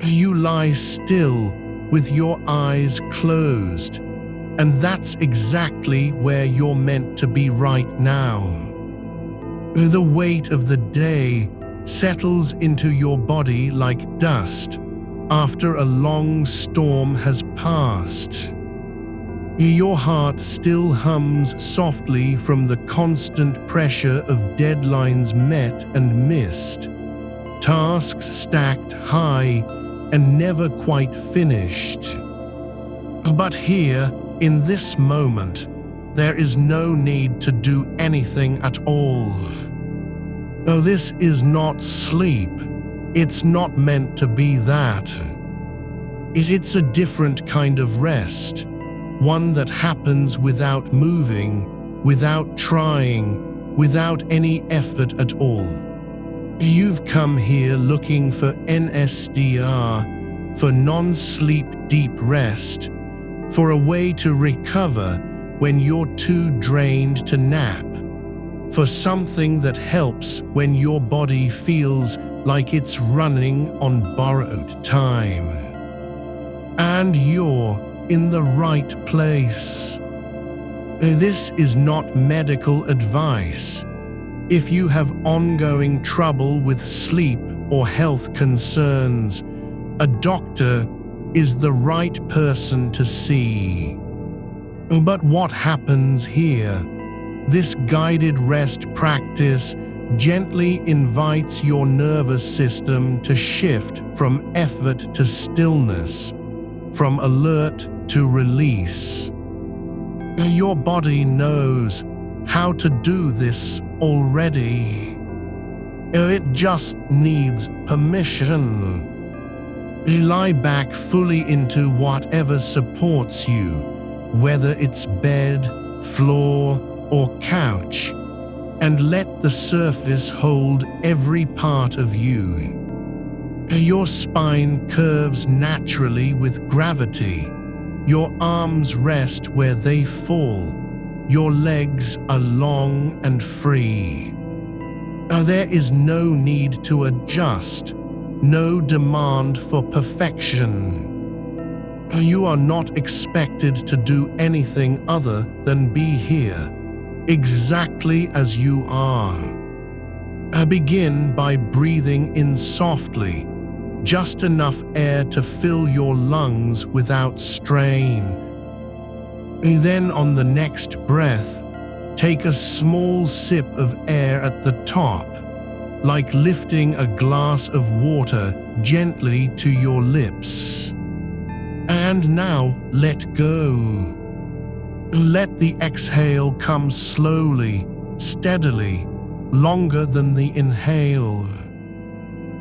You lie still with your eyes closed, and that's exactly where you're meant to be right now. The weight of the day settles into your body like dust after a long storm has passed. Your heart still hums softly from the constant pressure of deadlines met and missed, tasks stacked high and never quite finished. But here, in this moment, there is no need to do anything at all. Oh, this is not sleep. It's not meant to be that. It's a different kind of rest, one that happens without moving, without trying, without any effort at all. You've come here looking for NSDR, for non-sleep deep rest, for a way to recover when you're too drained to nap, for something that helps when your body feels like it's running on borrowed time. And you're in the right place. This is not medical advice. If you have ongoing trouble with sleep or health concerns, a doctor is the right person to see. But what happens here? This guided rest practice gently invites your nervous system to shift from effort to stillness, from alert to release. Your body knows how to do this already. It just needs permission. Lie back fully into whatever supports you, whether it's bed, floor, or couch, and let the surface hold every part of you. Your spine curves naturally with gravity. Your arms rest where they fall. Your legs are long and free. There is no need to adjust, no demand for perfection. You are not expected to do anything other than be here, exactly as you are. Begin by breathing in softly, just enough air to fill your lungs without strain. Then on the next breath, take a small sip of air at the top, like lifting a glass of water gently to your lips. And now let go. Let the exhale come slowly, steadily, longer than the inhale.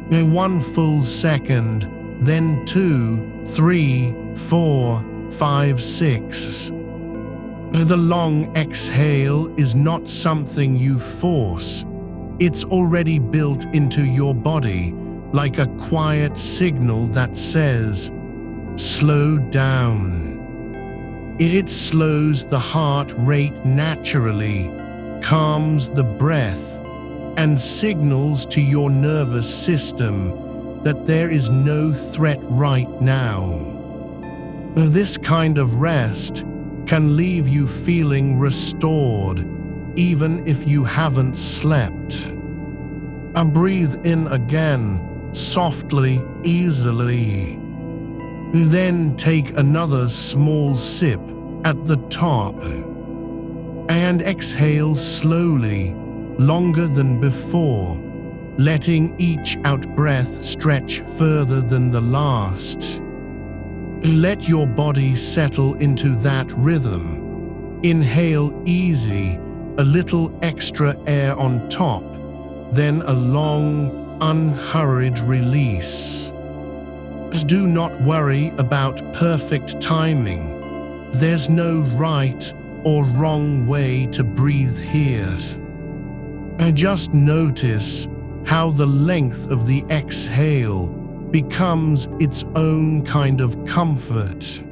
1 full second, then 2, 3, 4, 5, 6. The long exhale is not something you force. It's already built into your body, like a quiet signal that says, slow down. It slows the heart rate naturally, calms the breath, and signals to your nervous system that there is no threat right now. This kind of rest can leave you feeling restored, even if you haven't slept. Breathe in again, softly, easily. Then take another small sip at the top. And exhale slowly, longer than before, letting each out-breath stretch further than the last. Let your body settle into that rhythm. Inhale easy, a little extra air on top, then a long, unhurried release. Do not worry about perfect timing. There's no right or wrong way to breathe here. Just notice how the length of the exhale becomes its own kind of comfort,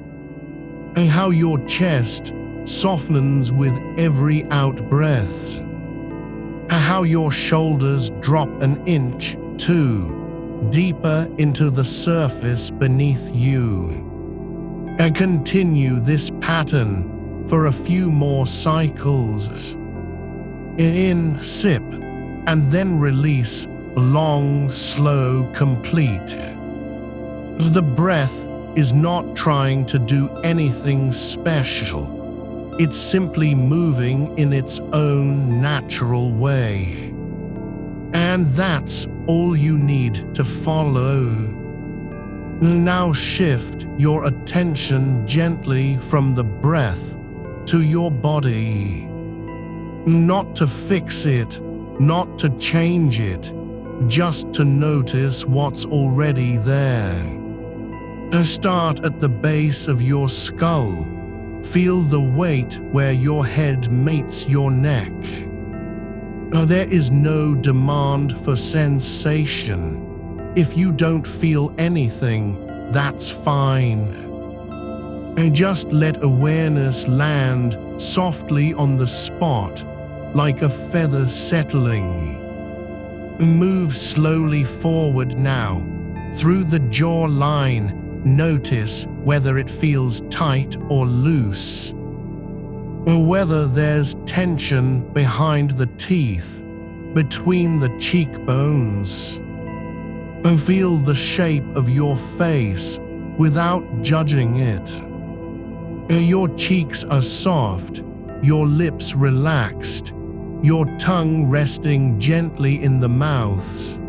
and how your chest softens with every out-breath, and how your shoulders drop an inch too, deeper into the surface beneath you. And continue this pattern for a few more cycles. In, sip, and then release, long, slow, complete. The breath is not trying to do anything special. It's simply moving in its own natural way. And that's all you need to follow. Now shift your attention gently from the breath to your body. Not to fix it, not to change it, just to notice what's already there. Start at the base of your skull. Feel the weight where your head meets your neck. There is no demand for sensation. If you don't feel anything, that's fine. Just let awareness land softly on the spot, like a feather settling. Move slowly forward now, through the jawline. Notice whether it feels tight or loose, or whether there's tension behind the teeth, between the cheekbones. And feel the shape of your face without judging it. Your cheeks are soft, your lips relaxed, your tongue resting gently in the mouth.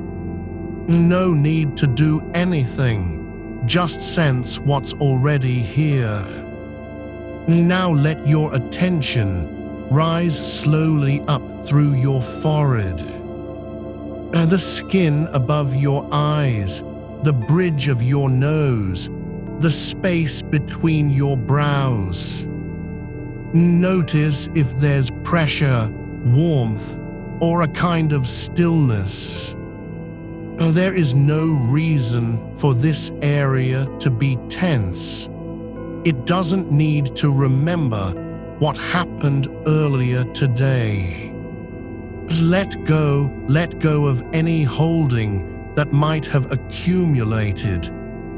No need to do anything. Just sense what's already here. Now let your attention rise slowly up through your forehead. The skin above your eyes, the bridge of your nose, the space between your brows. Notice if there's pressure, warmth, or a kind of stillness. There is no reason for this area to be tense. It doesn't need to remember what happened earlier today. Let go of any holding that might have accumulated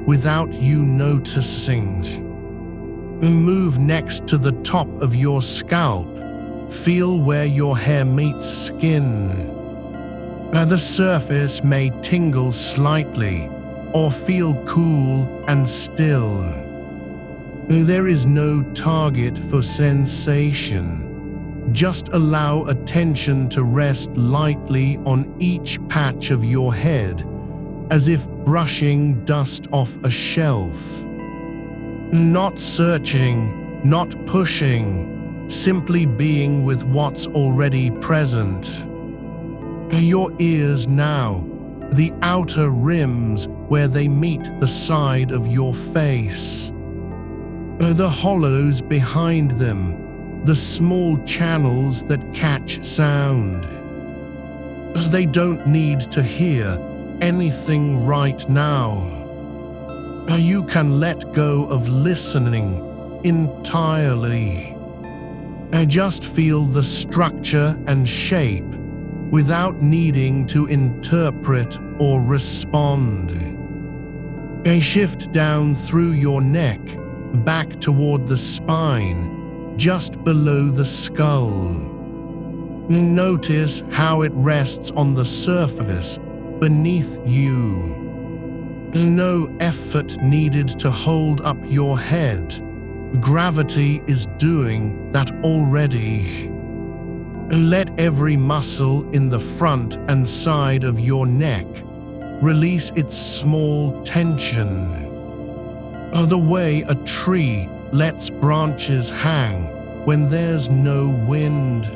without you noticing. Move next to the top of your scalp. Feel where your hair meets skin. The surface may tingle slightly or feel cool and still. There is no target for sensation. Just allow attention to rest lightly on each patch of your head, as if brushing dust off a shelf. Not searching, not pushing, simply being with what's already present. Your ears now, the outer rims where they meet the side of your face. The hollows behind them, the small channels that catch sound. They don't need to hear anything right now. You can let go of listening entirely. Just feel the structure and shape without needing to interpret or respond. Shift down through your neck, back toward the spine, just below the skull. Notice how it rests on the surface beneath you. No effort needed to hold up your head. Gravity is doing that already. Let every muscle in the front and side of your neck release its small tension. The way a tree lets branches hang when there's no wind.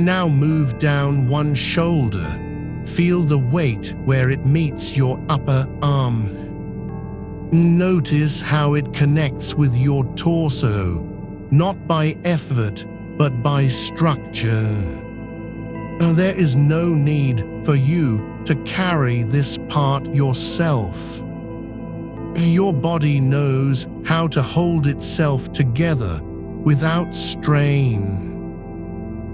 Now move down one shoulder. Feel the weight where it meets your upper arm. Notice how it connects with your torso, not by effort, but by structure. There is no need for you to carry this part yourself. Your body knows how to hold itself together without strain.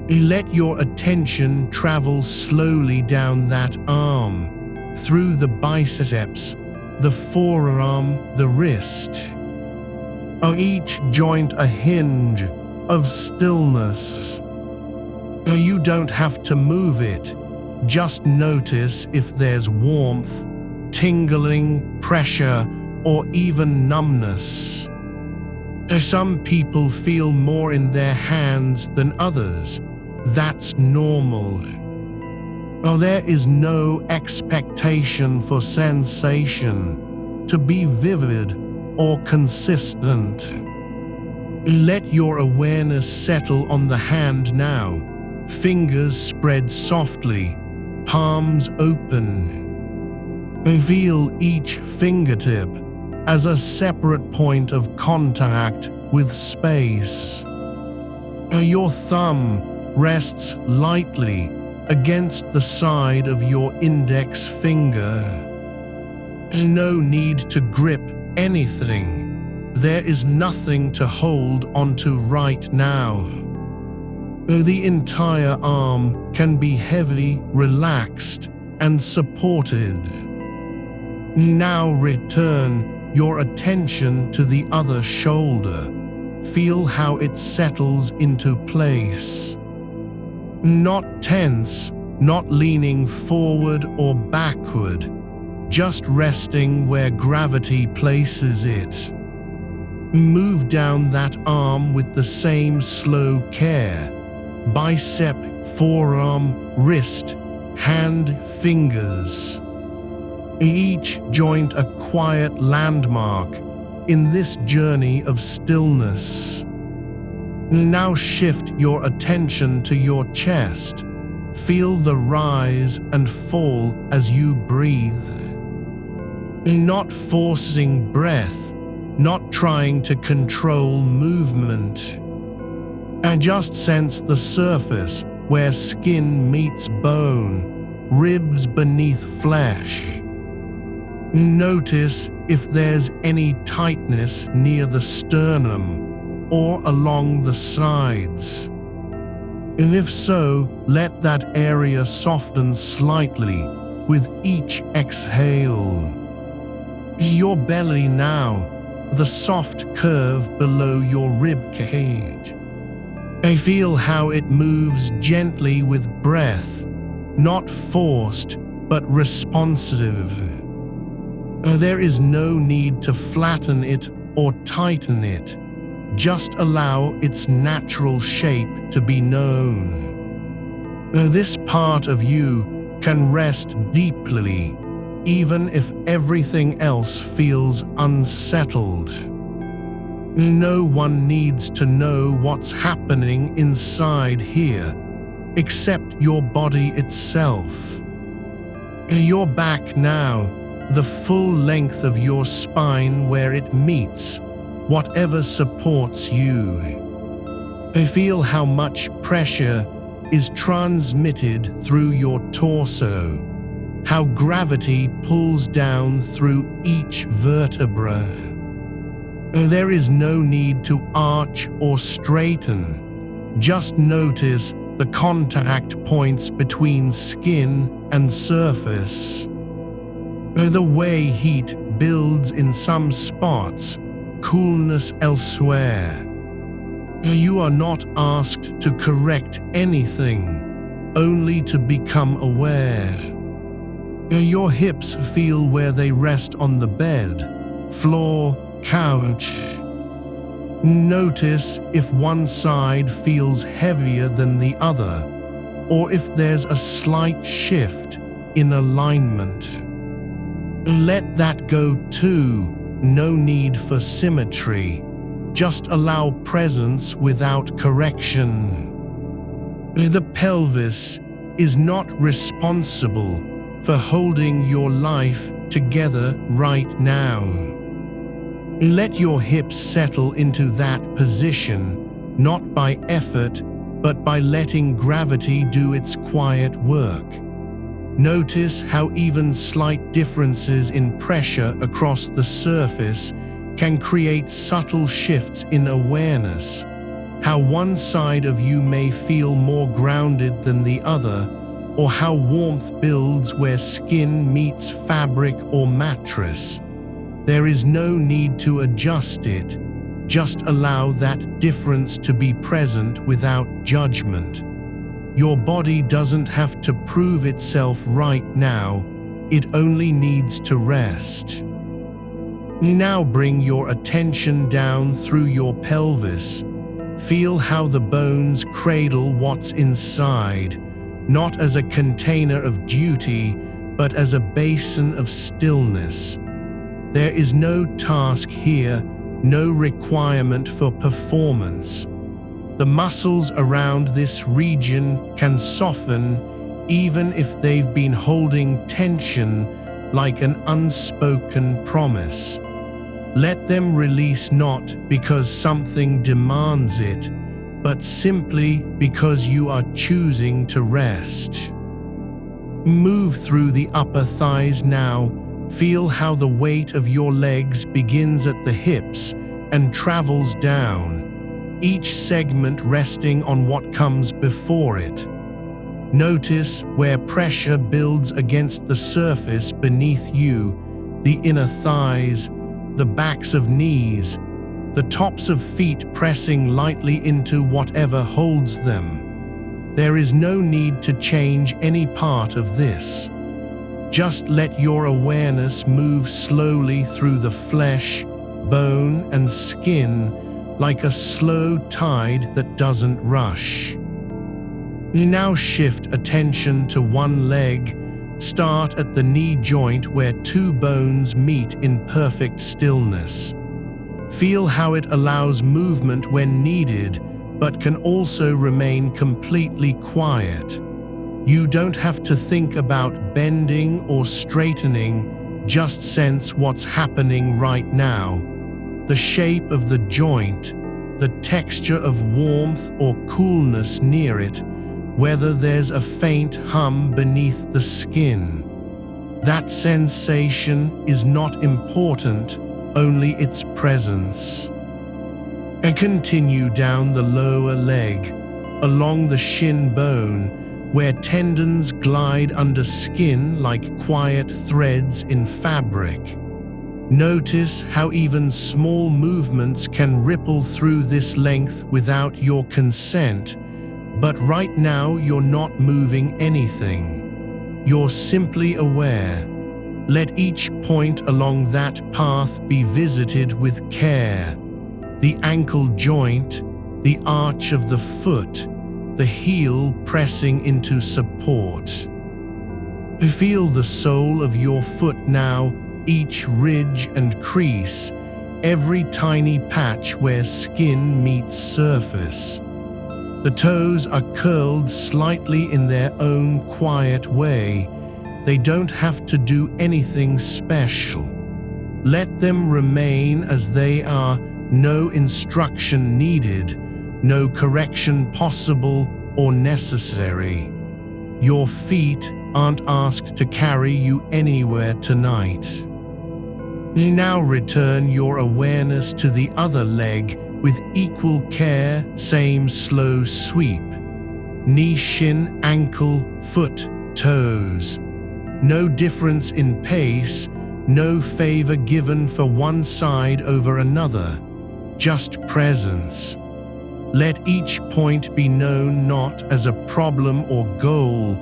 Let your attention travel slowly down that arm. through the biceps, the forearm, the wrist. Each joint a hinge of stillness. You don't have to move it, just notice if there's warmth, tingling, pressure, or even numbness. Some people feel more in their hands than others. That's normal. There is no expectation for sensation to be vivid or consistent. Let your awareness settle on the hand now, fingers spread softly, palms open. Feel each fingertip as a separate point of contact with space. Your thumb rests lightly against the side of your index finger. No need to grip anything. There is nothing to hold onto right now. The entire arm can be heavy, relaxed, and supported. Now return your attention to the other shoulder. Feel how it settles into place. Not tense, not leaning forward or backward, just resting where gravity places it. Move down that arm with the same slow care. Bicep, forearm, wrist, hand, fingers. Each joint a quiet landmark in this journey of stillness. Now shift your attention to your chest. Feel the rise and fall as you breathe. Not forcing breath, not trying to control movement. And just sense the surface where skin meets bone, ribs beneath flesh. Notice if there's any tightness near the sternum or along the sides. And if so, let that area soften slightly with each exhale. Your belly now, the soft curve below your rib cage. Feel how it moves gently with breath, not forced but responsive. There is no need to flatten it or tighten it. Just allow its natural shape to be known. This part of you can rest deeply, even if everything else feels unsettled. No one needs to know what's happening inside here, except your body itself. Your back now, the full length of your spine where it meets, whatever supports you. Feel how much pressure is transmitted through your torso, how gravity pulls down through each vertebra. There is no need to arch or straighten. Just notice the contact points between skin and surface. The way heat builds in some spots, coolness elsewhere. You are not asked to correct anything, only to become aware. Your hips feel where they rest on the bed, floor, couch. Notice if one side feels heavier than the other, or if there's a slight shift in alignment. Let that go too. No need for symmetry. Just allow presence without correction. The pelvis is not responsible for holding your life together right now. Let your hips settle into that position, not by effort, but by letting gravity do its quiet work. Notice how even slight differences in pressure across the surface can create subtle shifts in awareness, how one side of you may feel more grounded than the other, or how warmth builds where skin meets fabric or mattress. There is no need to adjust it. Just allow that difference to be present without judgment. Your body doesn't have to prove itself right now. It only needs to rest. Now bring your attention down through your pelvis. Feel how the bones cradle what's inside, not as a container of duty, but as a basin of stillness. There is no task here, no requirement for performance. The muscles around this region can soften, even if they've been holding tension like an unspoken promise. Let them release not because something demands it, but simply because you are choosing to rest. Move through the upper thighs now. Feel how the weight of your legs begins at the hips and travels down, each segment resting on what comes before it. Notice where pressure builds against the surface beneath you, the inner thighs, the backs of knees, the tops of feet pressing lightly into whatever holds them. There is no need to change any part of this. Just let your awareness move slowly through the flesh, bone, and skin like a slow tide that doesn't rush. Now shift attention to one leg. Start at the knee joint where two bones meet in perfect stillness. Feel how it allows movement when needed, but can also remain completely quiet. You don't have to think about bending or straightening, just sense what's happening right now. The shape of the joint, the texture of warmth or coolness near it, whether there's a faint hum beneath the skin. That sensation is not important, only its presence. And continue down the lower leg, along the shin bone, where tendons glide under skin like quiet threads in fabric. Notice how even small movements can ripple through this length without your consent. But right now you're not moving anything. You're simply aware. Let each point along that path be visited with care. The ankle joint, the arch of the foot, the heel pressing into support. Feel the sole of your foot now, each ridge and crease, every tiny patch where skin meets surface. The toes are curled slightly in their own quiet way. They don't have to do anything special. Let them remain as they are, no instruction needed, no correction possible or necessary. Your feet aren't asked to carry you anywhere tonight. Now return your awareness to the other leg with equal care, same slow sweep. Knee, shin, ankle, foot, toes. No difference in pace, no favor given for one side over another, just presence. Let each point be known not as a problem or goal,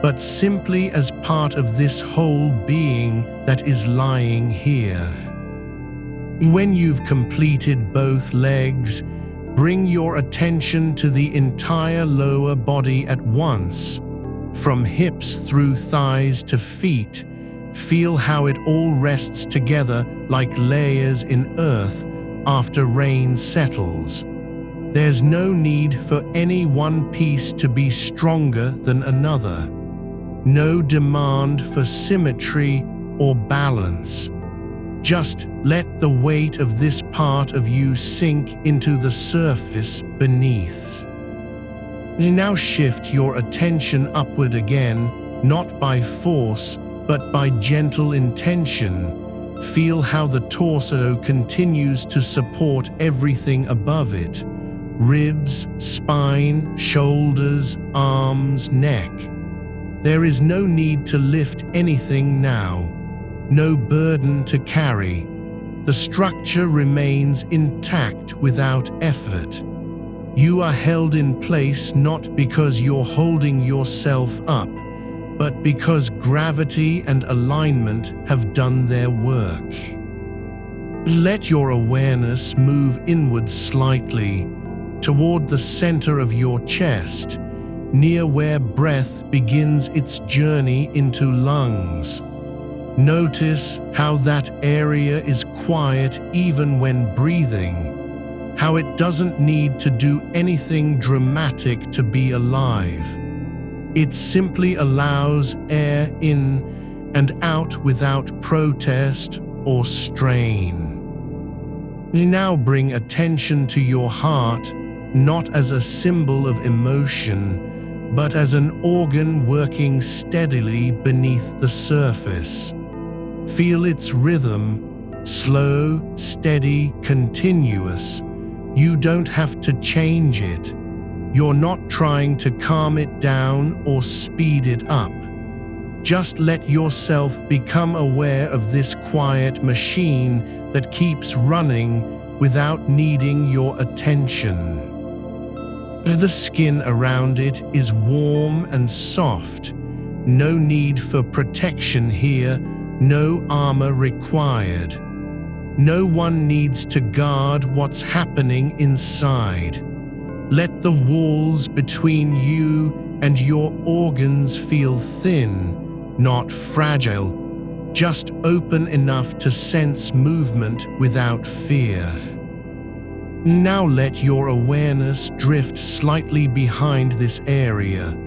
but simply as part of this whole being that is lying here. When you've completed both legs, bring your attention to the entire lower body at once. From hips through thighs to feet, feel how it all rests together like layers in earth after rain settles. There's no need for any one piece to be stronger than another. No demand for symmetry or balance. Just let the weight of this part of you sink into the surface beneath. Now shift your attention upward again, not by force, but by gentle intention. Feel how the torso continues to support everything above it. Ribs, spine, shoulders, arms, neck. There is no need to lift anything now, no burden to carry. The structure remains intact without effort. You are held in place not because you're holding yourself up, but because gravity and alignment have done their work. Let your awareness move inward slightly, toward the center of your chest, near where breath begins its journey into lungs. Notice how that area is quiet even when breathing, how it doesn't need to do anything dramatic to be alive. It simply allows air in and out without protest or strain. Now bring attention to your heart, not as a symbol of emotion, but as an organ working steadily beneath the surface. Feel its rhythm, slow, steady, continuous. You don't have to change it. You're not trying to calm it down or speed it up. Just let yourself become aware of this quiet machine that keeps running without needing your attention. The skin around it is warm and soft. No need for protection here, no armor required. No one needs to guard what's happening inside. Let the walls between you and your organs feel thin, not fragile, just open enough to sense movement without fear. Now let your awareness drift slightly behind this area,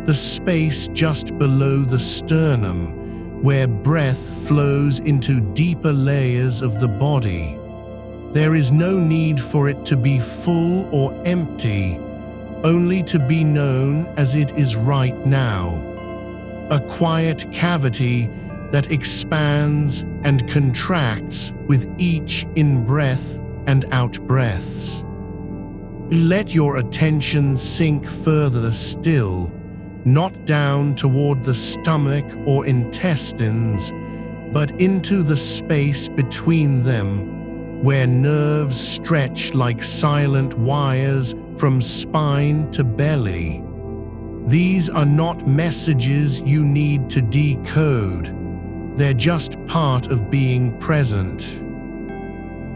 the space just below the sternum, where breath flows into deeper layers of the body. There is no need for it to be full or empty, only to be known as it is right now. A quiet cavity that expands and contracts with each in-breath and out-breaths. Let your attention sink further still, not down toward the stomach or intestines, but into the space between them, where nerves stretch like silent wires from spine to belly. These are not messages you need to decode. They're just part of being present.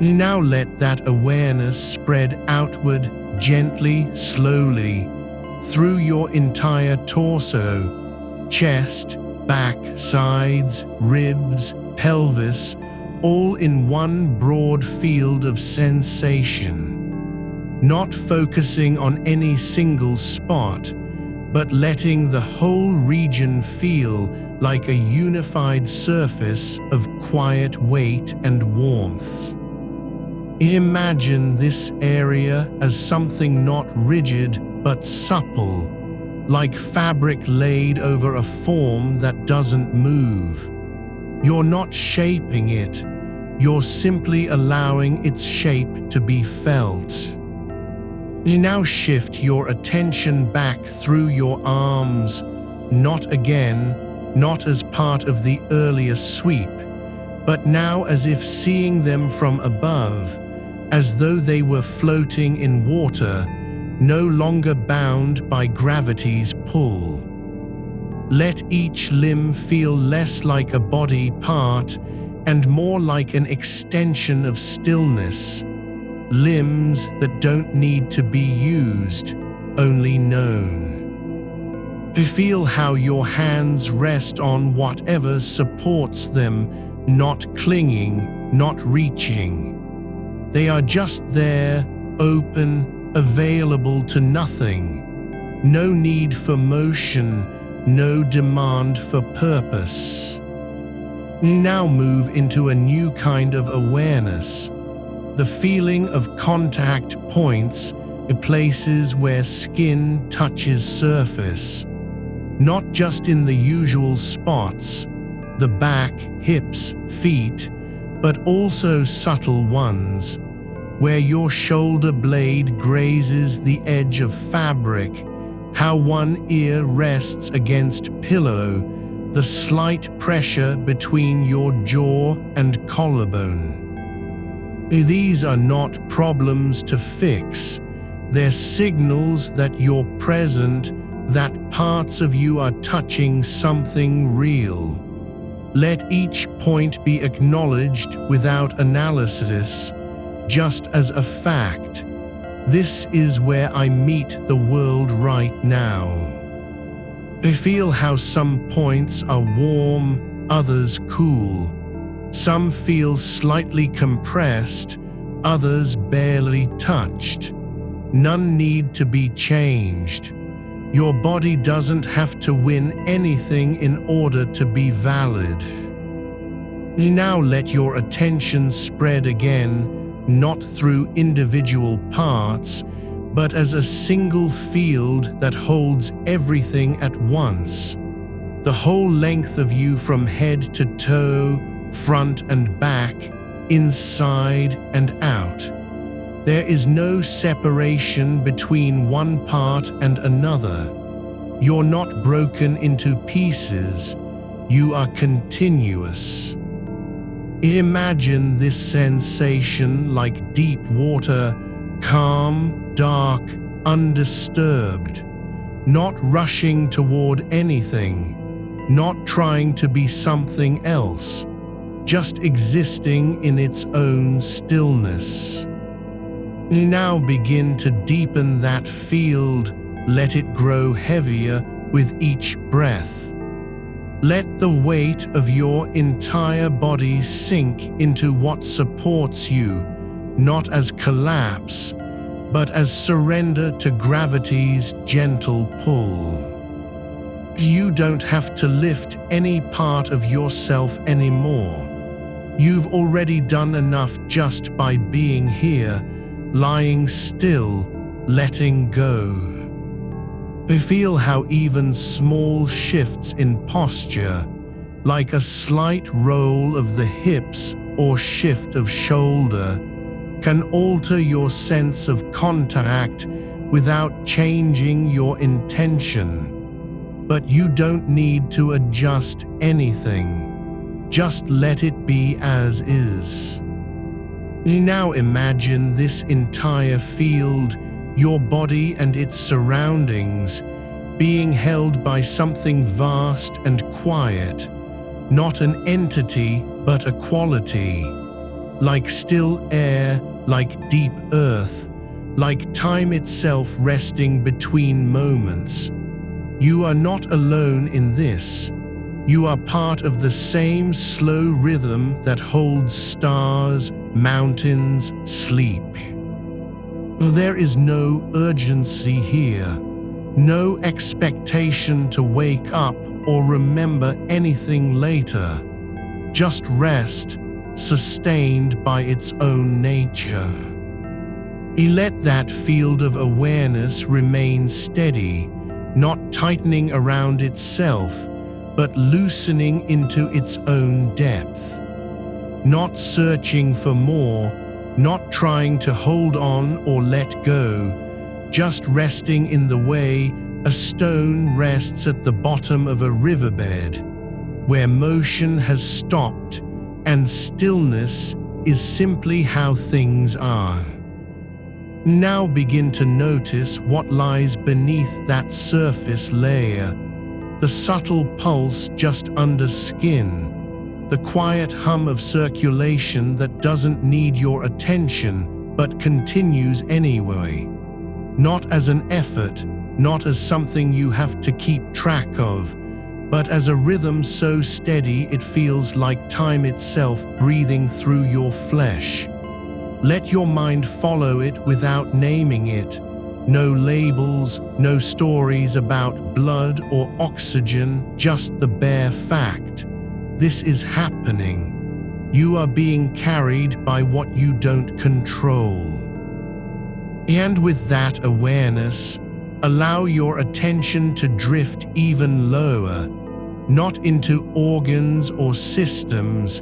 Now let that awareness spread outward gently, slowly, through your entire torso, chest, back, sides, ribs, pelvis, all in one broad field of sensation. Not focusing on any single spot, but letting the whole region feel like a unified surface of quiet weight and warmth. Imagine this area as something not rigid but supple, like fabric laid over a form that doesn't move. You're not shaping it, you're simply allowing its shape to be felt. Now shift your attention back through your arms, not as part of the earlier sweep, but now as if seeing them from above, as though they were floating in water, no longer bound by gravity's pull. Let each limb feel less like a body part and more like an extension of stillness. Limbs that don't need to be used, only known. Feel how your hands rest on whatever supports them, not clinging, not reaching. They are just there, open, available to nothing. No need for motion, no demand for purpose. Now move into a new kind of awareness. The feeling of contact points, places where skin touches surface. Not just in the usual spots, the back, hips, feet, but also subtle ones, where your shoulder blade grazes the edge of fabric, how one ear rests against pillow, the slight pressure between your jaw and collarbone. These are not problems to fix. They're signals that you're present, that parts of you are touching something real. Let each point be acknowledged without analysis, just as a fact. This is where I meet the world right now. I feel how some points are warm, others cool. Some feel slightly compressed, others barely touched. None need to be changed. Your body doesn't have to win anything in order to be valid. Now let your attention spread again, not through individual parts, but as a single field that holds everything at once. The whole length of you from head to toe, front and back, inside and out. There is no separation between one part and another. You're not broken into pieces. You are continuous. Imagine this sensation like deep water, calm, dark, undisturbed, not rushing toward anything, not trying to be something else, just existing in its own stillness. Now begin to deepen that field, let it grow heavier with each breath. Let the weight of your entire body sink into what supports you, not as collapse, but as surrender to gravity's gentle pull. You don't have to lift any part of yourself anymore. You've already done enough just by being here, lying still, letting go. Feel how even small shifts in posture, like a slight roll of the hips or shift of shoulder, can alter your sense of contact without changing your intention. But you don't need to adjust anything. Just let it be as is. Now imagine this entire field, your body and its surroundings, being held by something vast and quiet, not an entity but a quality, like still air, like deep earth, like time itself resting between moments. You are not alone in this. You are part of the same slow rhythm that holds stars, mountains, sleep. There is no urgency here, no expectation to wake up or remember anything later. Just rest, sustained by its own nature. Let that field of awareness remain steady, not tightening around itself, but loosening into its own depth. Not searching for more, not trying to hold on or let go, just resting in the way a stone rests at the bottom of a riverbed, where motion has stopped and stillness is simply how things are. Now begin to notice what lies beneath that surface layer, the subtle pulse just under skin, the quiet hum of circulation that doesn't need your attention but continues anyway. Not as an effort, not as something you have to keep track of, but as a rhythm so steady it feels like time itself breathing through your flesh. Let your mind follow it without naming it. No labels, no stories about blood or oxygen, just the bare fact. This is happening. You are being carried by what you don't control. And with that awareness, allow your attention to drift even lower, not into organs or systems,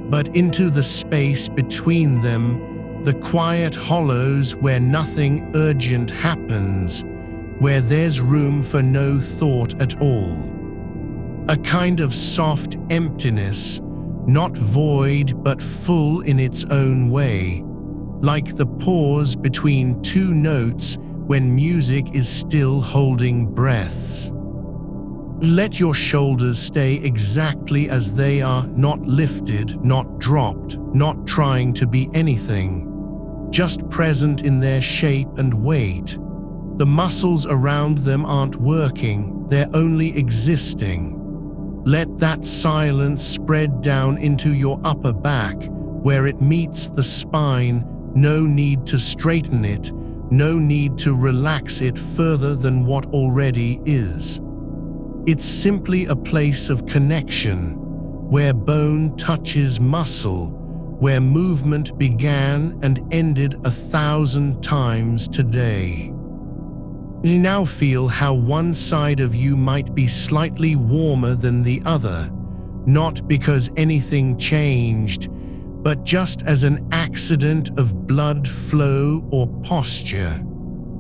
but into the space between them, the quiet hollows where nothing urgent happens, where there's room for no thought at all. A kind of soft emptiness, not void but full in its own way, like the pause between two notes when music is still holding breaths. Let your shoulders stay exactly as they are, not lifted, not dropped, not trying to be anything, just present in their shape and weight. The muscles around them aren't working, they're only existing. Let that silence spread down into your upper back, where it meets the spine. No need to straighten it, no need to relax it further than what already is. It's simply a place of connection, where bone touches muscle, where movement began and ended 1,000 times today. You now feel how one side of you might be slightly warmer than the other, not because anything changed, but just as an accident of blood flow or posture.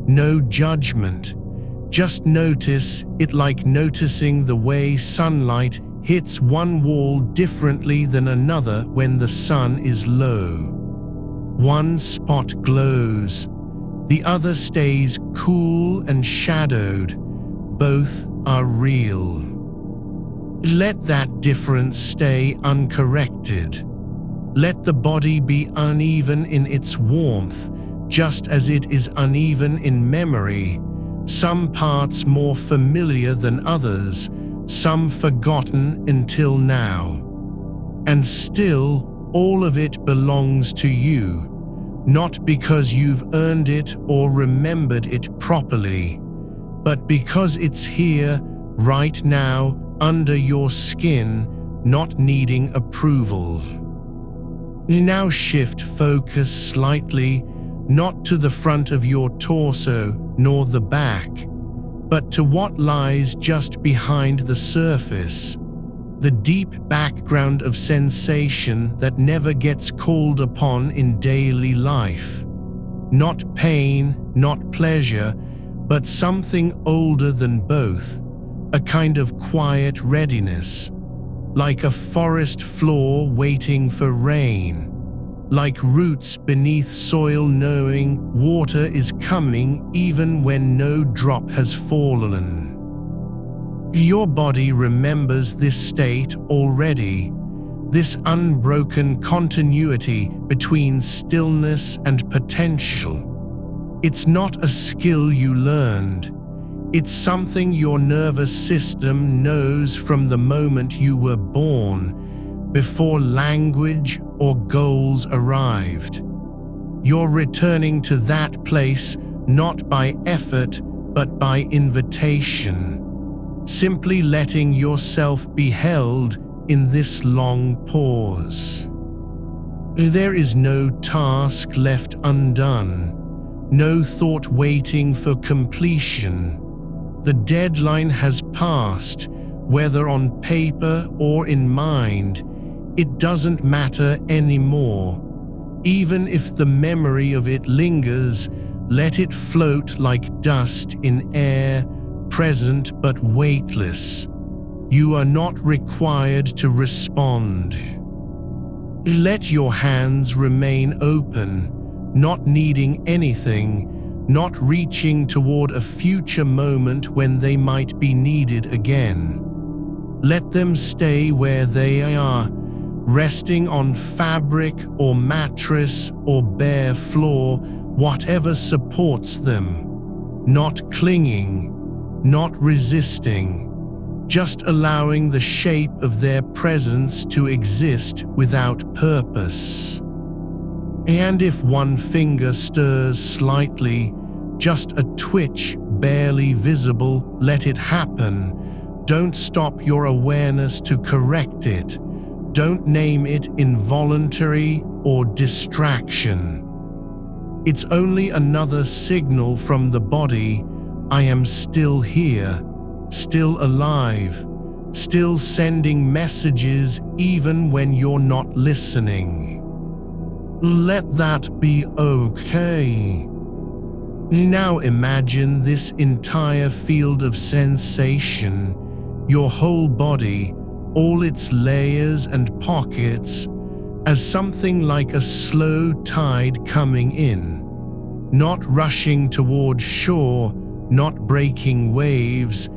No judgment. Just notice it, like noticing the way sunlight hits one wall differently than another when the sun is low. One spot glows, the other stays cool and shadowed. Both are real. Let that difference stay uncorrected. Let the body be uneven in its warmth, just as it is uneven in memory. Some parts more familiar than others, some forgotten until now. And still, all of it belongs to you, not because you've earned it or remembered it properly, but because it's here, right now, under your skin, not needing approval. Now shift focus slightly, not to the front of your torso nor the back, but to what lies just behind the surface, the deep background of sensation that never gets called upon in daily life. Not pain, not pleasure, but something older than both, a kind of quiet readiness, like a forest floor waiting for rain. Like roots beneath soil knowing water is coming even when no drop has fallen. Your body remembers this state already, this unbroken continuity between stillness and potential. It's not a skill you learned. It's something your nervous system knows from the moment you were born, before language or goals arrived. You're returning to that place not by effort but by invitation, simply letting yourself be held in this long pause. There is no task left undone, no thought waiting for completion. The deadline has passed, whether on paper or in mind. It doesn't matter anymore. Even if the memory of it lingers, let it float like dust in air, present but weightless. You are not required to respond. Let your hands remain open, not needing anything, not reaching toward a future moment when they might be needed again. Let them stay where they are, resting on fabric or mattress or bare floor, whatever supports them. Not clinging, not resisting, just allowing the shape of their presence to exist without purpose. And if one finger stirs slightly, just a twitch barely visible, let it happen. Don't stop your awareness to correct it. Don't name it involuntary or distraction. It's only another signal from the body. I am still here, still alive, still sending messages even when you're not listening. Let that be okay. Now imagine this entire field of sensation, your whole body, all its layers and pockets, as something like a slow tide coming in, not rushing toward shore, not breaking waves,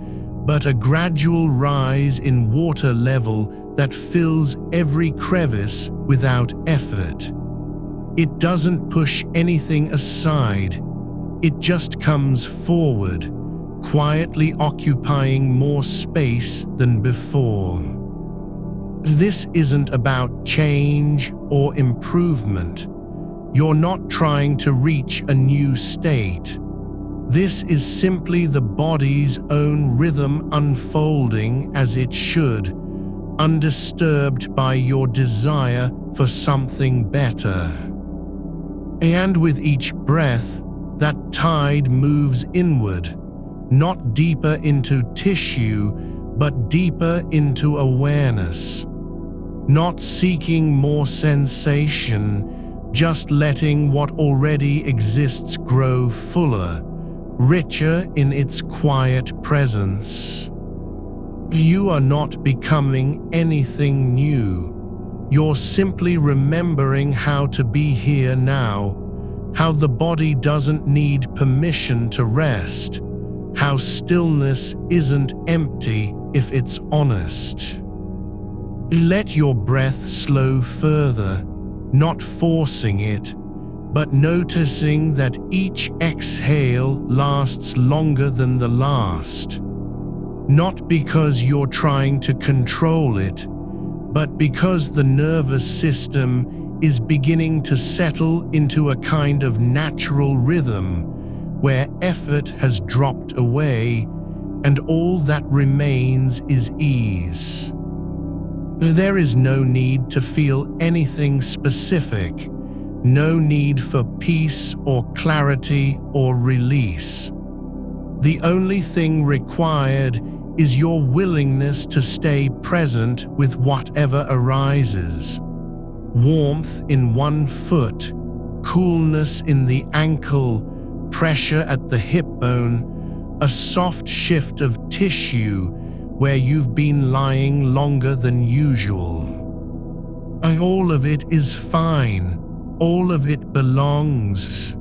but a gradual rise in water level that fills every crevice without effort. It doesn't push anything aside. It just comes forward, quietly occupying more space than before. This isn't about change or improvement. You're not trying to reach a new state. This is simply the body's own rhythm unfolding as it should, undisturbed by your desire for something better. And with each breath, that tide moves inward, not deeper into tissue, but deeper into awareness. Not seeking more sensation, just letting what already exists grow fuller, richer in its quiet presence. You are not becoming anything new. You're simply remembering how to be here now, how the body doesn't need permission to rest, how stillness isn't empty if it's honest. Let your breath slow further, not forcing it, but noticing that each exhale lasts longer than the last. Not because you're trying to control it, but because the nervous system is beginning to settle into a kind of natural rhythm where effort has dropped away and all that remains is ease. There is no need to feel anything specific, no need for peace or clarity or release. The only thing required is your willingness to stay present with whatever arises. Warmth in one foot, coolness in the ankle, pressure at the hip bone, a soft shift of tissue where you've been lying longer than usual. And all of it is fine. All of it belongs.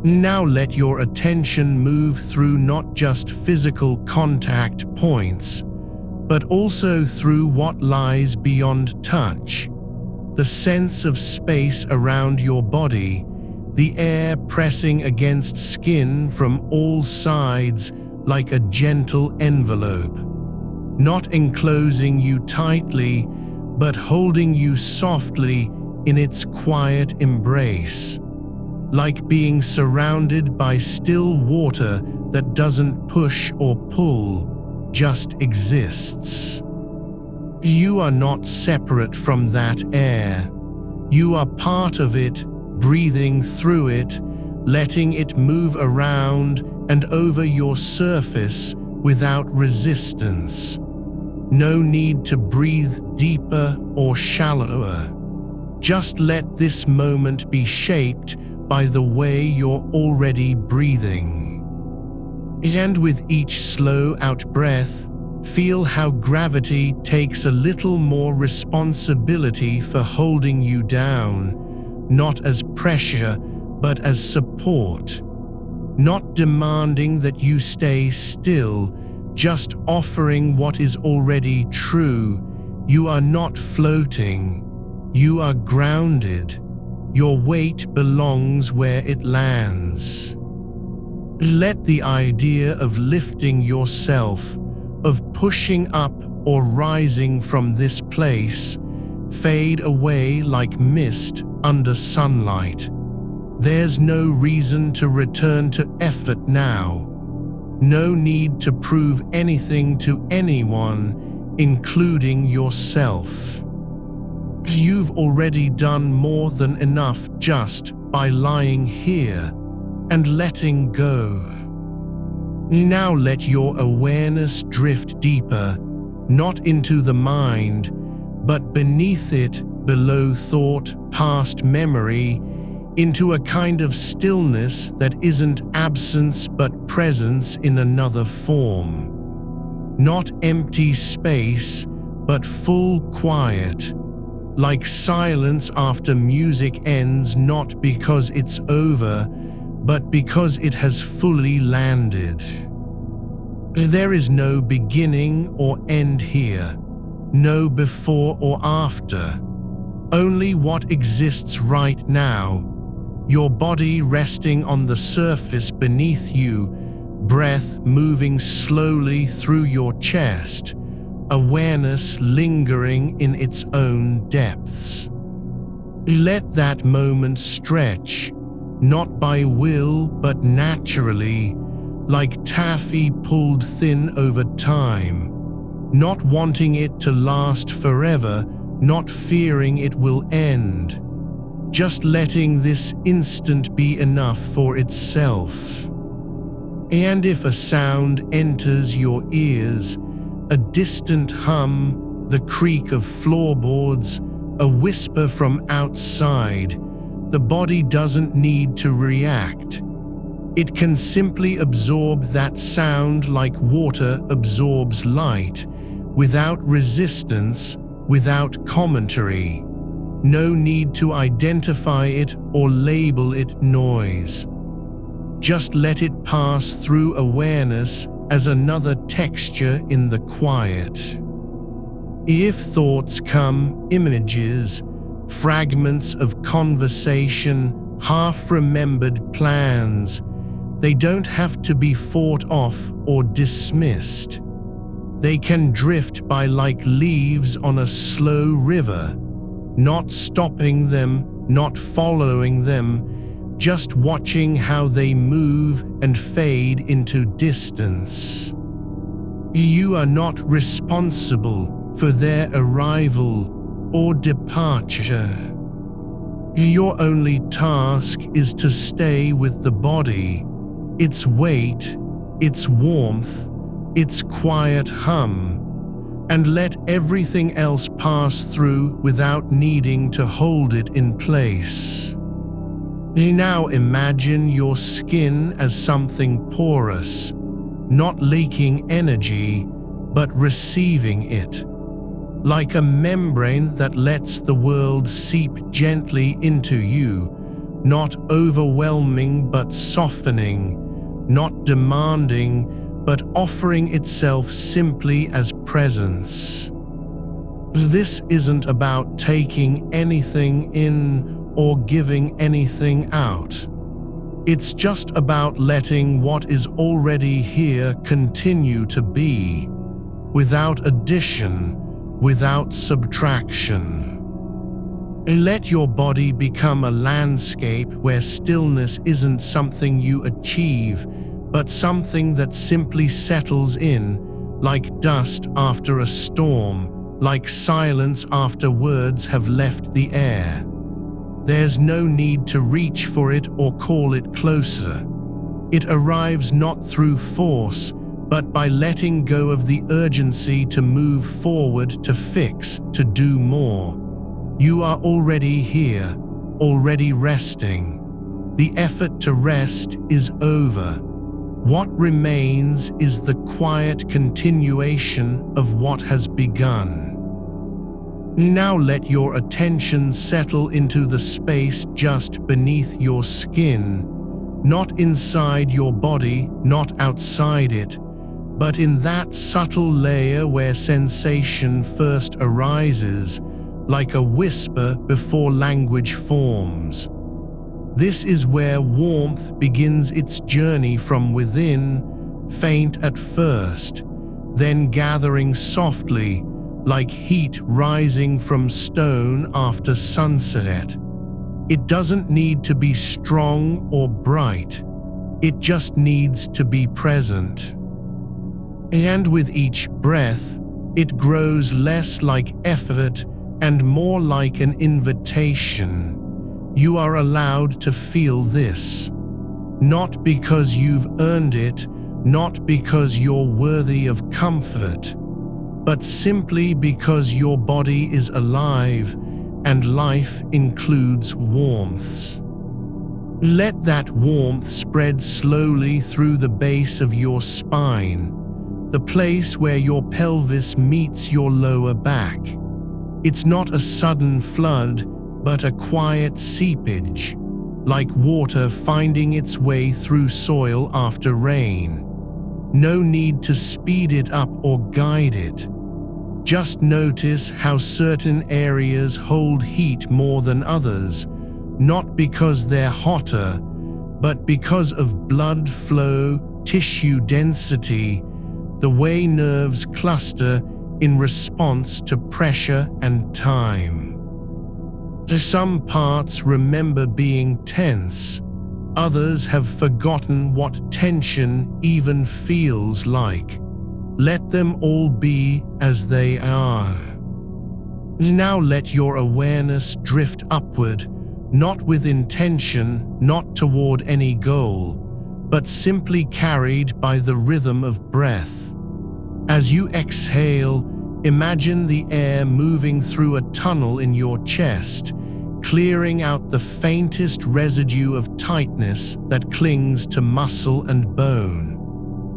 Now let your attention move through not just physical contact points, but also through what lies beyond touch. The sense of space around your body, the air pressing against skin from all sides like a gentle envelope, not enclosing you tightly, but holding you softly in its quiet embrace, like being surrounded by still water that doesn't push or pull, just exists. You are not separate from that air. You are part of it, breathing through it, letting it move around and over your surface without resistance. No need to breathe deeper or shallower. Just let this moment be shaped by the way you're already breathing. And with each slow out breath, feel how gravity takes a little more responsibility for holding you down, not as pressure, but as support. Not demanding that you stay still, just offering what is already true. You are not floating. You are grounded. Your weight belongs where it lands. Let the idea of lifting yourself, of pushing up or rising from this place, fade away like mist under sunlight. There's no reason to return to effort now. No need to prove anything to anyone, including yourself. You've already done more than enough just by lying here and letting go. Now let your awareness drift deeper, not into the mind, but beneath it, below thought, past memory, into a kind of stillness that isn't absence but presence in another form. Not empty space, but full quiet, like silence after music ends, not because it's over, but because it has fully landed. There is no beginning or end here, no before or after, only what exists right now. Your body resting on the surface beneath you, breath moving slowly through your chest, awareness lingering in its own depths. Let that moment stretch, not by will but naturally, like taffy pulled thin over time, not wanting it to last forever, not fearing it will end. Just letting this instant be enough for itself. And if a sound enters your ears, a distant hum, the creak of floorboards, a whisper from outside, the body doesn't need to react. It can simply absorb that sound like water absorbs light, without resistance, without commentary. No need to identify it or label it noise. Just let it pass through awareness as another texture in the quiet. If thoughts come, images, fragments of conversation, half-remembered plans, they don't have to be fought off or dismissed. They can drift by like leaves on a slow river, not stopping them, not following them, just watching how they move and fade into distance. You are not responsible for their arrival or departure. Your only task is to stay with the body, its weight, its warmth, its quiet hum, and let everything else pass through without needing to hold it in place. Now imagine your skin as something porous, not leaking energy, but receiving it, like a membrane that lets the world seep gently into you, not overwhelming but softening, not demanding, but offering itself simply as presence. This isn't about taking anything in or giving anything out. It's just about letting what is already here continue to be, without addition, without subtraction. Let your body become a landscape where stillness isn't something you achieve, but something that simply settles in, like dust after a storm, like silence after words have left the air. There's no need to reach for it or call it closer. It arrives not through force, but by letting go of the urgency to move forward, to fix, to do more. You are already here, already resting. The effort to rest is over. What remains is the quiet continuation of what has begun. Now let your attention settle into the space just beneath your skin, not inside your body, not outside it, but in that subtle layer where sensation first arises, like a whisper before language forms. This is where warmth begins its journey from within, faint at first, then gathering softly, like heat rising from stone after sunset. It doesn't need to be strong or bright. It just needs to be present. And with each breath, it grows less like effort and more like an invitation. You are allowed to feel this, not because you've earned it, not because you're worthy of comfort, but simply because your body is alive and life includes warmths. Let that warmth spread slowly through the base of your spine, the place where your pelvis meets your lower back. It's not a sudden flood, but a quiet seepage, like water finding its way through soil after rain. No need to speed it up or guide it. Just notice how certain areas hold heat more than others, not because they're hotter, but because of blood flow, tissue density, the way nerves cluster in response to pressure and time. Some parts remember being tense, others have forgotten what tension even feels like. Let them all be as they are. Now let your awareness drift upward, not with intention, not toward any goal, but simply carried by the rhythm of breath. As you exhale, imagine the air moving through a tunnel in your chest, clearing out the faintest residue of tightness that clings to muscle and bone.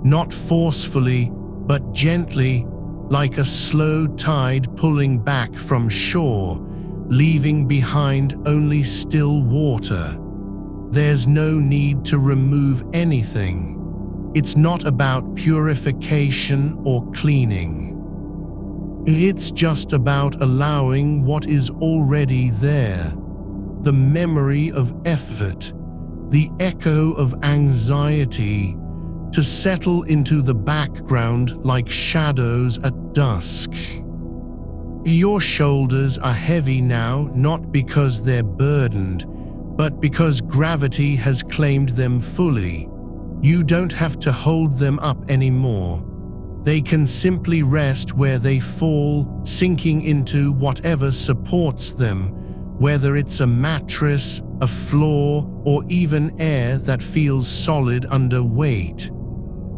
Not forcefully, but gently, like a slow tide pulling back from shore, leaving behind only still water. There's no need to remove anything. It's not about purification or cleaning. It's just about allowing what is already there, the memory of effort, the echo of anxiety, to settle into the background like shadows at dusk. Your shoulders are heavy now, not because they're burdened, but because gravity has claimed them fully. You don't have to hold them up anymore. They can simply rest where they fall, sinking into whatever supports them, whether it's a mattress, a floor, or even air that feels solid under weight.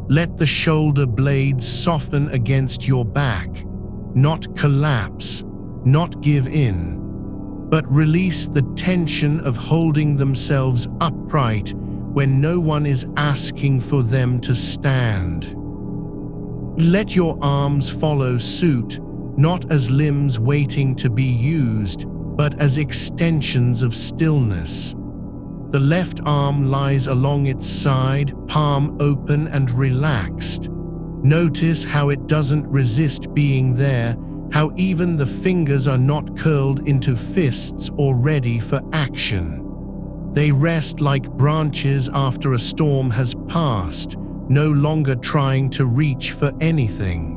Let the shoulder blades soften against your back, not collapse, not give in, but release the tension of holding themselves upright when no one is asking for them to stand. Let your arms follow suit, not as limbs waiting to be used, but as extensions of stillness. The left arm lies along its side, palm open and relaxed. Notice how it doesn't resist being there, how even the fingers are not curled into fists or ready for action. They rest like branches after a storm has passed, no longer trying to reach for anything.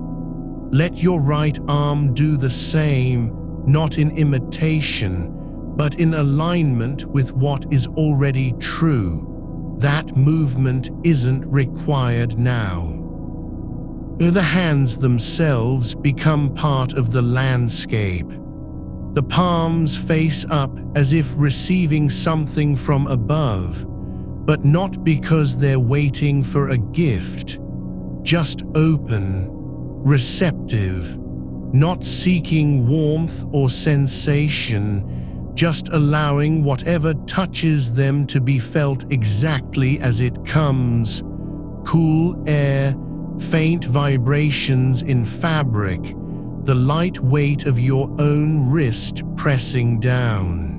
Let your right arm do the same, not in imitation, but in alignment with what is already true. That movement isn't required now. The hands themselves become part of the landscape. The palms face up as if receiving something from above, but not because they're waiting for a gift. Just open, receptive, not seeking warmth or sensation, just allowing whatever touches them to be felt exactly as it comes. Cool air, faint vibrations in fabric, the light weight of your own wrist pressing down.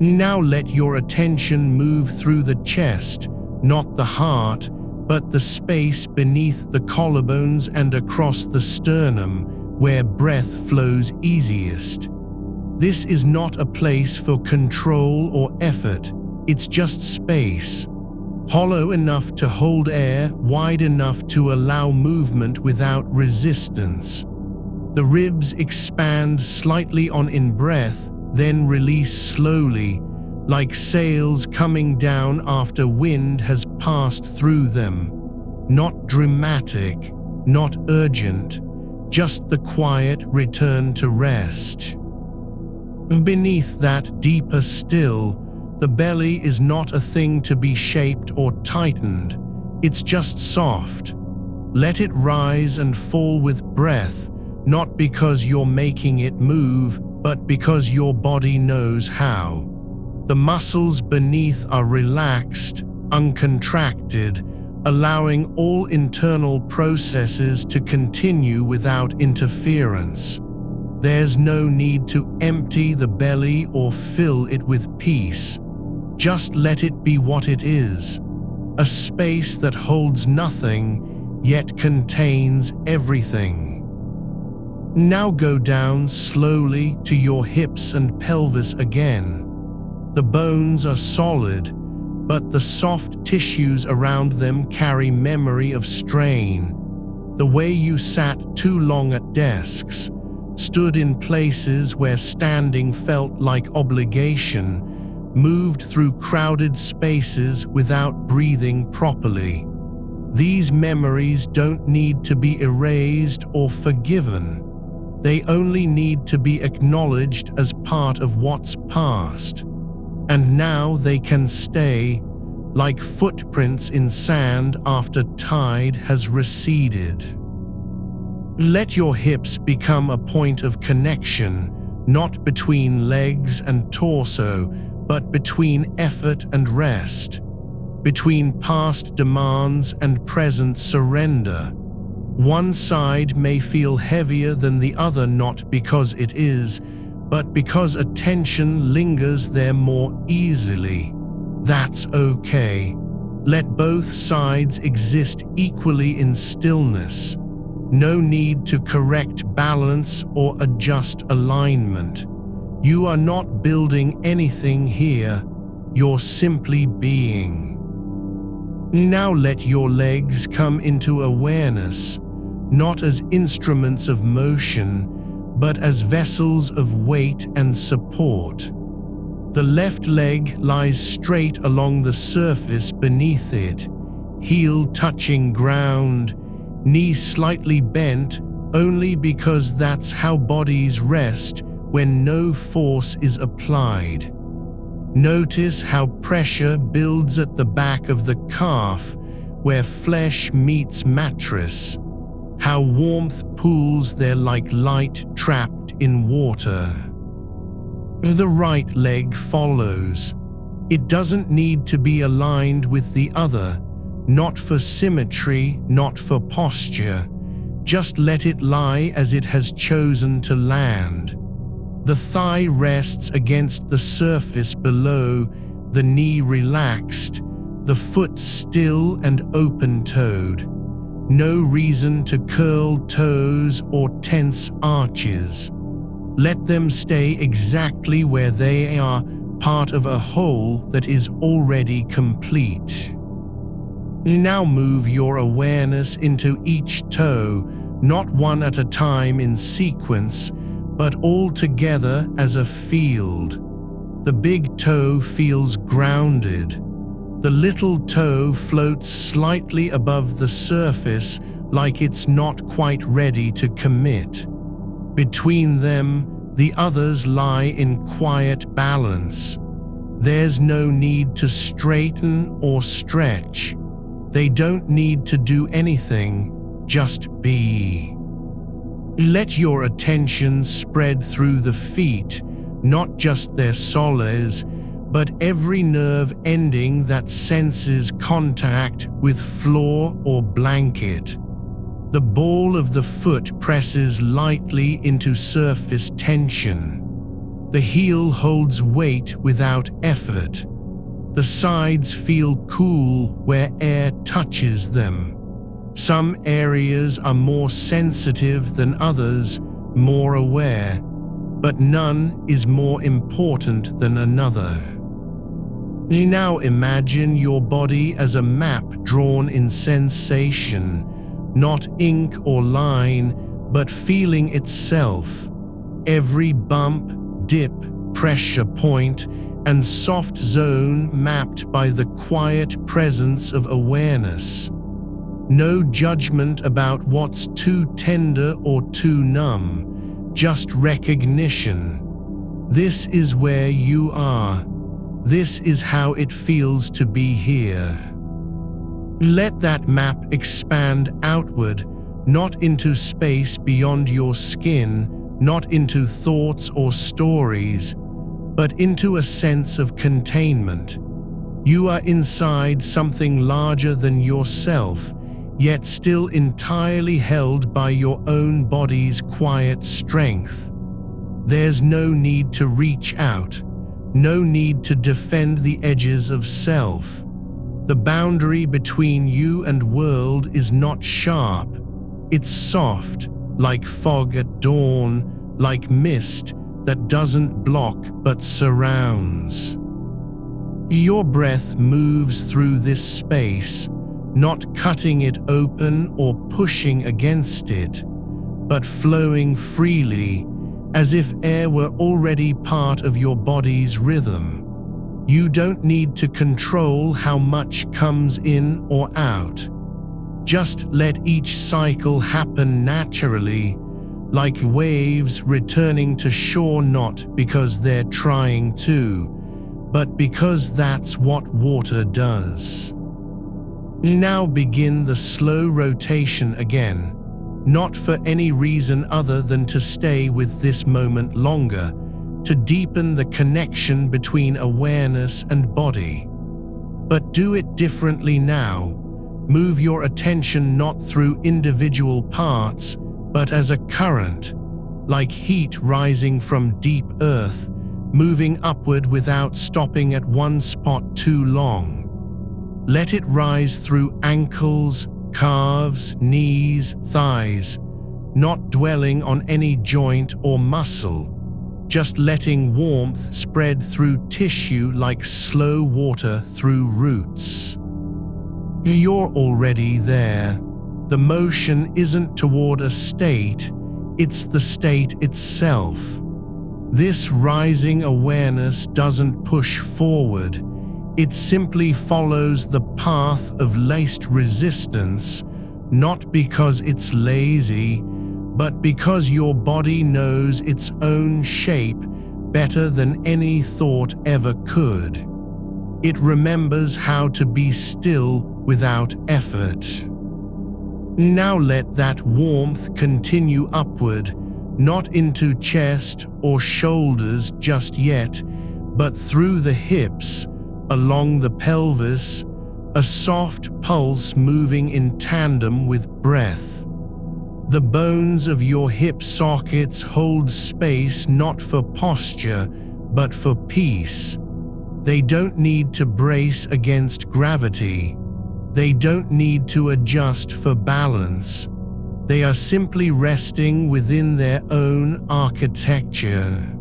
Now let your attention move through the chest, not the heart, but the space beneath the collarbones and across the sternum, where breath flows easiest. This is not a place for control or effort, it's just space. Hollow enough to hold air, wide enough to allow movement without resistance. The ribs expand slightly on in-breath, then release slowly, like sails coming down after wind has passed through them. Not dramatic, not urgent, just the quiet return to rest. Beneath that deeper still, the belly is not a thing to be shaped or tightened, it's just soft. Let it rise and fall with breath, not because you're making it move, but because your body knows how. The muscles beneath are relaxed, uncontracted, allowing all internal processes to continue without interference. There's no need to empty the belly or fill it with peace. Just let it be what it is. A space that holds nothing, yet contains everything. Now go down slowly to your hips and pelvis again. The bones are solid, but the soft tissues around them carry memory of strain. The way you sat too long at desks, stood in places where standing felt like obligation, moved through crowded spaces without breathing properly. These memories don't need to be erased or forgiven. They only need to be acknowledged as part of what's past. And now they can stay, like footprints in sand after tide has receded. Let your hips become a point of connection, not between legs and torso, but between effort and rest, between past demands and present surrender. One side may feel heavier than the other, not because it is, but because attention lingers there more easily. That's okay. Let both sides exist equally in stillness. No need to correct balance or adjust alignment. You are not building anything here, you're simply being. Now let your legs come into awareness, not as instruments of motion, but as vessels of weight and support. The left leg lies straight along the surface beneath it, heel touching ground, knee slightly bent, only because that's how bodies rest when no force is applied. Notice how pressure builds at the back of the calf, where flesh meets mattress, how warmth pools there like light trapped in water. The right leg follows. It doesn't need to be aligned with the other, not for symmetry, not for posture. Just let it lie as it has chosen to land. The thigh rests against the surface below, the knee relaxed, the foot still and open-toed. No reason to curl toes or tense arches. Let them stay exactly where they are, part of a whole that is already complete. Now move your awareness into each toe, not one at a time in sequence, but all together as a field. The big toe feels grounded. The little toe floats slightly above the surface, like it's not quite ready to commit. Between them, the others lie in quiet balance. There's no need to straighten or stretch. They don't need to do anything, just be. Let your attention spread through the feet, not just their soles, but every nerve ending that senses contact with floor or blanket. The ball of the foot presses lightly into surface tension. The heel holds weight without effort. The sides feel cool where air touches them. Some areas are more sensitive than others, more aware, but none is more important than another. Now imagine your body as a map drawn in sensation, not ink or line, but feeling itself. Every bump, dip, pressure point, and soft zone mapped by the quiet presence of awareness. No judgment about what's too tender or too numb, just recognition. This is where you are. This is how it feels to be here. Let that map expand outward, not into space beyond your skin, not into thoughts or stories, but into a sense of containment. You are inside something larger than yourself, yet still entirely held by your own body's quiet strength. There's no need to reach out, no need to defend the edges of self. The boundary between you and world is not sharp. It's soft, like fog at dawn, like mist that doesn't block but surrounds. Your breath moves through this space, not cutting it open or pushing against it, but flowing freely, as if air were already part of your body's rhythm. You don't need to control how much comes in or out. Just let each cycle happen naturally, like waves returning to shore, not because they're trying to, but because that's what water does. Now begin the slow rotation again, not for any reason other than to stay with this moment longer, to deepen the connection between awareness and body. But do it differently now. Move your attention not through individual parts, but as a current, like heat rising from deep earth, moving upward without stopping at one spot too long. Let it rise through ankles, calves, knees, thighs, not dwelling on any joint or muscle, just letting warmth spread through tissue like slow water through roots. You're already there. The motion isn't toward a state, it's the state itself. This rising awareness doesn't push forward, it simply follows the path of least resistance, not because it's lazy, but because your body knows its own shape better than any thought ever could. It remembers how to be still without effort. Now let that warmth continue upward, not into chest or shoulders just yet, but through the hips, along the pelvis, a soft pulse moving in tandem with breath. The bones of your hip sockets hold space not for posture, but for peace. They don't need to brace against gravity. They don't need to adjust for balance. They are simply resting within their own architecture.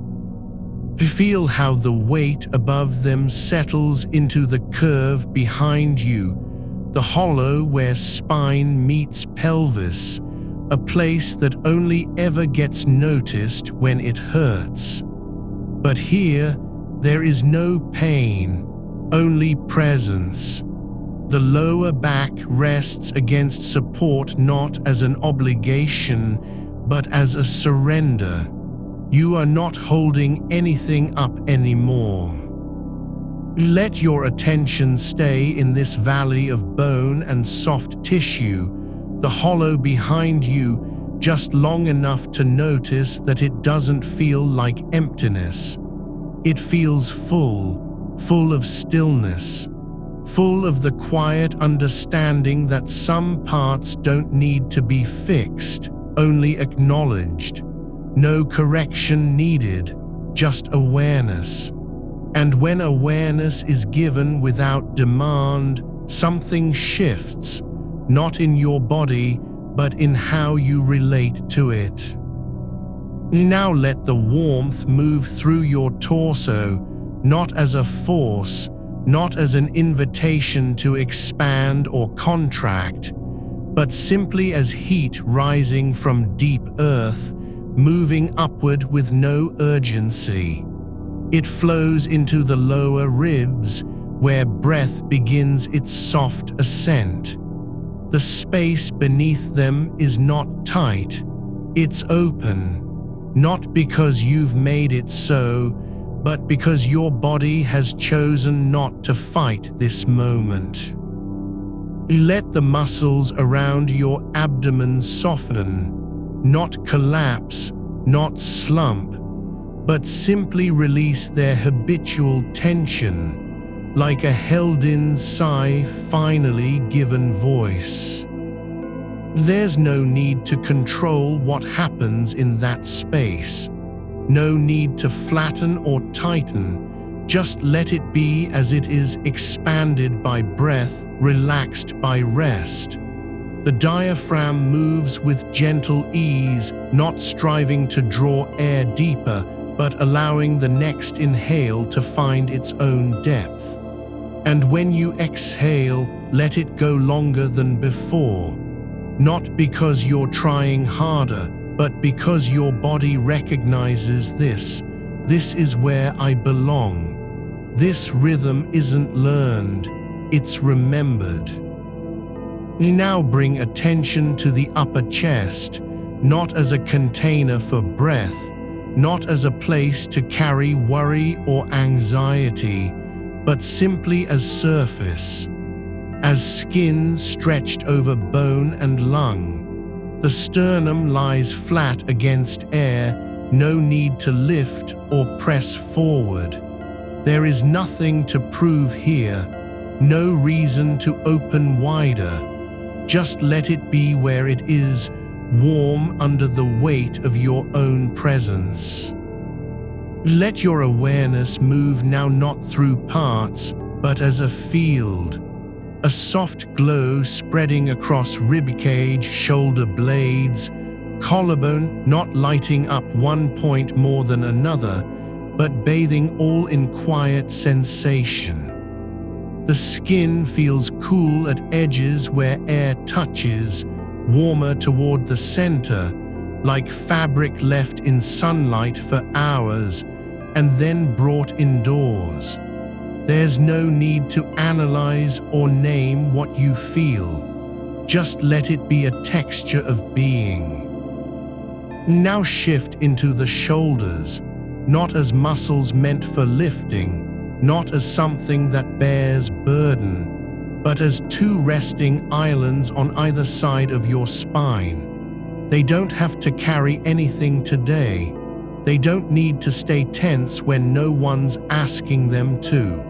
Feel how the weight above them settles into the curve behind you, the hollow where spine meets pelvis, a place that only ever gets noticed when it hurts. But here, there is no pain, only presence. The lower back rests against support not as an obligation, but as a surrender. You are not holding anything up anymore. Let your attention stay in this valley of bone and soft tissue, the hollow behind you, just long enough to notice that it doesn't feel like emptiness. It feels full, full of stillness, full of the quiet understanding that some parts don't need to be fixed, only acknowledged. No correction needed, just awareness. And when awareness is given without demand, something shifts, not in your body, but in how you relate to it. Now let the warmth move through your torso, not as a force, not as an invitation to expand or contract, but simply as heat rising from deep earth, moving upward with no urgency. It flows into the lower ribs, where breath begins its soft ascent. The space beneath them is not tight, it's open, not because you've made it so, but because your body has chosen not to fight this moment. Let the muscles around your abdomen soften, not collapse, not slump, but simply release their habitual tension, like a held-in sigh finally given voice. There's no need to control what happens in that space. No need to flatten or tighten. Just let it be as it is, expanded by breath, relaxed by rest. The diaphragm moves with gentle ease, not striving to draw air deeper, but allowing the next inhale to find its own depth. And when you exhale, let it go longer than before. Not because you're trying harder, but because your body recognizes this. This is where I belong. This rhythm isn't learned, it's remembered. Now bring attention to the upper chest, not as a container for breath, not as a place to carry worry or anxiety, but simply as surface, as skin stretched over bone and lung. The sternum lies flat against air, no need to lift or press forward. There is nothing to prove here, no reason to open wider. Just let it be where it is, warm under the weight of your own presence. Let your awareness move now, not through parts, but as a field. A soft glow spreading across ribcage, shoulder blades, collarbone, not lighting up one point more than another, but bathing all in quiet sensation. The skin feels cool at edges where air touches, warmer toward the center, like fabric left in sunlight for hours and then brought indoors. There's no need to analyze or name what you feel. Just let it be a texture of being. Now shift into the shoulders, not as muscles meant for lifting, not as something that bears burden, but as two resting islands on either side of your spine. They don't have to carry anything today. They don't need to stay tense when no one's asking them to.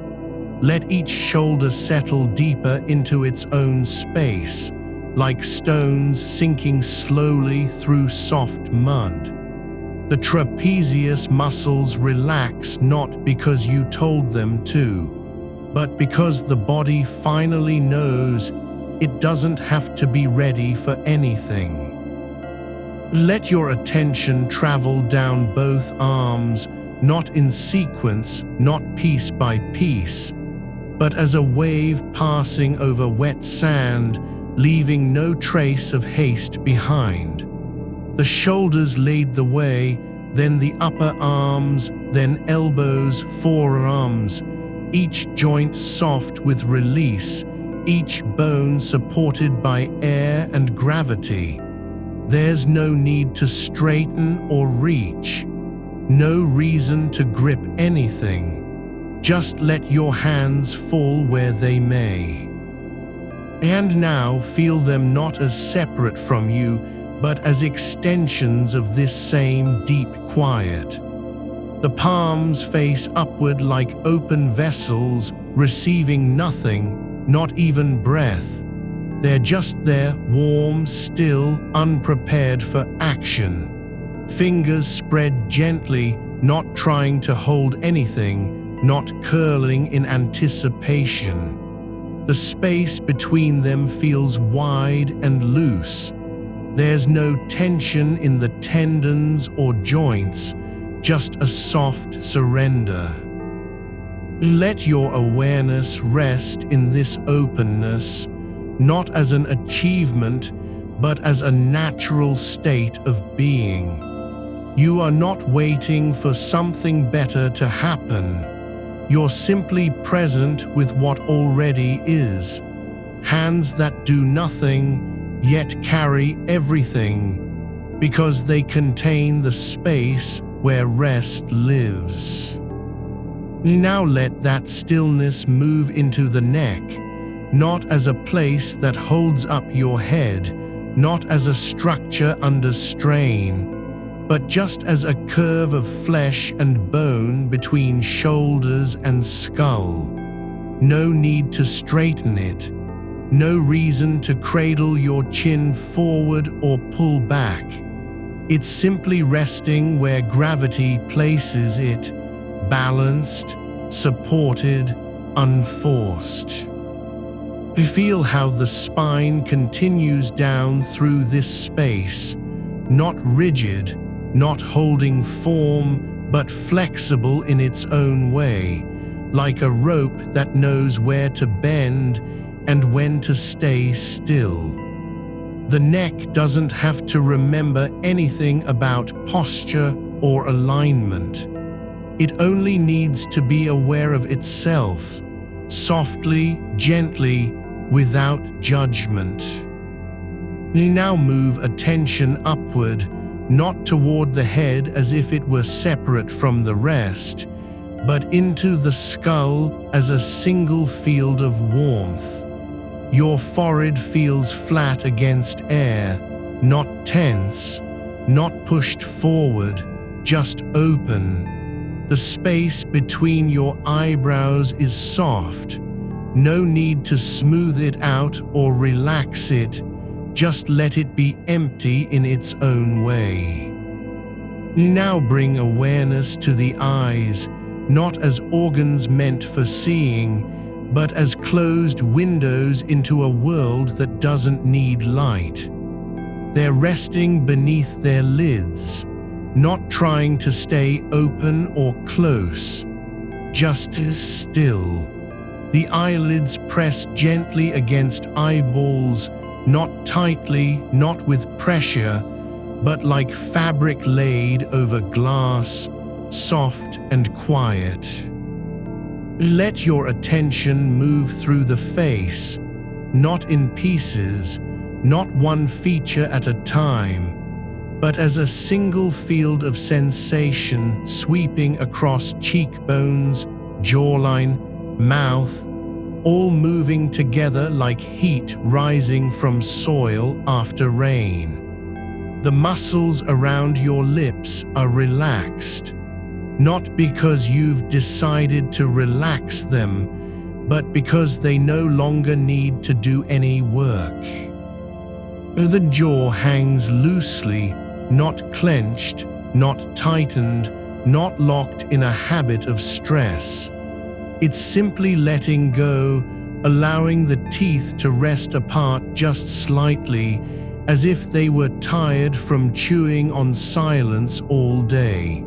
Let each shoulder settle deeper into its own space, like stones sinking slowly through soft mud. The trapezius muscles relax not because you told them to, but because the body finally knows it doesn't have to be ready for anything. Let your attention travel down both arms, not in sequence, not piece by piece, but as a wave passing over wet sand, leaving no trace of haste behind. The shoulders lead the way, then the upper arms, then elbows, forearms, each joint soft with release, each bone supported by air and gravity. There's no need to straighten or reach, no reason to grip anything. Just let your hands fall where they may. And now feel them not as separate from you, but as extensions of this same deep quiet. The palms face upward like open vessels, receiving nothing, not even breath. They're just there, warm, still, unprepared for action. Fingers spread gently, not trying to hold anything, not curling in anticipation. The space between them feels wide and loose. There's no tension in the tendons or joints, just a soft surrender. Let your awareness rest in this openness, not as an achievement, but as a natural state of being. You are not waiting for something better to happen. You're simply present with what already is. Hands that do nothing, yet carry everything, because they contain the space where rest lives. Now let that stillness move into the neck, not as a place that holds up your head, not as a structure under strain, but just as a curve of flesh and bone between shoulders and skull. No need to straighten it. No reason to cradle your chin forward or pull back. It's simply resting where gravity places it, balanced, supported, unforced. Feel how the spine continues down through this space, not rigid, not holding form, but flexible in its own way, like a rope that knows where to bend and when to stay still. The neck doesn't have to remember anything about posture or alignment. It only needs to be aware of itself, softly, gently, without judgment. Now move attention upward, not toward the head as if it were separate from the rest, but into the skull as a single field of warmth. Your forehead feels flat against air, not tense, not pushed forward, just open. The space between your eyebrows is soft. No need to smooth it out or relax it, just let it be empty in its own way. Now bring awareness to the eyes, not as organs meant for seeing, but as closed windows into a world that doesn't need light. They're resting beneath their lids, not trying to stay open or close, just as still. The eyelids press gently against eyeballs, not tightly, not with pressure, but like fabric laid over glass, soft and quiet. Let your attention move through the face, not in pieces, not one feature at a time, but as a single field of sensation sweeping across cheekbones, jawline, mouth, all moving together like heat rising from soil after rain. The muscles around your lips are relaxed, not because you've decided to relax them, but because they no longer need to do any work. The jaw hangs loosely, not clenched, not tightened, not locked in a habit of stress. It's simply letting go, allowing the teeth to rest apart just slightly, as if they were tired from chewing on silence all day.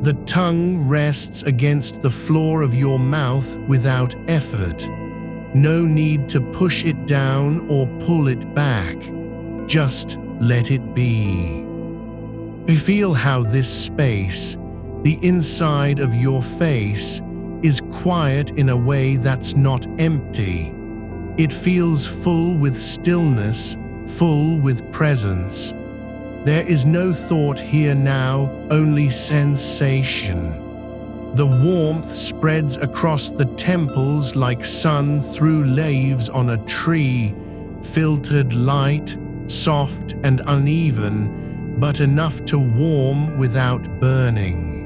The tongue rests against the floor of your mouth without effort. No need to push it down or pull it back. Just let it be. Feel how this space, the inside of your face, is quiet in a way that's not empty. It feels full with stillness, full with presence. There is no thought here now, only sensation. The warmth spreads across the temples like sun through leaves on a tree, filtered light, soft and uneven, but enough to warm without burning.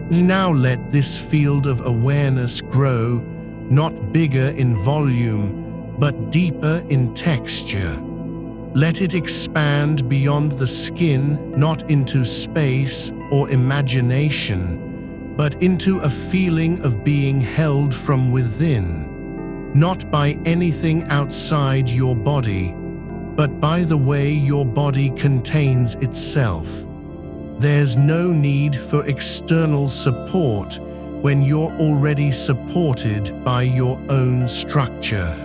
Now let this field of awareness grow, not bigger in volume, but deeper in texture. Let it expand beyond the skin, not into space or imagination, but into a feeling of being held from within, not by anything outside your body, but by the way your body contains itself. There's no need for external support when you're already supported by your own structure.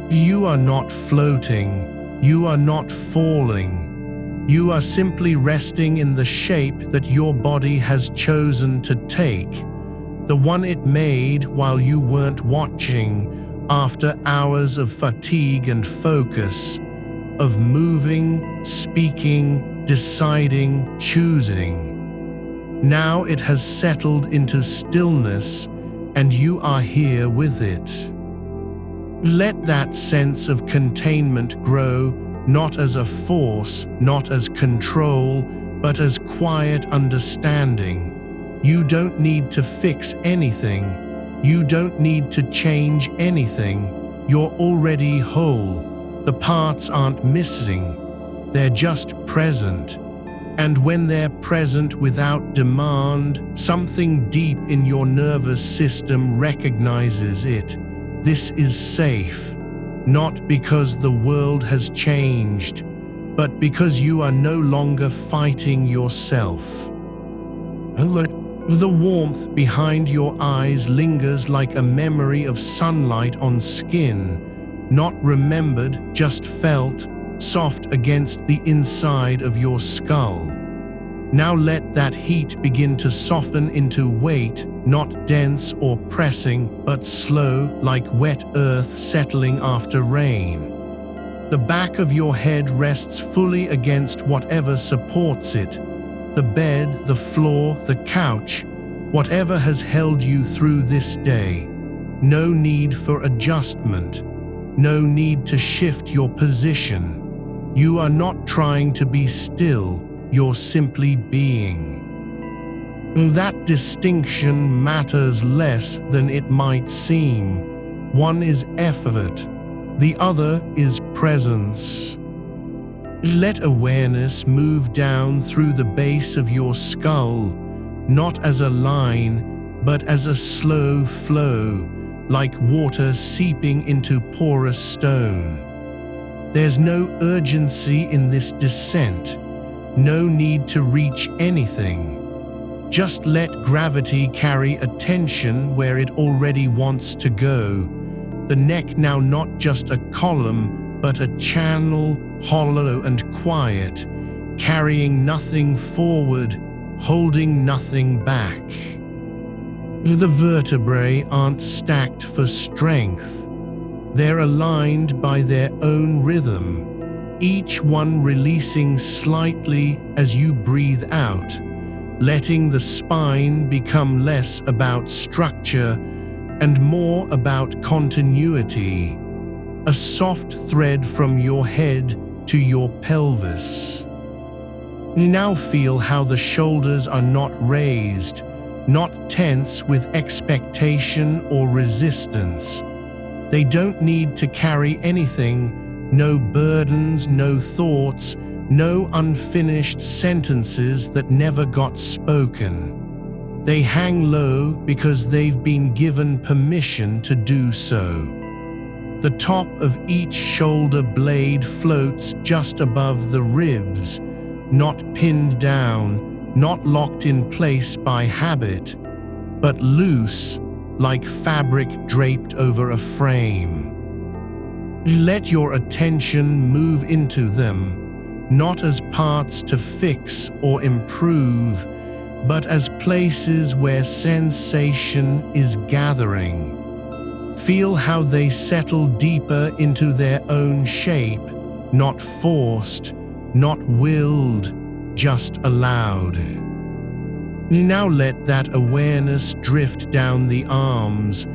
You are not floating. You are not falling. You are simply resting in the shape that your body has chosen to take, the one it made while you weren't watching, after hours of fatigue and focus, of moving, speaking, deciding, choosing. Now it has settled into stillness, and you are here with it. Let that sense of containment grow, not as a force, not as control, but as quiet understanding. You don't need to fix anything. You don't need to change anything. You're already whole. The parts aren't missing. They're just present. And when they're present without demand, something deep in your nervous system recognizes it. This is safe. Not because the world has changed, but because you are no longer fighting yourself. The warmth behind your eyes lingers like a memory of sunlight on skin, not remembered, just felt, soft against the inside of your skull. Now let that heat begin to soften into weight, not dense or pressing, but slow, like wet earth settling after rain. The back of your head rests fully against whatever supports it. The bed, the floor, the couch, whatever has held you through this day. No need for adjustment. No need to shift your position. You are not trying to be still, you're simply being. That distinction matters less than it might seem. One is effort, the other is presence. Let awareness move down through the base of your skull, not as a line, but as a slow flow, like water seeping into porous stone. There's no urgency in this descent, no need to reach anything. Just let gravity carry attention where it already wants to go. The neck now not just a column, but a channel, hollow and quiet, carrying nothing forward, holding nothing back. The vertebrae aren't stacked for strength. They're aligned by their own rhythm, each one releasing slightly as you breathe out, letting the spine become less about structure and more about continuity, a soft thread from your head to your pelvis. Now feel how the shoulders are not raised, not tense with expectation or resistance. They don't need to carry anything, no burdens, no thoughts, no unfinished sentences that never got spoken. They hang low because they've been given permission to do so. The top of each shoulder blade floats just above the ribs, not pinned down, not locked in place by habit, but loose, like fabric draped over a frame. Let your attention move into them, not as parts to fix or improve, but as places where sensation is gathering. Feel how they settle deeper into their own shape, not forced, not willed, just allowed. Now let that awareness drift down the arms,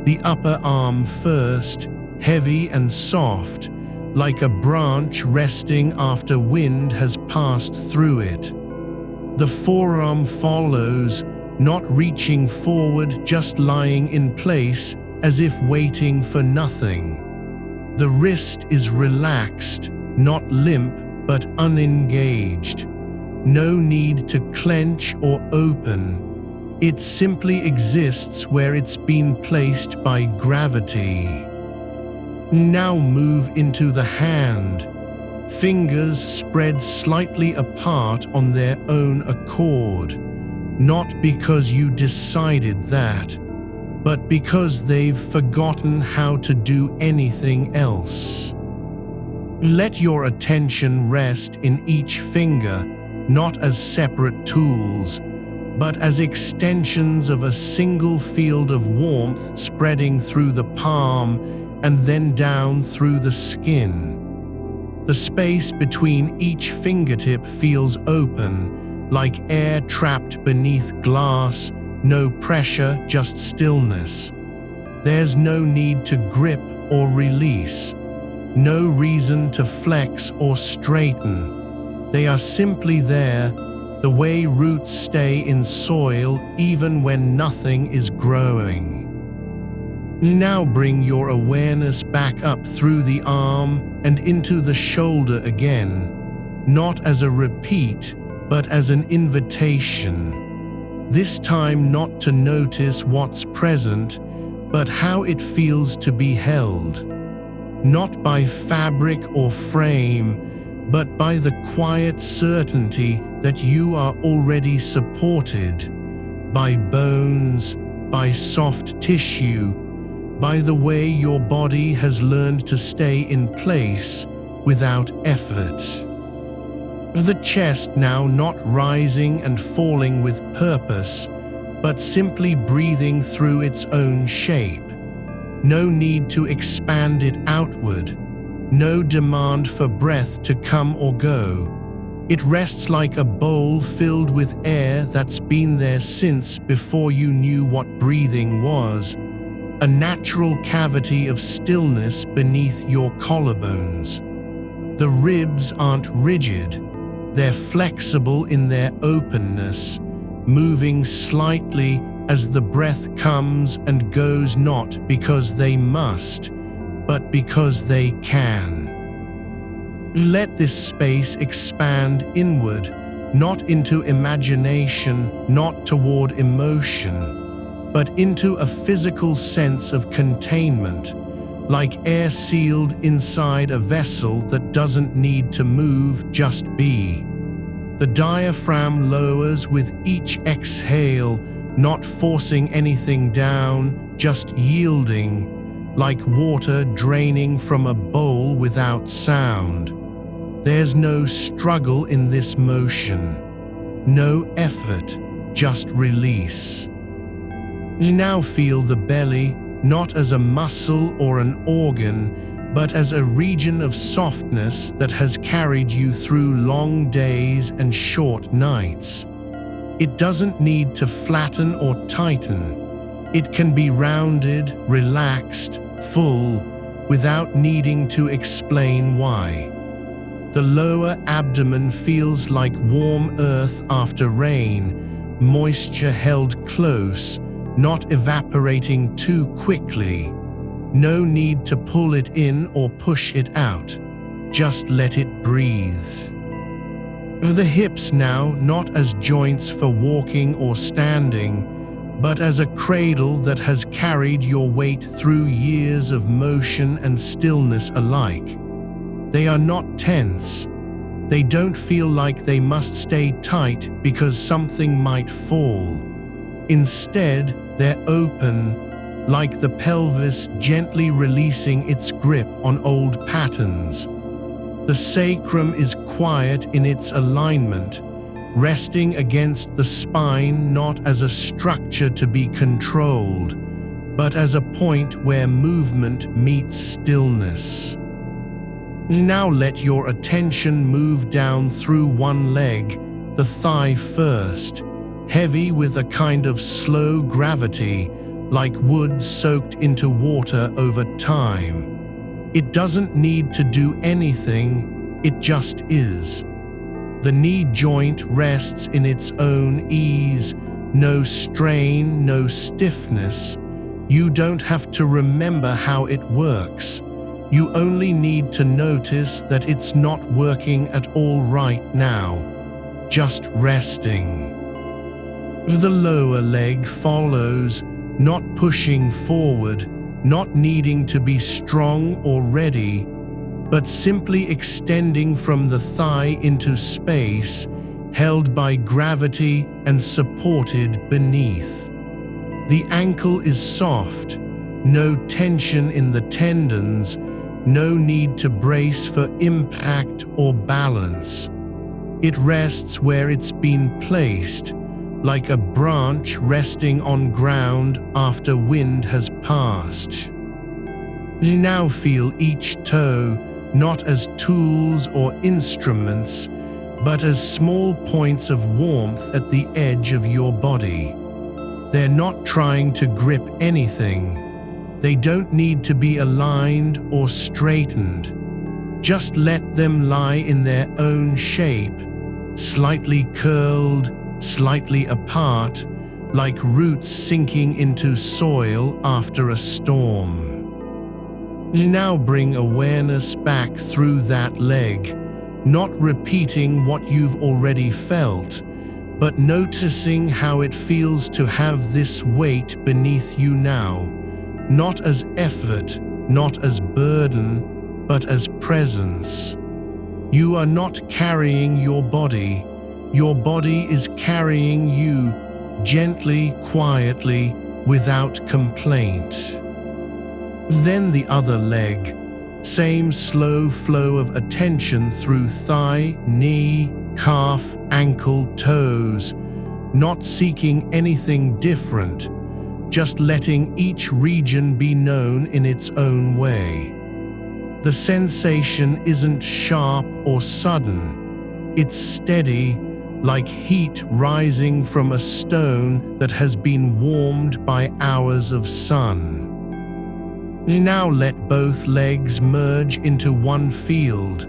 the upper arm first, heavy and soft, like a branch resting after wind has passed through it. The forearm follows, not reaching forward, just lying in place as if waiting for nothing. The wrist is relaxed, not limp but unengaged. No need to clench or open. It simply exists where it's been placed by gravity. Now move into the hand. Fingers spread slightly apart on their own accord, not because you decided that, but because they've forgotten how to do anything else. Let your attention rest in each finger, not as separate tools, but as extensions of a single field of warmth spreading through the palm and then down through the skin. The space between each fingertip feels open, like air trapped beneath glass, no pressure, just stillness. There's no need to grip or release, no reason to flex or straighten. They are simply there, the way roots stay in soil even when nothing is growing. Now bring your awareness back up through the arm and into the shoulder again, not as a repeat, but as an invitation. This time not to notice what's present, but how it feels to be held. Not by fabric or frame, but by the quiet certainty that you are already supported, by bones, by soft tissue, by the way your body has learned to stay in place without effort. The chest now not rising and falling with purpose, but simply breathing through its own shape. No need to expand it outward, no demand for breath to come or go. It rests like a bowl filled with air that's been there since before you knew what breathing was, a natural cavity of stillness beneath your collarbones. The ribs aren't rigid, they're flexible in their openness, moving slightly as the breath comes and goes, not because they must, but because they can. Let this space expand inward, not into imagination, not toward emotion, but into a physical sense of containment, like air sealed inside a vessel that doesn't need to move, just be. The diaphragm lowers with each exhale, not forcing anything down, just yielding, like water draining from a bowl without sound. There's no struggle in this motion, no effort, just release. You now feel the belly, not as a muscle or an organ, but as a region of softness that has carried you through long days and short nights. It doesn't need to flatten or tighten. It can be rounded, relaxed, full, without needing to explain why. The lower abdomen feels like warm earth after rain, moisture held close, not evaporating too quickly. No need to pull it in or push it out. Just let it breathe. The hips now not as joints for walking or standing, but as a cradle that has carried your weight through years of motion and stillness alike. They are not tense. They don't feel like they must stay tight because something might fall. Instead, they're open, like the pelvis gently releasing its grip on old patterns. The sacrum is quiet in its alignment, resting against the spine not as a structure to be controlled, but as a point where movement meets stillness. Now let your attention move down through one leg, the thigh first, heavy with a kind of slow gravity, like wood soaked into water over time. It doesn't need to do anything, it just is. The knee joint rests in its own ease, no strain, no stiffness. You don't have to remember how it works. You only need to notice that it's not working at all right now, just resting. The lower leg follows, not pushing forward, not needing to be strong or ready, but simply extending from the thigh into space, held by gravity and supported beneath. The ankle is soft, no tension in the tendons, no need to brace for impact or balance. It rests where it's been placed, like a branch resting on ground after wind has passed. You now feel each toe not as tools or instruments, but as small points of warmth at the edge of your body. They're not trying to grip anything. They don't need to be aligned or straightened. Just let them lie in their own shape, slightly curled, slightly apart, like roots sinking into soil after a storm. Now bring awareness back through that leg, not repeating what you've already felt, but noticing how it feels to have this weight beneath you now, not as effort, not as burden, but as presence. You are not carrying your body is carrying you, gently, quietly, without complaint. Then the other leg, same slow flow of attention through thigh, knee, calf, ankle, toes, not seeking anything different, just letting each region be known in its own way. The sensation isn't sharp or sudden, it's steady, like heat rising from a stone that has been warmed by hours of sun. Now let both legs merge into one field,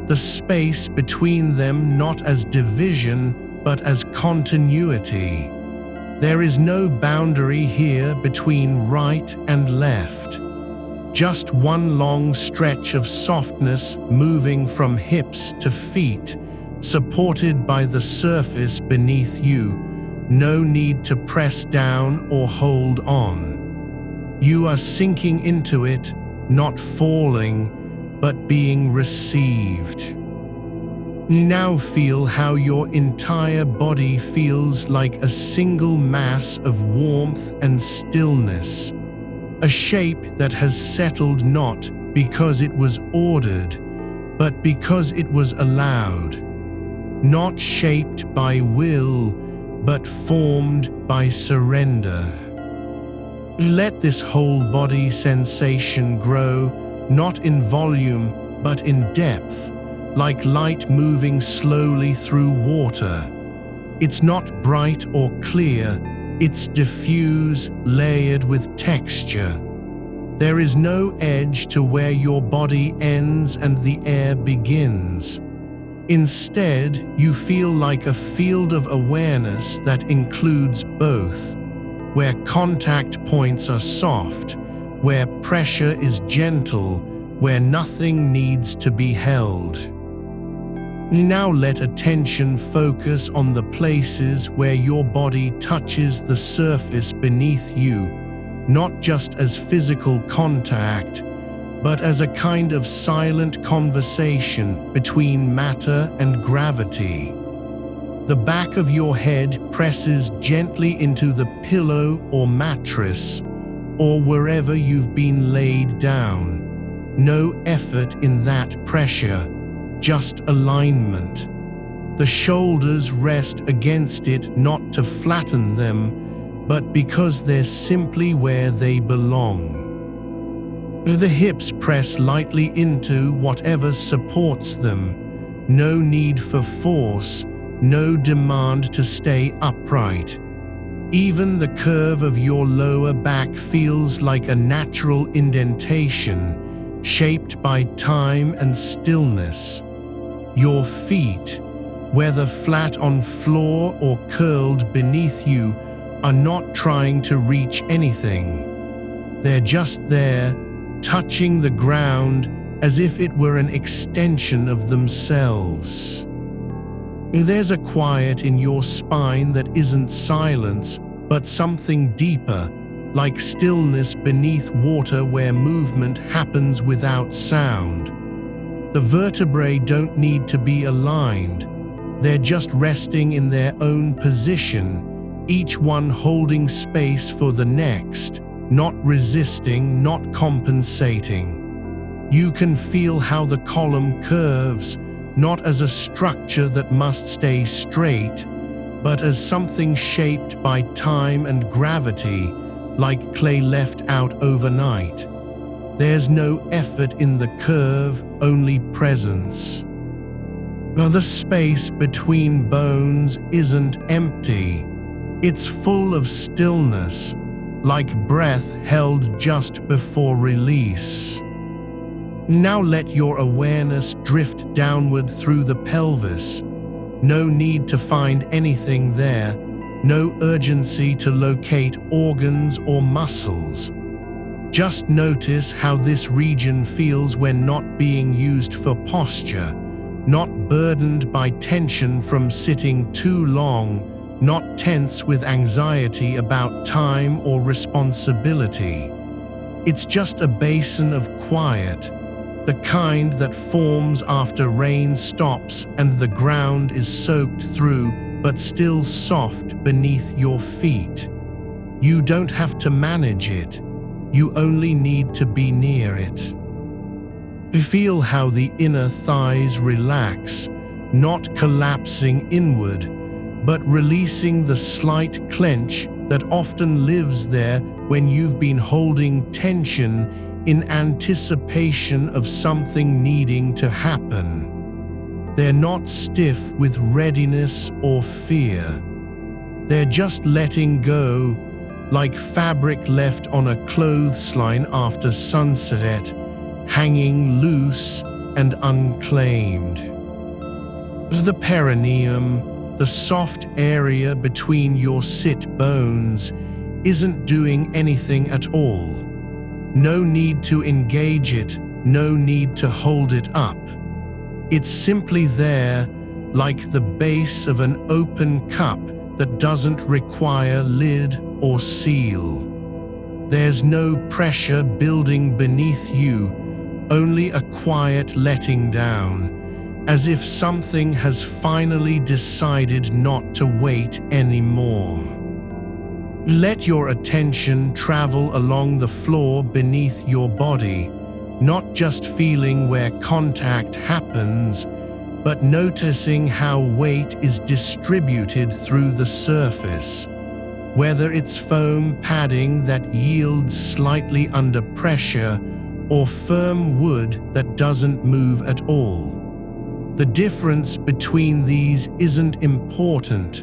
the space between them not as division but as continuity. There is no boundary here between right and left. Just one long stretch of softness moving from hips to feet, supported by the surface beneath you. No need to press down or hold on. You are sinking into it, not falling, but being received. Now feel how your entire body feels like a single mass of warmth and stillness, a shape that has settled not because it was ordered, but because it was allowed, not shaped by will, but formed by surrender. Let this whole body sensation grow, not in volume, but in depth, like light moving slowly through water. It's not bright or clear, it's diffuse, layered with texture. There is no edge to where your body ends and the air begins. Instead, you feel like a field of awareness that includes both, where contact points are soft, where pressure is gentle, where nothing needs to be held. Now let attention focus on the places where your body touches the surface beneath you, not just as physical contact, but as a kind of silent conversation between matter and gravity. The back of your head presses gently into the pillow or mattress, or wherever you've been laid down. No effort in that pressure, just alignment. The shoulders rest against it not to flatten them, but because they're simply where they belong. The hips press lightly into whatever supports them. No need for force, no demand to stay upright. Even the curve of your lower back feels like a natural indentation, shaped by time and stillness. Your feet, whether flat on floor or curled beneath you, are not trying to reach anything. They're just there, touching the ground as if it were an extension of themselves. There's a quiet in your spine that isn't silence, but something deeper, like stillness beneath water where movement happens without sound. The vertebrae don't need to be aligned. They're just resting in their own position, each one holding space for the next, not resisting, not compensating. You can feel how the column curves, not as a structure that must stay straight, but as something shaped by time and gravity, like clay left out overnight. There's no effort in the curve, only presence. The space between bones isn't empty. It's full of stillness, like breath held just before release. Now let your awareness drift downward through the pelvis. No need to find anything there, no urgency to locate organs or muscles. Just notice how this region feels when not being used for posture, not burdened by tension from sitting too long, not tense with anxiety about time or responsibility. It's just a basin of quiet, the kind that forms after rain stops and the ground is soaked through but still soft beneath your feet. You don't have to manage it, you only need to be near it. Feel how the inner thighs relax, not collapsing inward, but releasing the slight clench that often lives there when you've been holding tension in anticipation of something needing to happen. They're not stiff with readiness or fear. They're just letting go, like fabric left on a clothesline after sunset, hanging loose and unclaimed. The perineum, the soft area between your sit bones, isn't doing anything at all. No need to engage it, no need to hold it up. It's simply there, like the base of an open cup that doesn't require lid or seal. There's no pressure building beneath you, only a quiet letting down, as if something has finally decided not to wait anymore. Let your attention travel along the floor beneath your body, not just feeling where contact happens, but noticing how weight is distributed through the surface, whether it's foam padding that yields slightly under pressure or firm wood that doesn't move at all. The difference between these isn't important.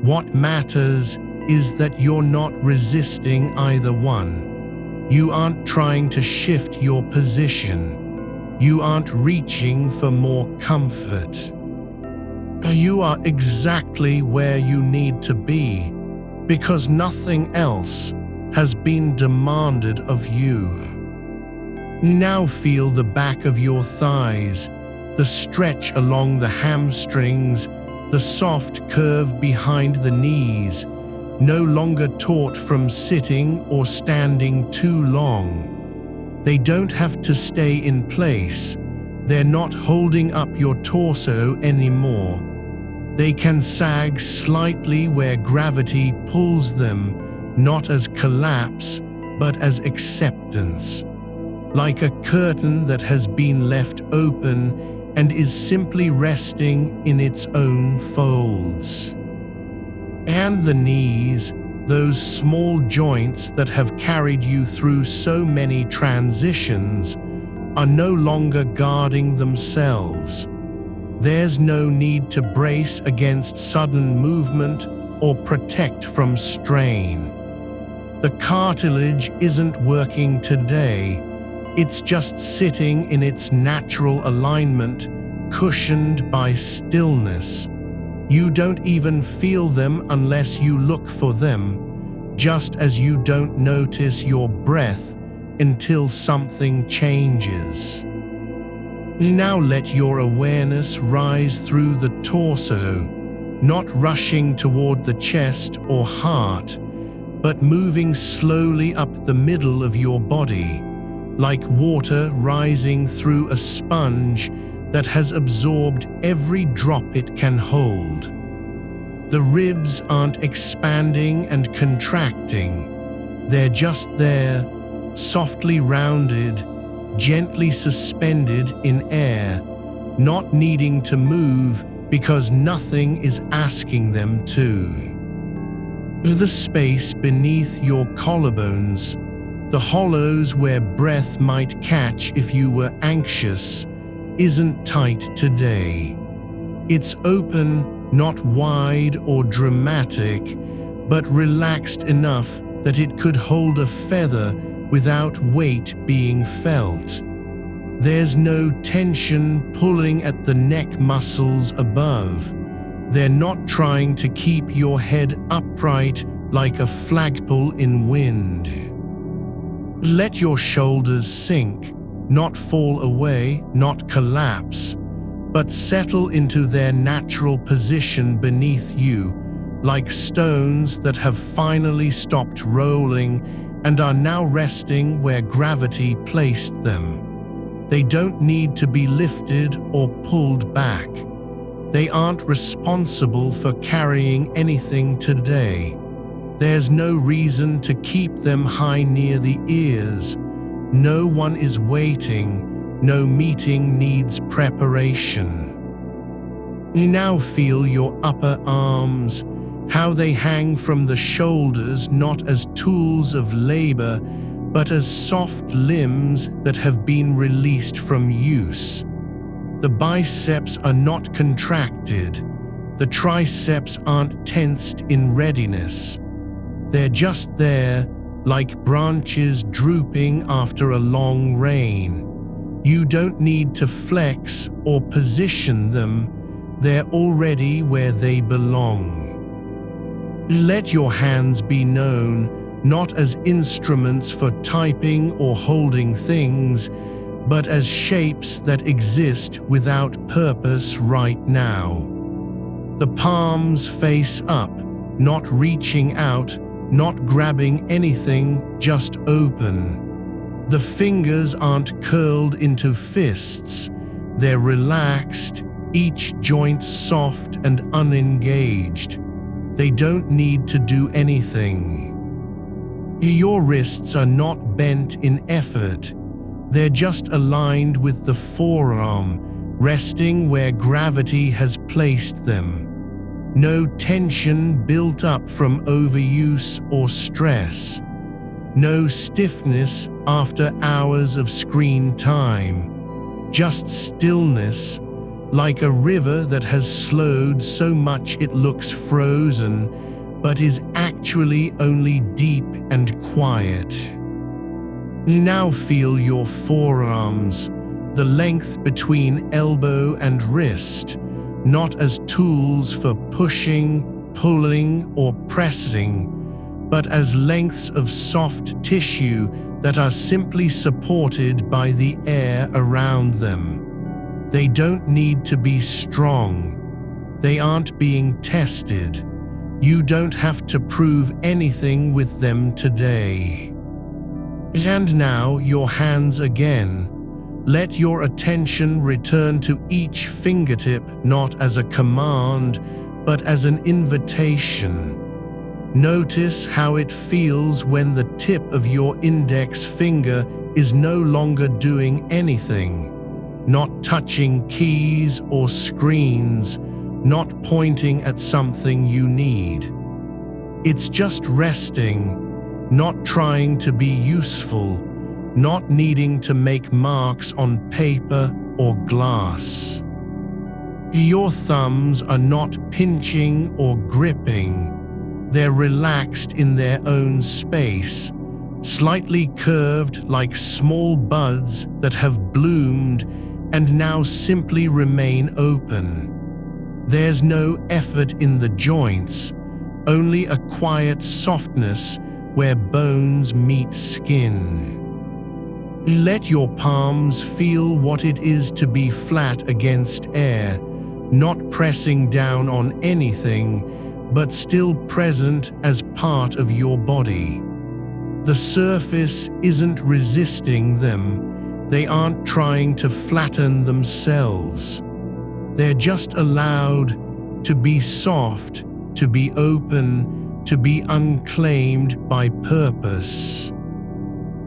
What matters is that you're not resisting either one. You aren't trying to shift your position. You aren't reaching for more comfort. You are exactly where you need to be, because nothing else has been demanded of you. Now feel the back of your thighs, the stretch along the hamstrings, the soft curve behind the knees, no longer taut from sitting or standing too long. They don't have to stay in place. They're not holding up your torso anymore. They can sag slightly where gravity pulls them, not as collapse, but as acceptance. Like a curtain that has been left open and is simply resting in its own folds. And the knees, those small joints that have carried you through so many transitions, are no longer guarding themselves. There's no need to brace against sudden movement or protect from strain. The cartilage isn't working today. It's just sitting in its natural alignment, cushioned by stillness. You don't even feel them unless you look for them, just as you don't notice your breath until something changes. Now let your awareness rise through the torso, not rushing toward the chest or heart, but moving slowly up the middle of your body, like water rising through a sponge that has absorbed every drop it can hold. The ribs aren't expanding and contracting. They're just there, softly rounded, gently suspended in air, not needing to move because nothing is asking them to. The space beneath your collarbones, the hollows where breath might catch if you were anxious, isn't tight today. It's open, not wide or dramatic, but relaxed enough that it could hold a feather without weight being felt. There's no tension pulling at the neck muscles above, They're not trying to keep your head upright like a flagpole in wind. Let your shoulders sink, not fall away, not collapse, but settle into their natural position beneath you, like stones that have finally stopped rolling and are now resting where gravity placed them. They don't need to be lifted or pulled back. They aren't responsible for carrying anything today. There's no reason to keep them high near the ears. No one is waiting. No meeting needs preparation. You now feel your upper arms, how they hang from the shoulders not as tools of labor, but as soft limbs that have been released from use. The biceps are not contracted. The triceps aren't tensed in readiness. They're just there, like branches drooping after a long rain. You don't need to flex or position them. They're already where they belong. Let your hands be known, not as instruments for typing or holding things, but as shapes that exist without purpose right now. The palms face up, not reaching out, not grabbing anything, just open. The fingers aren't curled into fists. They're relaxed, each joint soft and unengaged. They don't need to do anything. Your wrists are not bent in effort. They're just aligned with the forearm, resting where gravity has placed them. No tension built up from overuse or stress. No stiffness after hours of screen time. Just stillness, like a river that has slowed so much it looks frozen, but is actually only deep and quiet. You now feel your forearms, the length between elbow and wrist, not as tools for pushing, pulling, or pressing, but as lengths of soft tissue that are simply supported by the air around them. They don't need to be strong. They aren't being tested. You don't have to prove anything with them today. And now your hands again. Let your attention return to each fingertip not as a command, but as an invitation. Notice how it feels when the tip of your index finger is no longer doing anything, not touching keys or screens, not pointing at something you need. It's just resting, not trying to be useful, not needing to make marks on paper or glass. Your thumbs are not pinching or gripping. They're relaxed in their own space, slightly curved like small buds that have bloomed and now simply remain open. There's no effort in the joints, only a quiet softness where bones meet skin. Let your palms feel what it is to be flat against air, not pressing down on anything, but still present as part of your body. The surface isn't resisting them. They aren't trying to flatten themselves. They're just allowed to be soft, to be open, to be unclaimed by purpose.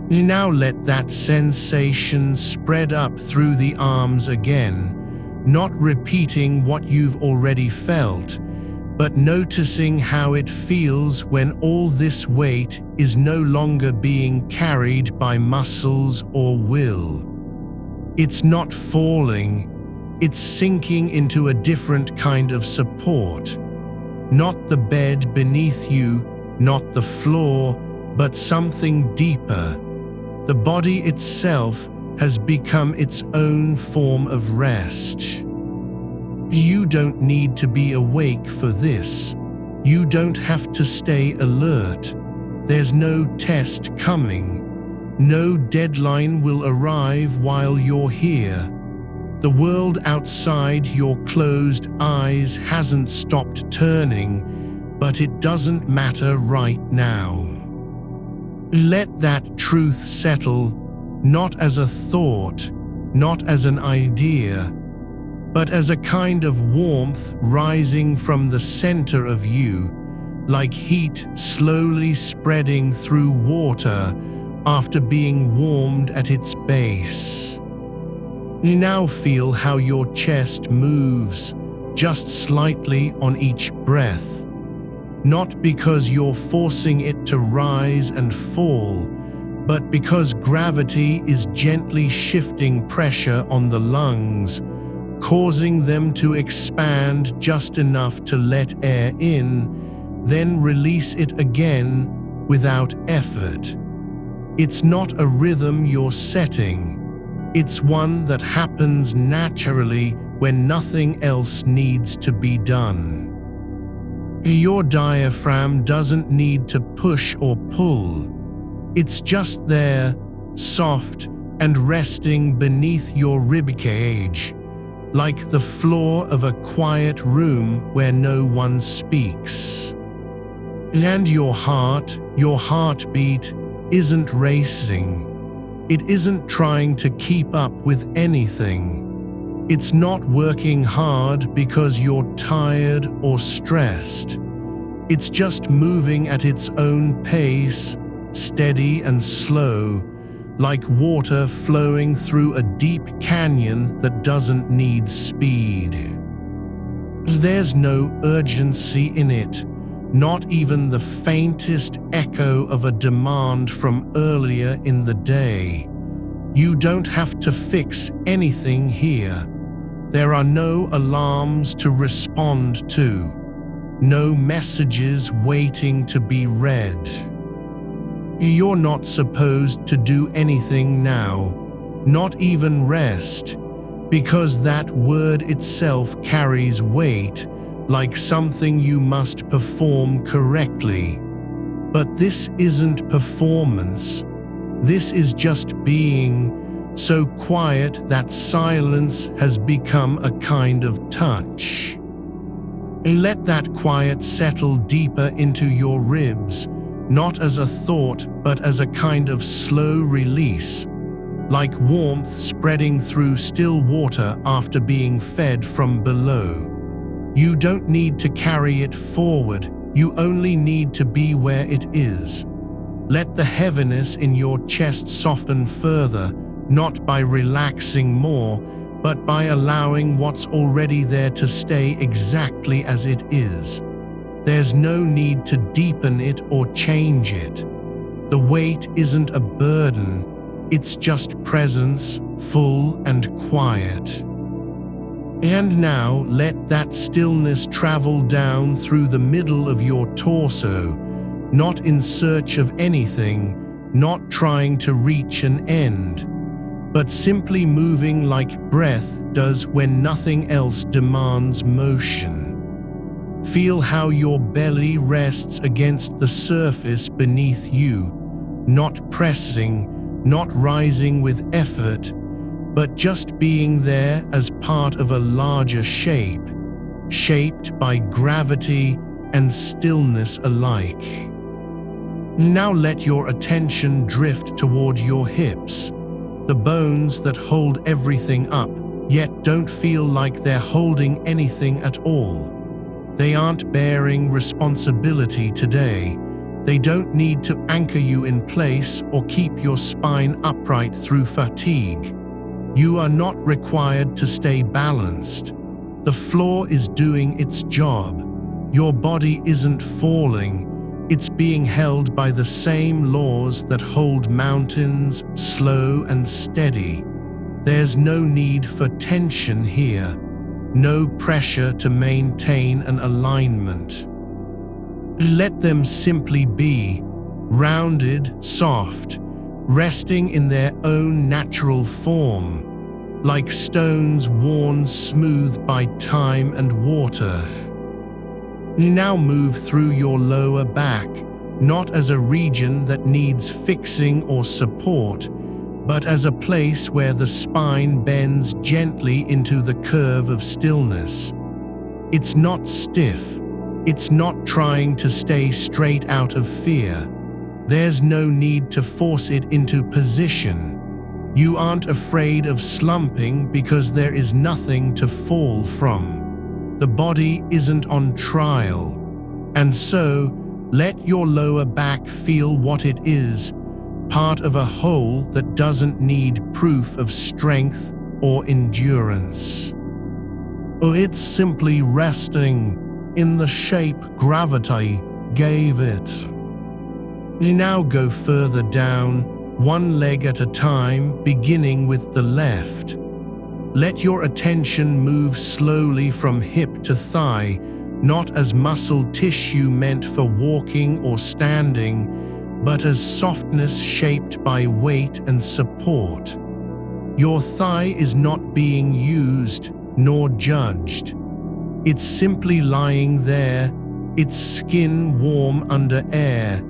Now let that sensation spread up through the arms again, not repeating what you've already felt, but noticing how it feels when all this weight is no longer being carried by muscles or will. It's not falling, it's sinking into a different kind of support. Not the bed beneath you, not the floor, but something deeper. The body itself has become its own form of rest. You don't need to be awake for this. You don't have to stay alert. There's no test coming. No deadline will arrive while you're here. The world outside your closed eyes hasn't stopped turning, but it doesn't matter right now. Let that truth settle, not as a thought, not as an idea, but as a kind of warmth rising from the center of you, like heat slowly spreading through water after being warmed at its base. You now feel how your chest moves, just slightly on each breath, not because you're forcing it to rise and fall, but because gravity is gently shifting pressure on the lungs, causing them to expand just enough to let air in, then release it again without effort. It's not a rhythm you're setting. It's one that happens naturally when nothing else needs to be done. Your diaphragm doesn't need to push or pull. It's just there, soft and resting beneath your ribcage, like the floor of a quiet room where no one speaks. And your heartbeat, isn't racing. It isn't trying to keep up with anything. It's not working hard because you're tired or stressed. It's just moving at its own pace, steady and slow, like water flowing through a deep canyon that doesn't need speed. There's no urgency in it, not even the faintest echo of a demand from earlier in the day. You don't have to fix anything here. There are no alarms to respond to, no messages waiting to be read. You're not supposed to do anything now, not even rest, because that word itself carries weight, like something you must perform correctly. But this isn't performance. This is just being, so quiet that silence has become a kind of touch. Let that quiet settle deeper into your ribs, not as a thought, but as a kind of slow release, like warmth spreading through still water after being fed from below. You don't need to carry it forward, you only need to be where it is. Let the heaviness in your chest soften further, not by relaxing more, but by allowing what's already there to stay exactly as it is. There's no need to deepen it or change it. The weight isn't a burden, it's just presence, full and quiet. And now let that stillness travel down through the middle of your torso, not in search of anything, not trying to reach an end, but simply moving like breath does when nothing else demands motion. Feel how your belly rests against the surface beneath you, not pressing, not rising with effort, but just being there as part of a larger shape, shaped by gravity and stillness alike. Now let your attention drift toward your hips, the bones that hold everything up, yet don't feel like they're holding anything at all. They aren't bearing responsibility today. They don't need to anchor you in place or keep your spine upright through fatigue. You are not required to stay balanced. The floor is doing its job. Your body isn't falling. It's being held by the same laws that hold mountains slow and steady. There's no need for tension here, no pressure to maintain an alignment. Let them simply be, rounded, soft, resting in their own natural form. like stones worn smooth by time and water. Now move through your lower back, not as a region that needs fixing or support, but as a place where the spine bends gently into the curve of stillness. It's not stiff. It's not trying to stay straight out of fear. There's no need to force it into position. You aren't afraid of slumping because there is nothing to fall from. The body isn't on trial. And so, let your lower back feel what it is, part of a whole that doesn't need proof of strength or endurance. Or it's simply resting in the shape gravity gave it. Now go further down, one leg at a time, beginning with the left. Let your attention move slowly from hip to thigh, not as muscle tissue meant for walking or standing, but as softness shaped by weight and support. Your thigh is not being used nor judged. It's simply lying there, its skin warm under air,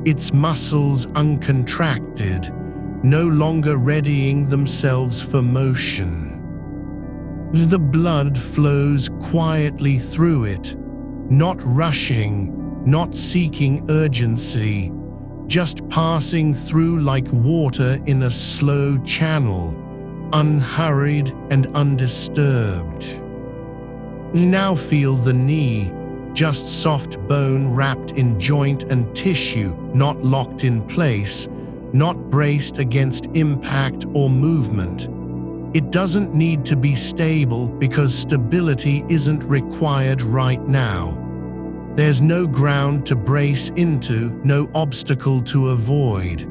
its muscles uncontracted, no longer readying themselves for motion. The blood flows quietly through it, not rushing, not seeking urgency, just passing through like water in a slow channel, unhurried and undisturbed. Now feel the knee, just soft bone wrapped in joint and tissue, not locked in place, not braced against impact or movement. It doesn't need to be stable because stability isn't required right now. There's no ground to brace into, no obstacle to avoid.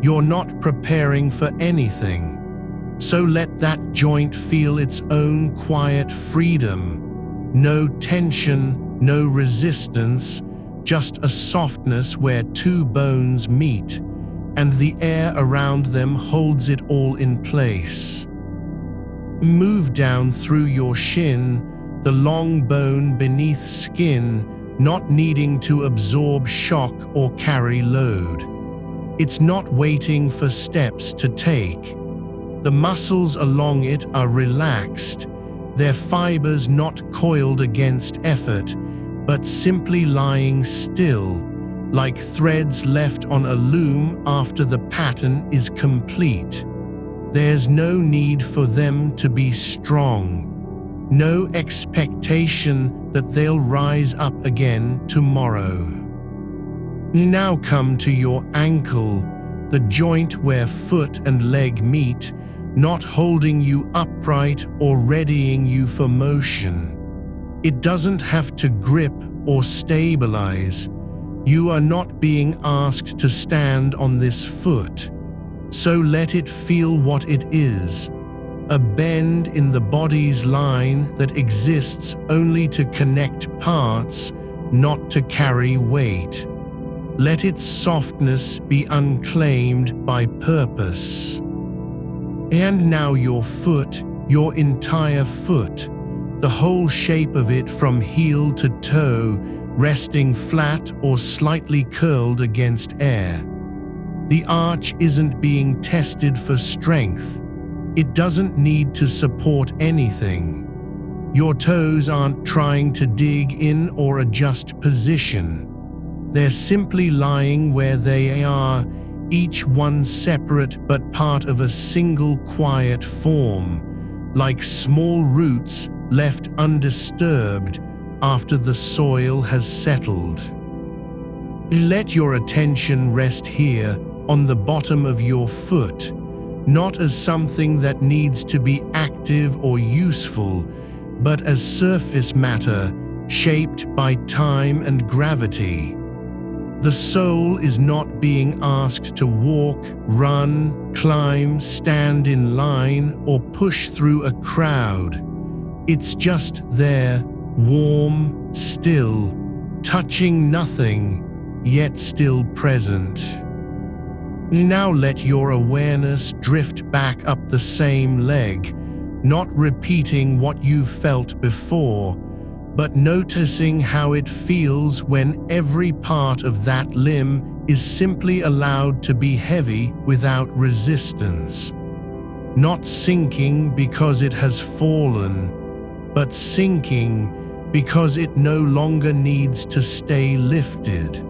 You're not preparing for anything. So let that joint feel its own quiet freedom. No tension, no resistance, just a softness where two bones meet, and the air around them holds it all in place. Move down through your shin, the long bone beneath skin, not needing to absorb shock or carry load. It's not waiting for steps to take. The muscles along it are relaxed, their fibers not coiled against effort, but simply lying still, like threads left on a loom after the pattern is complete. There's no need for them to be strong, no expectation that they'll rise up again tomorrow. Now come to your ankle, the joint where foot and leg meet, not holding you upright or readying you for motion. It doesn't have to grip or stabilize. You are not being asked to stand on this foot. So let it feel what it is, a bend in the body's line that exists only to connect parts, not to carry weight. Let its softness be unclaimed by purpose. And now your foot, your entire foot, the whole shape of it from heel to toe, resting flat or slightly curled against air. The arch isn't being tested for strength. It doesn't need to support anything. Your toes aren't trying to dig in or adjust position. They're simply lying where they are, each one separate but part of a single quiet form, like small roots left undisturbed after the soil has settled. Let your attention rest here on the bottom of your foot, not as something that needs to be active or useful, but as surface matter shaped by time and gravity. The soul is not being asked to walk, run, climb, stand in line, or push through a crowd. It's just there, warm, still, touching nothing, yet still present. Now let your awareness drift back up the same leg, not repeating what you've felt before, but noticing how it feels when every part of that limb is simply allowed to be heavy without resistance. Not sinking because it has fallen, but sinking because it no longer needs to stay lifted.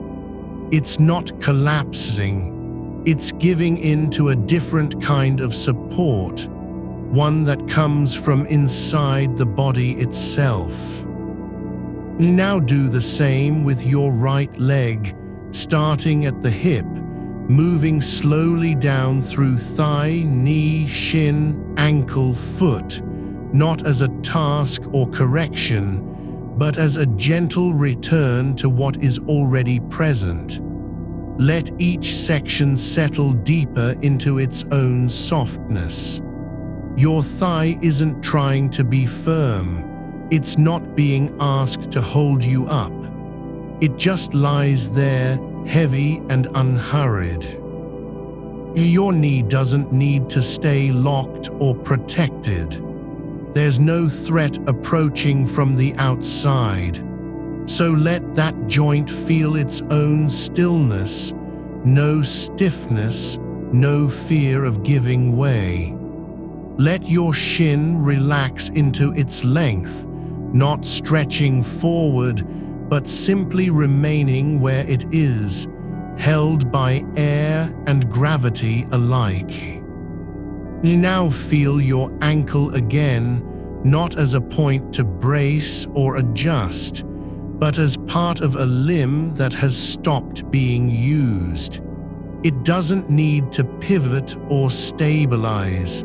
It's not collapsing, it's giving in to a different kind of support, one that comes from inside the body itself. Now do the same with your right leg, starting at the hip, moving slowly down through thigh, knee, shin, ankle, foot, not as a task or correction, but as a gentle return to what is already present. Let each section settle deeper into its own softness. Your thigh isn't trying to be firm. It's not being asked to hold you up. It just lies there, heavy and unhurried. Your knee doesn't need to stay locked or protected. There's no threat approaching from the outside. So let that joint feel its own stillness, no stiffness, no fear of giving way. Let your shin relax into its length, not stretching forward, but simply remaining where it is, held by air and gravity alike. Now feel your ankle again, not as a point to brace or adjust, but as part of a limb that has stopped being used. It doesn't need to pivot or stabilize.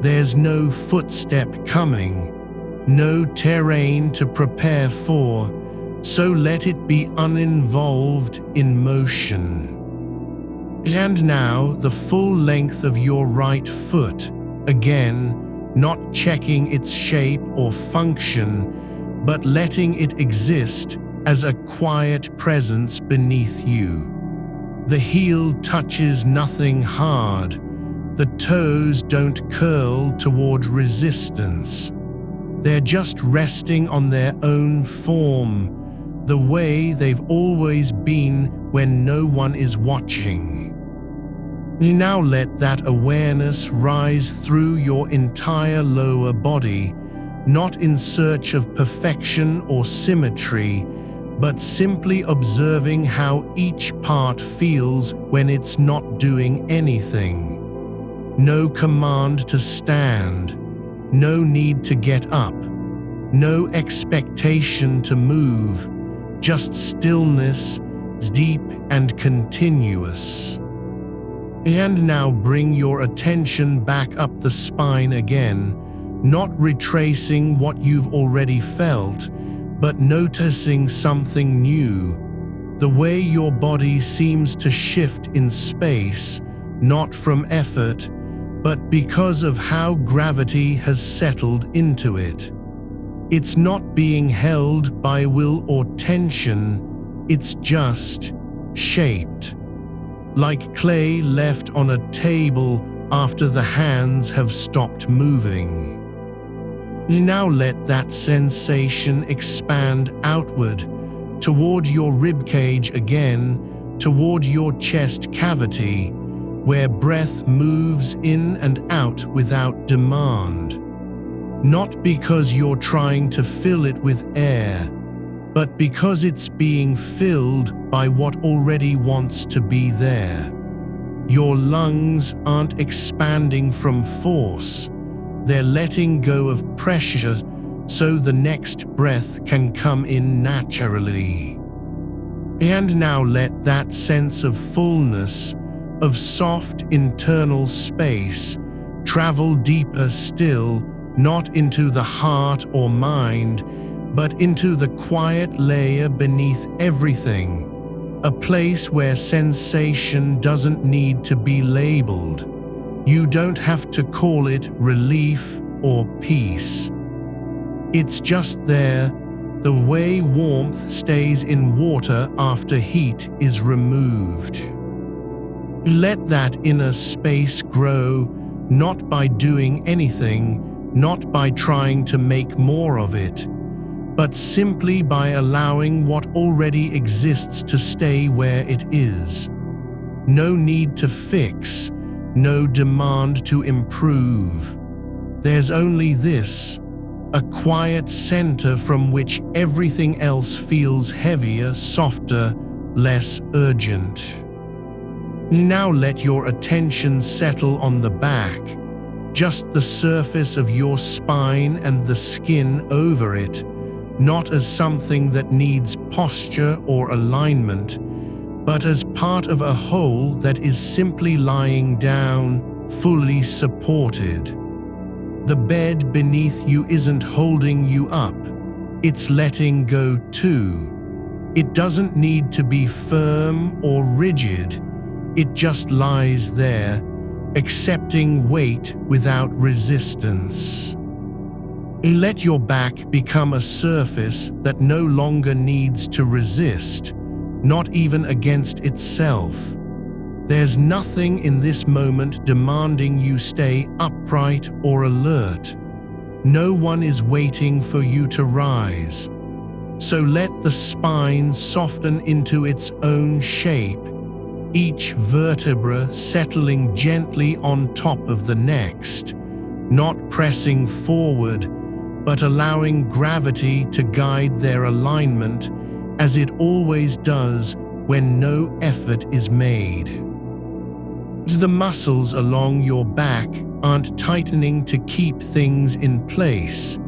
There's no footstep coming, no terrain to prepare for, so let it be uninvolved in motion. And now the full length of your right foot, again, not checking its shape or function, but letting it exist as a quiet presence beneath you. The heel touches nothing hard. The toes don't curl toward resistance. They're just resting on their own form, the way they've always been when no one is watching. Now let that awareness rise through your entire lower body, not in search of perfection or symmetry, but simply observing how each part feels when it's not doing anything. No command to stand, no need to get up, no expectation to move, just stillness, deep and continuous. And now bring your attention back up the spine again, not retracing what you've already felt, but noticing something new. The way your body seems to shift in space, not from effort, but because of how gravity has settled into it. It's not being held by will or tension, it's just shaped. Like clay left on a table after the hands have stopped moving. Now let that sensation expand outward, toward your ribcage again, toward your chest cavity, where breath moves in and out without demand. Not because you're trying to fill it with air, but because it's being filled by what already wants to be there. Your lungs aren't expanding from force, they're letting go of pressure so the next breath can come in naturally. And now let that sense of fullness, of soft internal space, travel deeper still, not into the heart or mind, but into the quiet layer beneath everything, a place where sensation doesn't need to be labeled. You don't have to call it relief or peace. It's just there, the way warmth stays in water after heat is removed. Let that inner space grow, not by doing anything, not by trying to make more of it, but simply by allowing what already exists to stay where it is. No need to fix, no demand to improve. There's only this, a quiet center from which everything else feels heavier, softer, less urgent. Now let your attention settle on the back, just the surface of your spine and the skin over it, not as something that needs posture or alignment, but as part of a whole that is simply lying down, fully supported. The bed beneath you isn't holding you up, it's letting go too. It doesn't need to be firm or rigid, it just lies there, accepting weight without resistance. Let your back become a surface that no longer needs to resist, not even against itself. There's nothing in this moment demanding you stay upright or alert. No one is waiting for you to rise. So let the spine soften into its own shape, each vertebra settling gently on top of the next, not pressing forward, but allowing gravity to guide their alignment as it always does when no effort is made. The muscles along your back aren't tightening to keep things in place.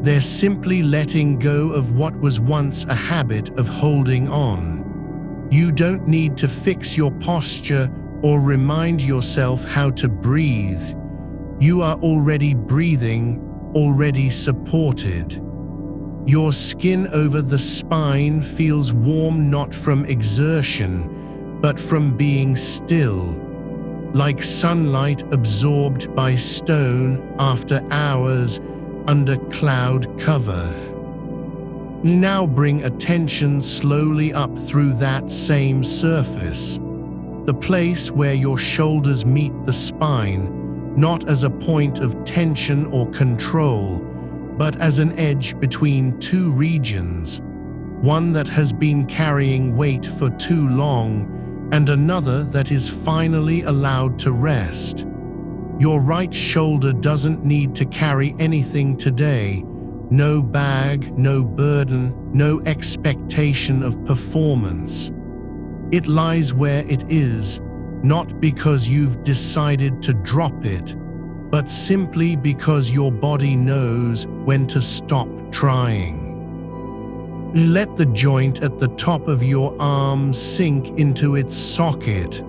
They're simply letting go of what was once a habit of holding on. You don't need to fix your posture or remind yourself how to breathe. You are already breathing, already supported. Your skin over the spine feels warm not from exertion, but from being still, like sunlight absorbed by stone after hours under cloud cover. Now bring attention slowly up through that same surface, the place where your shoulders meet the spine, not as a point of tension or control, but as an edge between two regions, one that has been carrying weight for too long, and another that is finally allowed to rest. Your right shoulder doesn't need to carry anything today. No bag, no burden, no expectation of performance. It lies where it is, not because you've decided to drop it, but simply because your body knows when to stop trying. Let the joint at the top of your arm sink into its socket,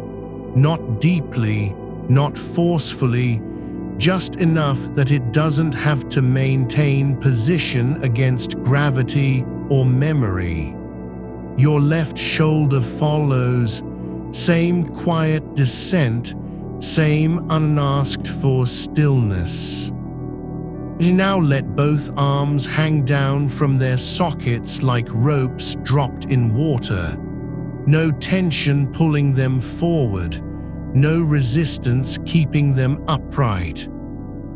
not deeply, not forcefully, just enough that it doesn't have to maintain position against gravity or memory. Your left shoulder follows, same quiet descent, same unasked for stillness. Now let both arms hang down from their sockets like ropes dropped in water. No tension pulling them forward, no resistance keeping them upright.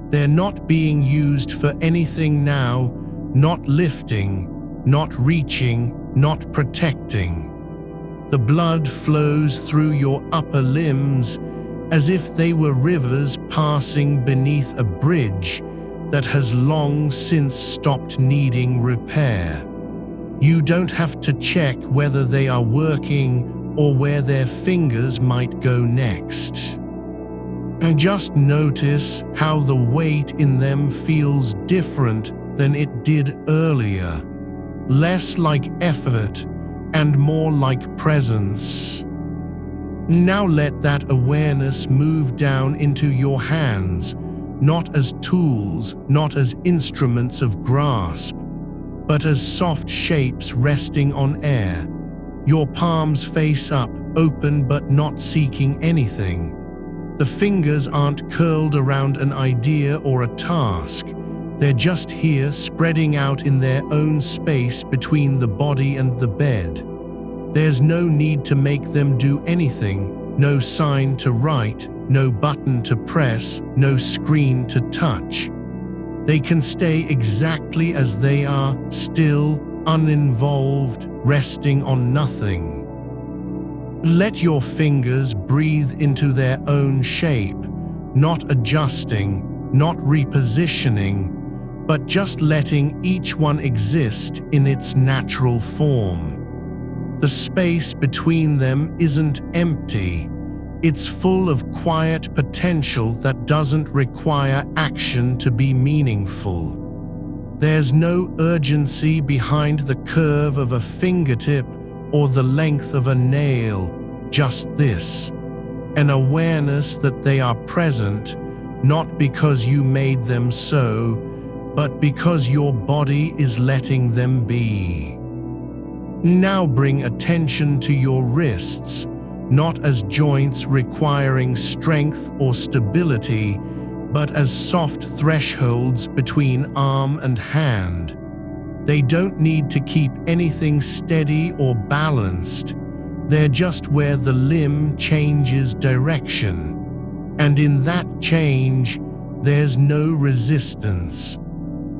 They're not being used for anything now, not lifting, not reaching, not protecting. The blood flows through your upper limbs as if they were rivers passing beneath a bridge that has long since stopped needing repair. You don't have to check whether they are working or where their fingers might go next. And just notice how the weight in them feels different than it did earlier. Less like effort and more like presence. Now let that awareness move down into your hands, not as tools, not as instruments of grasp, but as soft shapes resting on air. Your palms face up, open but not seeking anything. The fingers aren't curled around an idea or a task. They're just here, spreading out in their own space between the body and the bed. There's no need to make them do anything, no sign to write, no button to press, no screen to touch. They can stay exactly as they are, still, uninvolved, resting on nothing. Let your fingers breathe into their own shape, not adjusting, not repositioning, but just letting each one exist in its natural form. The space between them isn't empty. It's full of quiet potential that doesn't require action to be meaningful. There's no urgency behind the curve of a fingertip or the length of a nail, just this, an awareness that they are present, not because you made them so, but because your body is letting them be. Now bring attention to your wrists, not as joints requiring strength or stability, but as soft thresholds between arm and hand. They don't need to keep anything steady or balanced. They're just where the limb changes direction. And in that change, there's no resistance.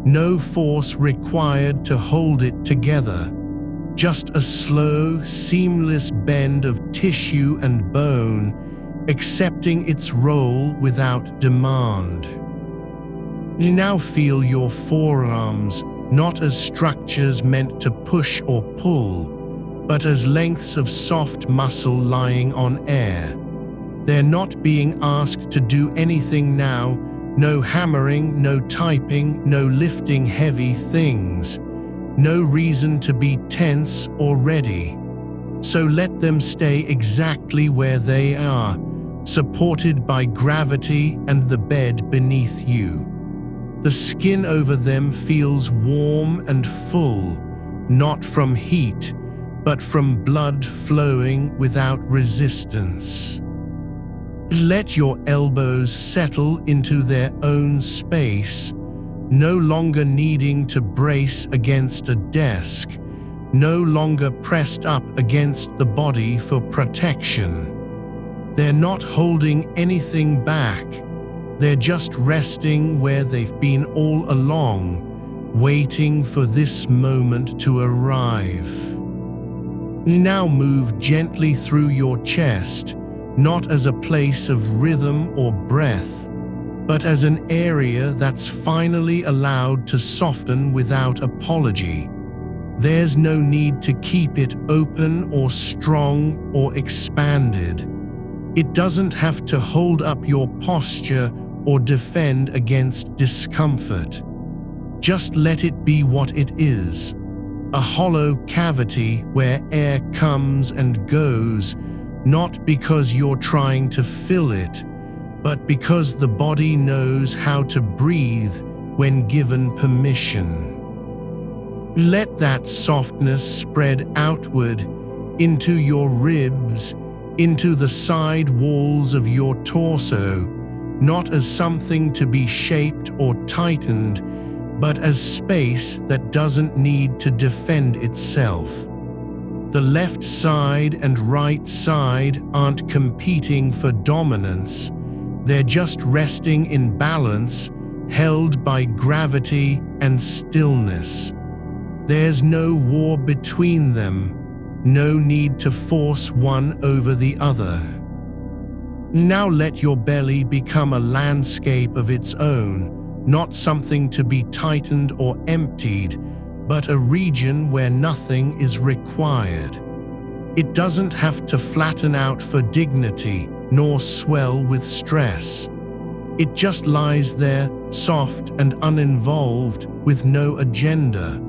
No force required to hold it together. Just a slow, seamless bend of tissue and bone, accepting its role without demand. You now feel your forearms, not as structures meant to push or pull, but as lengths of soft muscle lying on air. They're not being asked to do anything now, no hammering, no typing, no lifting heavy things. No reason to be tense or ready. So let them stay exactly where they are, supported by gravity and the bed beneath you. The skin over them feels warm and full, not from heat, but from blood flowing without resistance. Let your elbows settle into their own space, no longer needing to brace against a desk, no longer pressed up against the body for protection. They're not holding anything back. They're just resting where they've been all along, waiting for this moment to arrive. Now move gently through your chest, not as a place of rhythm or breath, but as an area that's finally allowed to soften without apology. There's no need to keep it open or strong or expanded. It doesn't have to hold up your posture or defend against discomfort. Just let it be what it is, a hollow cavity where air comes and goes, not because you're trying to fill it, but because the body knows how to breathe when given permission. Let that softness spread outward into your ribs, into the side walls of your torso, not as something to be shaped or tightened, but as space that doesn't need to defend itself. The left side and right side aren't competing for dominance. They're just resting in balance, held by gravity and stillness. There's no war between them, no need to force one over the other. Now let your belly become a landscape of its own, not something to be tightened or emptied, but a region where nothing is required. It doesn't have to flatten out for dignity, nor swell with stress. It just lies there, soft and uninvolved, with no agenda.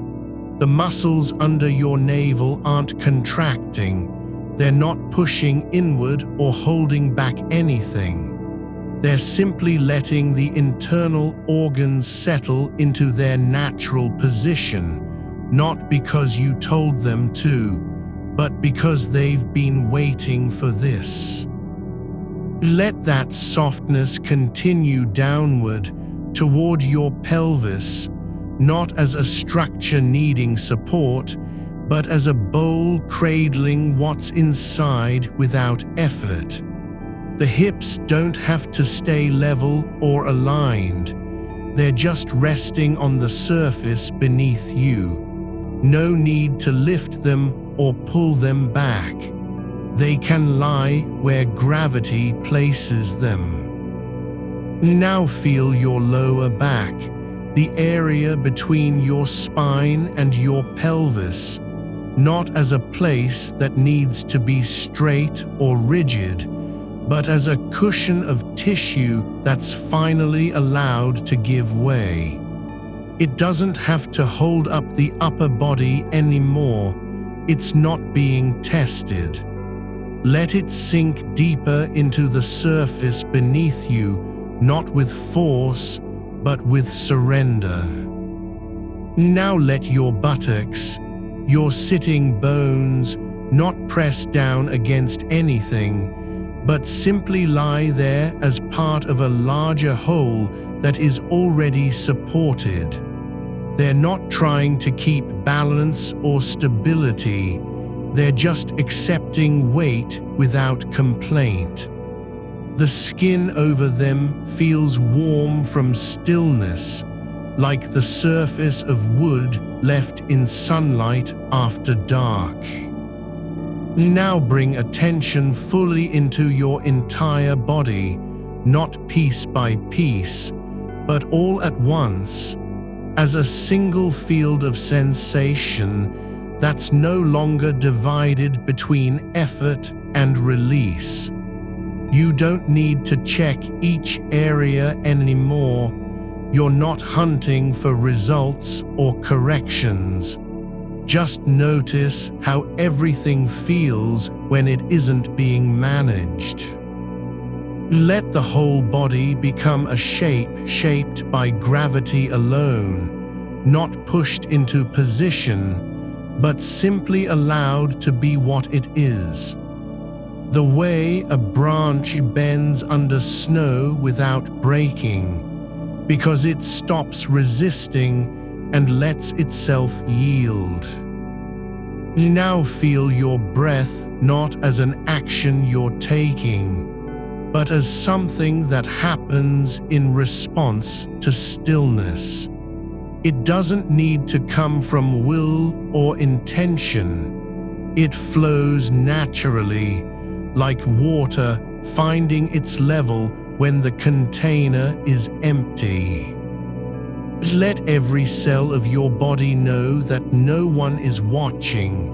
The muscles under your navel aren't contracting. They're not pushing inward or holding back anything. They're simply letting the internal organs settle into their natural position, not because you told them to, but because they've been waiting for this. Let that softness continue downward toward your pelvis, not as a structure needing support, but as a bowl cradling what's inside without effort. The hips don't have to stay level or aligned. They're just resting on the surface beneath you. No need to lift them or pull them back. They can lie where gravity places them. Now feel your lower back, the area between your spine and your pelvis, not as a place that needs to be straight or rigid, but as a cushion of tissue that's finally allowed to give way. It doesn't have to hold up the upper body anymore. It's not being tested. Let it sink deeper into the surface beneath you, not with force, but with surrender. Now let your buttocks, your sitting bones, not press down against anything, but simply lie there as part of a larger whole that is already supported. They're not trying to keep balance or stability. They're just accepting weight without complaint. The skin over them feels warm from stillness, like the surface of wood left in sunlight after dark. Now bring attention fully into your entire body, not piece by piece, but all at once, as a single field of sensation that's no longer divided between effort and release. You don't need to check each area anymore. You're not hunting for results or corrections. Just notice how everything feels when it isn't being managed. Let the whole body become a shape shaped by gravity alone, not pushed into position, but simply allowed to be what it is. The way a branch bends under snow without breaking, because it stops resisting and lets itself yield. Now feel your breath not as an action you're taking, but as something that happens in response to stillness. It doesn't need to come from will or intention. It flows naturally, like water finding its level when the container is empty. Let every cell of your body know that no one is watching,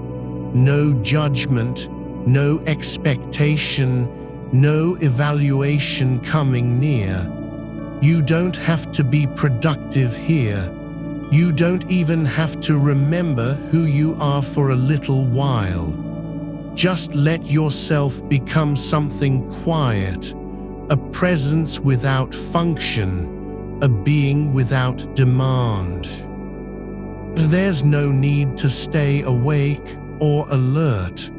no judgment, no expectation, no evaluation coming near. You don't have to be productive here. You don't even have to remember who you are for a little while. Just let yourself become something quiet, a presence without function, a being without demand. There's no need to stay awake or alert,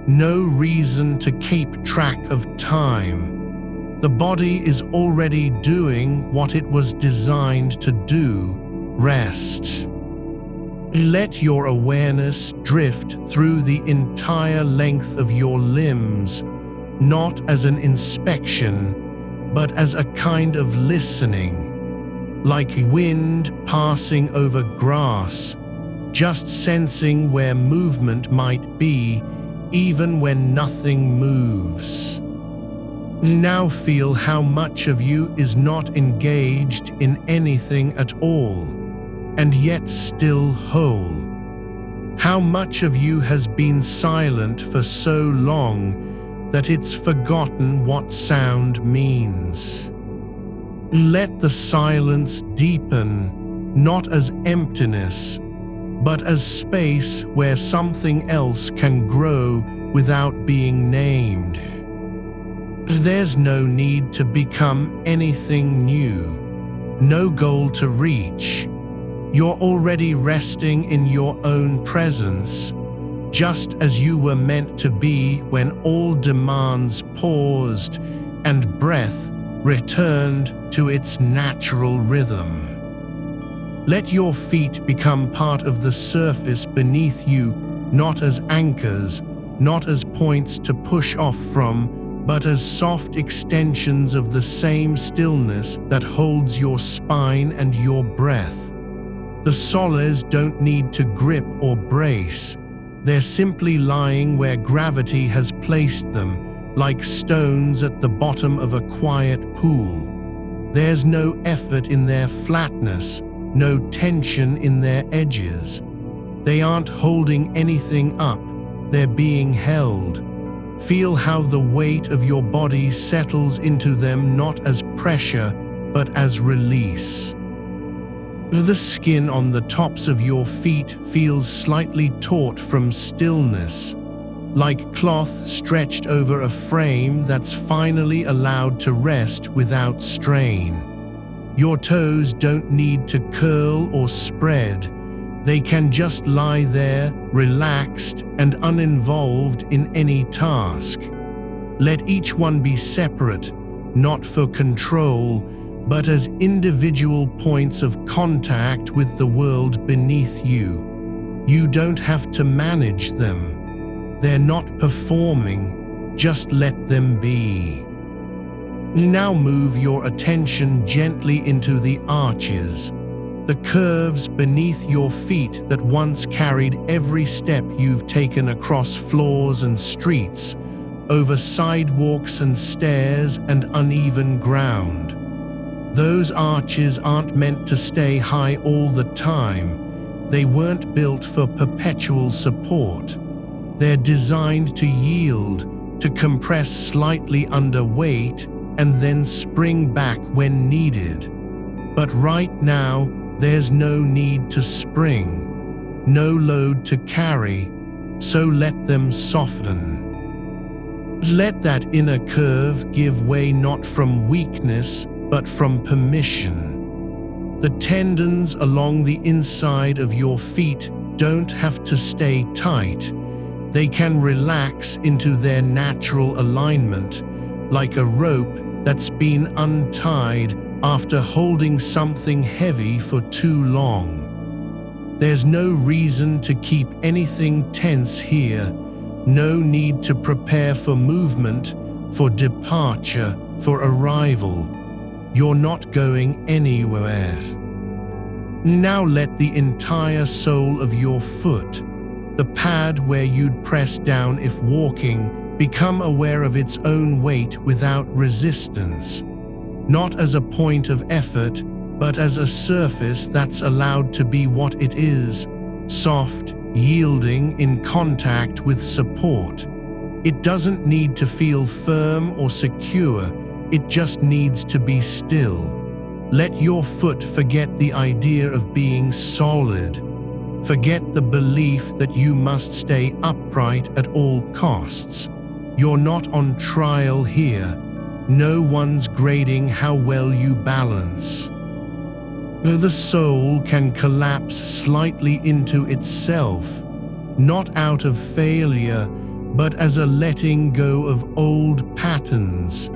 no reason to keep track of time. The body is already doing what it was designed to do: rest. Let your awareness drift through the entire length of your limbs, not as an inspection, but as a kind of listening, like wind passing over grass, just sensing where movement might be, even when nothing moves. Now feel how much of you is not engaged in anything at all, and yet still whole. How much of you has been silent for so long that it's forgotten what sound means. Let the silence deepen, not as emptiness, but as space where something else can grow without being named. There's no need to become anything new, no goal to reach. You're already resting in your own presence, just as you were meant to be when all demands paused and breath returned to its natural rhythm. Let your feet become part of the surface beneath you, not as anchors, not as points to push off from, but as soft extensions of the same stillness that holds your spine and your breath. The soles don't need to grip or brace. They're simply lying where gravity has placed them, like stones at the bottom of a quiet pool. There's no effort in their flatness, no tension in their edges. They aren't holding anything up, they're being held. Feel how the weight of your body settles into them, not as pressure, but as release. The skin on the tops of your feet feels slightly taut from stillness, like cloth stretched over a frame that's finally allowed to rest without strain. Your toes don't need to curl or spread. They can just lie there, relaxed and uninvolved in any task. Let each one be separate, not for control, but as individual points of contact with the world beneath you. You don't have to manage them. They're not performing, just let them be. Now move your attention gently into the arches, the curves beneath your feet that once carried every step you've taken across floors and streets, over sidewalks and stairs and uneven ground. Those arches aren't meant to stay high all the time. They weren't built for perpetual support. They're designed to yield, to compress slightly under weight, and then spring back when needed. But right now, there's no need to spring, no load to carry, so let them soften. Let that inner curve give way, not from weakness, but from permission. The tendons along the inside of your feet don't have to stay tight. They can relax into their natural alignment, like a rope that's been untied after holding something heavy for too long. There's no reason to keep anything tense here, no need to prepare for movement, for departure, for arrival. You're not going anywhere. Now let the entire sole of your foot, the pad where you'd press down if walking, become aware of its own weight without resistance. Not as a point of effort, but as a surface that's allowed to be what it is, soft, yielding in contact with support. It doesn't need to feel firm or secure, it just needs to be still. Let your foot forget the idea of being solid. Forget the belief that you must stay upright at all costs. You're not on trial here. No one's grading how well you balance. The soul can collapse slightly into itself, not out of failure, but as a letting go of old patterns.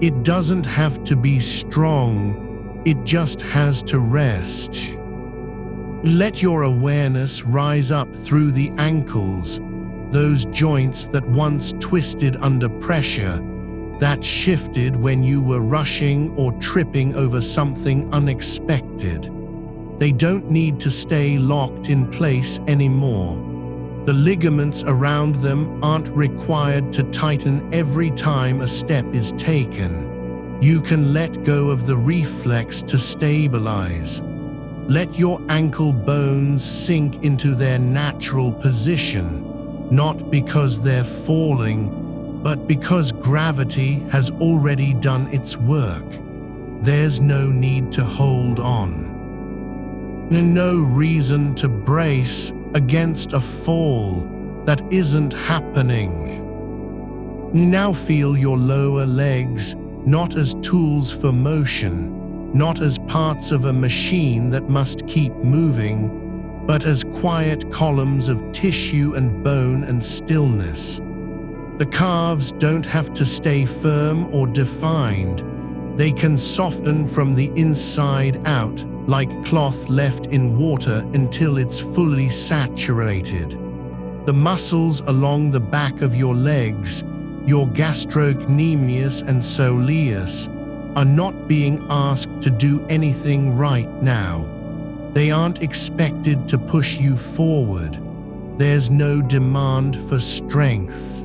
It doesn't have to be strong, it just has to rest. Let your awareness rise up through the ankles, those joints that once twisted under pressure, that shifted when you were rushing or tripping over something unexpected. They don't need to stay locked in place anymore. The ligaments around them aren't required to tighten every time a step is taken. You can let go of the reflex to stabilize. Let your ankle bones sink into their natural position, not because they're falling, but because gravity has already done its work. There's no need to hold on. No reason to brace against a fall that isn't happening. Now feel your lower legs, not as tools for motion, not as parts of a machine that must keep moving, but as quiet columns of tissue and bone and stillness. The calves don't have to stay firm or defined. They can soften from the inside out, like cloth left in water until it's fully saturated. The muscles along the back of your legs, your gastrocnemius and soleus, are not being asked to do anything right now. They aren't expected to push you forward. There's no demand for strength.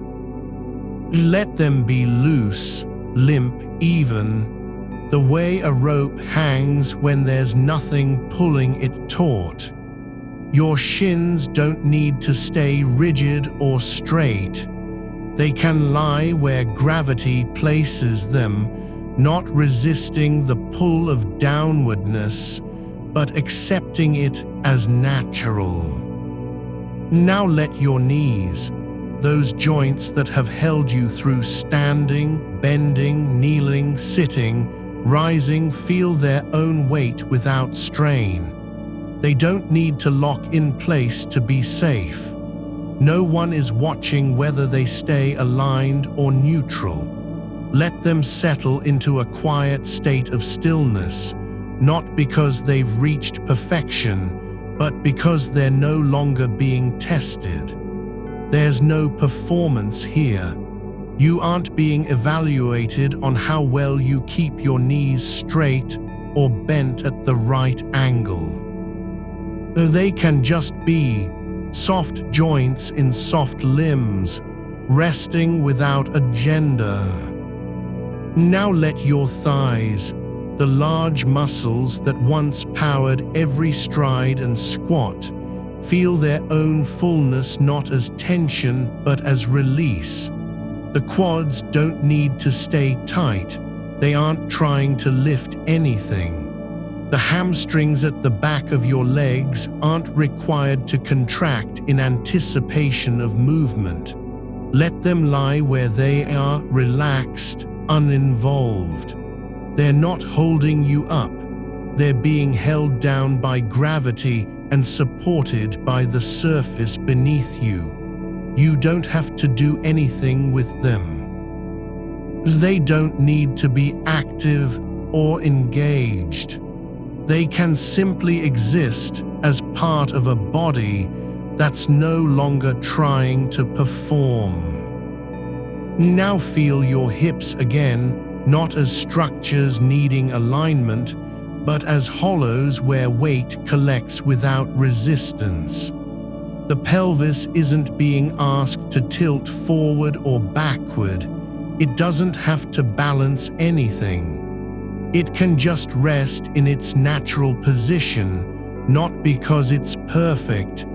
Let them be loose, limp even, the way a rope hangs when there's nothing pulling it taut. Your shins don't need to stay rigid or straight. They can lie where gravity places them, not resisting the pull of downwardness, but accepting it as natural. Now let your knees, those joints that have held you through standing, bending, kneeling, sitting, rising, feel their own weight without strain. They don't need to lock in place to be safe. No one is watching whether they stay aligned or neutral. Let them settle into a quiet state of stillness, not because they've reached perfection, but because they're no longer being tested. There's no performance here. You aren't being evaluated on how well you keep your knees straight or bent at the right angle. They can just be soft joints in soft limbs, resting without agenda. Now let your thighs, the large muscles that once powered every stride and squat, feel their own fullness, not as tension but as release. The quads don't need to stay tight. They aren't trying to lift anything. The hamstrings at the back of your legs aren't required to contract in anticipation of movement. Let them lie where they are, relaxed, uninvolved. They're not holding you up. They're being held down by gravity and supported by the surface beneath you. You don't have to do anything with them. They don't need to be active or engaged. They can simply exist as part of a body that's no longer trying to perform. Now feel your hips again, not as structures needing alignment, but as hollows where weight collects without resistance. The pelvis isn't being asked to tilt forward or backward. It doesn't have to balance anything. It can just rest in its natural position, not because it's perfect,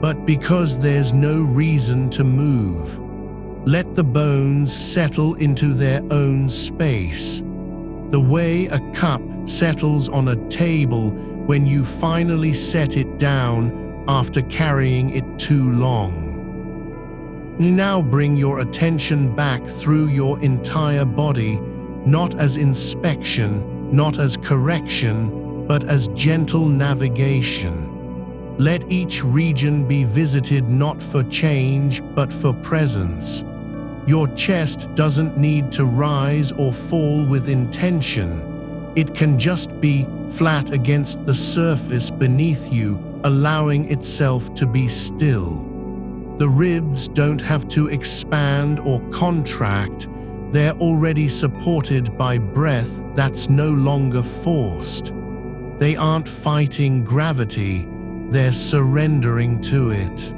but because there's no reason to move. Let the bones settle into their own space. The way a cup settles on a table when you finally set it down after carrying it too long. Now bring your attention back through your entire body, not as inspection, not as correction, but as gentle navigation. Let each region be visited not for change, but for presence. Your chest doesn't need to rise or fall with intention. It can just be flat against the surface beneath you, allowing itself to be still. The ribs don't have to expand or contract. They're already supported by breath that's no longer forced. They aren't fighting gravity, they're surrendering to it.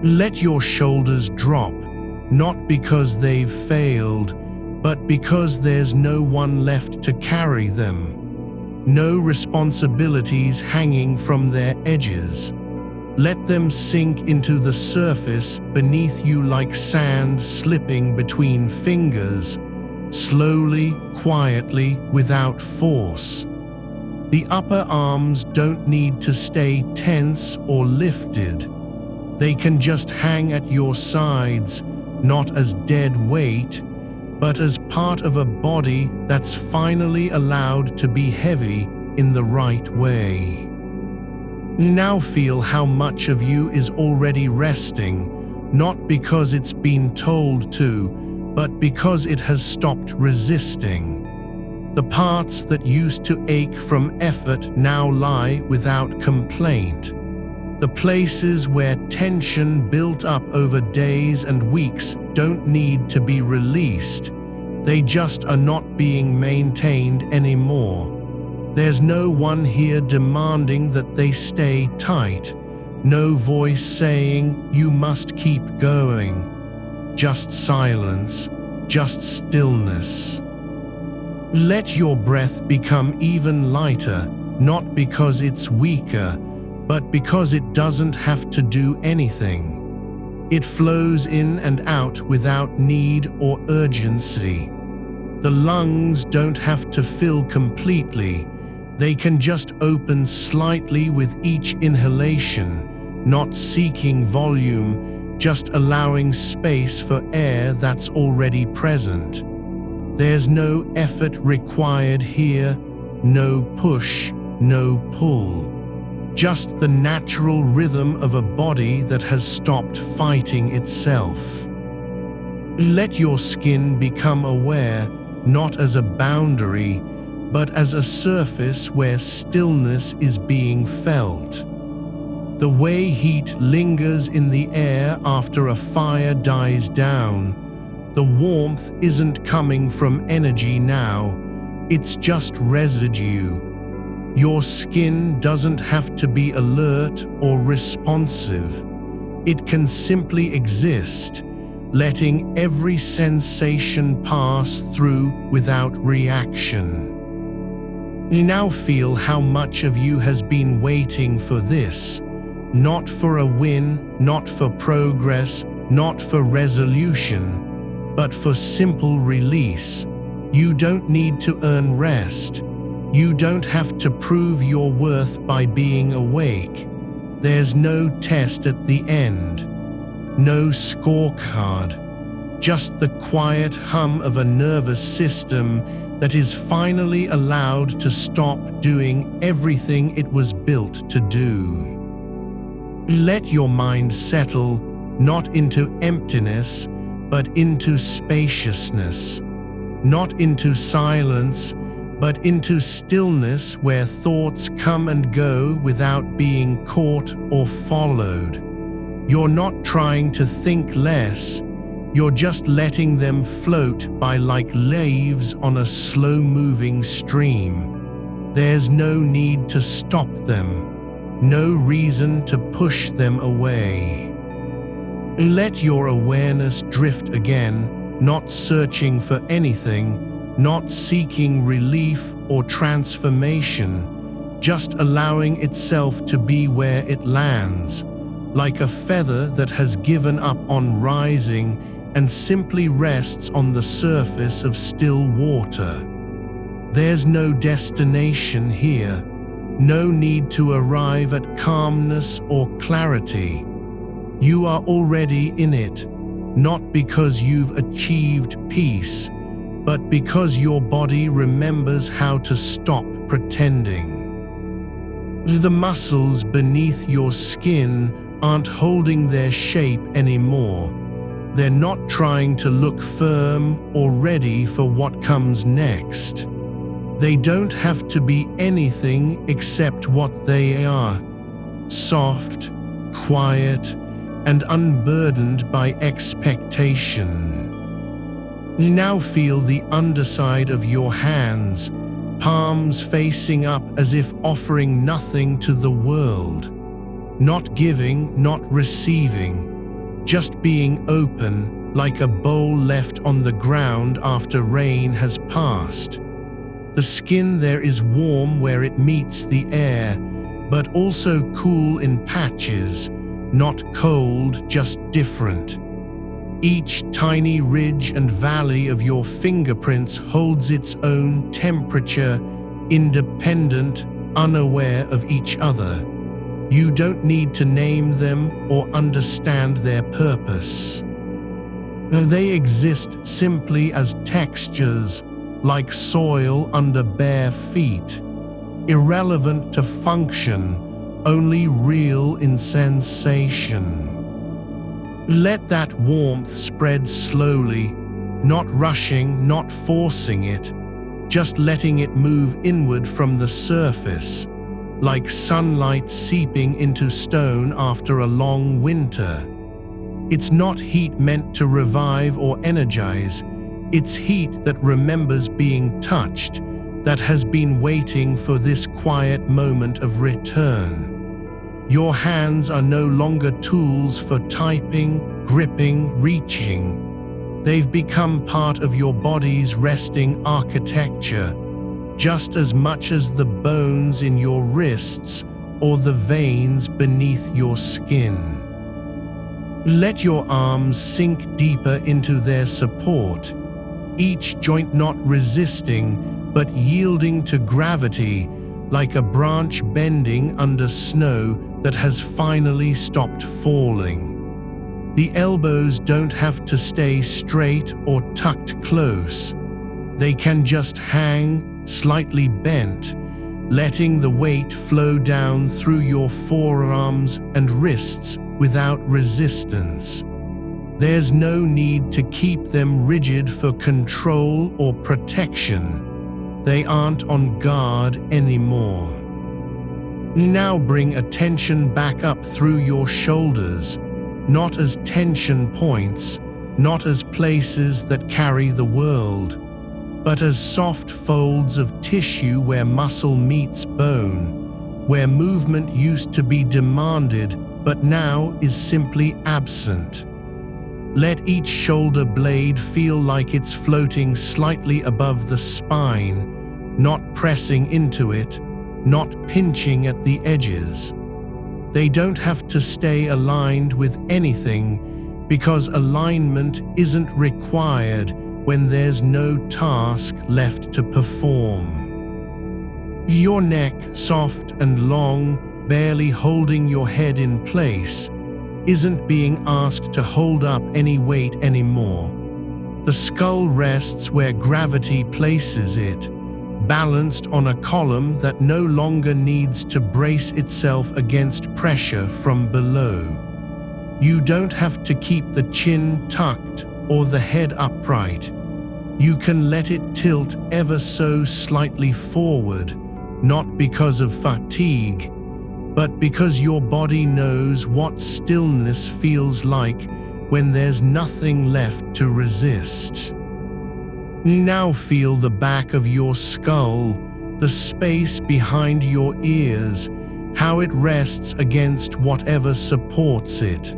Let your shoulders drop, not because they've failed, but because there's no one left to carry them. No responsibilities hanging from their edges. Let them sink into the surface beneath you like sand slipping between fingers, slowly, quietly, without force. The upper arms don't need to stay tense or lifted. They can just hang at your sides, not as dead weight, but as part of a body that's finally allowed to be heavy in the right way. Now feel how much of you is already resting, not because it's been told to, but because it has stopped resisting. The parts that used to ache from effort now lie without complaint. The places where tension built up over days and weeks don't need to be released. They just are not being maintained anymore. There's no one here demanding that they stay tight. No voice saying, "You must keep going." Just silence, just stillness. Let your breath become even lighter, not because it's weaker, but because it doesn't have to do anything. It flows in and out without need or urgency. The lungs don't have to fill completely. They can just open slightly with each inhalation, not seeking volume, just allowing space for air that's already present. There's no effort required here, no push, no pull. Just the natural rhythm of a body that has stopped fighting itself. Let your skin become aware, not as a boundary, but as a surface where stillness is being felt. The way heat lingers in the air after a fire dies down, the warmth isn't coming from energy now, it's just residue. Your skin doesn't have to be alert or responsive. It can simply exist, letting every sensation pass through without reaction. You now feel how much of you has been waiting for this, not for a win, not for progress, not for resolution, but for simple release. You don't need to earn rest. You don't have to prove your worth by being awake. There's no test at the end. No scorecard. Just the quiet hum of a nervous system that is finally allowed to stop doing everything it was built to do. Let your mind settle, not into emptiness, but into spaciousness. Not into silence, but into stillness where thoughts come and go without being caught or followed. You're not trying to think less, you're just letting them float by like leaves on a slow-moving stream. There's no need to stop them, no reason to push them away. Let your awareness drift again, not searching for anything, not seeking relief or transformation, just allowing itself to be where it lands, like a feather that has given up on rising and simply rests on the surface of still water. There's no destination here, no need to arrive at calmness or clarity. You are already in it, not because you've achieved peace, but because your body remembers how to stop pretending. The muscles beneath your skin aren't holding their shape anymore. They're not trying to look firm or ready for what comes next. They don't have to be anything except what they are: soft, quiet, and unburdened by expectation. You now feel the underside of your hands, palms facing up as if offering nothing to the world. Not giving, not receiving, just being open, like a bowl left on the ground after rain has passed. The skin there is warm where it meets the air, but also cool in patches, not cold, just different. Each tiny ridge and valley of your fingerprints holds its own temperature, independent, unaware of each other. You don't need to name them or understand their purpose. They exist simply as textures, like soil under bare feet, irrelevant to function, only real in sensation. Let that warmth spread slowly, not rushing, not forcing it, just letting it move inward from the surface, like sunlight seeping into stone after a long winter. It's not heat meant to revive or energize. It's heat that remembers being touched, that has been waiting for this quiet moment of return. Your hands are no longer tools for typing, gripping, reaching. They've become part of your body's resting architecture, just as much as the bones in your wrists or the veins beneath your skin. Let your arms sink deeper into their support, each joint not resisting but yielding to gravity, like a branch bending under snow that has finally stopped falling. The elbows don't have to stay straight or tucked close. They can just hang, slightly bent, letting the weight flow down through your forearms and wrists without resistance. There's no need to keep them rigid for control or protection. They aren't on guard anymore. Now bring attention back up through your shoulders, not as tension points, not as places that carry the world, but as soft folds of tissue where muscle meets bone, where movement used to be demanded but now is simply absent. Let each shoulder blade feel like it's floating slightly above the spine, not pressing into it, not pinching at the edges. They don't have to stay aligned with anything, because alignment isn't required when there's no task left to perform. Your neck, soft and long, barely holding your head in place, isn't being asked to hold up any weight anymore. The skull rests where gravity places it, balanced on a column that no longer needs to brace itself against pressure from below. You don't have to keep the chin tucked or the head upright. You can let it tilt ever so slightly forward, not because of fatigue, but because your body knows what stillness feels like when there's nothing left to resist. Now feel the back of your skull, the space behind your ears, how it rests against whatever supports it.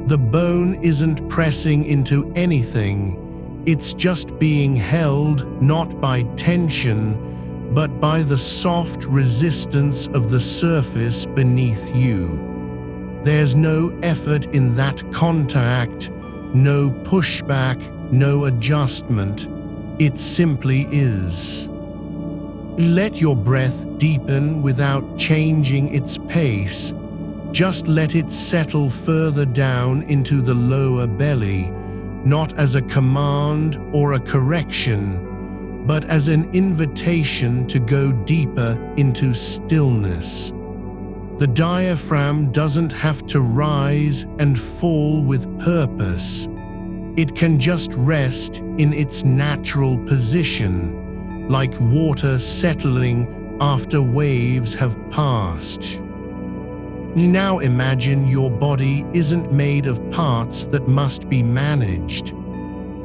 The bone isn't pressing into anything, it's just being held not by tension, but by the soft resistance of the surface beneath you. There's no effort in that contact, no pushback, no adjustment. It simply is. Let your breath deepen without changing its pace. Just let it settle further down into the lower belly, not as a command or a correction, but as an invitation to go deeper into stillness. The diaphragm doesn't have to rise and fall with purpose. It can just rest in its natural position, like water settling after waves have passed. Now imagine your body isn't made of parts that must be managed,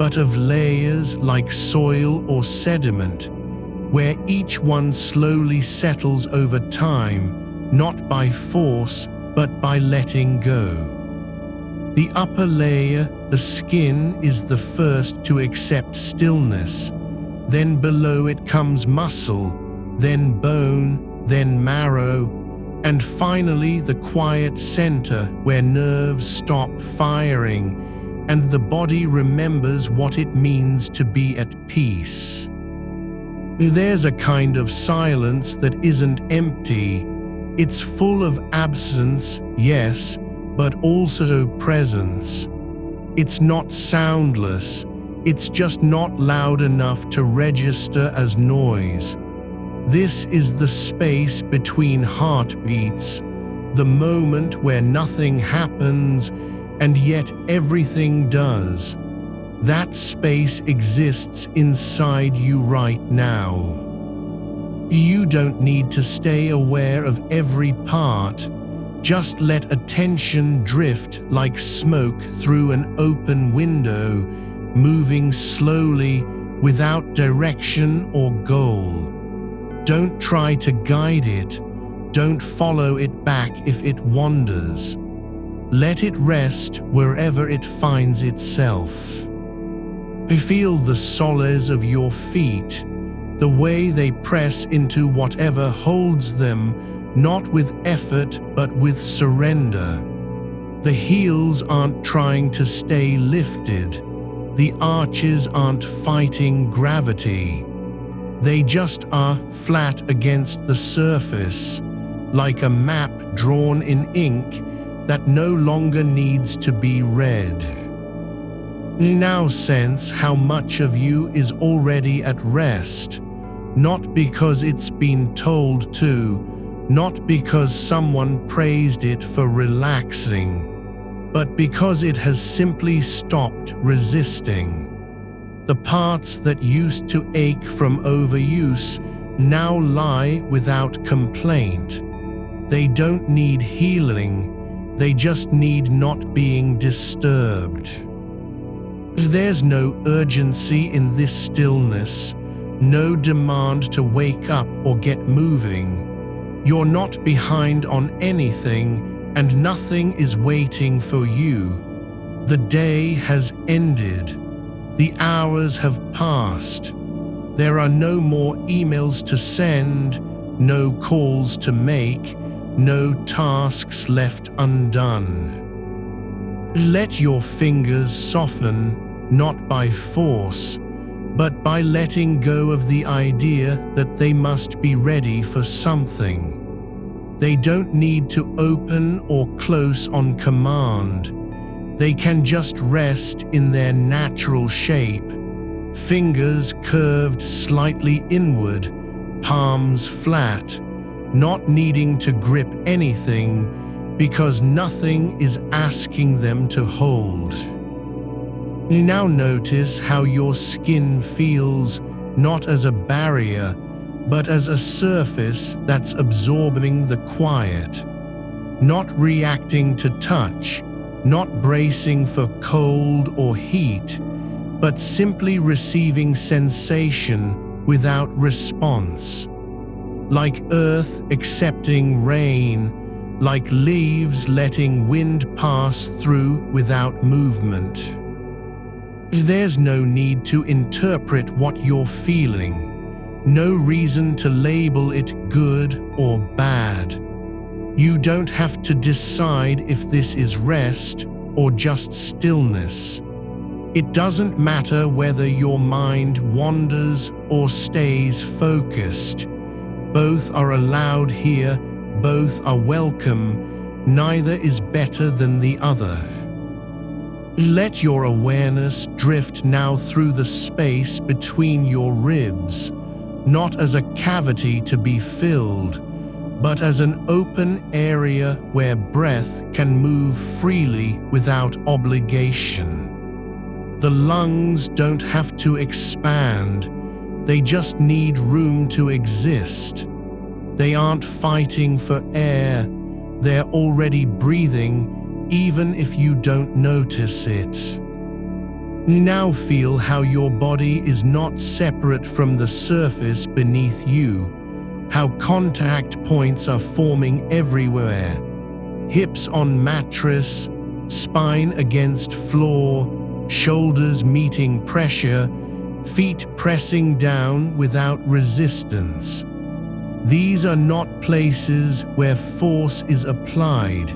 but of layers like soil or sediment, where each one slowly settles over time, not by force, but by letting go. The upper layer, the skin, is the first to accept stillness. Then below it comes muscle, then bone, then marrow, and finally the quiet center where nerves stop firing and the body remembers what it means to be at peace. There's a kind of silence that isn't empty. It's full of absence, yes, but also presence. It's not soundless, it's just not loud enough to register as noise. This is the space between heartbeats, the moment where nothing happens and yet everything does. That space exists inside you right now. You don't need to stay aware of every part. Just let attention drift like smoke through an open window, moving slowly without direction or goal. Don't try to guide it. Don't follow it back if it wanders. Let it rest wherever it finds itself. Feel the soles of your feet, the way they press into whatever holds them, not with effort but with surrender. The heels aren't trying to stay lifted. The arches aren't fighting gravity. They just are flat against the surface, like a map drawn in ink that no longer needs to be read. Now sense how much of you is already at rest, not because it's been told to, not because someone praised it for relaxing, but because it has simply stopped resisting. The parts that used to ache from overuse now lie without complaint. They don't need healing, they just need not being disturbed. There's no urgency in this stillness, no demand to wake up or get moving. You're not behind on anything, and nothing is waiting for you. The day has ended. The hours have passed. There are no more emails to send, no calls to make, no tasks left undone. Let your fingers soften, not by force, but by letting go of the idea that they must be ready for something. They don't need to open or close on command. They can just rest in their natural shape, fingers curved slightly inward, palms flat, not needing to grip anything because nothing is asking them to hold. Now notice how your skin feels, not as a barrier, but as a surface that's absorbing the quiet, not reacting to touch, not bracing for cold or heat, but simply receiving sensation without response. Like earth accepting rain, like leaves letting wind pass through without movement. There's no need to interpret what you're feeling, no reason to label it good or bad. You don't have to decide if this is rest or just stillness. It doesn't matter whether your mind wanders or stays focused. Both are allowed here, both are welcome, neither is better than the other. Let your awareness drift now through the space between your ribs, not as a cavity to be filled, but as an open area where breath can move freely without obligation. The lungs don't have to expand, they just need room to exist. They aren't fighting for air, they're already breathing, even if you don't notice it. Now feel how your body is not separate from the surface beneath you, how contact points are forming everywhere. Hips on mattress, spine against floor, shoulders meeting pressure, feet pressing down without resistance. These are not places where force is applied.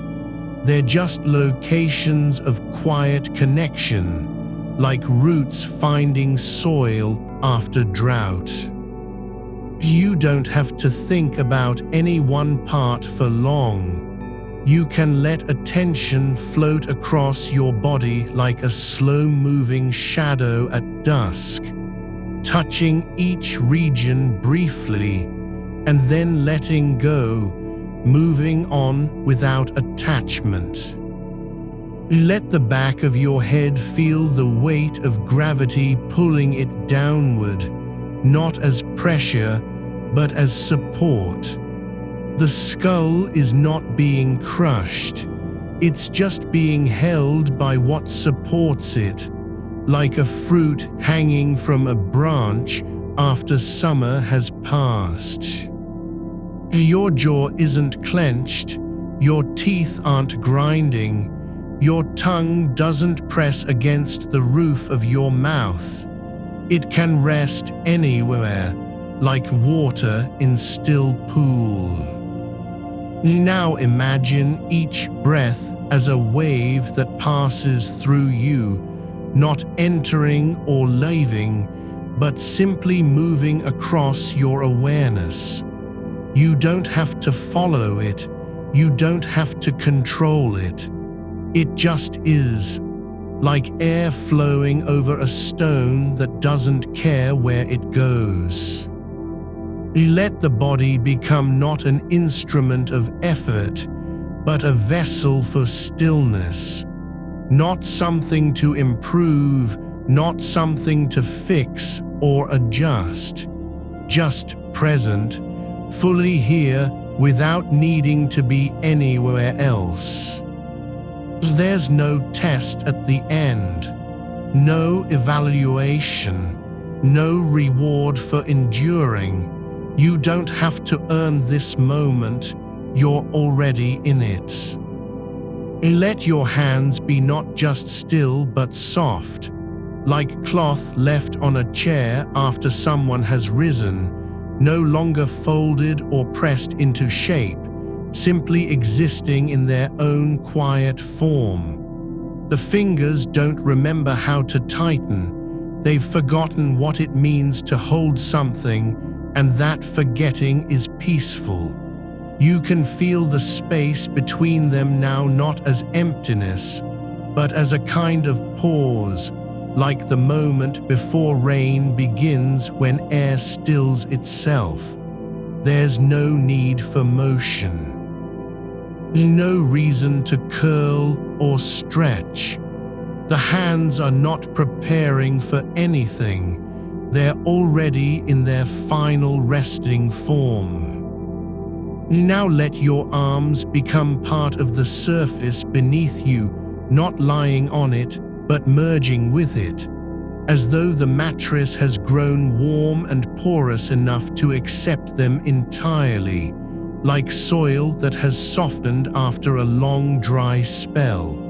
They're just locations of quiet connection, like roots finding soil after drought. You don't have to think about any one part for long. You can let attention float across your body like a slow-moving shadow at dusk, touching each region briefly, and then letting go, moving on without attachment. Let the back of your head feel the weight of gravity pulling it downward, not as pressure, but as support. The skull is not being crushed. It's just being held by what supports it, like a fruit hanging from a branch after summer has passed. Your jaw isn't clenched, your teeth aren't grinding, your tongue doesn't press against the roof of your mouth. It can rest anywhere, like water in still pool. Now imagine each breath as a wave that passes through you, not entering or leaving, but simply moving across your awareness. You don't have to follow it. You don't have to control it. It just is, like air flowing over a stone that doesn't care where it goes. Let the body become not an instrument of effort, but a vessel for stillness. Not something to improve, not something to fix or adjust. Just present, fully here without needing to be anywhere else. There's no test at the end, no evaluation, no reward for enduring. You don't have to earn this moment, you're already in it. Let your hands be not just still but soft, like cloth left on a chair after someone has risen, no longer folded or pressed into shape, simply existing in their own quiet form. The fingers don't remember how to tighten, they've forgotten what it means to hold something, and that forgetting is peaceful. You can feel the space between them now not as emptiness, but as a kind of pause, like the moment before rain begins when air stills itself. There's no need for motion. No reason to curl or stretch. The hands are not preparing for anything. They're already in their final resting form. Now let your arms become part of the surface beneath you, not lying on it, but merging with it, as though the mattress has grown warm and porous enough to accept them entirely, like soil that has softened after a long dry spell.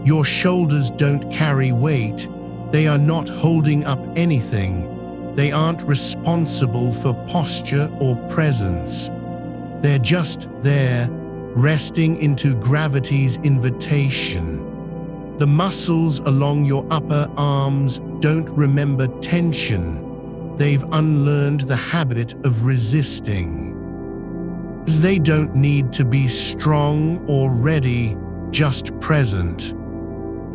Your shoulders don't carry weight, they are not holding up anything, they aren't responsible for posture or presence. They're just there, resting into gravity's invitation. The muscles along your upper arms don't remember tension. They've unlearned the habit of resisting. They don't need to be strong or ready, just present.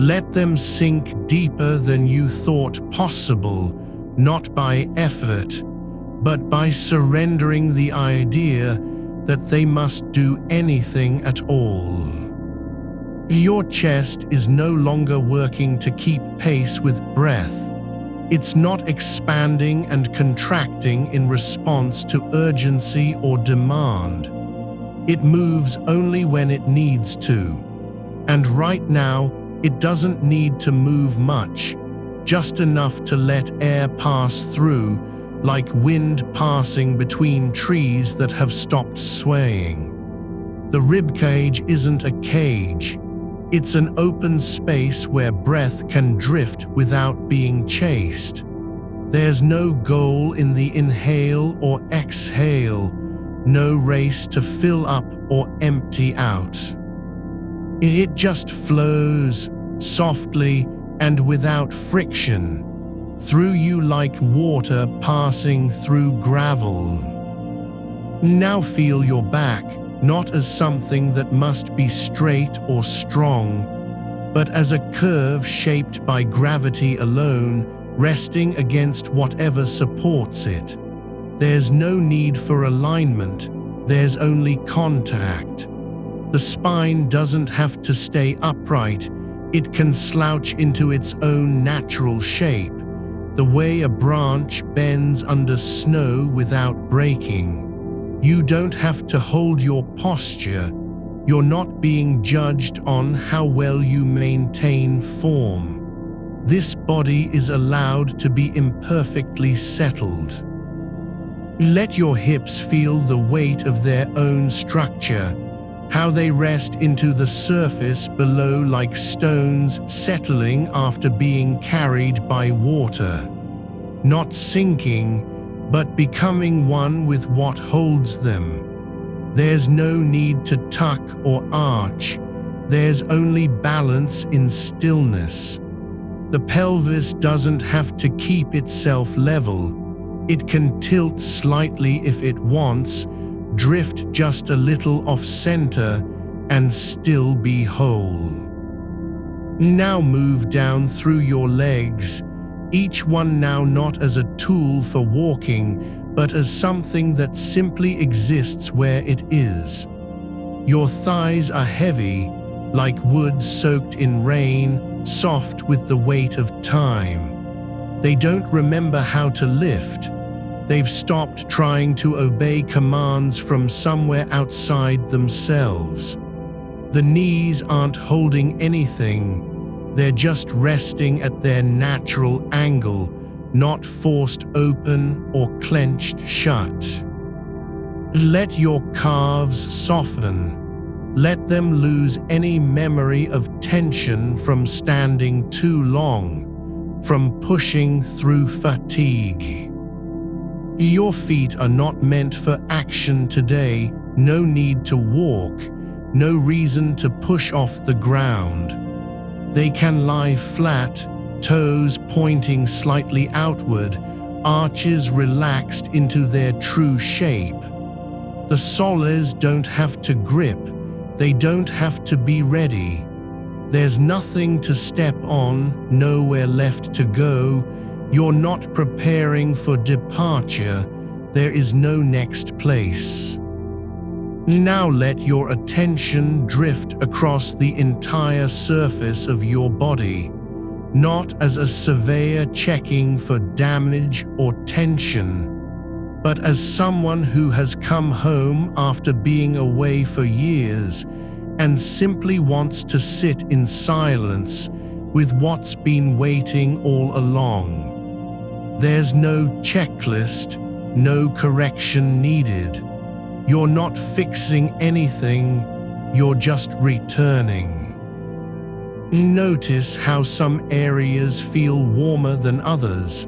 Let them sink deeper than you thought possible, not by effort, but by surrendering the idea that they must do anything at all. Your chest is no longer working to keep pace with breath. It's not expanding and contracting in response to urgency or demand. It moves only when it needs to. And right now, it doesn't need to move much, just enough to let air pass through, like wind passing between trees that have stopped swaying. The ribcage isn't a cage. It's an open space where breath can drift without being chased. There's no goal in the inhale or exhale, no race to fill up or empty out. It just flows, softly and without friction, through you like water passing through gravel. Now feel your back, not as something that must be straight or strong, but as a curve shaped by gravity alone, resting against whatever supports it. There's no need for alignment, there's only contact. The spine doesn't have to stay upright, it can slouch into its own natural shape, the way a branch bends under snow without breaking. You don't have to hold your posture. You're not being judged on how well you maintain form. This body is allowed to be imperfectly settled. Let your hips feel the weight of their own structure, how they rest into the surface below like stones settling after being carried by water. Not sinking, but becoming one with what holds them. There's no need to tuck or arch. There's only balance in stillness. The pelvis doesn't have to keep itself level. It can tilt slightly if it wants, drift just a little off-center, and still be whole. Now move down through your legs, each one now not as a tool for walking, but as something that simply exists where it is. Your thighs are heavy, like wood soaked in rain, soft with the weight of time. They don't remember how to lift. They've stopped trying to obey commands from somewhere outside themselves. The knees aren't holding anything. They're just resting at their natural angle, not forced open or clenched shut. Let your calves soften. Let them lose any memory of tension from standing too long, from pushing through fatigue. Your feet are not meant for action today. No need to walk, no reason to push off the ground. They can lie flat, toes pointing slightly outward, arches relaxed into their true shape. The soles don't have to grip, they don't have to be ready. There's nothing to step on, nowhere left to go. You're not preparing for departure. There is no next place. Now let your attention drift across the entire surface of your body, not as a surveyor checking for damage or tension, but as someone who has come home after being away for years and simply wants to sit in silence with what's been waiting all along. There's no checklist, no correction needed. You're not fixing anything, you're just returning. Notice how some areas feel warmer than others,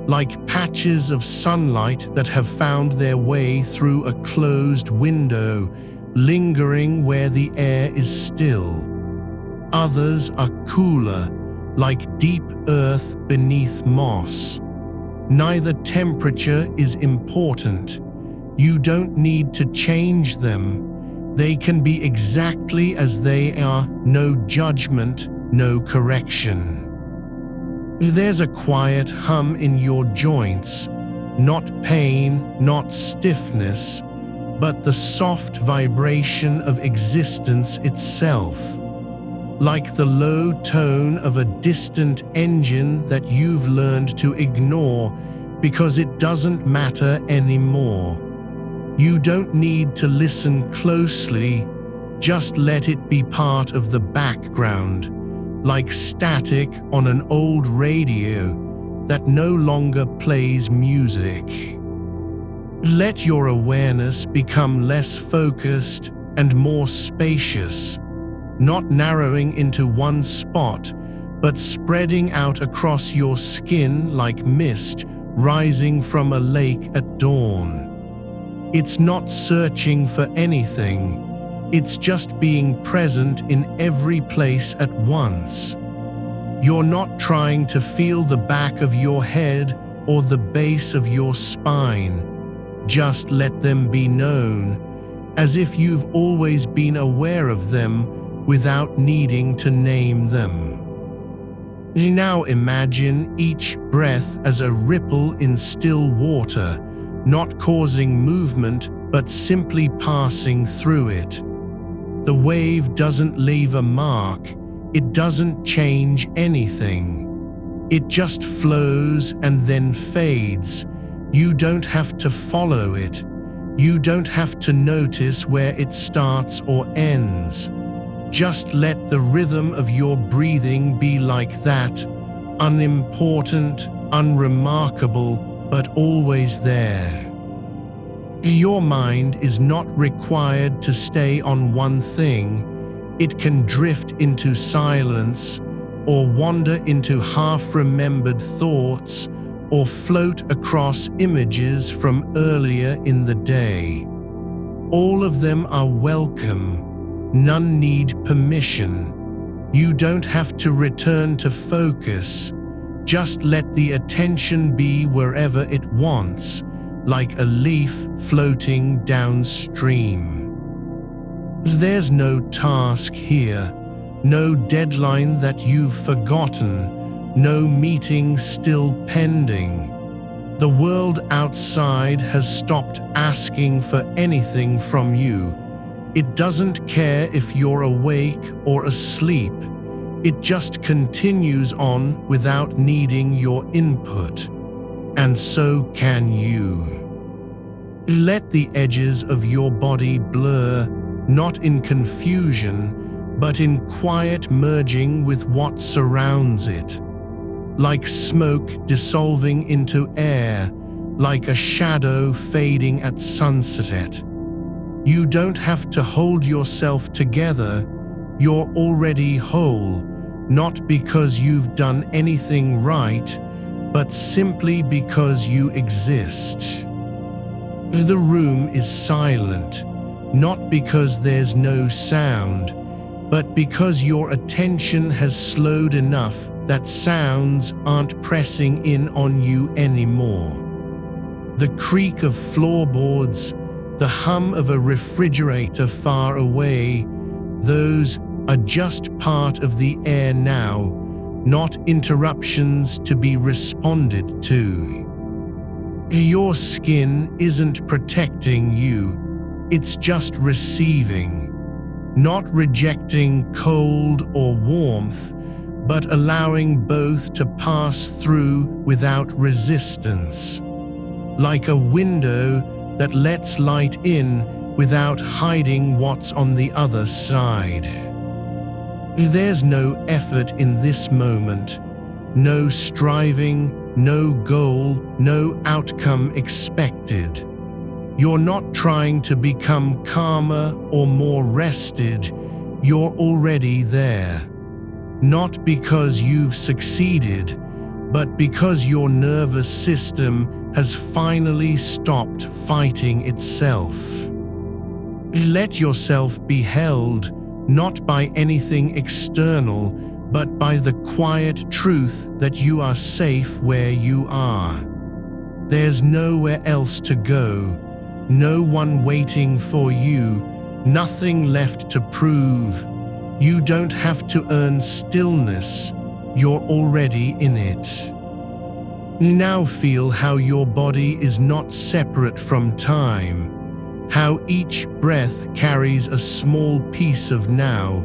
like patches of sunlight that have found their way through a closed window, lingering where the air is still. Others are cooler, like deep earth beneath moss. Neither temperature is important. You don't need to change them. They can be exactly as they are, no judgment, no correction. There's a quiet hum in your joints, not pain, not stiffness, but the soft vibration of existence itself. Like the low tone of a distant engine that you've learned to ignore because it doesn't matter anymore. You don't need to listen closely, just let it be part of the background, like static on an old radio that no longer plays music. Let your awareness become less focused and more spacious, not narrowing into one spot, but spreading out across your skin like mist rising from a lake at dawn. It's not searching for anything, it's just being present in every place at once. You're not trying to feel the back of your head or the base of your spine. Just let them be known, as if you've always been aware of them without needing to name them. Now imagine each breath as a ripple in still water, not causing movement but simply passing through it. The wave doesn't leave a mark, it doesn't change anything. It just flows and then fades. You don't have to follow it. You don't have to notice where it starts or ends. Just let the rhythm of your breathing be like that, unimportant, unremarkable, but always there. Your mind is not required to stay on one thing. It can drift into silence, or wander into half-remembered thoughts, or float across images from earlier in the day. All of them are welcome. None need permission. You don't have to return to focus. Just let the attention be wherever it wants, like a leaf floating downstream. There's no task here, no deadline that you've forgotten, no meeting still pending. The world outside has stopped asking for anything from you. It doesn't care if you're awake or asleep. It just continues on without needing your input. And so can you. Let the edges of your body blur, not in confusion, but in quiet merging with what surrounds it. Like smoke dissolving into air, like a shadow fading at sunset. You don't have to hold yourself together. You're already whole, not because you've done anything right, but simply because you exist. The room is silent, not because there's no sound, but because your attention has slowed enough that sounds aren't pressing in on you anymore. The creak of floorboards, the hum of a refrigerator far away, those are just part of the air now, not interruptions to be responded to. Your skin isn't protecting you, it's just receiving, not rejecting cold or warmth, but allowing both to pass through without resistance. Like a window that lets light in without hiding what's on the other side. There's no effort in this moment, no striving, no goal, no outcome expected. You're not trying to become calmer or more rested, you're already there. Not because you've succeeded, but because your nervous system has finally stopped fighting itself. Let yourself be held, not by anything external, but by the quiet truth that you are safe where you are. There's nowhere else to go, no one waiting for you, nothing left to prove. You don't have to earn stillness, you're already in it. Now feel how your body is not separate from time, how each breath carries a small piece of now,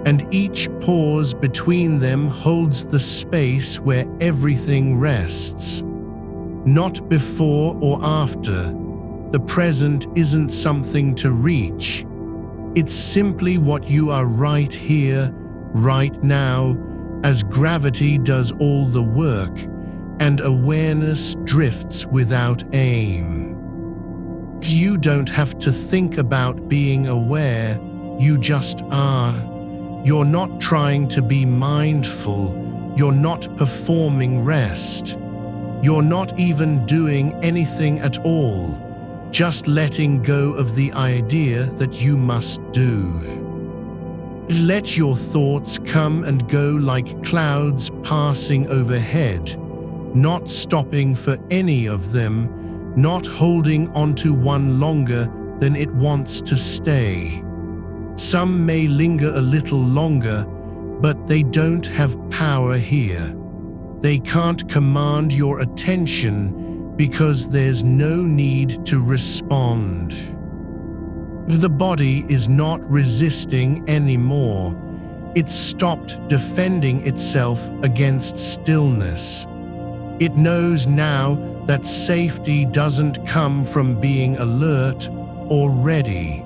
and each pause between them holds the space where everything rests. Not before or after. The present isn't something to reach. It's simply what you are right here, right now, as gravity does all the work, and awareness drifts without aim. You don't have to think about being aware, you just are. You're not trying to be mindful, you're not performing rest. You're not even doing anything at all, just letting go of the idea that you must do. Let your thoughts come and go like clouds passing overhead, not stopping for any of them, not holding onto one longer than it wants to stay. Some may linger a little longer, but they don't have power here. They can't command your attention because there's no need to respond. The body is not resisting anymore. It's stopped defending itself against stillness. It knows now that safety doesn't come from being alert or ready.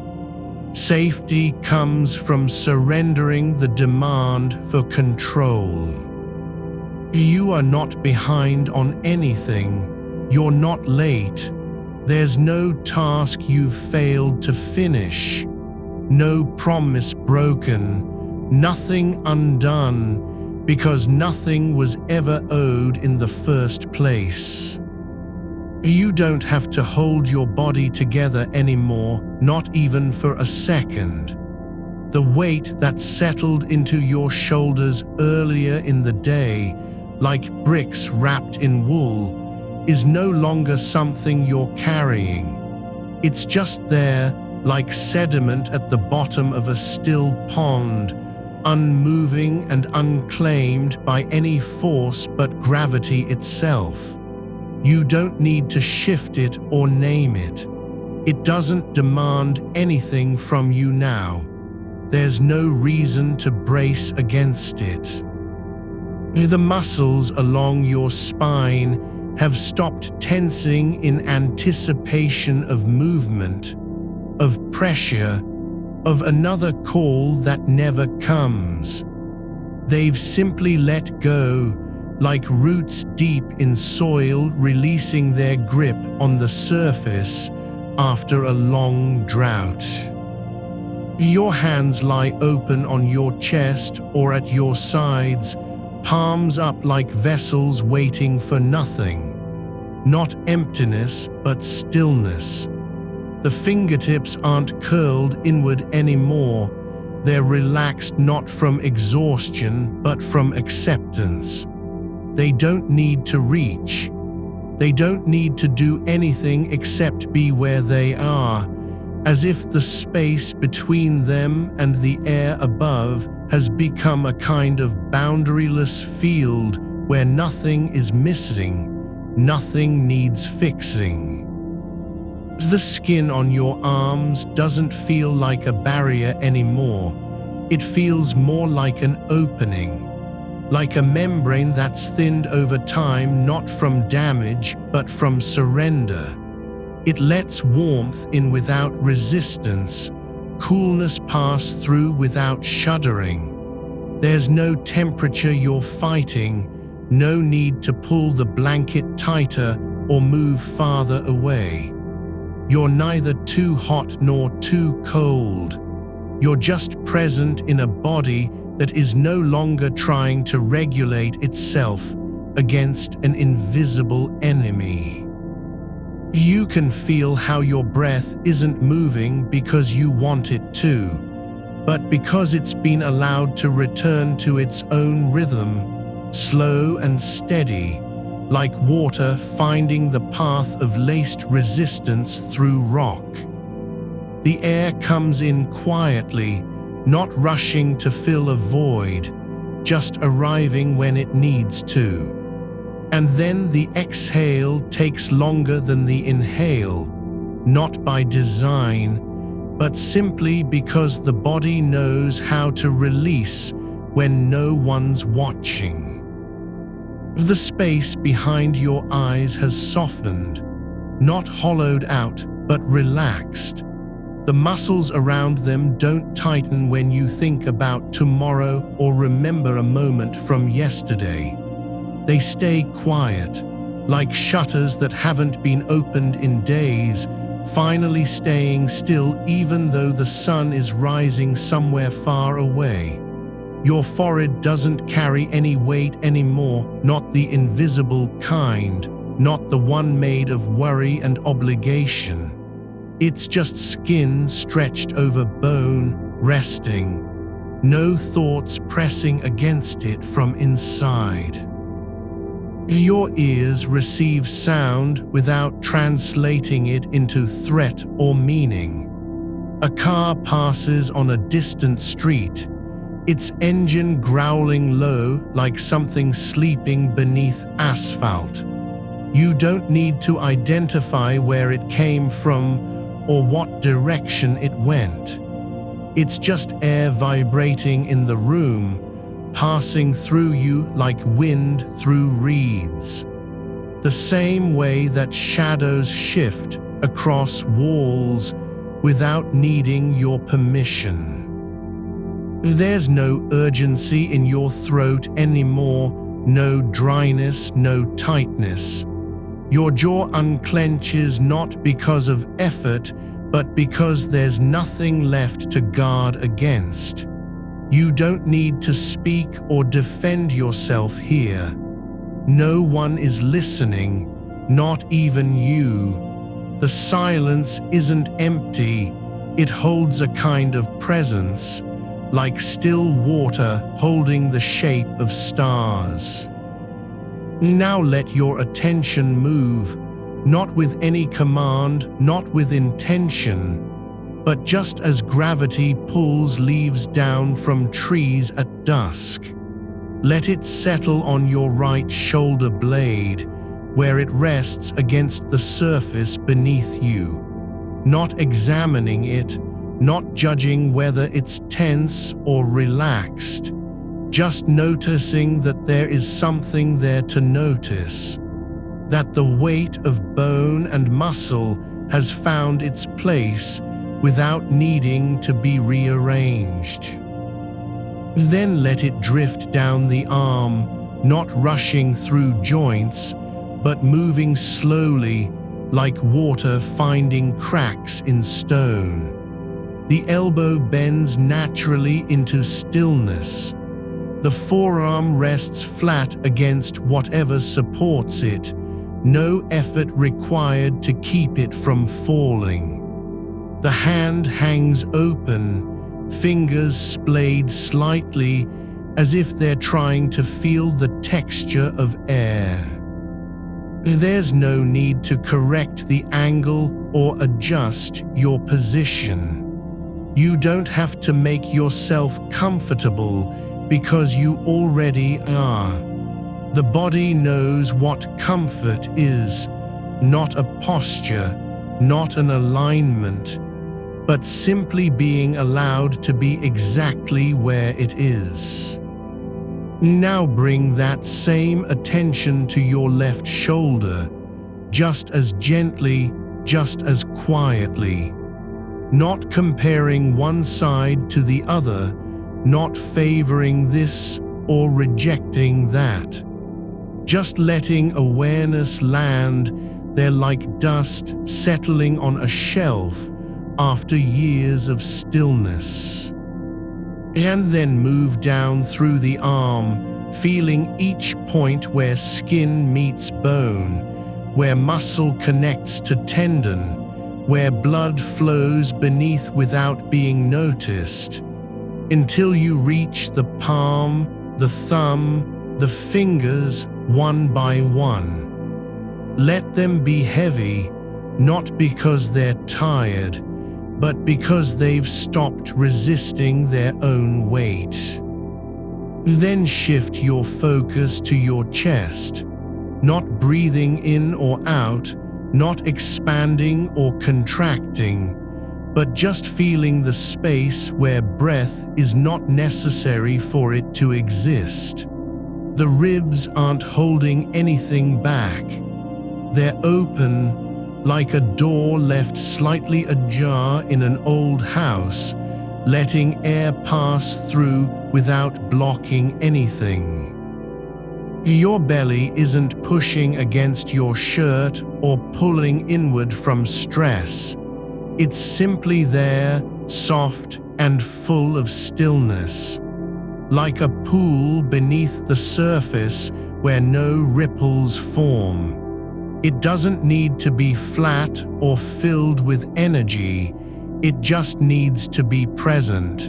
Safety comes from surrendering the demand for control. You are not behind on anything. You're not late. There's no task you've failed to finish. No promise broken. Nothing undone, because nothing was ever owed in the first place. You don't have to hold your body together anymore, not even for a second. The weight that settled into your shoulders earlier in the day, like bricks wrapped in wool, is no longer something you're carrying. It's just there, like sediment at the bottom of a still pond, unmoving and unclaimed by any force but gravity itself. You don't need to shift it or name it. It doesn't demand anything from you now. There's no reason to brace against it. The muscles along your spine have stopped tensing in anticipation of movement, of pressure, of another call that never comes. They've simply let go, like roots deep in soil releasing their grip on the surface after a long drought. Your hands lie open on your chest or at your sides, palms up like vessels waiting for nothing. Not emptiness, but stillness. The fingertips aren't curled inward anymore. They're relaxed not from exhaustion, but from acceptance. They don't need to reach. They don't need to do anything except be where they are, as if the space between them and the air above has become a kind of boundaryless field where nothing is missing, nothing needs fixing. The skin on your arms doesn't feel like a barrier anymore. It feels more like an opening. Like a membrane that's thinned over time, not from damage, but from surrender. It lets warmth in without resistance, coolness pass through without shuddering. There's no temperature you're fighting, no need to pull the blanket tighter or move farther away. You're neither too hot nor too cold. You're just present in a body that is no longer trying to regulate itself against an invisible enemy. You can feel how your breath isn't moving because you want it to, but because it's been allowed to return to its own rhythm, slow and steady, like water finding the path of least resistance through rock. The air comes in quietly, not rushing to fill a void, just arriving when it needs to. And then the exhale takes longer than the inhale, not by design, but simply because the body knows how to release when no one's watching. The space behind your eyes has softened, not hollowed out, but relaxed. The muscles around them don't tighten when you think about tomorrow or remember a moment from yesterday. They stay quiet, like shutters that haven't been opened in days, finally staying still even though the sun is rising somewhere far away. Your forehead doesn't carry any weight anymore, not the invisible kind, not the one made of worry and obligation. It's just skin stretched over bone, resting. No thoughts pressing against it from inside. Your ears receive sound without translating it into threat or meaning. A car passes on a distant street, its engine growling low like something sleeping beneath asphalt. You don't need to identify where it came from or what direction it went. It's just air vibrating in the room, passing through you like wind through reeds. the same way that shadows shift across walls without needing your permission. There's no urgency in your throat anymore, no dryness, no tightness. Your jaw unclenches not because of effort, but because there's nothing left to guard against. You don't need to speak or defend yourself here. No one is listening, not even you. The silence isn't empty, it holds a kind of presence, like still water holding the shape of stars. Now let your attention move, not with any command, not with intention, but just as gravity pulls leaves down from trees at dusk. Let it settle on your right shoulder blade, where it rests against the surface beneath you, not examining it, not judging whether it's tense or relaxed, just noticing that there is something there to notice, that the weight of bone and muscle has found its place without needing to be rearranged. Then let it drift down the arm, not rushing through joints, but moving slowly, like water finding cracks in stone. The elbow bends naturally into stillness. The forearm rests flat against whatever supports it, no effort required to keep it from falling. The hand hangs open, fingers splayed slightly, as if they're trying to feel the texture of air. There's no need to correct the angle or adjust your position. You don't have to make yourself comfortable because you already are. The body knows what comfort is, not a posture, not an alignment, but simply being allowed to be exactly where it is. Now bring that same attention to your left shoulder, just as gently, just as quietly. Not comparing one side to the other, not favoring this or rejecting that. Just letting awareness land there like dust settling on a shelf after years of stillness. And then move down through the arm, feeling each point where skin meets bone, where muscle connects to tendon, where blood flows beneath without being noticed, until you reach the palm, the thumb, the fingers, one by one. Let them be heavy, not because they're tired, but because they've stopped resisting their own weight. Then shift your focus to your chest, not breathing in or out, not expanding or contracting, but just feeling the space where breath is not necessary for it to exist. The ribs aren't holding anything back. They're open, like a door left slightly ajar in an old house, letting air pass through without blocking anything. Your belly isn't pushing against your shirt or pulling inward from stress. It's simply there, soft and full of stillness, like a pool beneath the surface where no ripples form. It doesn't need to be flat or filled with energy, it just needs to be present.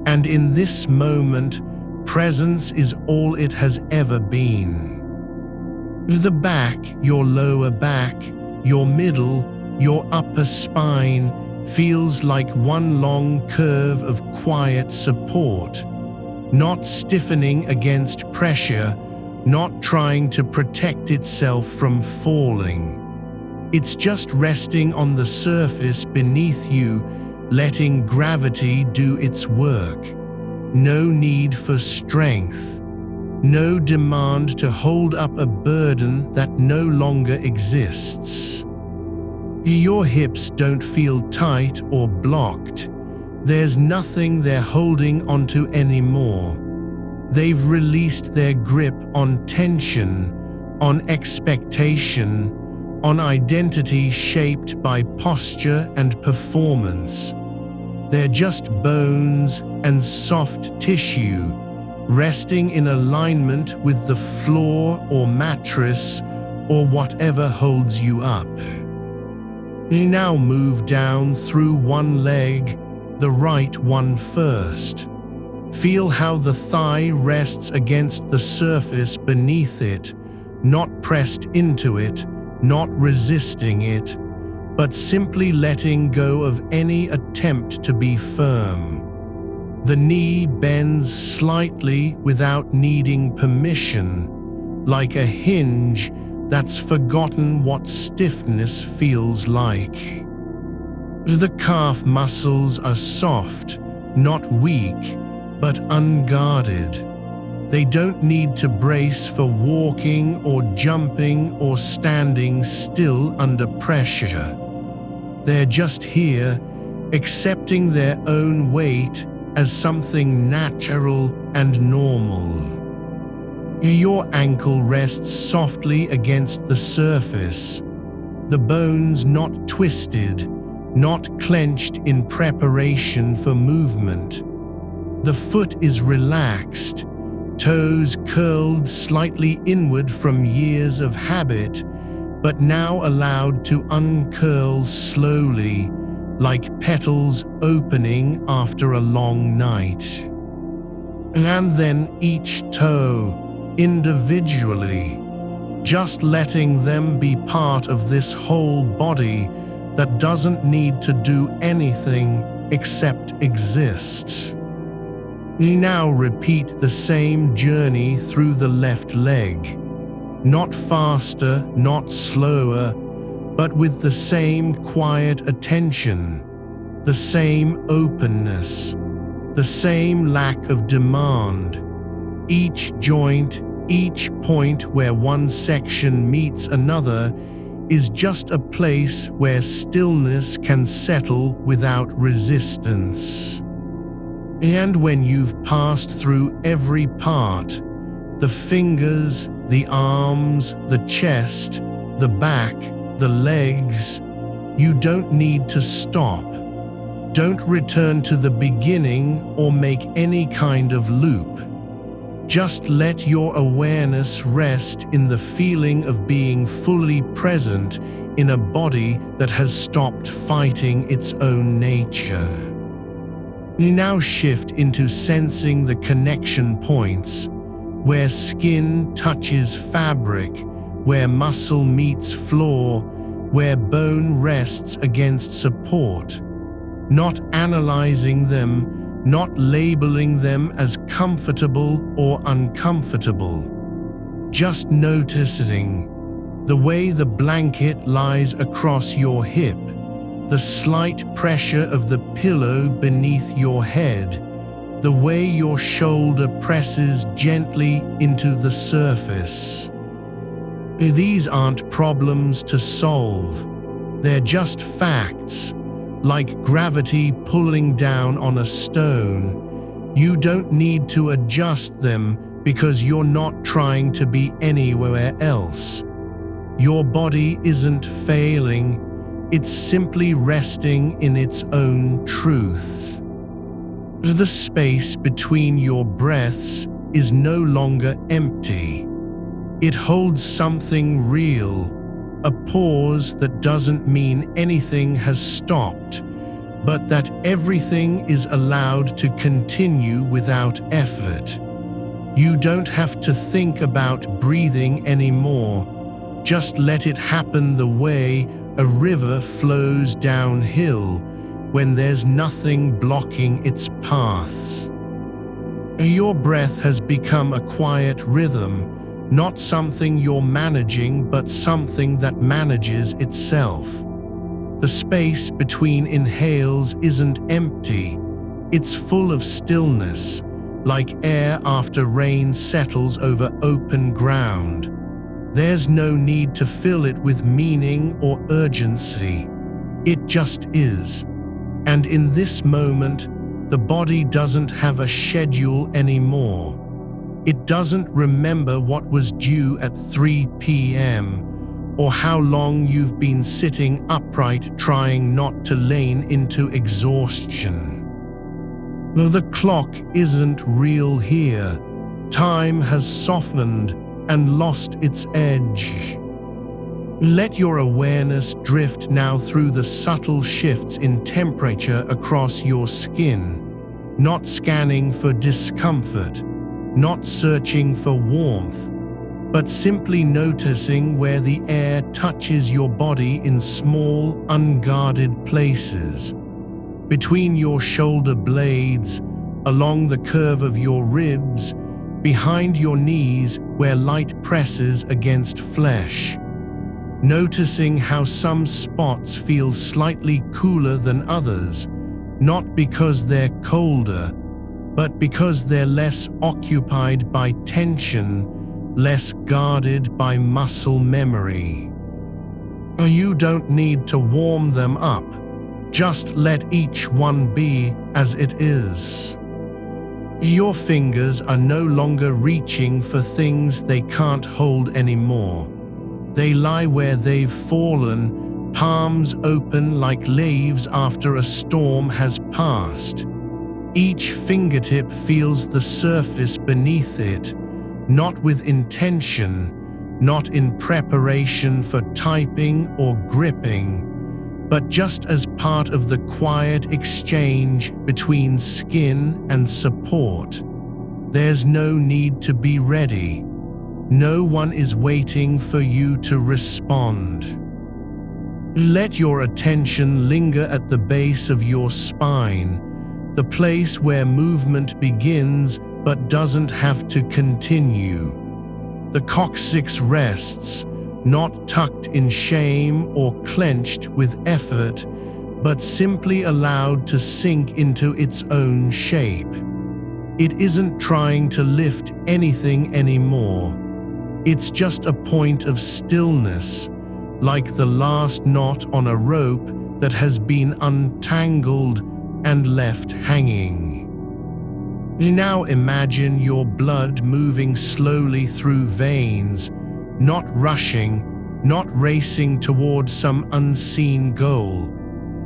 And in this moment, presence is all it has ever been. The back, your lower back, your middle, your upper spine feels like one long curve of quiet support, not stiffening against pressure, not trying to protect itself from falling. It's just resting on the surface beneath you, letting gravity do its work. No need for strength, No demand to hold up a burden that no longer exists. Your hips don't feel tight or blocked. There's nothing they're holding onto anymore. They've released their grip on tension, on expectation, on identity shaped by posture and performance. They're just bones and soft tissue, resting in alignment with the floor or mattress or whatever holds you up. Now move down through one leg, the right one first. Feel how the thigh rests against the surface beneath it, not pressed into it, not resisting it, but simply letting go of any attempt to be firm. The knee bends slightly without needing permission, like a hinge that's forgotten what stiffness feels like. The calf muscles are soft, not weak, but unguarded. They don't need to brace for walking or jumping or standing still under pressure. They're just here, accepting their own weight as something natural and normal. Your ankle rests softly against the surface, the bones not twisted, not clenched in preparation for movement. The foot is relaxed, toes curled slightly inward from years of habit, but now allowed to uncurl slowly, like petals opening after a long night. And then each toe, individually, just letting them be part of this whole body that doesn't need to do anything except exist. Now repeat the same journey through the left leg, not faster, not slower, but with the same quiet attention, the same openness, the same lack of demand. Each joint, each point where one section meets another is just a place where stillness can settle without resistance. And when you've passed through every part, the fingers, the arms, the chest, the back, the legs, you don't need to stop. Don't return to the beginning or make any kind of loop. Just let your awareness rest in the feeling of being fully present in a body that has stopped fighting its own nature. Now shift into sensing the connection points, where skin touches fabric, where muscle meets floor, where bone rests against support. Not analyzing them, not labeling them as comfortable or uncomfortable. Just noticing the way the blanket lies across your hip, the slight pressure of the pillow beneath your head, the way your shoulder presses gently into the surface. These aren't problems to solve. They're just facts, like gravity pulling down on a stone. You don't need to adjust them because you're not trying to be anywhere else. Your body isn't failing. It's simply resting in its own truth. The space between your breaths is no longer empty. It holds something real, a pause that doesn't mean anything has stopped, but that everything is allowed to continue without effort. You don't have to think about breathing anymore. Just let it happen the way a river flows downhill when there's nothing blocking its paths. Your breath has become a quiet rhythm, not something you're managing, but something that manages itself. The space between inhales isn't empty. It's full of stillness, like air after rain settles over open ground. There's no need to fill it with meaning or urgency. It just is. And in this moment, the body doesn't have a schedule anymore. It doesn't remember what was due at 3 p.m. or how long you've been sitting upright trying not to lean into exhaustion. Though the clock isn't real here, time has softened and lost its edge. Let your awareness drift now through the subtle shifts in temperature across your skin, not scanning for discomfort, not searching for warmth, but simply noticing where the air touches your body in small, unguarded places. Between your shoulder blades, along the curve of your ribs, behind your knees where light presses against flesh. Noticing how some spots feel slightly cooler than others, not because they're colder, but because they're less occupied by tension, less guarded by muscle memory. You don't need to warm them up, just let each one be as it is. Your fingers are no longer reaching for things they can't hold anymore. They lie where they've fallen, palms open like leaves after a storm has passed. Each fingertip feels the surface beneath it, not with intention, not in preparation for typing or gripping, but just as part of the quiet exchange between skin and support. There's no need to be ready. No one is waiting for you to respond. Let your attention linger at the base of your spine, the place where movement begins but doesn't have to continue. The coccyx rests, not tucked in shame or clenched with effort, but simply allowed to sink into its own shape. It isn't trying to lift anything anymore. It's just a point of stillness, like the last knot on a rope that has been untangled and left hanging. Now imagine your blood moving slowly through veins, not rushing, not racing toward some unseen goal,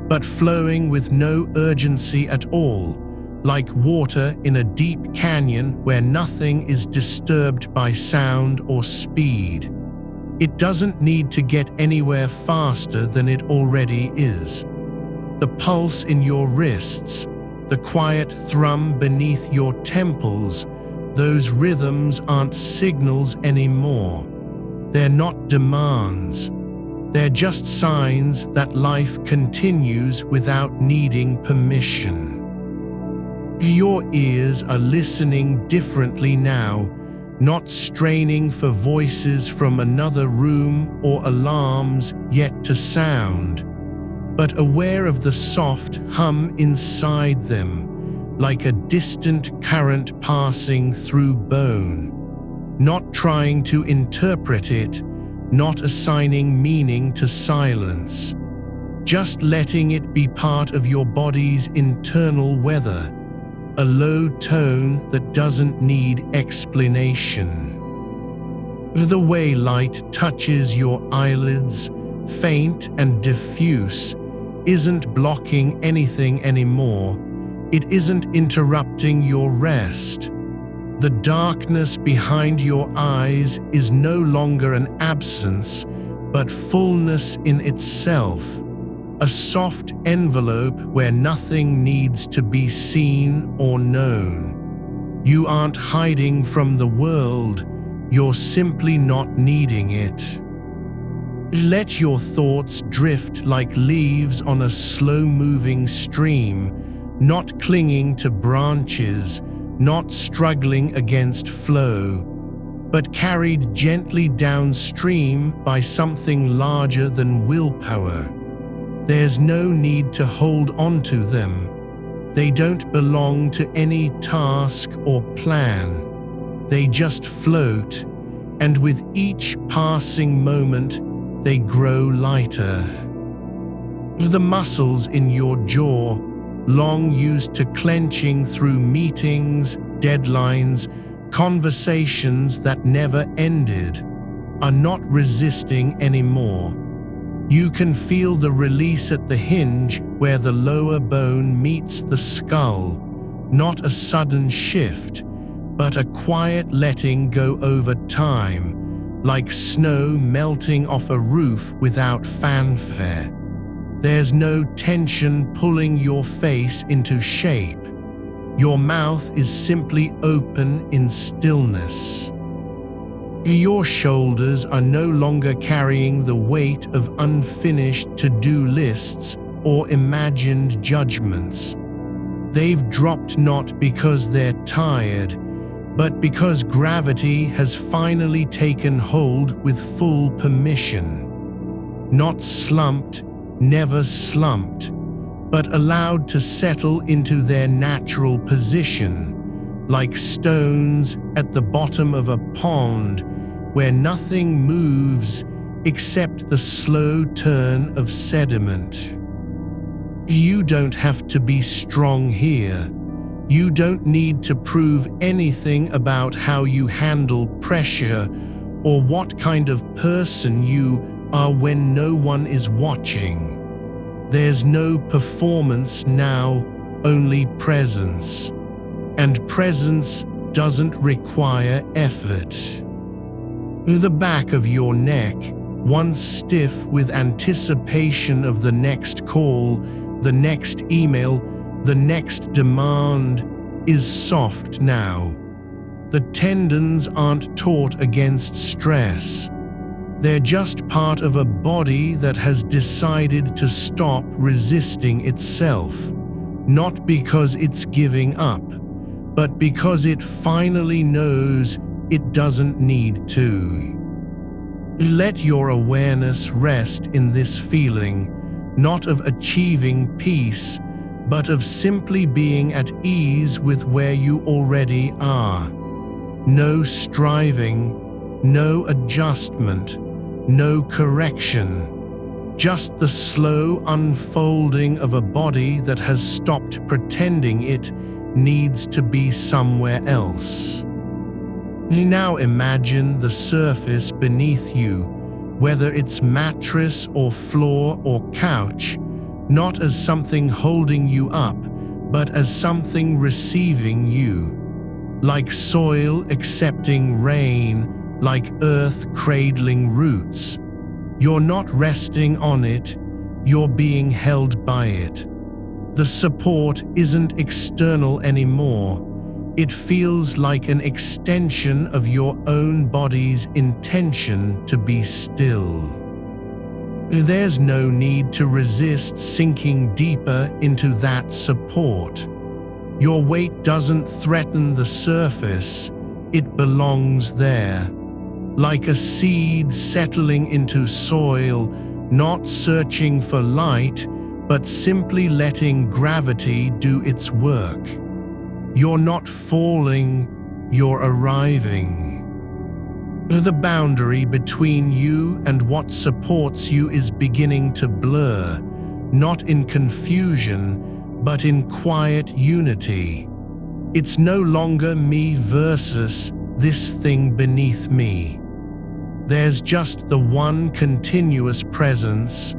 but flowing with no urgency at all, like water in a deep canyon where nothing is disturbed by sound or speed. It doesn't need to get anywhere faster than it already is. The pulse in your wrists, the quiet thrum beneath your temples, those rhythms aren't signals anymore. They're not demands. They're just signs that life continues without needing permission. Your ears are listening differently now, not straining for voices from another room or alarms yet to sound, but aware of the soft hum inside them, like a distant current passing through bone. Not trying to interpret it, not assigning meaning to silence, just letting it be part of your body's internal weather. A low tone that doesn't need explanation. The way light touches your eyelids, faint and diffuse, isn't blocking anything anymore. It isn't interrupting your rest. The darkness behind your eyes is no longer an absence, but fullness in itself. A soft envelope where nothing needs to be seen or known. You aren't hiding from the world, you're simply not needing it. Let your thoughts drift like leaves on a slow-moving stream, not clinging to branches, not struggling against flow, but carried gently downstream by something larger than willpower. There's no need to hold on to them. They don't belong to any task or plan. They just float, and with each passing moment, they grow lighter. The muscles in your jaw, long used to clenching through meetings, deadlines, conversations that never ended, are not resisting anymore. You can feel the release at the hinge where the lower bone meets the skull, not a sudden shift, but a quiet letting go over time, like snow melting off a roof without fanfare. There's no tension pulling your face into shape. Your mouth is simply open in stillness. Your shoulders are no longer carrying the weight of unfinished to-do lists or imagined judgments. They've dropped not because they're tired, but because gravity has finally taken hold with full permission. Not slumped, never slumped, but allowed to settle into their natural position, like stones at the bottom of a pond where nothing moves except the slow turn of sediment. You don't have to be strong here. You don't need to prove anything about how you handle pressure or what kind of person you are when no one is watching. There's no performance now, only presence. And presence doesn't require effort. The back of your neck, once stiff with anticipation of the next call, the next email, the next demand, is soft now. The tendons aren't taut against stress. They're just part of a body that has decided to stop resisting itself, not because it's giving up, but because it finally knows it doesn't need to. Let your awareness rest in this feeling, not of achieving peace, but of simply being at ease with where you already are. No striving, no adjustment, no correction, just the slow unfolding of a body that has stopped pretending it needs to be somewhere else. Now imagine the surface beneath you, whether it's mattress or floor or couch, not as something holding you up, but as something receiving you. Like soil accepting rain, like earth cradling roots. You're not resting on it, you're being held by it. The support isn't external anymore. It feels like an extension of your own body's intention to be still. There's no need to resist sinking deeper into that support. Your weight doesn't threaten the surface, it belongs there. Like a seed settling into soil, not searching for light, but simply letting gravity do its work. You're not falling, you're arriving. The boundary between you and what supports you is beginning to blur, not in confusion, but in quiet unity. It's no longer me versus this thing beneath me. There's just the one continuous presence,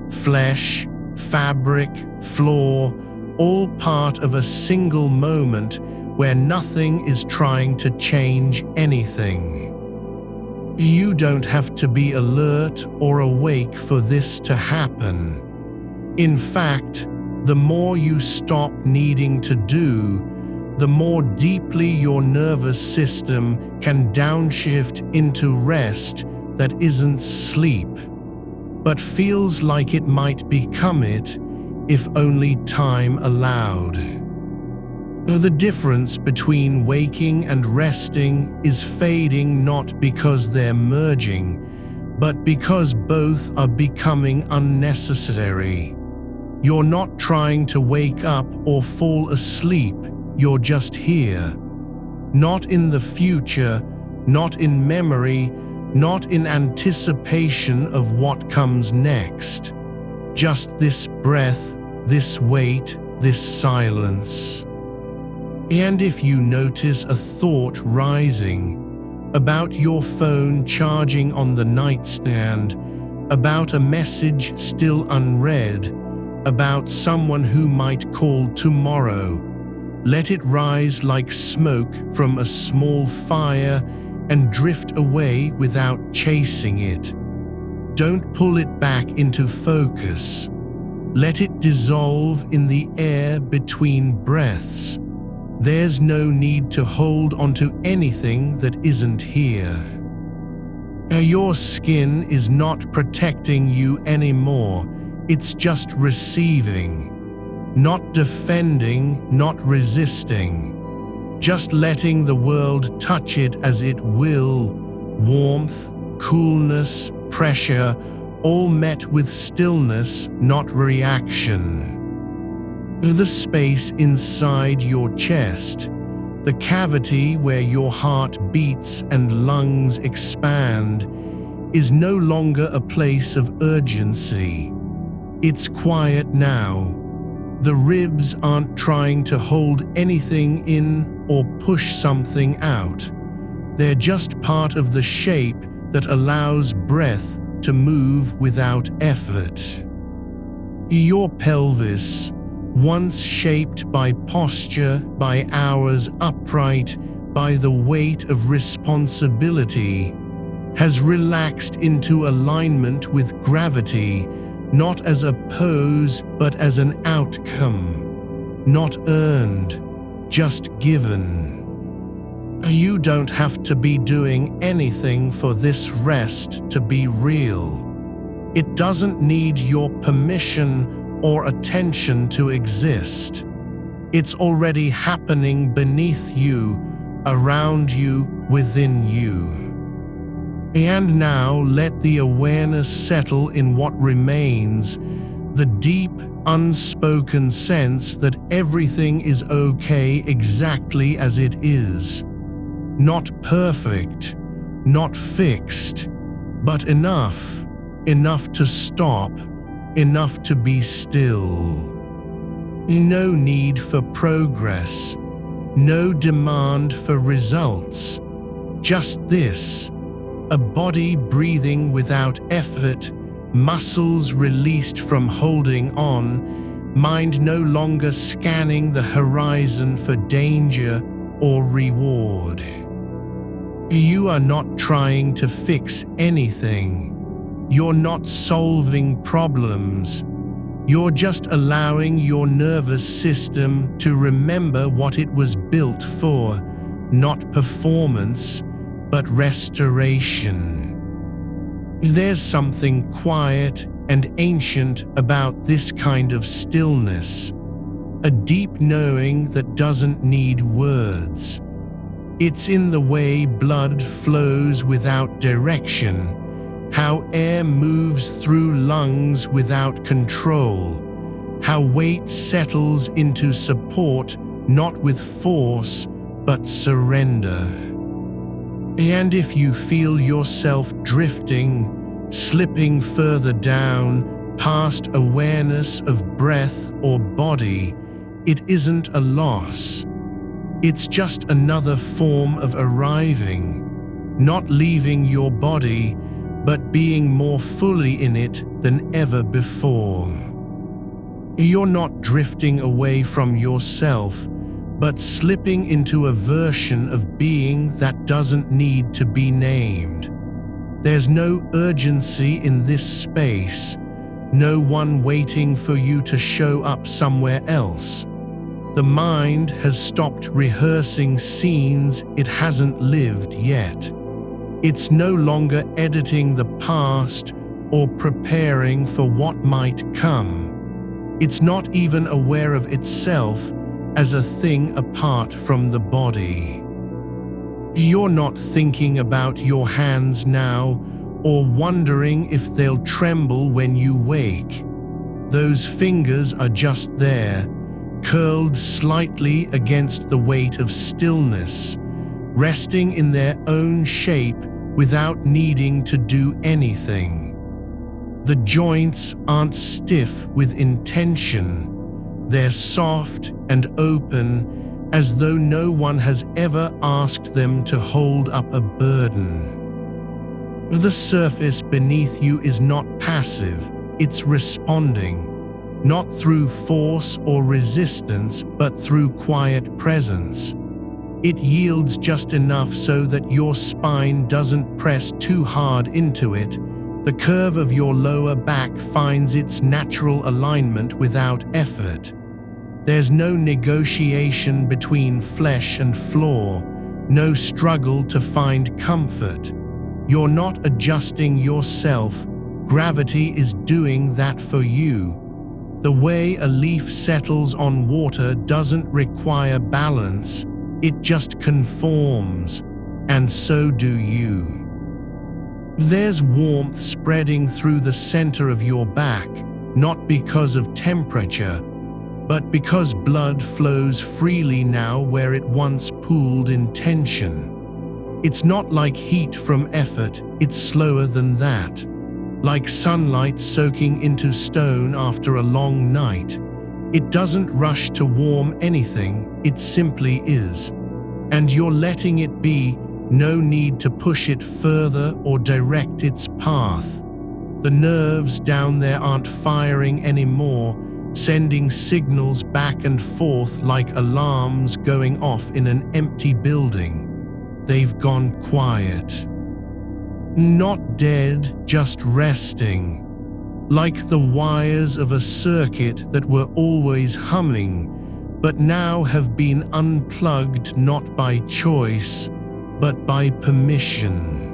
flesh, fabric, floor, all part of a single moment where nothing is trying to change anything. You don't have to be alert or awake for this to happen. In fact, the more you stop needing to do, the more deeply your nervous system can downshift into rest that isn't sleep, but feels like it might become it if only time allowed. The difference between waking and resting is fading not because they're merging, but because both are becoming unnecessary. You're not trying to wake up or fall asleep, you're just here. Not in the future, not in memory, not in anticipation of what comes next. Just this breath, this weight, this silence. And if you notice a thought rising, about your phone charging on the nightstand, about a message still unread, about someone who might call tomorrow, let it rise like smoke from a small fire and drift away without chasing it. Don't pull it back into focus. Let it dissolve in the air between breaths. There's no need to hold onto anything that isn't here. Your skin is not protecting you anymore. It's just receiving. Not defending, not resisting. Just letting the world touch it as it will. Warmth, coolness, pressure, all met with stillness, not reaction. The space inside your chest, the cavity where your heart beats and lungs expand, is no longer a place of urgency. It's quiet now. The ribs aren't trying to hold anything in or push something out. They're just part of the shape that allows breath to move without effort. Your pelvis, once shaped by posture, by hours upright, by the weight of responsibility, has relaxed into alignment with gravity, not as a pose but as an outcome. Not earned, just given. You don't have to be doing anything for this rest to be real. It doesn't need your permission or attention to exist. It's already happening beneath you, around you, within you. And now let the awareness settle in what remains, the deep, unspoken sense that everything is okay exactly as it is. Not perfect, not fixed, but enough to stop, enough to be still. No need for progress, no demand for results. Just this, a body breathing without effort, muscles released from holding on, mind no longer scanning the horizon for danger or reward. You are not trying to fix anything. You're not solving problems. You're just allowing your nervous system to remember what it was built for, not performance, but restoration. There's something quiet and ancient about this kind of stillness, a deep knowing that doesn't need words. It's in the way blood flows without direction, how air moves through lungs without control, how weight settles into support, not with force, but surrender. And if you feel yourself drifting, slipping further down, past awareness of breath or body, it isn't a loss. It's just another form of arriving, not leaving your body, but being more fully in it than ever before. You're not drifting away from yourself, but slipping into a version of being that doesn't need to be named. There's no urgency in this space, no one waiting for you to show up somewhere else. The mind has stopped rehearsing scenes it hasn't lived yet. It's no longer editing the past or preparing for what might come. It's not even aware of itself as a thing apart from the body. You're not thinking about your hands now or wondering if they'll tremble when you wake. Those fingers are just there, curled slightly against the weight of stillness, resting in their own shape without needing to do anything. The joints aren't stiff with intention. They're soft and open, as though no one has ever asked them to hold up a burden. The surface beneath you is not passive, it's responding, not through force or resistance, but through quiet presence. It yields just enough so that your spine doesn't press too hard into it. The curve of your lower back finds its natural alignment without effort. There's no negotiation between flesh and floor, no struggle to find comfort. You're not adjusting yourself. Gravity is doing that for you. The way a leaf settles on water doesn't require balance, it just conforms, and so do you. There's warmth spreading through the center of your back, not because of temperature, but because blood flows freely now where it once pooled in tension. It's not like heat from effort, it's slower than that. Like sunlight soaking into stone after a long night. It doesn't rush to warm anything, it simply is. And you're letting it be, no need to push it further or direct its path. The nerves down there aren't firing anymore, sending signals back and forth like alarms going off in an empty building. They've gone quiet. Not dead, just resting. Like the wires of a circuit that were always humming, but now have been unplugged not by choice, but by permission.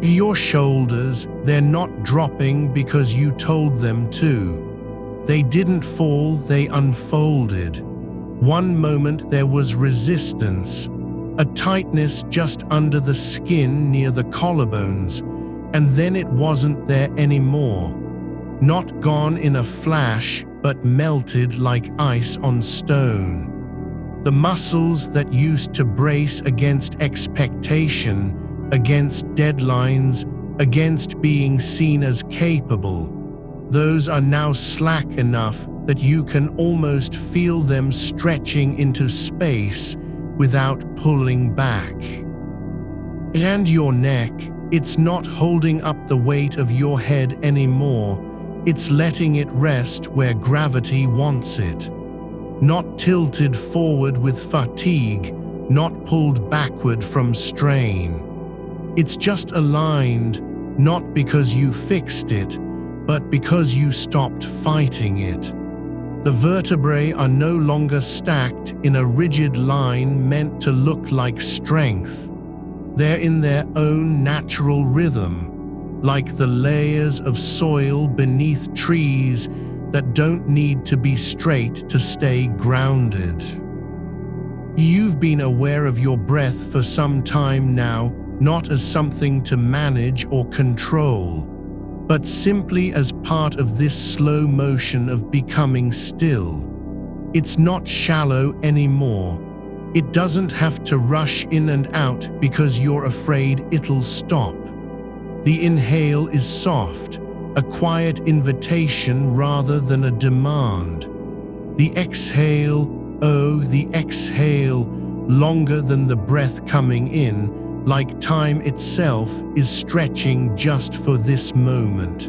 Your shoulders, they're not dropping because you told them to. They didn't fall, they unfolded. One moment there was resistance, a tightness just under the skin near the collarbones, and then it wasn't there anymore. Not gone in a flash, but melted like ice on stone. The muscles that used to brace against expectation, against deadlines, against being seen as capable, those are now slack enough that you can almost feel them stretching into space without pulling back. And your neck, it's not holding up the weight of your head anymore, it's letting it rest where gravity wants it. Not tilted forward with fatigue, not pulled backward from strain. It's just aligned, not because you fixed it, but because you stopped fighting it. The vertebrae are no longer stacked in a rigid line meant to look like strength. They're in their own natural rhythm, like the layers of soil beneath trees that don't need to be straight to stay grounded. You've been aware of your breath for some time now, not as something to manage or control, but simply as part of this slow motion of becoming still. It's not shallow anymore. It doesn't have to rush in and out because you're afraid it'll stop. The inhale is soft, a quiet invitation rather than a demand. The exhale, oh, the exhale, longer than the breath coming in, like time itself is stretching just for this moment.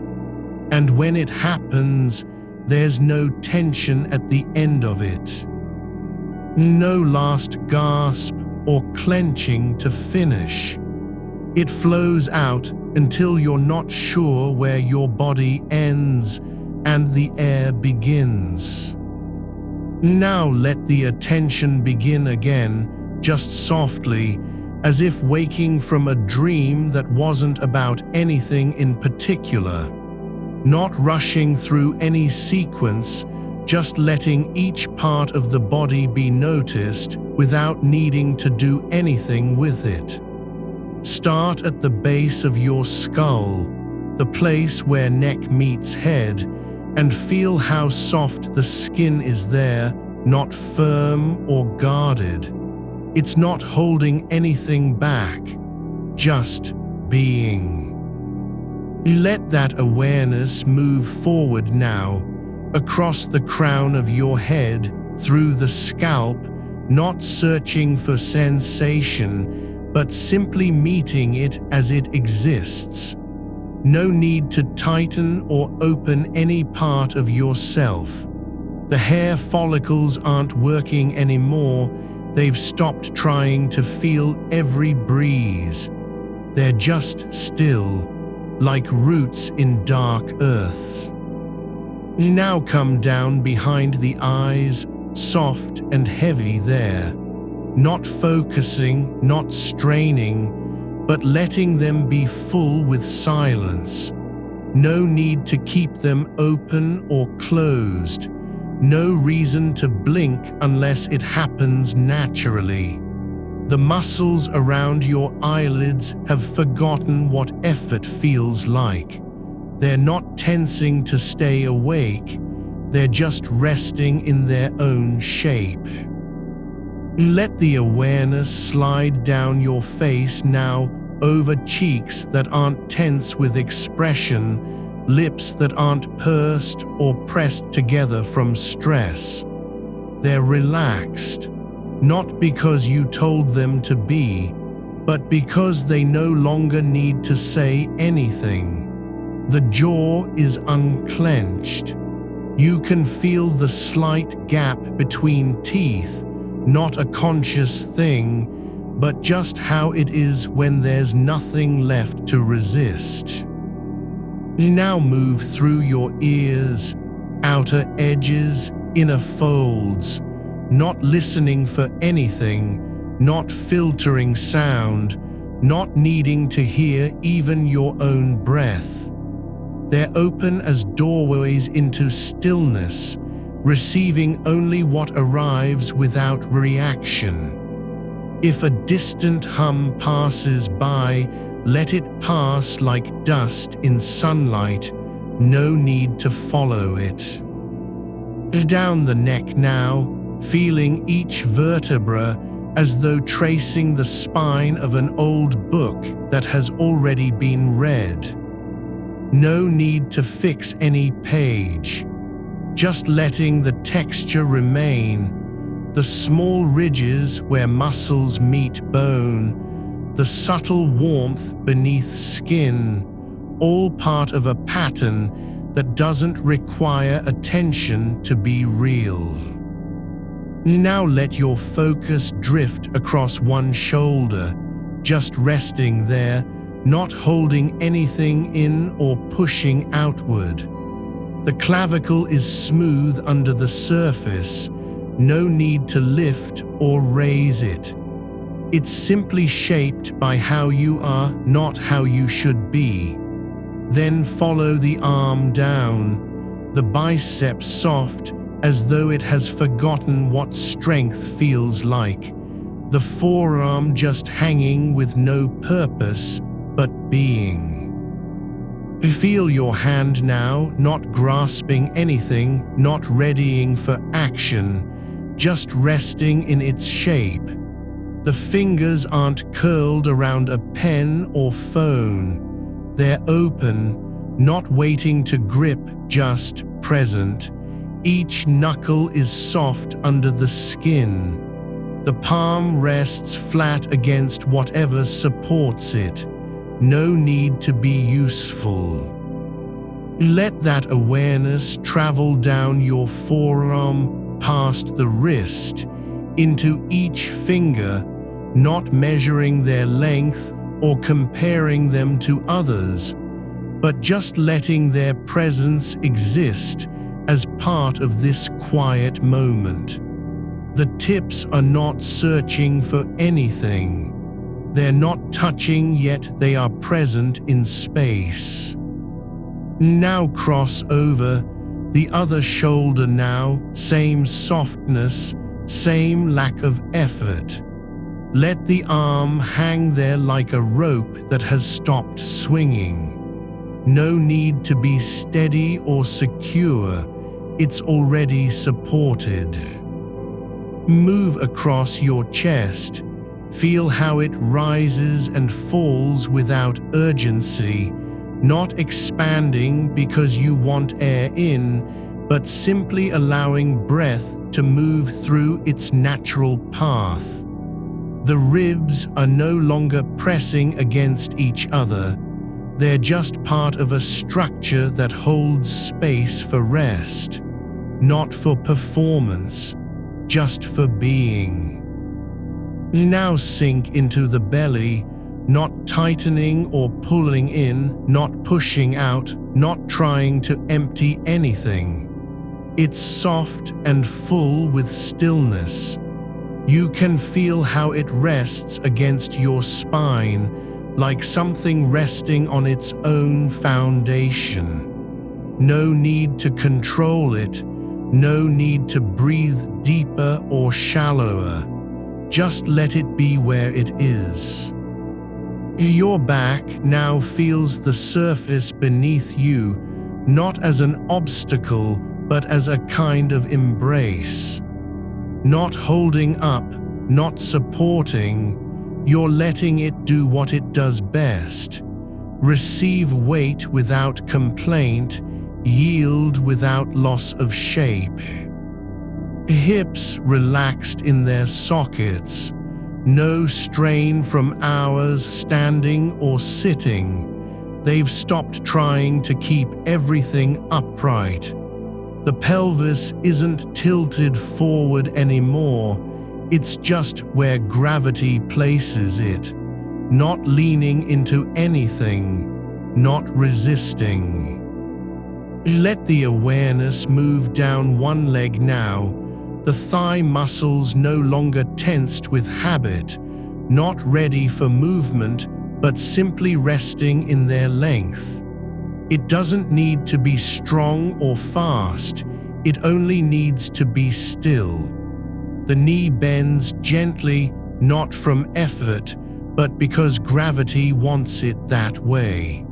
And when it happens, there's no tension at the end of it. No last gasp or clenching to finish. It flows out until you're not sure where your body ends and the air begins. Now let the attention begin again, just softly, as if waking from a dream that wasn't about anything in particular. Not rushing through any sequence, just letting each part of the body be noticed without needing to do anything with it. Start at the base of your skull, the place where neck meets head, and feel how soft the skin is there, not firm or guarded. It's not holding anything back, just being. Let that awareness move forward now, across the crown of your head, through the scalp, not searching for sensation, but simply meeting it as it exists. No need to tighten or open any part of yourself. The hair follicles aren't working anymore. They've stopped trying to feel every breeze. They're just still, like roots in dark earths. Now come down behind the eyes, soft and heavy there. Not focusing, not straining, but letting them be full with silence. No need to keep them open or closed. No reason to blink unless it happens naturally. The muscles around your eyelids have forgotten what effort feels like. They're not tensing to stay awake. They're just resting in their own shape. Let the awareness slide down your face now, over cheeks that aren't tense with expression, lips that aren't pursed or pressed together from stress. They're relaxed, not because you told them to be, but because they no longer need to say anything. The jaw is unclenched. You can feel the slight gap between teeth, not a conscious thing, but just how it is when there's nothing left to resist. Now move through your ears, outer edges, inner folds, not listening for anything, not filtering sound, not needing to hear even your own breath. They're open as doorways into stillness, receiving only what arrives without reaction. If a distant hum passes by, let it pass like dust in sunlight, no need to follow it. Down the neck now, feeling each vertebra as though tracing the spine of an old book that has already been read. No need to fix any page, just letting the texture remain. The small ridges where muscles meet bone, the subtle warmth beneath skin, all part of a pattern that doesn't require attention to be real. Now let your focus drift across one shoulder, just resting there, not holding anything in or pushing outward. The clavicle is smooth under the surface. No need to lift or raise it. It's simply shaped by how you are, not how you should be. Then follow the arm down, the biceps soft as though it has forgotten what strength feels like. The forearm just hanging with no purpose but being. Feel your hand now, not grasping anything, not readying for action, just resting in its shape. The fingers aren't curled around a pen or phone. They're open, not waiting to grip, just present. Each knuckle is soft under the skin. The palm rests flat against whatever supports it. No need to be useful. Let that awareness travel down your forearm, past the wrist, into each finger, not measuring their length or comparing them to others, but just letting their presence exist as part of this quiet moment. The tips are not searching for anything. They're not touching, yet they are present in space. Now cross over the other shoulder now, same softness, same lack of effort. Let the arm hang there like a rope that has stopped swinging. No need to be steady or secure, it's already supported. Move across your chest, feel how it rises and falls without urgency, not expanding because you want air in, but simply allowing breath to move through its natural path. The ribs are no longer pressing against each other, they're just part of a structure that holds space for rest, not for performance, just for being. Now sink into the belly, not tightening or pulling in, not pushing out, not trying to empty anything. It's soft and full with stillness. You can feel how it rests against your spine, like something resting on its own foundation. No need to control it, no need to breathe deeper or shallower. Just let it be where it is. Your back now feels the surface beneath you, not as an obstacle, but as a kind of embrace. Not holding up, not supporting, you're letting it do what it does best. Receive weight without complaint, yield without loss of shape. Hips relaxed in their sockets, no strain from hours standing or sitting. They've stopped trying to keep everything upright. The pelvis isn't tilted forward anymore, it's just where gravity places it, not leaning into anything, not resisting. Let the awareness move down one leg now, the thigh muscles no longer tensed with habit, not ready for movement, but simply resting in their length. It doesn't need to be strong or fast, it only needs to be still. The knee bends gently, not from effort, but because gravity wants it that way.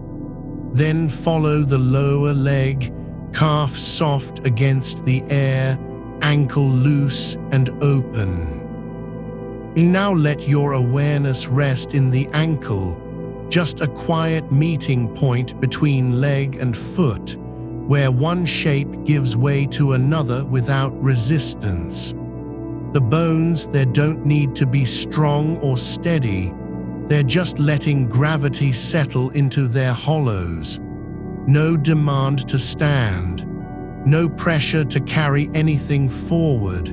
Then follow the lower leg, calf soft against the air, ankle loose and open. Now let your awareness rest in the ankle, just a quiet meeting point between leg and foot, where one shape gives way to another without resistance. The bones there don't need to be strong or steady, they're just letting gravity settle into their hollows. No demand to stand, no pressure to carry anything forward.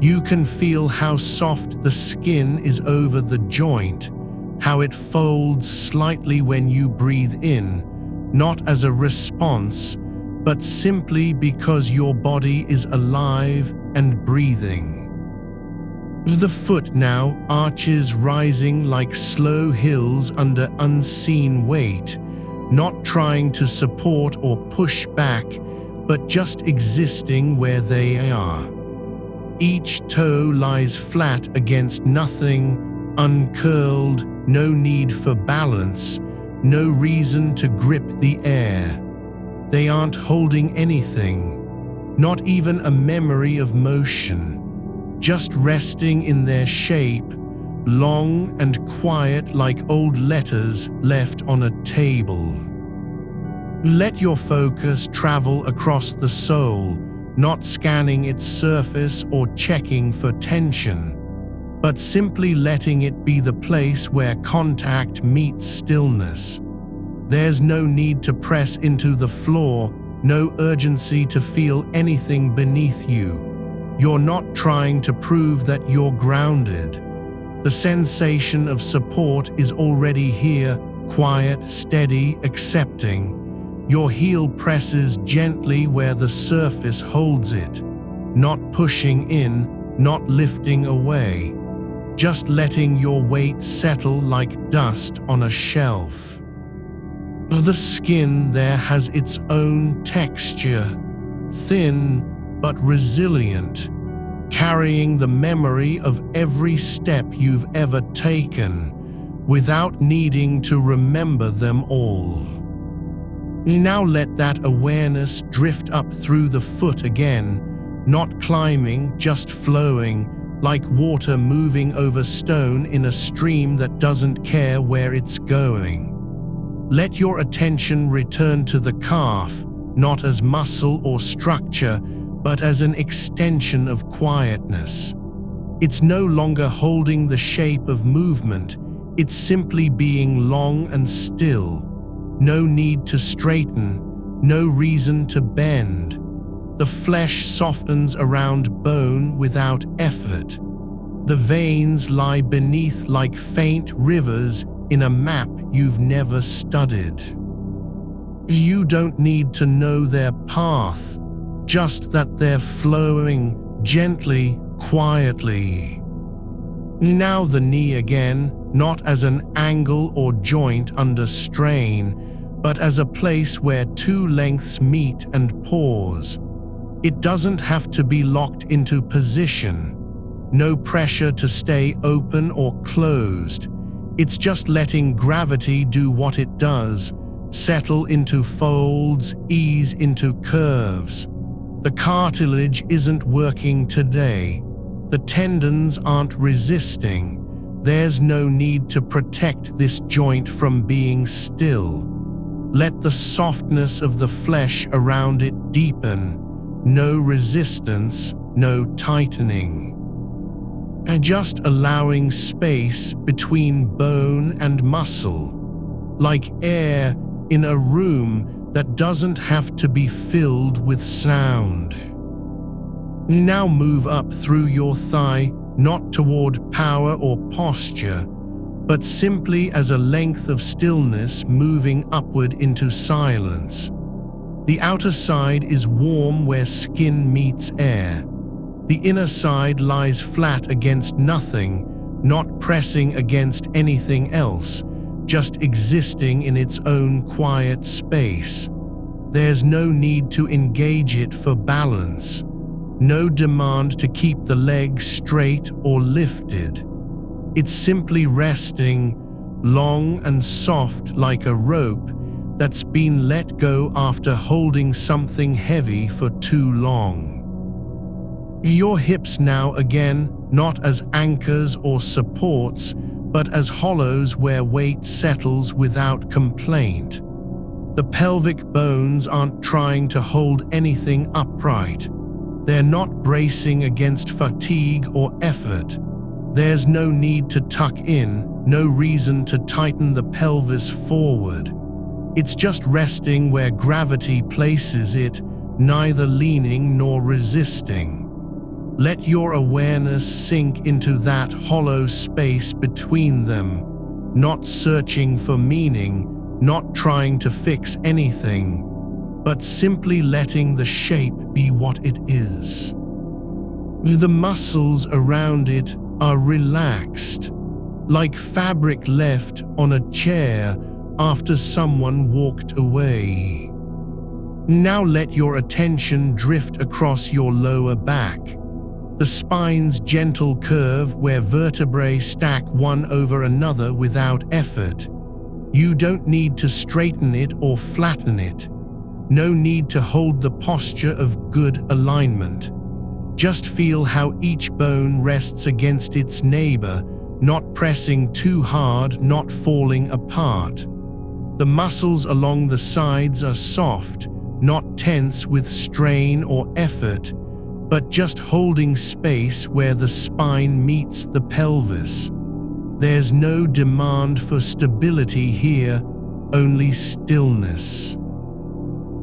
You can feel how soft the skin is over the joint, how it folds slightly when you breathe in, not as a response, but simply because your body is alive and breathing. The foot now arches rising like slow hills under unseen weight, not trying to support or push back, but just existing where they are. Each toe lies flat against nothing, uncurled, no need for balance, no reason to grip the air. They aren't holding anything, not even a memory of motion. Just resting in their shape, long and quiet like old letters left on a table. Let your focus travel across the sole, not scanning its surface or checking for tension, but simply letting it be the place where contact meets stillness. There's no need to press into the floor, no urgency to feel anything beneath you. You're not trying to prove that you're grounded. The sensation of support is already here, quiet, steady, accepting. Your heel presses gently where the surface holds it, not pushing in, not lifting away, just letting your weight settle like dust on a shelf. The skin there has its own texture, thin but resilient, carrying the memory of every step you've ever taken, without needing to remember them all. Now let that awareness drift up through the foot again, not climbing, just flowing, like water moving over stone in a stream that doesn't care where it's going. Let your attention return to the calf, not as muscle or structure, but as an extension of quietness. It's no longer holding the shape of movement, it's simply being long and still. No need to straighten, no reason to bend. The flesh softens around bone without effort. The veins lie beneath like faint rivers in a map you've never studied. You don't need to know their path, just that they're flowing gently, quietly. Now the knee again, not as an angle or joint under strain, but as a place where two lengths meet and pause. It doesn't have to be locked into position. No pressure to stay open or closed. It's just letting gravity do what it does, settle into folds, ease into curves. The cartilage isn't working today. The tendons aren't resisting. There's no need to protect this joint from being still. Let the softness of the flesh around it deepen. No resistance, no tightening. And just allowing space between bone and muscle, like air in a room that doesn't have to be filled with sound. Now move up through your thigh, not toward power or posture, but simply as a length of stillness moving upward into silence. The outer side is warm where skin meets air. The inner side lies flat against nothing, not pressing against anything else, just existing in its own quiet space. There's no need to engage it for balance. No demand to keep the legs straight or lifted. It's simply resting, long and soft like a rope that's been let go after holding something heavy for too long. Your hips now again, not as anchors or supports, but as hollows where weight settles without complaint. The pelvic bones aren't trying to hold anything upright. They're not bracing against fatigue or effort. There's no need to tuck in, no reason to tighten the pelvis forward. It's just resting where gravity places it, neither leaning nor resisting. Let your awareness sink into that hollow space between them, not searching for meaning, not trying to fix anything, but simply letting the shape be what it is. The muscles around it are relaxed, like fabric left on a chair after someone walked away. Now let your attention drift across your lower back, the spine's gentle curve where vertebrae stack one over another without effort. You don't need to straighten it or flatten it. No need to hold the posture of good alignment. Just feel how each bone rests against its neighbor, not pressing too hard, not falling apart. The muscles along the sides are soft, not tense with strain or effort, but just holding space where the spine meets the pelvis. There's no demand for stability here, only stillness.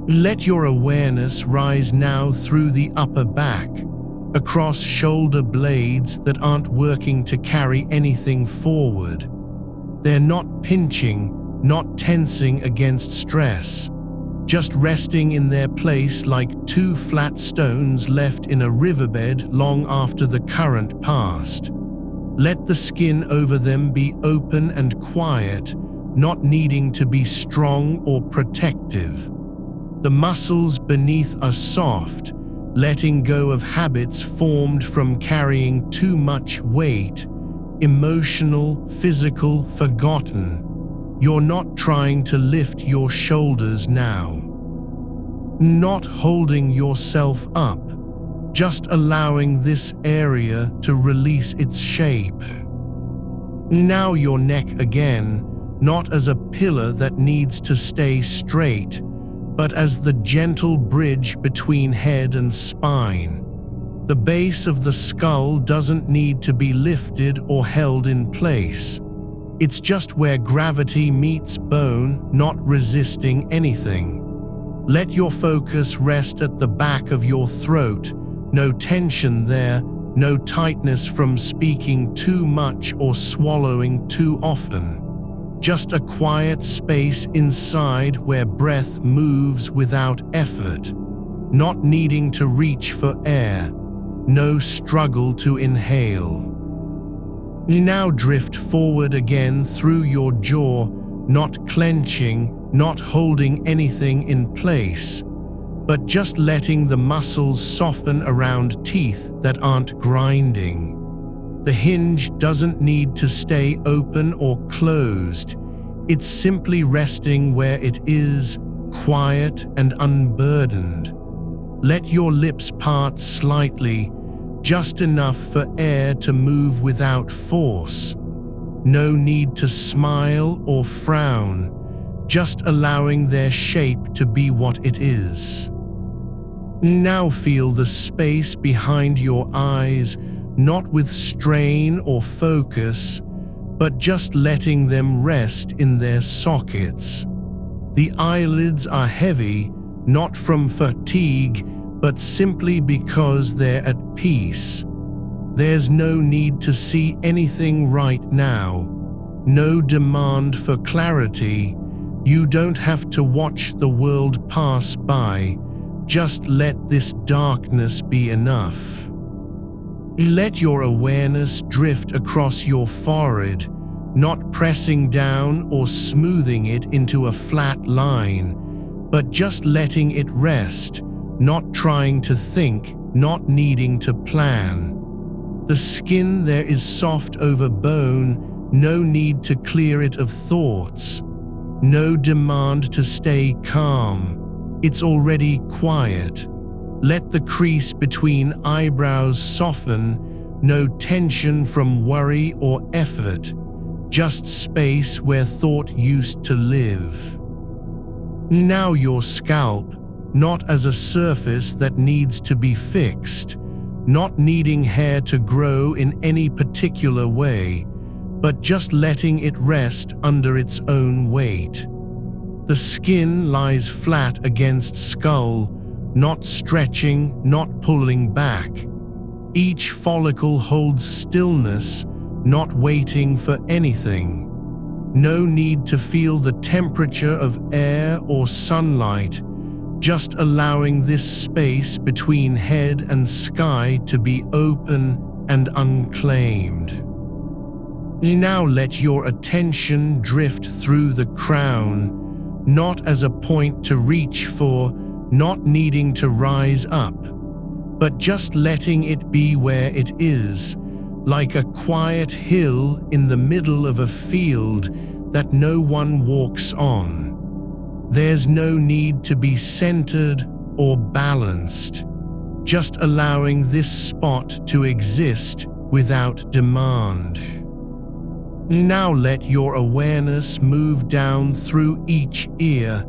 Let your awareness rise now through the upper back, across shoulder blades that aren't working to carry anything forward. They're not pinching, not tensing against stress, just resting in their place like two flat stones left in a riverbed long after the current passed. Let the skin over them be open and quiet, not needing to be strong or protective. The muscles beneath are soft, letting go of habits formed from carrying too much weight, emotional, physical, forgotten. You're not trying to lift your shoulders now. Not holding yourself up, just allowing this area to release its shape. Now your neck again, not as a pillar that needs to stay straight, but as the gentle bridge between head and spine. The base of the skull doesn't need to be lifted or held in place. It's just where gravity meets bone, not resisting anything. Let your focus rest at the back of your throat. No tension there, no tightness from speaking too much or swallowing too often. Just a quiet space inside where breath moves without effort, not needing to reach for air, no struggle to inhale. Now drift forward again through your jaw, not clenching, not holding anything in place, but just letting the muscles soften around teeth that aren't grinding. The hinge doesn't need to stay open or closed. It's simply resting where it is, quiet and unburdened. Let your lips part slightly, just enough for air to move without force. No need to smile or frown, just allowing their shape to be what it is. Now feel the space behind your eyes, not with strain or focus, but just letting them rest in their sockets. The eyelids are heavy, not from fatigue, but simply because they're at peace. There's no need to see anything right now, no demand for clarity. You don't have to watch the world pass by, just let this darkness be enough. Let your awareness drift across your forehead, not pressing down or smoothing it into a flat line, but just letting it rest, not trying to think, not needing to plan. The skin there is soft over bone, no need to clear it of thoughts, no demand to stay calm. It's already quiet. Let the crease between eyebrows soften, no tension from worry or effort, just space where thought used to live. Now your scalp, not as a surface that needs to be fixed, not needing hair to grow in any particular way, but just letting it rest under its own weight. The skin lies flat against skull, not stretching, not pulling back. Each follicle holds stillness, not waiting for anything. No need to feel the temperature of air or sunlight, just allowing this space between head and sky to be open and unclaimed. Now let your attention drift through the crown, not as a point to reach for, not needing to rise up, but just letting it be where it is, like a quiet hill in the middle of a field that no one walks on. There's no need to be centered or balanced, just allowing this spot to exist without demand. Now let your awareness move down through each ear,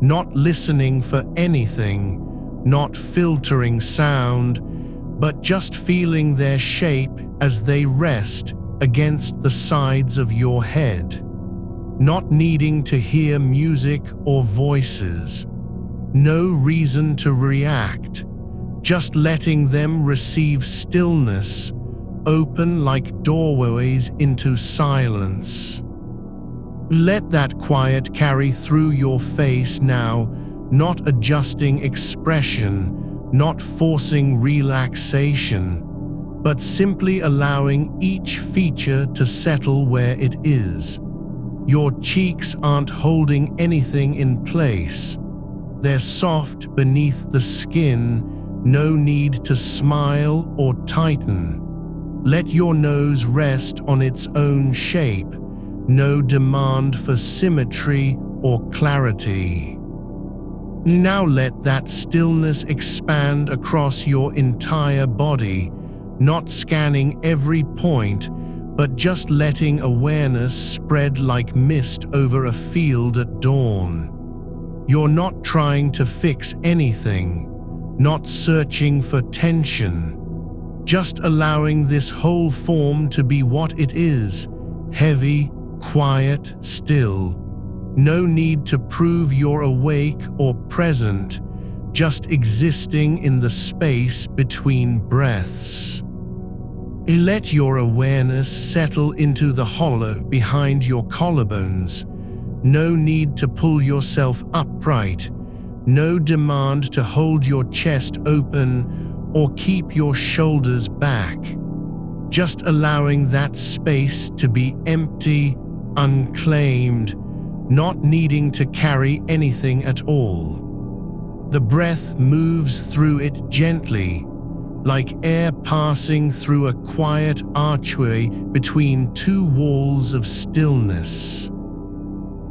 not listening for anything, not filtering sound, but just feeling their shape as they rest against the sides of your head. Not needing to hear music or voices. No reason to react, just letting them receive stillness, open like doorways into silence. Let that quiet carry through your face now, not adjusting expression, not forcing relaxation, but simply allowing each feature to settle where it is. Your cheeks aren't holding anything in place. They're soft beneath the skin, no need to smile or tighten. Let your nose rest on its own shape, no demand for symmetry or clarity. Now let that stillness expand across your entire body, not scanning every point, but just letting awareness spread like mist over a field at dawn. You're not trying to fix anything, not searching for tension, just allowing this whole form to be what it is, heavy, quiet, still. No need to prove you're awake or present, just existing in the space between breaths. Let your awareness settle into the hollow behind your collarbones. No need to pull yourself upright, no demand to hold your chest open or keep your shoulders back. Just allowing that space to be empty, unclaimed, not needing to carry anything at all. The breath moves through it gently, like air passing through a quiet archway between two walls of stillness.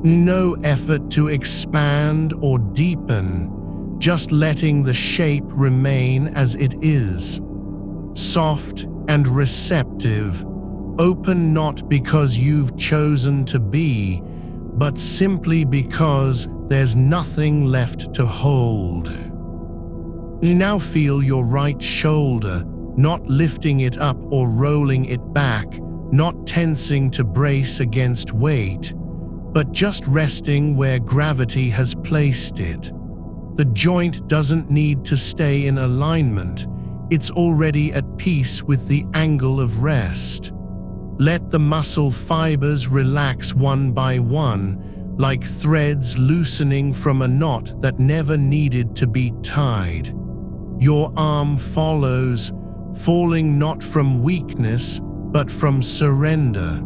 No effort to expand or deepen, just letting the shape remain as it is. Soft and receptive, open not because you've chosen to be, but simply because there's nothing left to hold. Now feel your right shoulder, not lifting it up or rolling it back, not tensing to brace against weight, but just resting where gravity has placed it. The joint doesn't need to stay in alignment, it's already at peace with the angle of rest. Let the muscle fibers relax one by one, like threads loosening from a knot that never needed to be tied. Your arm follows, falling not from weakness, but from surrender.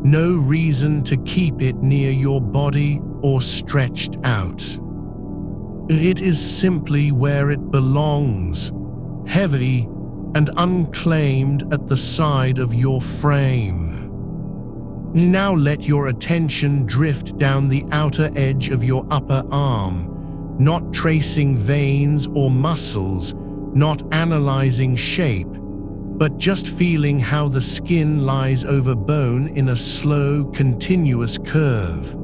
No reason to keep it near your body or stretched out. It is simply where it belongs, heavy and unclaimed at the side of your frame. Now let your attention drift down the outer edge of your upper arm, not tracing veins or muscles, not analyzing shape, but just feeling how the skin lies over bone in a slow, continuous curve.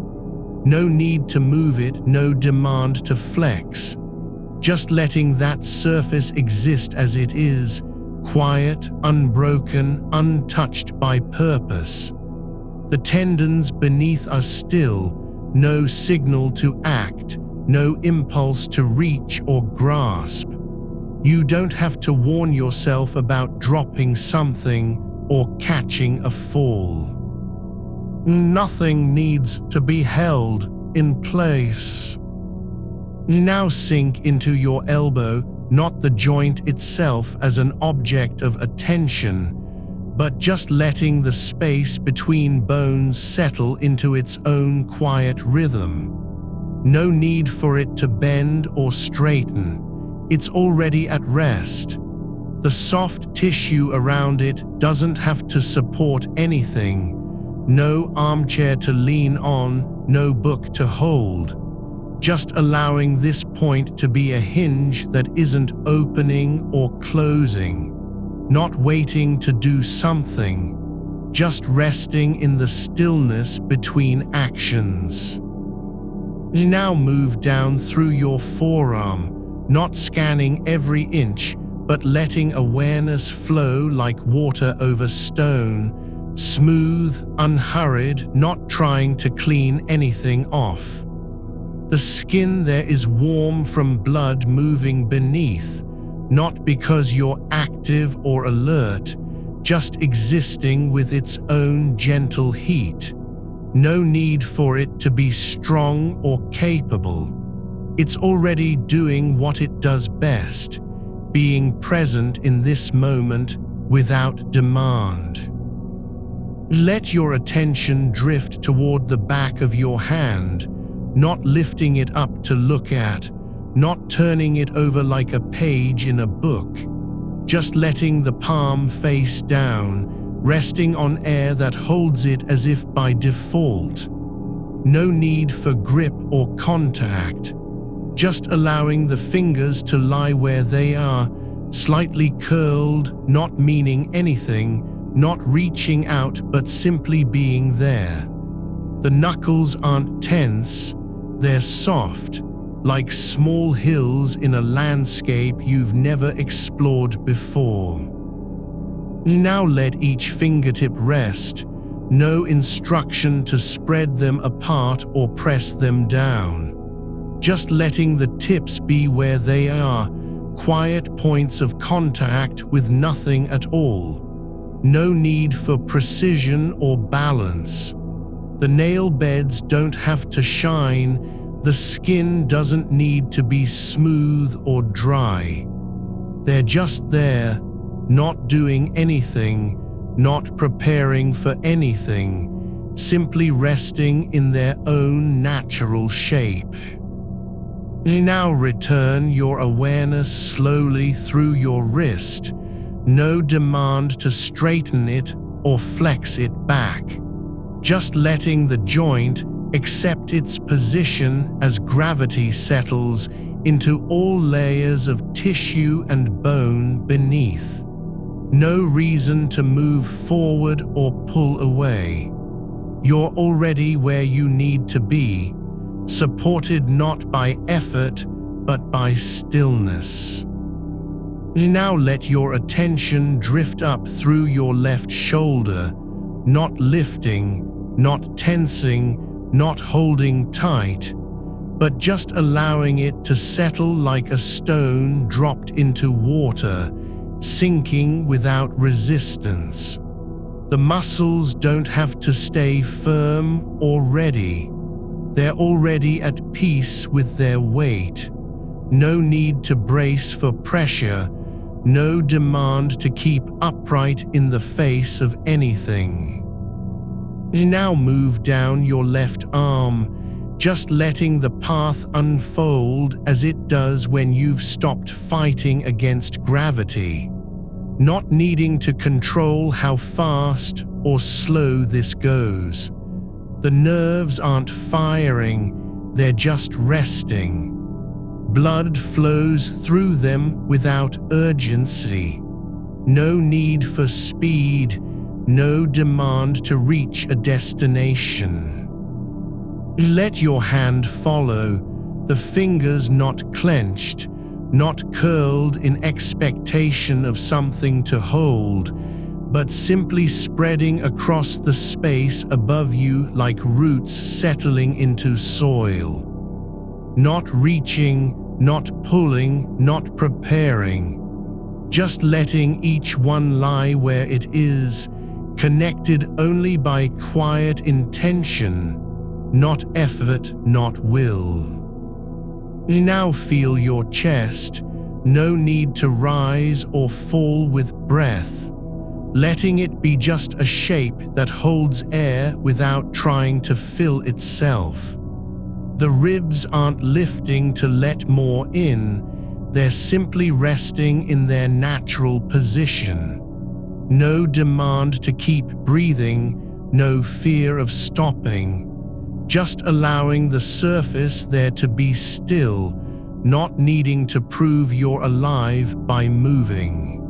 No need to move it, no demand to flex. Just letting that surface exist as it is, quiet, unbroken, untouched by purpose. The tendons beneath are still, no signal to act, no impulse to reach or grasp. You don't have to warn yourself about dropping something or catching a fall. Nothing needs to be held in place. Now sink into your elbow, not the joint itself as an object of attention, but just letting the space between bones settle into its own quiet rhythm. No need for it to bend or straighten. It's already at rest. The soft tissue around it doesn't have to support anything. No armchair to lean on, no book to hold. Just allowing this point to be a hinge that isn't opening or closing. Not waiting to do something. Just resting in the stillness between actions. Now move down through your forearm, not scanning every inch, but letting awareness flow like water over stone, smooth, unhurried, not trying to clean anything off. The skin there is warm from blood moving beneath, not because you're active or alert, just existing with its own gentle heat. No need for it to be strong or capable. It's already doing what it does best, being present in this moment without demand. Let your attention drift toward the back of your hand, not lifting it up to look at, not turning it over like a page in a book, just letting the palm face down, resting on air that holds it as if by default. No need for grip or contact, just allowing the fingers to lie where they are, slightly curled, not meaning anything, not reaching out but simply being there. The knuckles aren't tense, they're soft, like small hills in a landscape you've never explored before. Now let each fingertip rest, no instruction to spread them apart or press them down. Just letting the tips be where they are, quiet points of contact with nothing at all. No need for precision or balance. The nail beds don't have to shine, the skin doesn't need to be smooth or dry. They're just there, not doing anything, not preparing for anything, simply resting in their own natural shape. Now return your awareness slowly through your wrist, no demand to straighten it or flex it back. Just letting the joint accept its position as gravity settles into all layers of tissue and bone beneath. No reason to move forward or pull away. You're already where you need to be, supported not by effort but by stillness. Now let your attention drift up through your left shoulder, not lifting, not tensing, not holding tight, but just allowing it to settle like a stone dropped into water, sinking without resistance. The muscles don't have to stay firm or ready. They're already at peace with their weight. No need to brace for pressure, no demand to keep upright in the face of anything. Now move down your left arm, just letting the path unfold as it does when you've stopped fighting against gravity. Not needing to control how fast or slow this goes. The nerves aren't firing, they're just resting. Blood flows through them without urgency. No need for speed, no demand to reach a destination. Let your hand follow, the fingers not clenched, not curled in expectation of something to hold, but simply spreading across the space above you like roots settling into soil. Not reaching, not pulling, not preparing. Just letting each one lie where it is, connected only by quiet intention, not effort, not will. Now feel your chest, no need to rise or fall with breath, letting it be just a shape that holds air without trying to fill itself. The ribs aren't lifting to let more in, they're simply resting in their natural position. No demand to keep breathing, no fear of stopping. Just allowing the surface there to be still, not needing to prove you're alive by moving.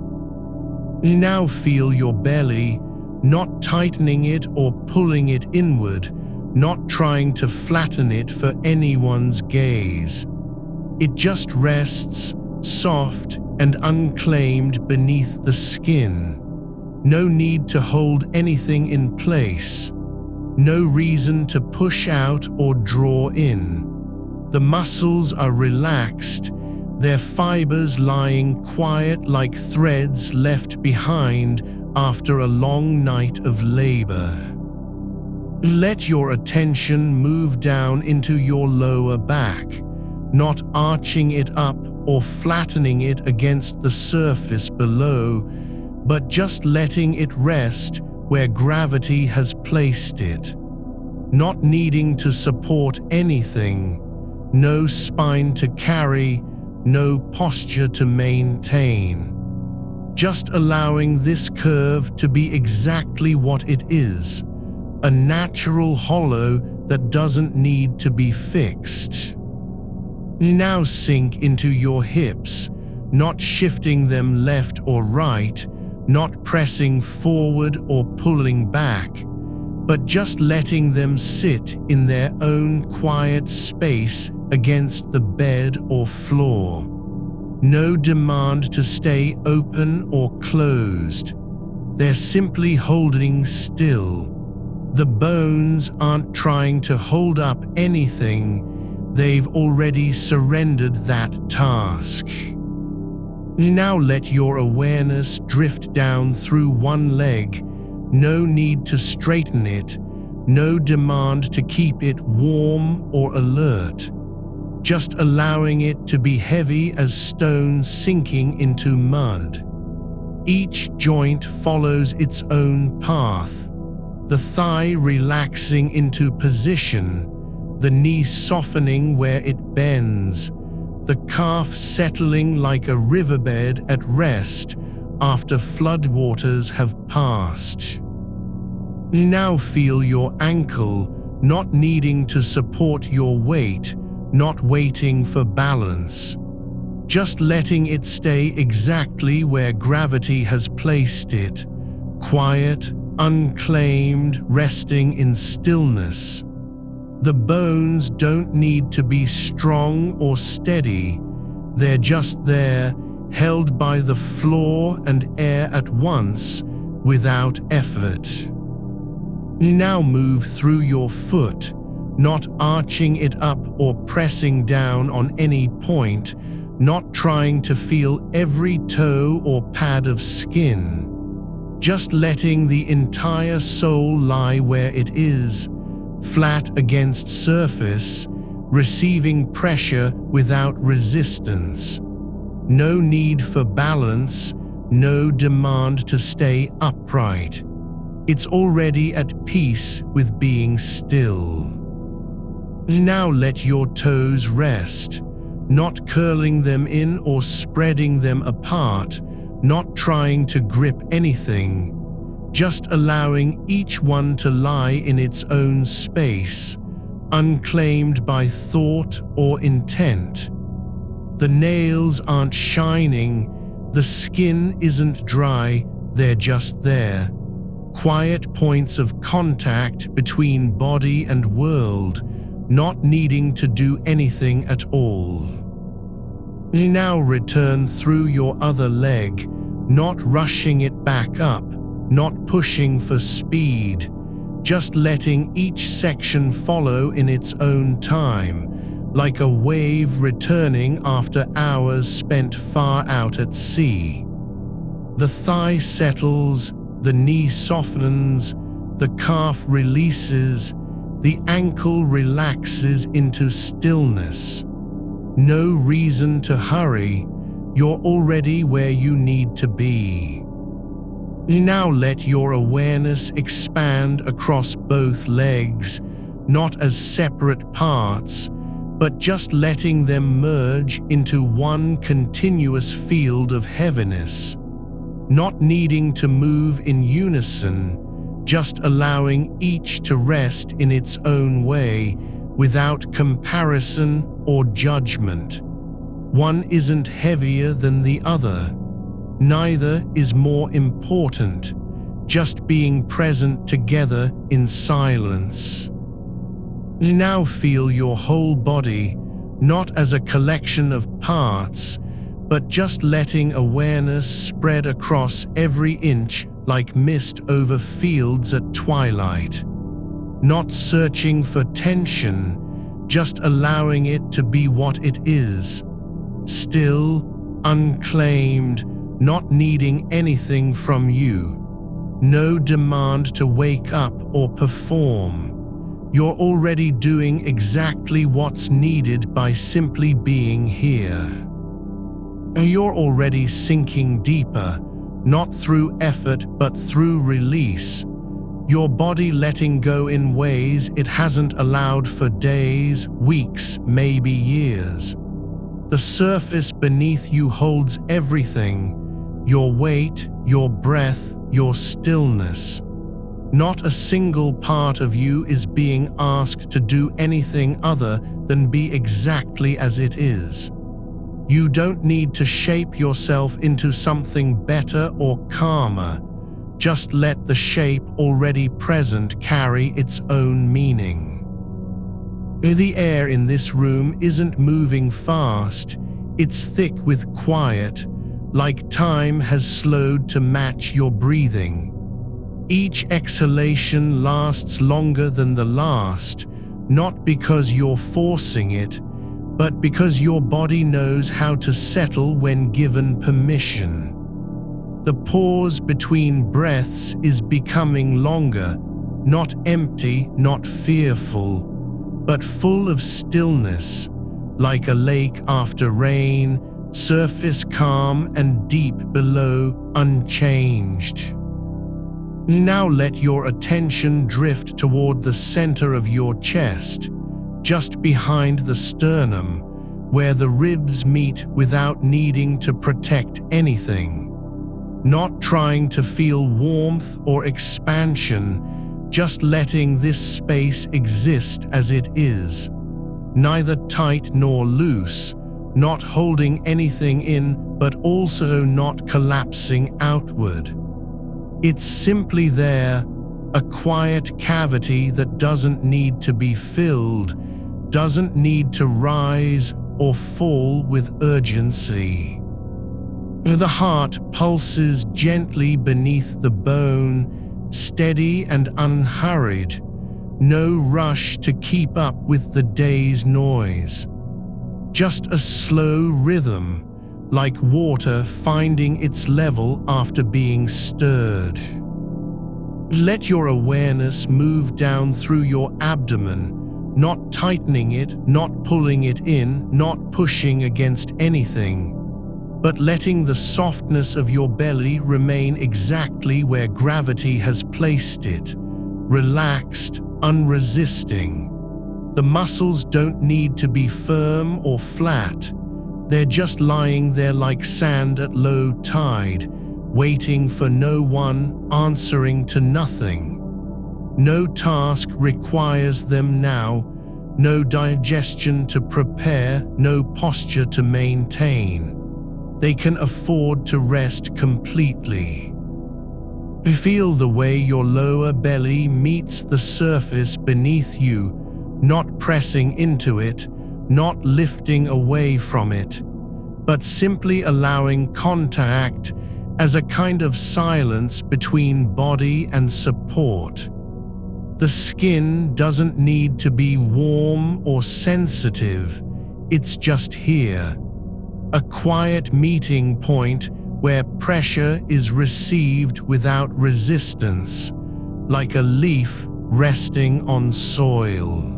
Now feel your belly, not tightening it or pulling it inward, not trying to flatten it for anyone's gaze. It just rests, soft and unclaimed beneath the skin. No need to hold anything in place. No reason to push out or draw in. The muscles are relaxed, their fibers lying quiet like threads left behind after a long night of labor. Let your attention move down into your lower back, not arching it up or flattening it against the surface below, but just letting it rest where gravity has placed it. Not needing to support anything, no spine to carry, no posture to maintain. just allowing this curve to be exactly what it is, a natural hollow that doesn't need to be fixed. Now sink into your hips, not shifting them left or right, not pressing forward or pulling back, but just letting them sit in their own quiet space against the bed or floor. No demand to stay open or closed. They're simply holding still. The bones aren't trying to hold up anything. They've already surrendered that task. Now let your awareness drift down through one leg. No need to straighten it. No demand to keep it warm or alert. Just allowing it to be heavy as stones sinking into mud. Each joint follows its own path. The thigh relaxing into position, the knee softening where it bends, the calf settling like a riverbed at rest after floodwaters have passed. Now feel your ankle, not needing to support your weight, not waiting for balance. Just letting it stay exactly where gravity has placed it, quiet, unclaimed, resting in stillness. The bones don't need to be strong or steady. They're just there, held by the floor and air at once, without effort. Now move through your foot, not arching it up or pressing down on any point, not trying to feel every toe or pad of skin. Just letting the entire sole lie where it is, flat against surface, receiving pressure without resistance. No need for balance, no demand to stay upright. It's already at peace with being still. Now let your toes rest, not curling them in or spreading them apart, not trying to grip anything, just allowing each one to lie in its own space, unclaimed by thought or intent. The nails aren't shining, the skin isn't dry, they're just there. Quiet points of contact between body and world, not needing to do anything at all. Now return through your other leg, not rushing it back up, not pushing for speed, just letting each section follow in its own time, like a wave returning after hours spent far out at sea. The thigh settles, the knee softens, the calf releases, the ankle relaxes into stillness. No reason to hurry, you're already where you need to be. Now let your awareness expand across both legs, not as separate parts, but just letting them merge into one continuous field of heaviness. Not needing to move in unison, just allowing each to rest in its own way, without comparison or judgment. One isn't heavier than the other. Neither is more important, just being present together in silence. Now feel your whole body, not as a collection of parts, but just letting awareness spread across every inch like mist over fields at twilight. Not searching for tension, just allowing it to be what it is. Still, unclaimed, not needing anything from you. No demand to wake up or perform. You're already doing exactly what's needed by simply being here. You're already sinking deeper, not through effort but through release. Your body letting go in ways it hasn't allowed for days, weeks, maybe years. The surface beneath you holds everything, your weight, your breath, your stillness. Not a single part of you is being asked to do anything other than be exactly as it is. You don't need to shape yourself into something better or calmer. Just let the shape already present carry its own meaning. The air in this room isn't moving fast, it's thick with quiet, like time has slowed to match your breathing. Each exhalation lasts longer than the last, not because you're forcing it, but because your body knows how to settle when given permission. The pause between breaths is becoming longer, not empty, not fearful, but full of stillness, like a lake after rain, surface calm and deep below unchanged. Now let your attention drift toward the center of your chest, just behind the sternum, where the ribs meet without needing to protect anything. Not trying to feel warmth or expansion, just letting this space exist as it is. Neither tight nor loose, not holding anything in, but also not collapsing outward. It's simply there, a quiet cavity that doesn't need to be filled, doesn't need to rise or fall with urgency. The heart pulses gently beneath the bone, steady and unhurried, no rush to keep up with the day's noise. Just a slow rhythm, like water finding its level after being stirred. Let your awareness move down through your abdomen, not tightening it, not pulling it in, not pushing against anything, but letting the softness of your belly remain exactly where gravity has placed it, relaxed, unresisting. The muscles don't need to be firm or flat. They're just lying there like sand at low tide, waiting for no one, answering to nothing. No task requires them now, no digestion to prepare, no posture to maintain. They can afford to rest completely. Feel the way your lower belly meets the surface beneath you, not pressing into it, not lifting away from it, but simply allowing contact as a kind of silence between body and support. The skin doesn't need to be warm or sensitive, it's just here. A quiet meeting point where pressure is received without resistance, like a leaf resting on soil.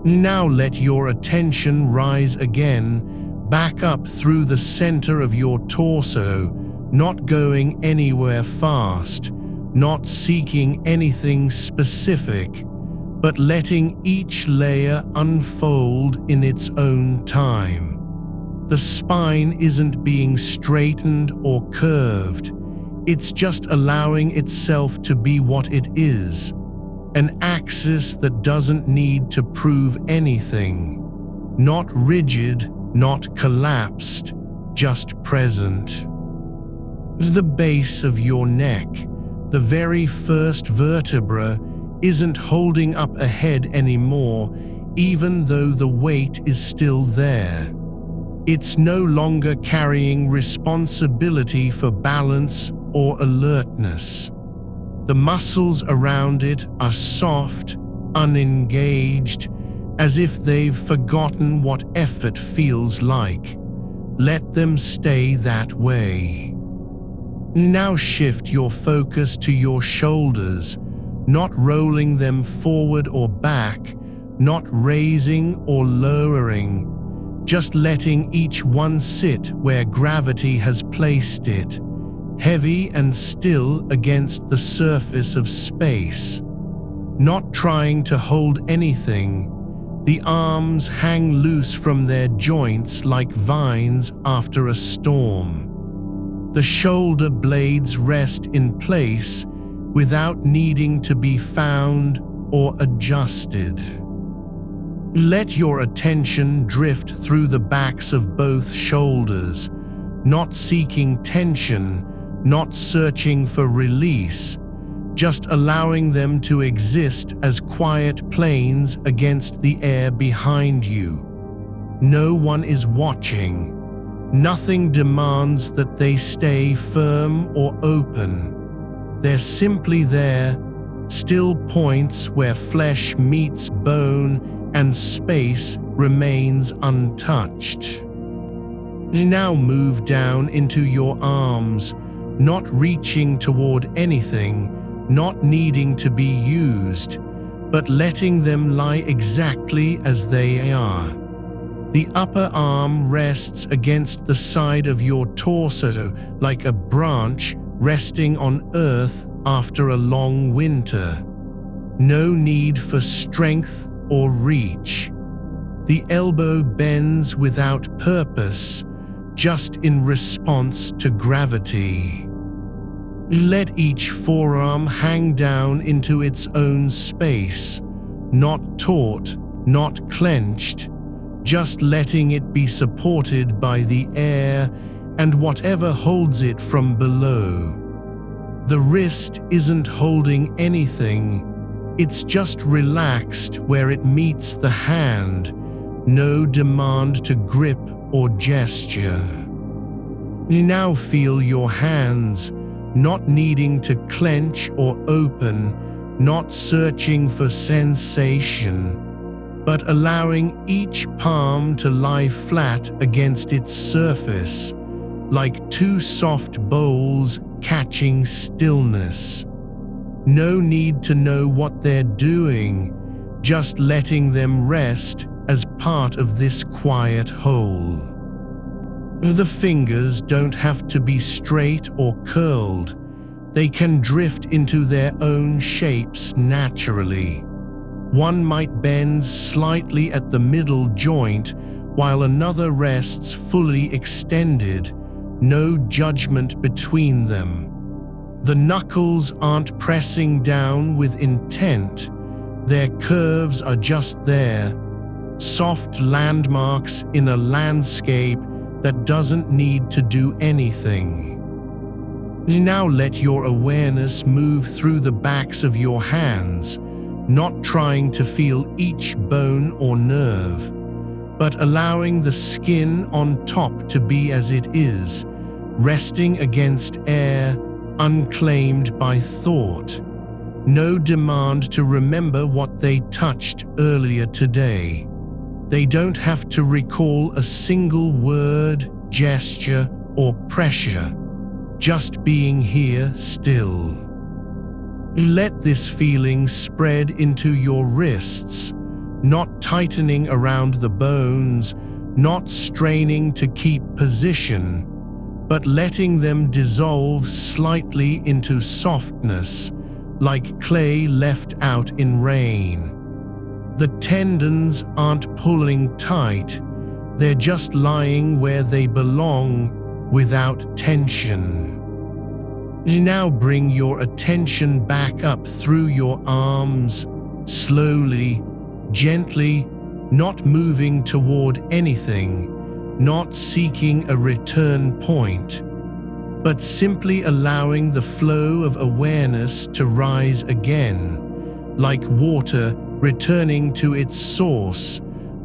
Now let your attention rise again, back up through the center of your torso, not going anywhere fast, not seeking anything specific, but letting each layer unfold in its own time. The spine isn't being straightened or curved, it's just allowing itself to be what it is. An axis that doesn't need to prove anything. Not rigid, not collapsed, just present. The base of your neck, the very first vertebra, isn't holding up a head anymore, even though the weight is still there. It's no longer carrying responsibility for balance or alertness. The muscles around it are soft, unengaged, as if they've forgotten what effort feels like. Let them stay that way. Now shift your focus to your shoulders, not rolling them forward or back, not raising or lowering, just letting each one sit where gravity has placed it, heavy and still against the surface of space. Not trying to hold anything, the arms hang loose from their joints like vines after a storm. The shoulder blades rest in place without needing to be found or adjusted. Let your attention drift through the backs of both shoulders, not seeking tension, not searching for release, just allowing them to exist as quiet planes against the air behind you. No one is watching. Nothing demands that they stay firm or open. They're simply there, still points where flesh meets bone and space remains untouched. Now move down into your arms, not reaching toward anything, not needing to be used, but letting them lie exactly as they are. The upper arm rests against the side of your torso like a branch resting on earth after a long winter. No need for strength or reach. The elbow bends without purpose, just in response to gravity. Let each forearm hang down into its own space, not taut, not clenched, just letting it be supported by the air and whatever holds it from below. The wrist isn't holding anything, it's just relaxed where it meets the hand, no demand to grip or gesture. You now feel your hands, not needing to clench or open, not searching for sensation, but allowing each palm to lie flat against its surface, like two soft bowls catching stillness. No need to know what they're doing, just letting them rest as part of this quiet whole. The fingers don't have to be straight or curled. They can drift into their own shapes naturally. One might bend slightly at the middle joint while another rests fully extended, no judgment between them. The knuckles aren't pressing down with intent. Their curves are just there, soft landmarks in a landscape that doesn't need to do anything. Now let your awareness move through the backs of your hands, not trying to feel each bone or nerve, but allowing the skin on top to be as it is, resting against air, unclaimed by thought. No demand to remember what they touched earlier today. They don't have to recall a single word, gesture, or pressure, just being here still. Let this feeling spread into your wrists, not tightening around the bones, not straining to keep position, but letting them dissolve slightly into softness, like clay left out in rain. The tendons aren't pulling tight, they're just lying where they belong without tension. Now bring your attention back up through your arms, slowly, gently, not moving toward anything, not seeking a return point, but simply allowing the flow of awareness to rise again, like water returning to its source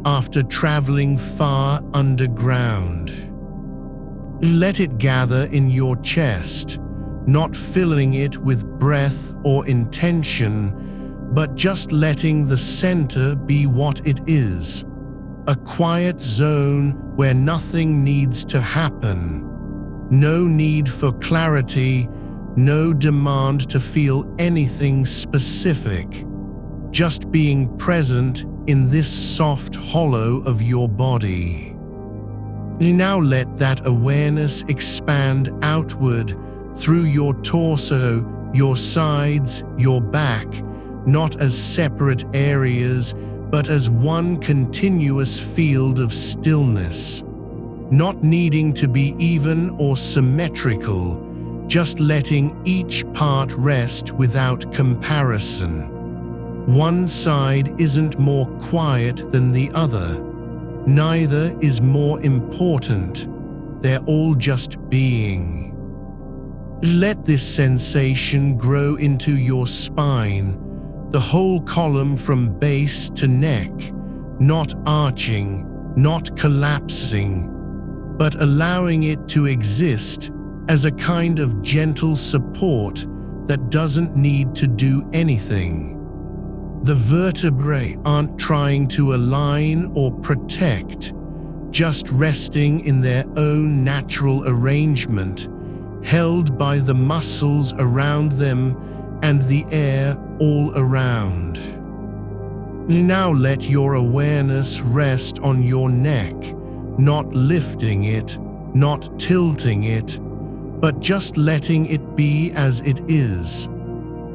after traveling far underground. Let it gather in your chest, not filling it with breath or intention, but just letting the center be what it is, a quiet zone where nothing needs to happen. No need for clarity, no demand to feel anything specific. Just being present in this soft hollow of your body. Now let that awareness expand outward through your torso, your sides, your back, not as separate areas, but as one continuous field of stillness. not needing to be even or symmetrical, just letting each part rest without comparison. One side isn't more quiet than the other. Neither is more important. They're all just being. Let this sensation grow into your spine, the whole column from base to neck, not arching, not collapsing, but allowing it to exist as a kind of gentle support that doesn't need to do anything. The vertebrae aren't trying to align or protect, just resting in their own natural arrangement, held by the muscles around them and the air all around. Now let your awareness rest on your neck, not lifting it, not tilting it, but just letting it be as it is.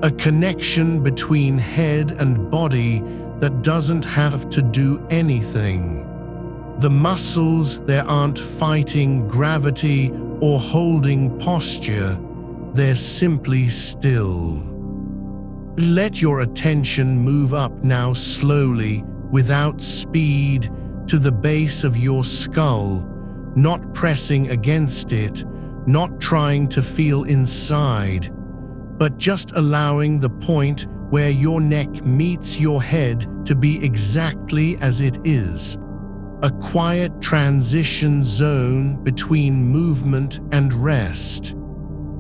A connection between head and body that doesn't have to do anything. The muscles, they aren't fighting gravity or holding posture, they're simply still. Let your attention move up now slowly, without speed, to the base of your skull, not pressing against it, not trying to feel inside, but just allowing the point where your neck meets your head to be exactly as it is. A quiet transition zone between movement and rest.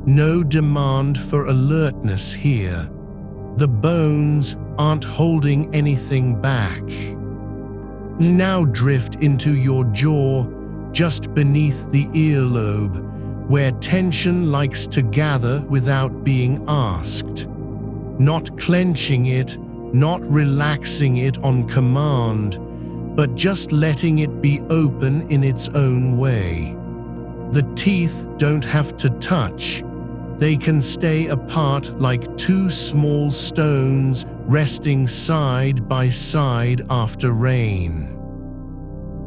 No demand for alertness here. The bones aren't holding anything back. Now drift into your jaw, just beneath the earlobe, where tension likes to gather without being asked. Not clenching it, not relaxing it on command, but just letting it be open in its own way. The teeth don't have to touch. They can stay apart like two small stones resting side by side after rain.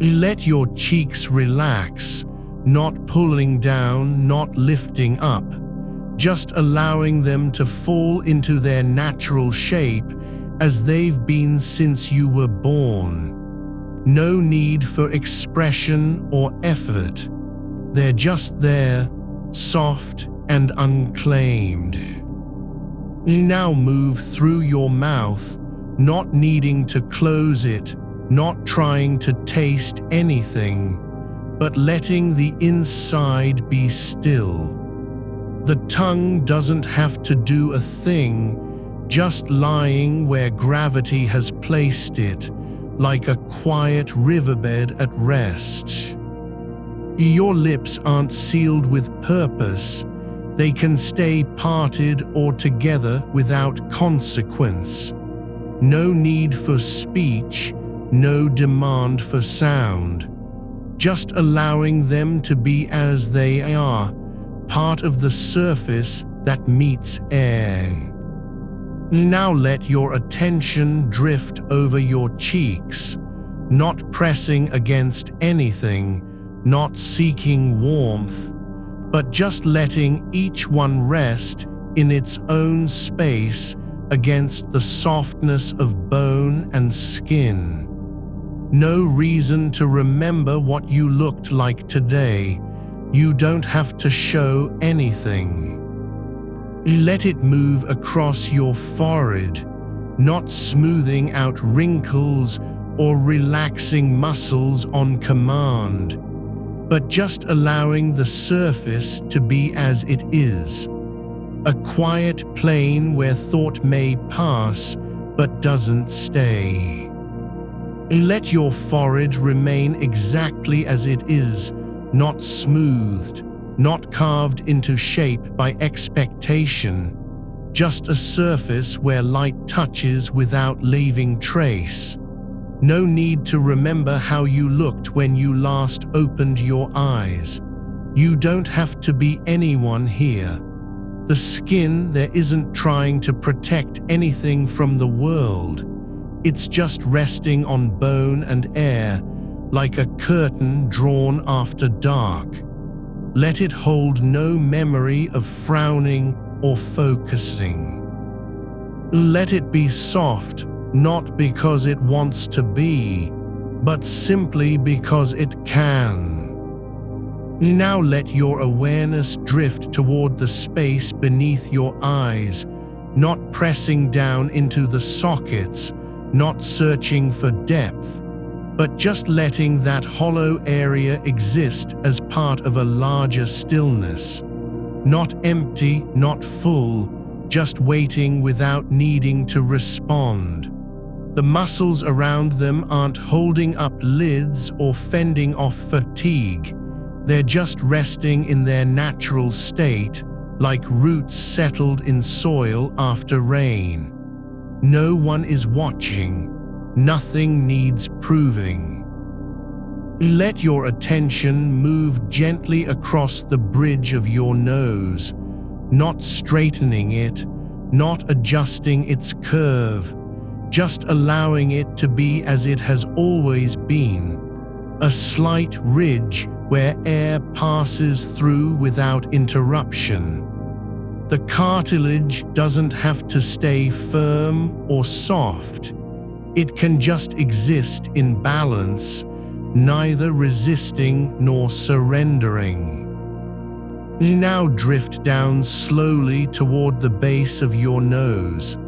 Let your cheeks relax, not pulling down, not lifting up, just allowing them to fall into their natural shape as they've been since you were born. No need for expression or effort. They're just there, soft and unclaimed. Now move through your mouth, not needing to close it, not trying to taste anything, but letting the inside be still. The tongue doesn't have to do a thing, just lying where gravity has placed it, like a quiet riverbed at rest. Your lips aren't sealed with purpose. They can stay parted or together without consequence. No need for speech, no demand for sound. Just allowing them to be as they are, part of the surface that meets air. Now let your attention drift over your cheeks, not pressing against anything, not seeking warmth, but just letting each one rest in its own space against the softness of bone and skin. No reason to remember what you looked like today. You don't have to show anything. Let it move across your forehead, not smoothing out wrinkles or relaxing muscles on command, but just allowing the surface to be as it is. A quiet plane where thought may pass but doesn't stay. Let your forehead remain exactly as it is, not smoothed, not carved into shape by expectation, just a surface where light touches without leaving trace. No need to remember how you looked when you last opened your eyes. You don't have to be anyone here. The skin there isn't trying to protect anything from the world. It's just resting on bone and air, like a curtain drawn after dark. Let it hold no memory of frowning or focusing. Let it be soft, not because it wants to be, but simply because it can. Now let your awareness drift toward the space beneath your eyes, not pressing down into the sockets, not searching for depth, but just letting that hollow area exist as part of a larger stillness. Not empty, not full, just waiting without needing to respond. The muscles around them aren't holding up lids or fending off fatigue. They're just resting in their natural state, like roots settled in soil after rain. No one is watching. Nothing needs proving. Let your attention move gently across the bridge of your nose, not straightening it, not adjusting its curve, just allowing it to be as it has always been, a slight ridge where air passes through without interruption. The cartilage doesn't have to stay firm or soft. It can just exist in balance, neither resisting nor surrendering. Now drift down slowly toward the base of your nose,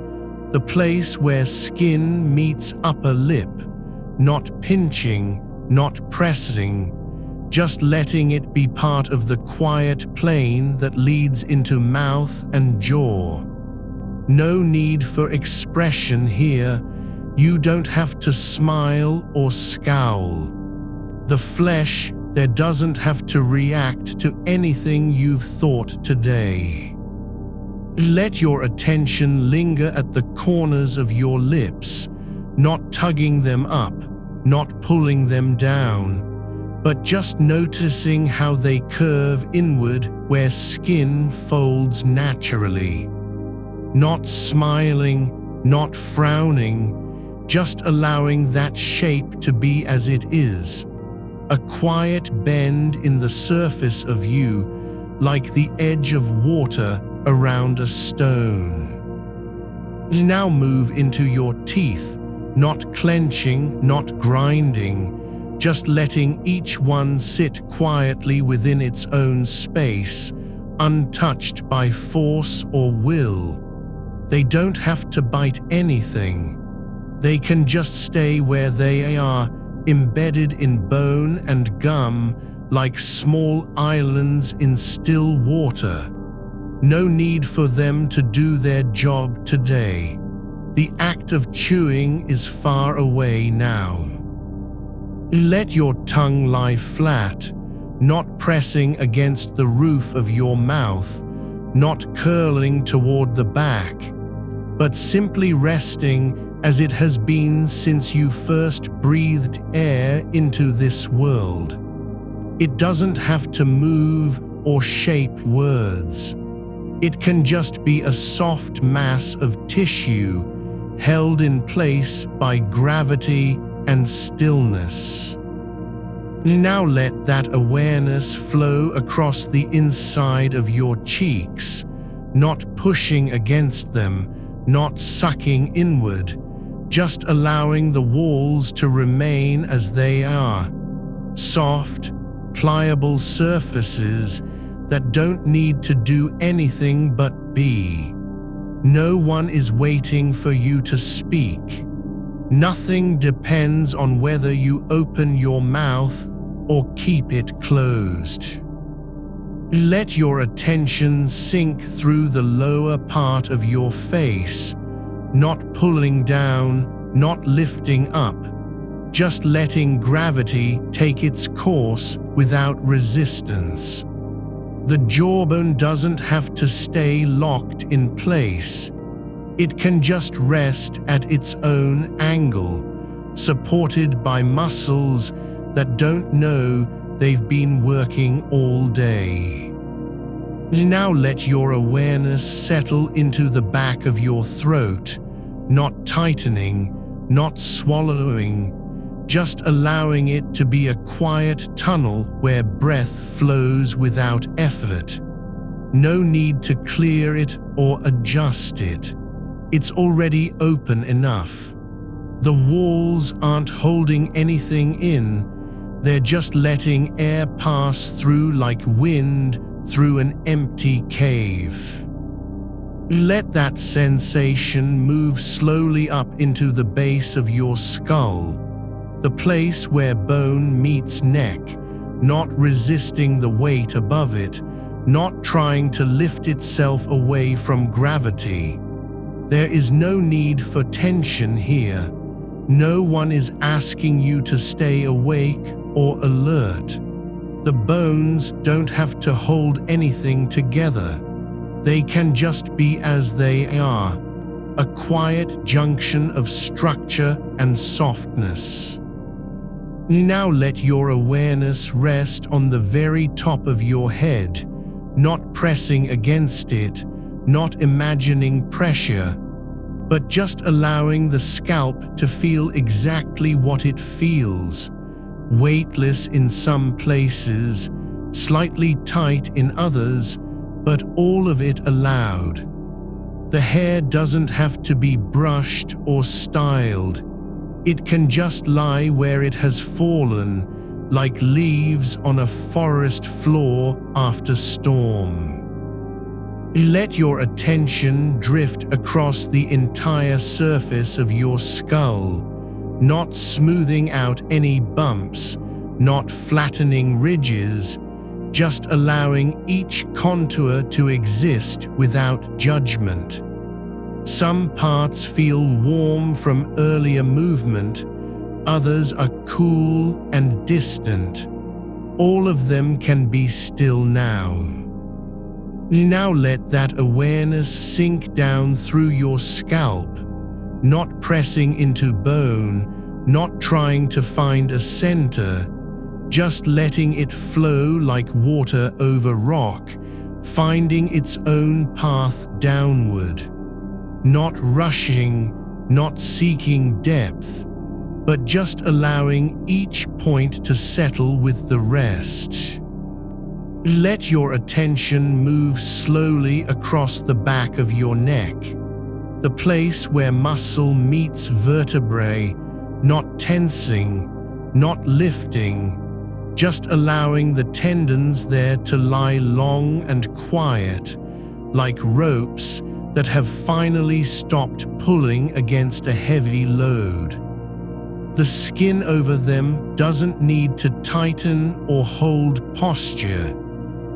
the place where skin meets upper lip, not pinching, not pressing, just letting it be part of the quiet plane that leads into mouth and jaw. No need for expression here. You don't have to smile or scowl. The flesh there doesn't have to react to anything you've thought today. Let your attention linger at the corners of your lips, not tugging them up, not pulling them down, but just noticing how they curve inward where skin folds naturally. Not smiling, not frowning, just allowing that shape to be as it is, a quiet bend in the surface of you, like the edge of water around a stone. Now move into your teeth, not clenching, not grinding, just letting each one sit quietly within its own space, untouched by force or will. They don't have to bite anything. They can just stay where they are, embedded in bone and gum, like small islands in still water. No need for them to do their job today. The act of chewing is far away now. Let your tongue lie flat, not pressing against the roof of your mouth, not curling toward the back, but simply resting as it has been since you first breathed air into this world. It doesn't have to move or shape words. It can just be a soft mass of tissue held in place by gravity and stillness. Now let that awareness flow across the inside of your cheeks, not pushing against them, not sucking inward, just allowing the walls to remain as they are, soft, pliable surfaces that don't need to do anything but be. No one is waiting for you to speak. Nothing depends on whether you open your mouth or keep it closed. Let your attention sink through the lower part of your face, not pulling down, not lifting up, just letting gravity take its course without resistance. The jawbone doesn't have to stay locked in place. It can just rest at its own angle, supported by muscles that don't know they've been working all day. Now let your awareness settle into the back of your throat, not tightening, not swallowing, just allowing it to be a quiet tunnel where breath flows without effort. No need to clear it or adjust it. It's already open enough. The walls aren't holding anything in, they're just letting air pass through like wind through an empty cave. Let that sensation move slowly up into the base of your skull, the place where bone meets neck, not resisting the weight above it, not trying to lift itself away from gravity. There is no need for tension here. No one is asking you to stay awake or alert. The bones don't have to hold anything together. They can just be as they are, a quiet junction of structure and softness. Now let your awareness rest on the very top of your head, not pressing against it, not imagining pressure, but just allowing the scalp to feel exactly what it feels, weightless in some places, slightly tight in others, but all of it allowed. The hair doesn't have to be brushed or styled. It can just lie where it has fallen, like leaves on a forest floor after storm. Let your attention drift across the entire surface of your skull, not smoothing out any bumps, not flattening ridges, just allowing each contour to exist without judgment. Some parts feel warm from earlier movement, others are cool and distant. All of them can be still now. Now let that awareness sink down through your scalp, not pressing into bone, not trying to find a center, just letting it flow like water over rock, finding its own path downward. Not rushing, not seeking depth, but just allowing each point to settle with the rest. Let your attention move slowly across the back of your neck, the place where muscle meets vertebrae, not tensing, not lifting, just allowing the tendons there to lie long and quiet, like ropes that have finally stopped pulling against a heavy load. The skin over them doesn't need to tighten or hold posture.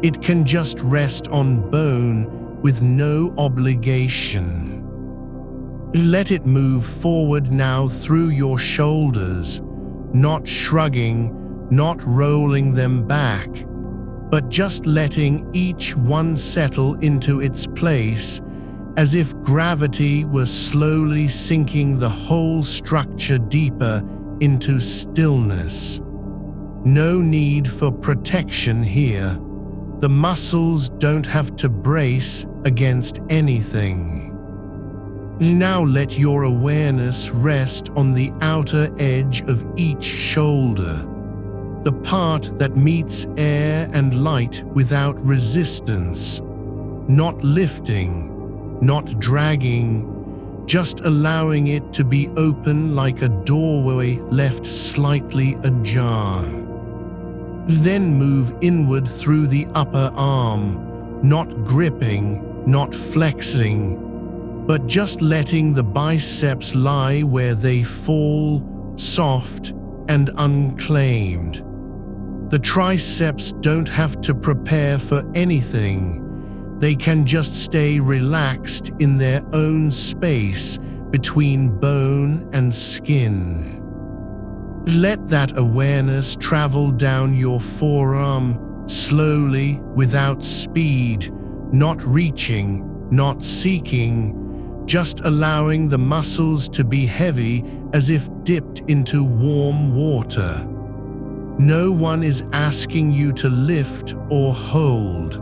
It can just rest on bone with no obligation. Let it move forward now through your shoulders, not shrugging, not rolling them back, but just letting each one settle into its place, as if gravity were slowly sinking the whole structure deeper into stillness. No need for protection here. The muscles don't have to brace against anything. Now let your awareness rest on the outer edge of each shoulder, the part that meets air and light without resistance, not lifting, not dragging, just allowing it to be open like a doorway left slightly ajar. Then move inward through the upper arm, not gripping, not flexing, but just letting the biceps lie where they fall, soft and unclaimed. The triceps don't have to prepare for anything. They can just stay relaxed in their own space between bone and skin. Let that awareness travel down your forearm slowly, without speed, not reaching, not seeking, just allowing the muscles to be heavy as if dipped into warm water. No one is asking you to lift or hold.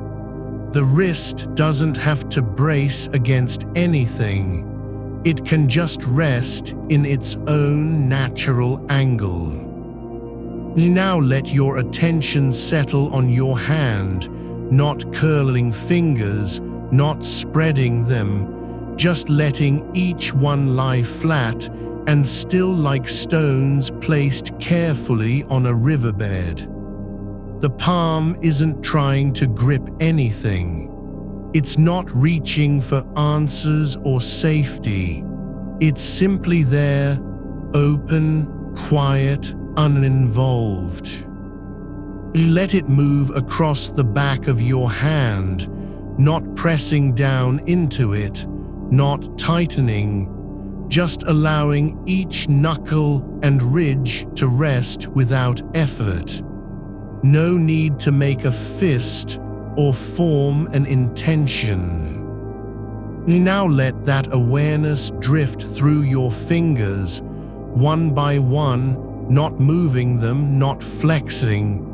The wrist doesn't have to brace against anything. It can just rest in its own natural angle. Now let your attention settle on your hand, not curling fingers, not spreading them, just letting each one lie flat and still like stones placed carefully on a riverbed. The palm isn't trying to grip anything. It's not reaching for answers or safety. It's simply there, open, quiet, uninvolved. Let it move across the back of your hand, not pressing down into it, not tightening, just allowing each knuckle and ridge to rest without effort. No need to make a fist or form an intention. Now let that awareness drift through your fingers, one by one, not moving them, not flexing,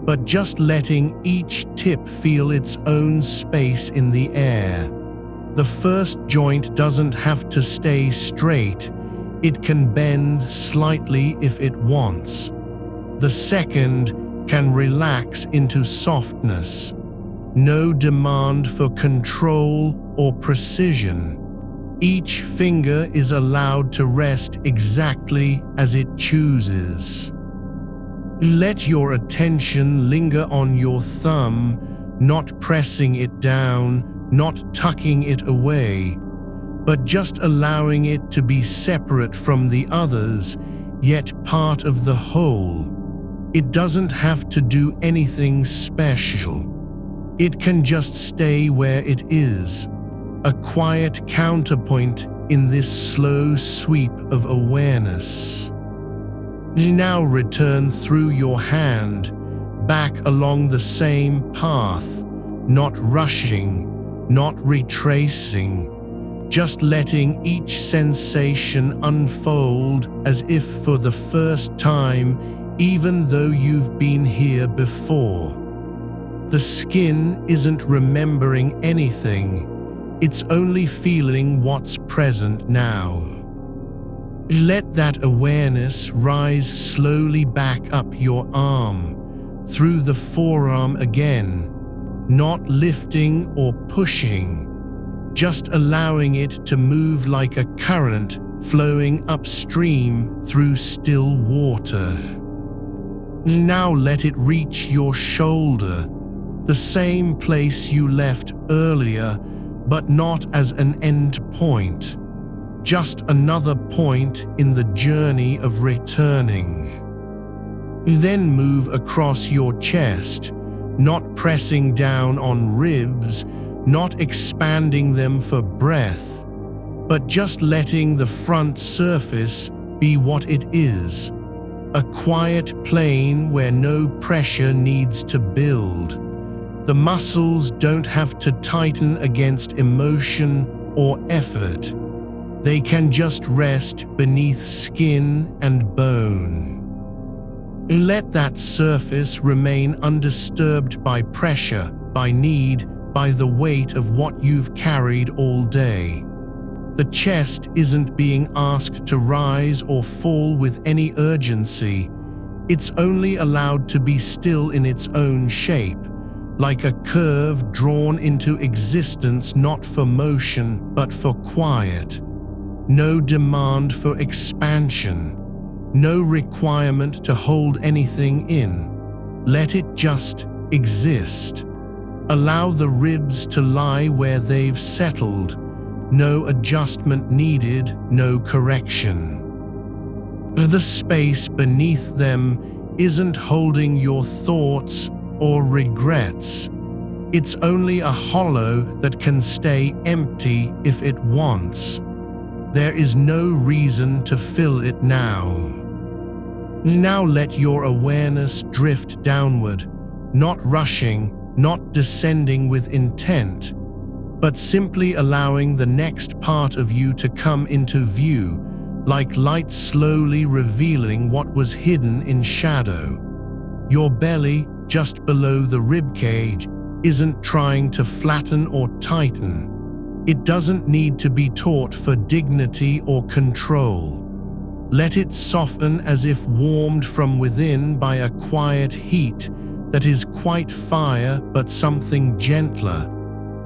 but just letting each tip feel its own space in the air. The first joint doesn't have to stay straight. It can bend slightly if it wants. The second can relax into softness. No demand for control or precision. Each finger is allowed to rest exactly as it chooses. Let your attention linger on your thumb, not pressing it down, not tucking it away, but just allowing it to be separate from the others, yet part of the whole. It doesn't have to do anything special. It can just stay where it is, a quiet counterpoint in this slow sweep of awareness. Now return through your hand, back along the same path, not rushing, not retracing, just letting each sensation unfold as if for the first time, even though you've been here before. The skin isn't remembering anything, it's only feeling what's present now. Let that awareness rise slowly back up your arm, through the forearm again, not lifting or pushing, just allowing it to move like a current flowing upstream through still water. Now let it reach your shoulder, the same place you left earlier, but not as an end point, just another point in the journey of returning. Then move across your chest, not pressing down on ribs, not expanding them for breath, but just letting the front surface be what it is, a quiet plane where no pressure needs to build. The muscles don't have to tighten against emotion or effort. They can just rest beneath skin and bone. Let that surface remain undisturbed by pressure, by need, by the weight of what you've carried all day. The chest isn't being asked to rise or fall with any urgency. It's only allowed to be still in its own shape, like a curve drawn into existence not for motion but for quiet. No demand for expansion, no requirement to hold anything in. Let it just exist. Allow the ribs to lie where they've settled. No adjustment needed, no correction. The space beneath them isn't holding your thoughts or regrets. It's only a hollow that can stay empty if it wants. There is no reason to fill it now. Now let your awareness drift downward, not rushing, not descending with intent, but simply allowing the next part of you to come into view, like light slowly revealing what was hidden in shadow. Your belly, just below the ribcage, isn't trying to flatten or tighten. It doesn't need to be taught for dignity or control. Let it soften as if warmed from within by a quiet heat that is quite fire but something gentler,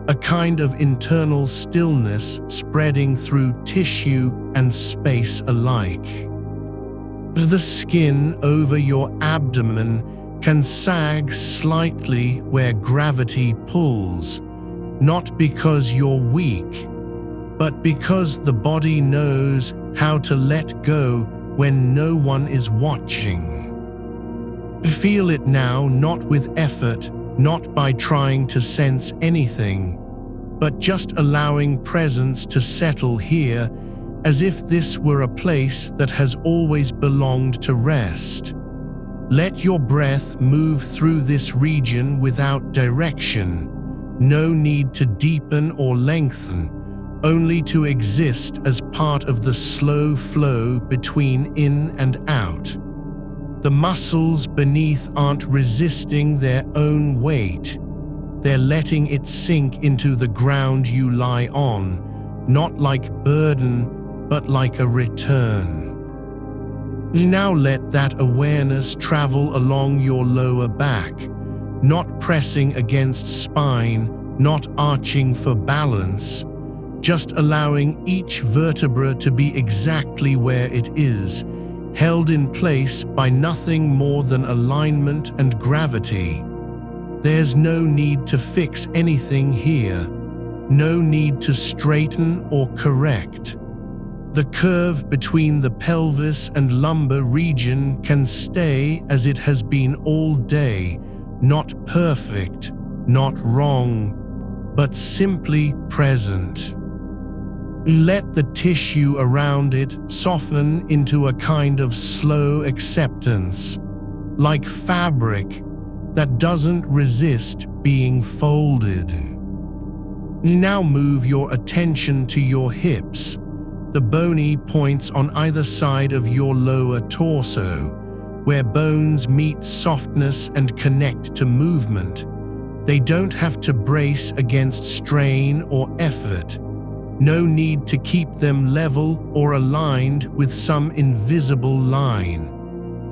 a kind of internal stillness spreading through tissue and space alike. The skin over your abdomen can sag slightly where gravity pulls, not because you're weak, but because the body knows how to let go when no one is watching. Feel it now, not with effort, not by trying to sense anything, but just allowing presence to settle here, as if this were a place that has always belonged to rest. Let your breath move through this region without direction. No need to deepen or lengthen, only to exist as part of the slow flow between in and out. The muscles beneath aren't resisting their own weight. They're letting it sink into the ground you lie on, not like burden, but like a return. Now let that awareness travel along your lower back, not pressing against spine, not arching for balance, just allowing each vertebra to be exactly where it is, held in place by nothing more than alignment and gravity. There's no need to fix anything here, no need to straighten or correct. The curve between the pelvis and lumbar region can stay as it has been all day, not perfect, not wrong, but simply present. Let the tissue around it soften into a kind of slow acceptance, like fabric that doesn't resist being folded. Now move your attention to your hips, the bony points on either side of your lower torso, where bones meet softness and connect to movement. They don't have to brace against strain or effort. No need to keep them level or aligned with some invisible line.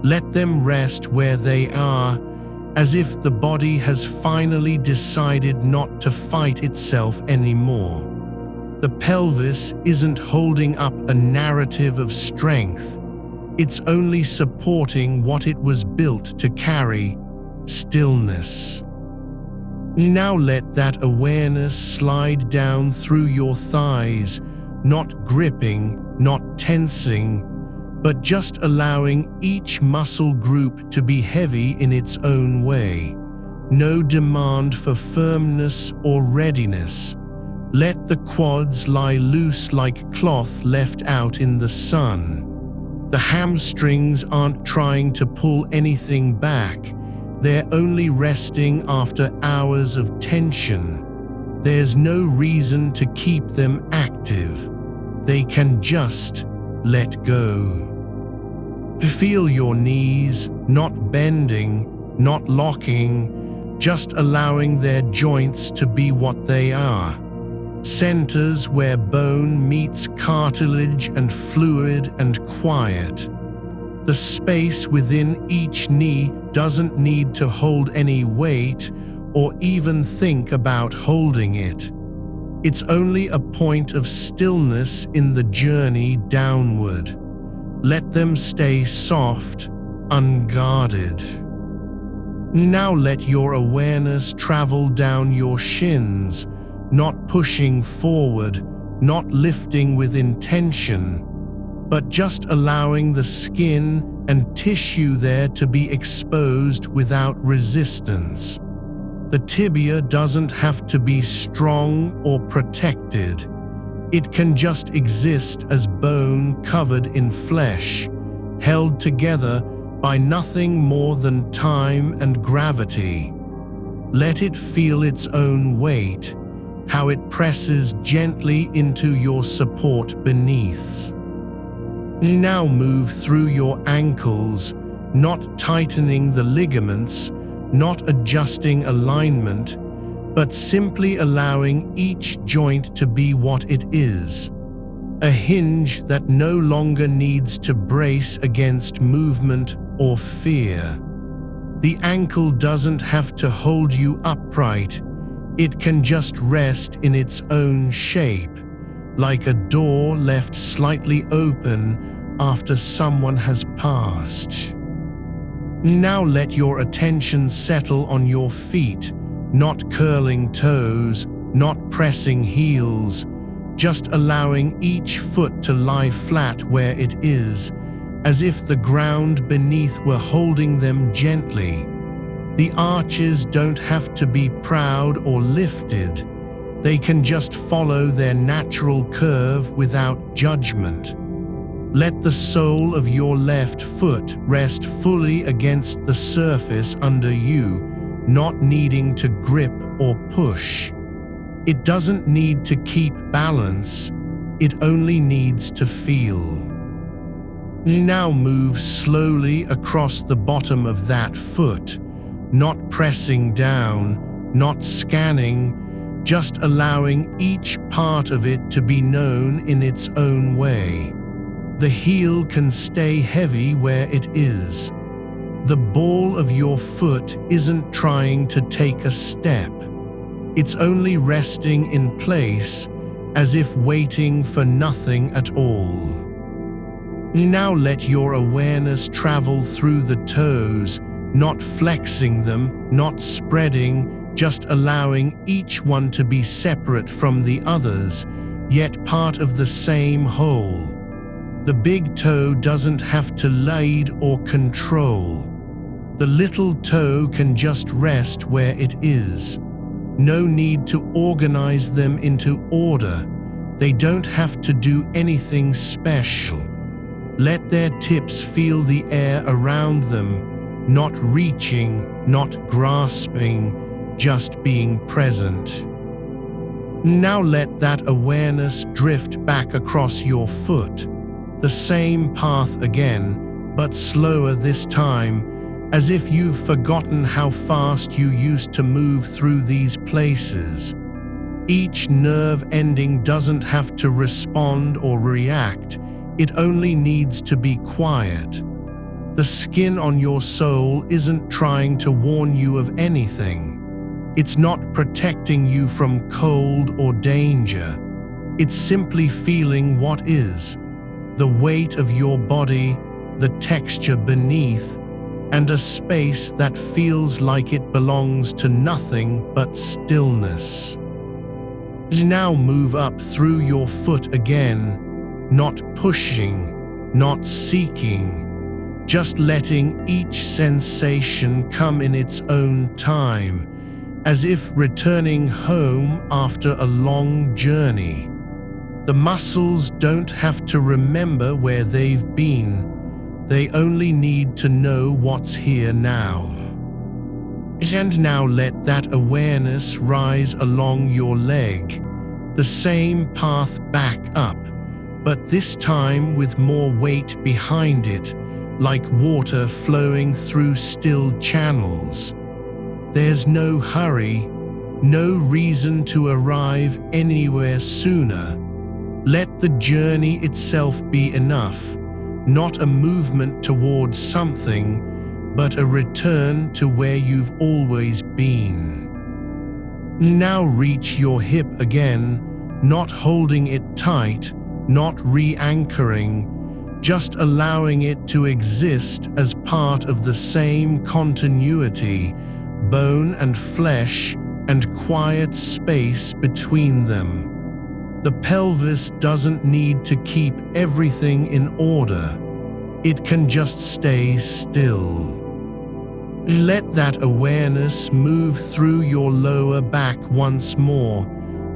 Let them rest where they are, as if the body has finally decided not to fight itself anymore. The pelvis isn't holding up a narrative of strength. It's only supporting what it was built to carry: stillness. Now let that awareness slide down through your thighs, not gripping, not tensing, but just allowing each muscle group to be heavy in its own way. No demand for firmness or readiness. Let the quads lie loose like cloth left out in the sun. The hamstrings aren't trying to pull anything back. They're only resting after hours of tension. There's no reason to keep them active. They can just let go. Feel your knees, not bending, not locking, just allowing their joints to be what they are. Centers where bone meets cartilage and fluid and quiet. The space within each knee doesn't need to hold any weight or even think about holding it. It's only a point of stillness in the journey downward. Let them stay soft, unguarded. Now let your awareness travel down your shins, not pushing forward, not lifting with intention, but just allowing the skin and tissue there to be exposed without resistance. The tibia doesn't have to be strong or protected. It can just exist as bone covered in flesh, held together by nothing more than time and gravity. Let it feel its own weight, how it presses gently into your support beneath. Now move through your ankles, not tightening the ligaments, not adjusting alignment, but simply allowing each joint to be what it is: a hinge that no longer needs to brace against movement or fear. The ankle doesn't have to hold you upright, it can just rest in its own shape, like a door left slightly open after someone has passed. Now let your attention settle on your feet, not curling toes, not pressing heels, just allowing each foot to lie flat where it is, as if the ground beneath were holding them gently. The arches don't have to be proud or lifted. They can just follow their natural curve without judgment. Let the sole of your left foot rest fully against the surface under you, not needing to grip or push. It doesn't need to keep balance, it only needs to feel. Now move slowly across the bottom of that foot, not pressing down, not scanning, just allowing each part of it to be known in its own way. The heel can stay heavy where it is. The ball of your foot isn't trying to take a step. It's only resting in place, as if waiting for nothing at all. Now let your awareness travel through the toes, not flexing them, not spreading, just allowing each one to be separate from the others, yet part of the same whole. The big toe doesn't have to lead or control. The little toe can just rest where it is. No need to organize them into order. They don't have to do anything special. Let their tips feel the air around them, not reaching, not grasping, just being present. Now let that awareness drift back across your foot, the same path again, but slower this time, as if you've forgotten how fast you used to move through these places. Each nerve ending doesn't have to respond or react, it only needs to be quiet. The skin on your sole isn't trying to warn you of anything. It's not protecting you from cold or danger. It's simply feeling what is. The weight of your body, the texture beneath, and a space that feels like it belongs to nothing but stillness. Now move up through your foot again, not pushing, not seeking, just letting each sensation come in its own time, as if returning home after a long journey. The muscles don't have to remember where they've been. They only need to know what's here now. And now let that awareness rise along your leg, the same path back up, but this time with more weight behind it, like water flowing through still channels. There's no hurry, no reason to arrive anywhere sooner. Let the journey itself be enough. Not a movement towards something, but a return to where you've always been. Now reach your hip again, not holding it tight, not re-anchoring, just allowing it to exist as part of the same continuity, bone and flesh, and quiet space between them. The pelvis doesn't need to keep everything in order. It can just stay still. Let that awareness move through your lower back once more,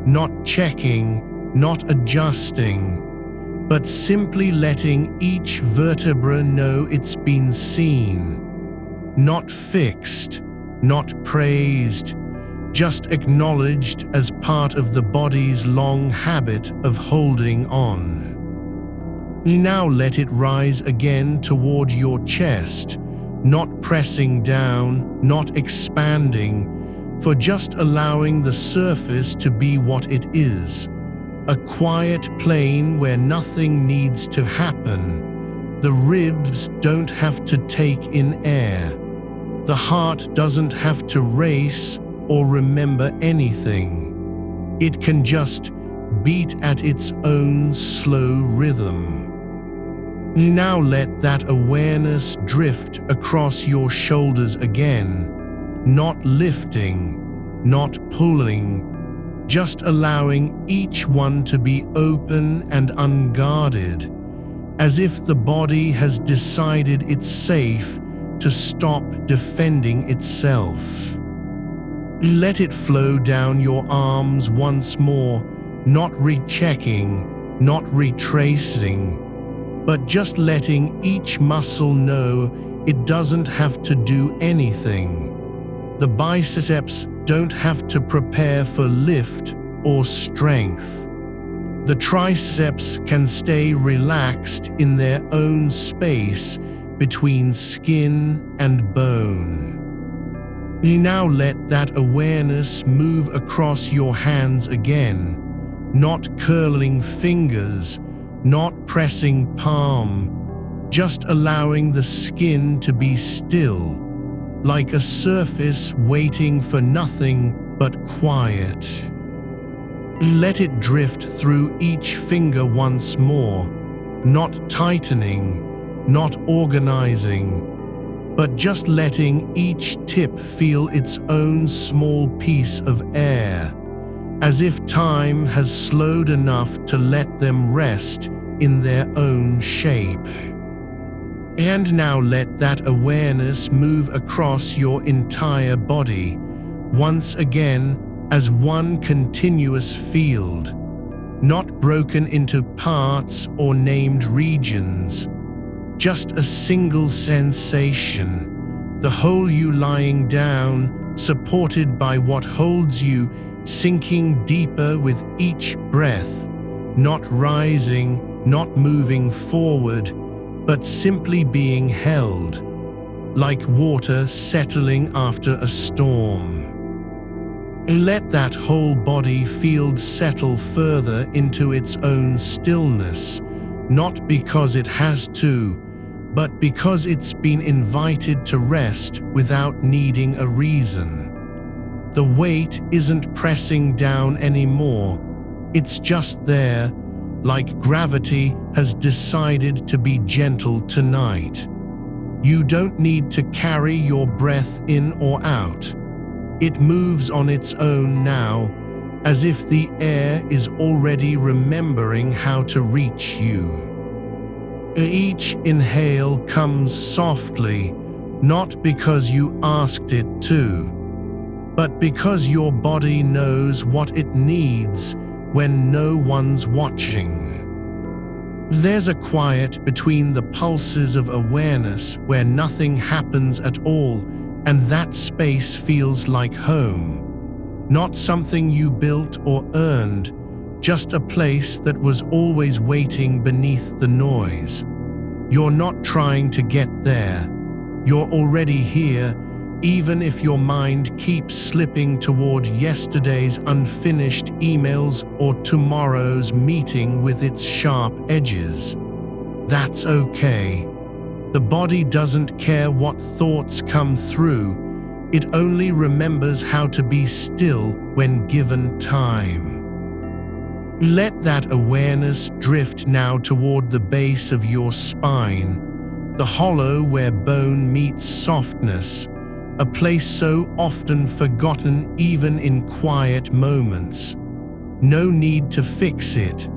not checking, not adjusting, but simply letting each vertebra know it's been seen. Not fixed, not praised, just acknowledged as part of the body's long habit of holding on. Now let it rise again toward your chest, not pressing down, not expanding, for just allowing the surface to be what it is, a quiet plane where nothing needs to happen. The ribs don't have to take in air. The heart doesn't have to race or remember anything. It can just beat at its own slow rhythm. Now let that awareness drift across your shoulders again, not lifting, not pulling, just allowing each one to be open and unguarded, as if the body has decided it's safe to stop defending itself. Let it flow down your arms once more, not rechecking, not retracing, but just letting each muscle know it doesn't have to do anything. The biceps don't have to prepare for lift or strength. The triceps can stay relaxed in their own space between skin and bone. Now let that awareness move across your hands again, not curling fingers, not pressing palm, just allowing the skin to be still, like a surface waiting for nothing but quiet. Let it drift through each finger once more, not tightening, not organizing, but just letting each tip feel its own small piece of air, as if time has slowed enough to let them rest in their own shape. And now let that awareness move across your entire body, once again as one continuous field, not broken into parts or named regions, just a single sensation, the whole you lying down, supported by what holds you, sinking deeper with each breath, not rising, not moving forward, but simply being held, like water settling after a storm. Let that whole body field settle further into its own stillness, not because it has to, but because it's been invited to rest without needing a reason. The weight isn't pressing down anymore, it's just there, like gravity has decided to be gentle tonight. You don't need to carry your breath in or out. It moves on its own now, as if the air is already remembering how to reach you. Each inhale comes softly, not because you asked it to, but because your body knows what it needs when no one's watching. There's a quiet between the pulses of awareness where nothing happens at all, and that space feels like home. Not something you built or earned, just a place that was always waiting beneath the noise. You're not trying to get there. You're already here, even if your mind keeps slipping toward yesterday's unfinished emails or tomorrow's meeting with its sharp edges. That's okay. The body doesn't care what thoughts come through. It only remembers how to be still when given time. Let that awareness drift now toward the base of your spine, the hollow where bone meets softness, a place so often forgotten even in quiet moments. No need to fix it,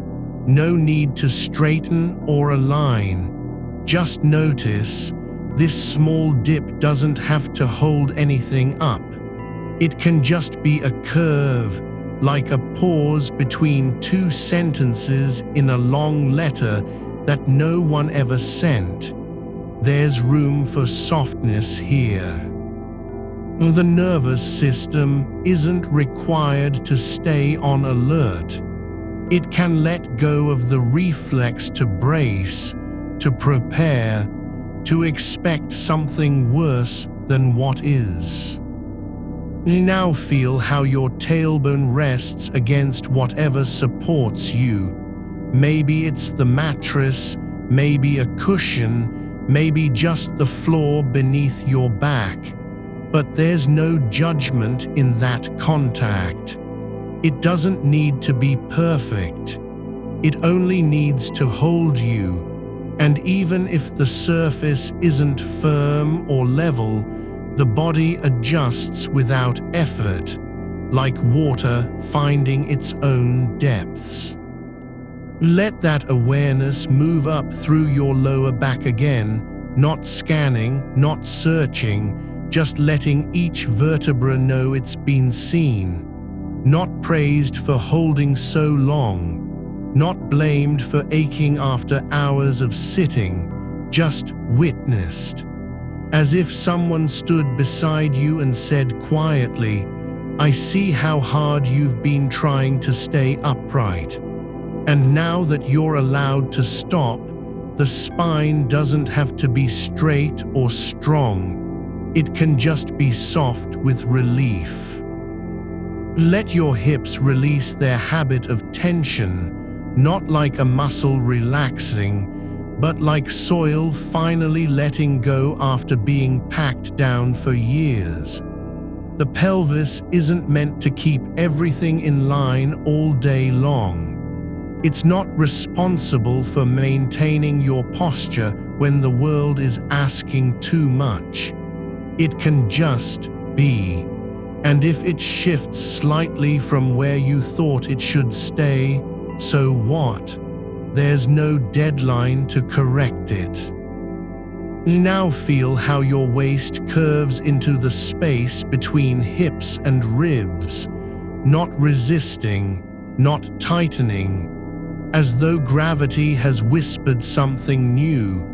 no need to straighten or align. Just notice, this small dip doesn't have to hold anything up. It can just be a curve, like a pause between two sentences in a long letter that no one ever sent. There's room for softness here. The nervous system isn't required to stay on alert. It can let go of the reflex to brace, to prepare, to expect something worse than what is. Now feel how your tailbone rests against whatever supports you. Maybe it's the mattress, maybe a cushion, maybe just the floor beneath your back. But there's no judgment in that contact. It doesn't need to be perfect. It only needs to hold you. And even if the surface isn't firm or level, the body adjusts without effort, like water finding its own depths. Let that awareness move up through your lower back again, not scanning, not searching, just letting each vertebra know it's been seen. Not praised for holding so long, not blamed for aching after hours of sitting, just witnessed. As if someone stood beside you and said quietly, "I see how hard you've been trying to stay upright. And now that you're allowed to stop, the spine doesn't have to be straight or strong. It can just be soft with relief." Let your hips release their habit of tension, not like a muscle relaxing, but like soil finally letting go after being packed down for years. The pelvis isn't meant to keep everything in line all day long. It's not responsible for maintaining your posture when the world is asking too much. It can just be. And if it shifts slightly from where you thought it should stay, so what? There's no deadline to correct it. Now feel how your waist curves into the space between hips and ribs, not resisting, not tightening. As though gravity has whispered something new,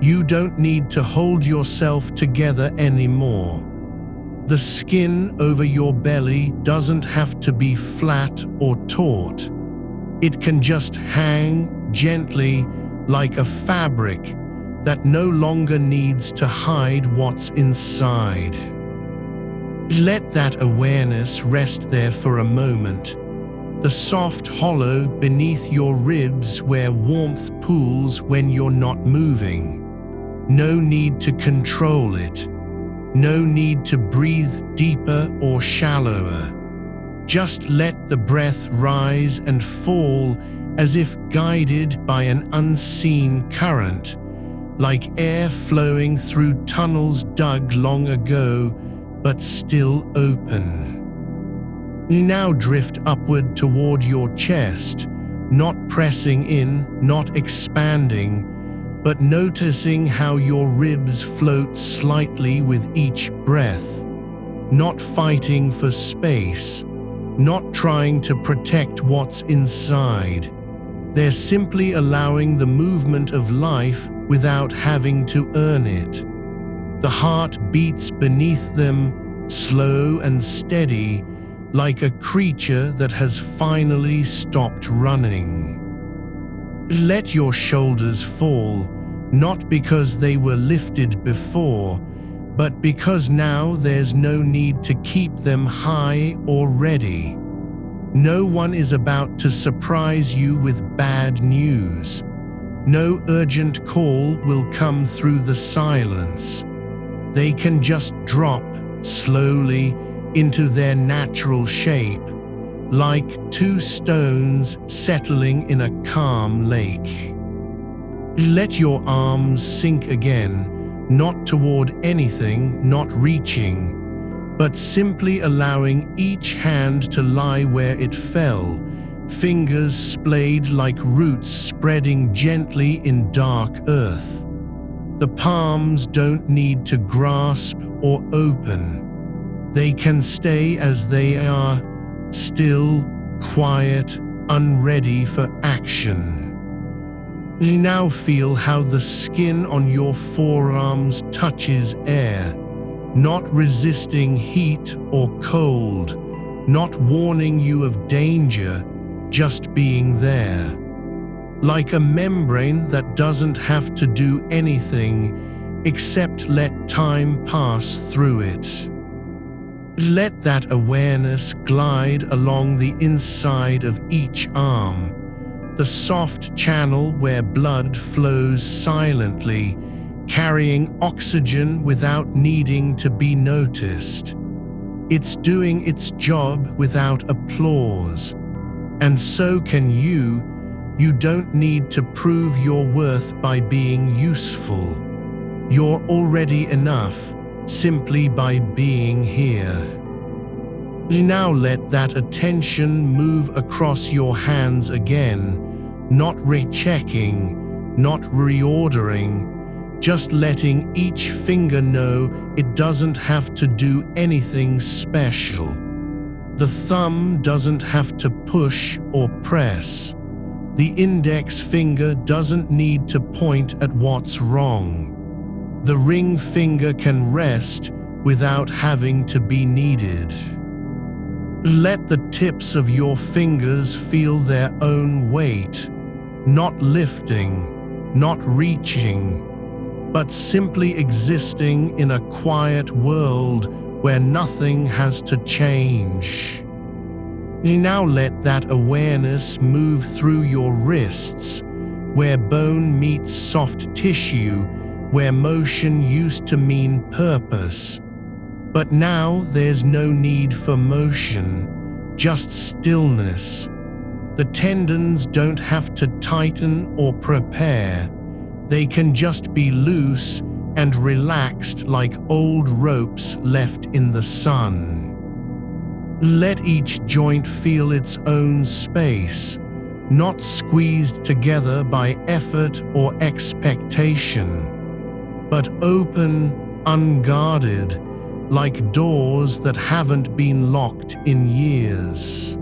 you don't need to hold yourself together anymore. The skin over your belly doesn't have to be flat or taut. It can just hang gently like a fabric that no longer needs to hide what's inside. Let that awareness rest there for a moment. The soft hollow beneath your ribs where warmth pools when you're not moving. No need to control it. No need to breathe deeper or shallower. Just let the breath rise and fall as if guided by an unseen current, like air flowing through tunnels dug long ago, but still open. Now drift upward toward your chest, not pressing in, not expanding, but noticing how your ribs float slightly with each breath, not fighting for space, not trying to protect what's inside. They're simply allowing the movement of life without having to earn it. The heart beats beneath them, slow and steady, like a creature that has finally stopped running. Let your shoulders fall, not because they were lifted before, but because now there's no need to keep them high or ready. No one is about to surprise you with bad news. No urgent call will come through the silence. They can just drop slowly into their natural shape, like two stones settling in a calm lake. Let your arms sink again, not toward anything, not reaching, but simply allowing each hand to lie where it fell, fingers splayed like roots spreading gently in dark earth. The palms don't need to grasp or open. They can stay as they are, still, quiet, unready for action. Now feel how the skin on your forearms touches air, not resisting heat or cold, not warning you of danger, just being there. Like a membrane that doesn't have to do anything except let time pass through it. Let that awareness glide along the inside of each arm, the soft channel where blood flows silently, carrying oxygen without needing to be noticed. It's doing its job without applause. And so can you. You don't need to prove your worth by being useful. You're already enough, simply by being here. Now let that attention move across your hands again, not rechecking, not reordering, just letting each finger know it doesn't have to do anything special. The thumb doesn't have to push or press. The index finger doesn't need to point at what's wrong. The ring finger can rest without having to be needed. Let the tips of your fingers feel their own weight, not lifting, not reaching, but simply existing in a quiet world where nothing has to change. Now let that awareness move through your wrists, where bone meets soft tissue, where motion used to mean purpose. But now there's no need for motion, just stillness. The tendons don't have to tighten or prepare. They can just be loose and relaxed like old ropes left in the sun. Let each joint feel its own space, not squeezed together by effort or expectation, but open, unguarded, like doors that haven't been locked in years.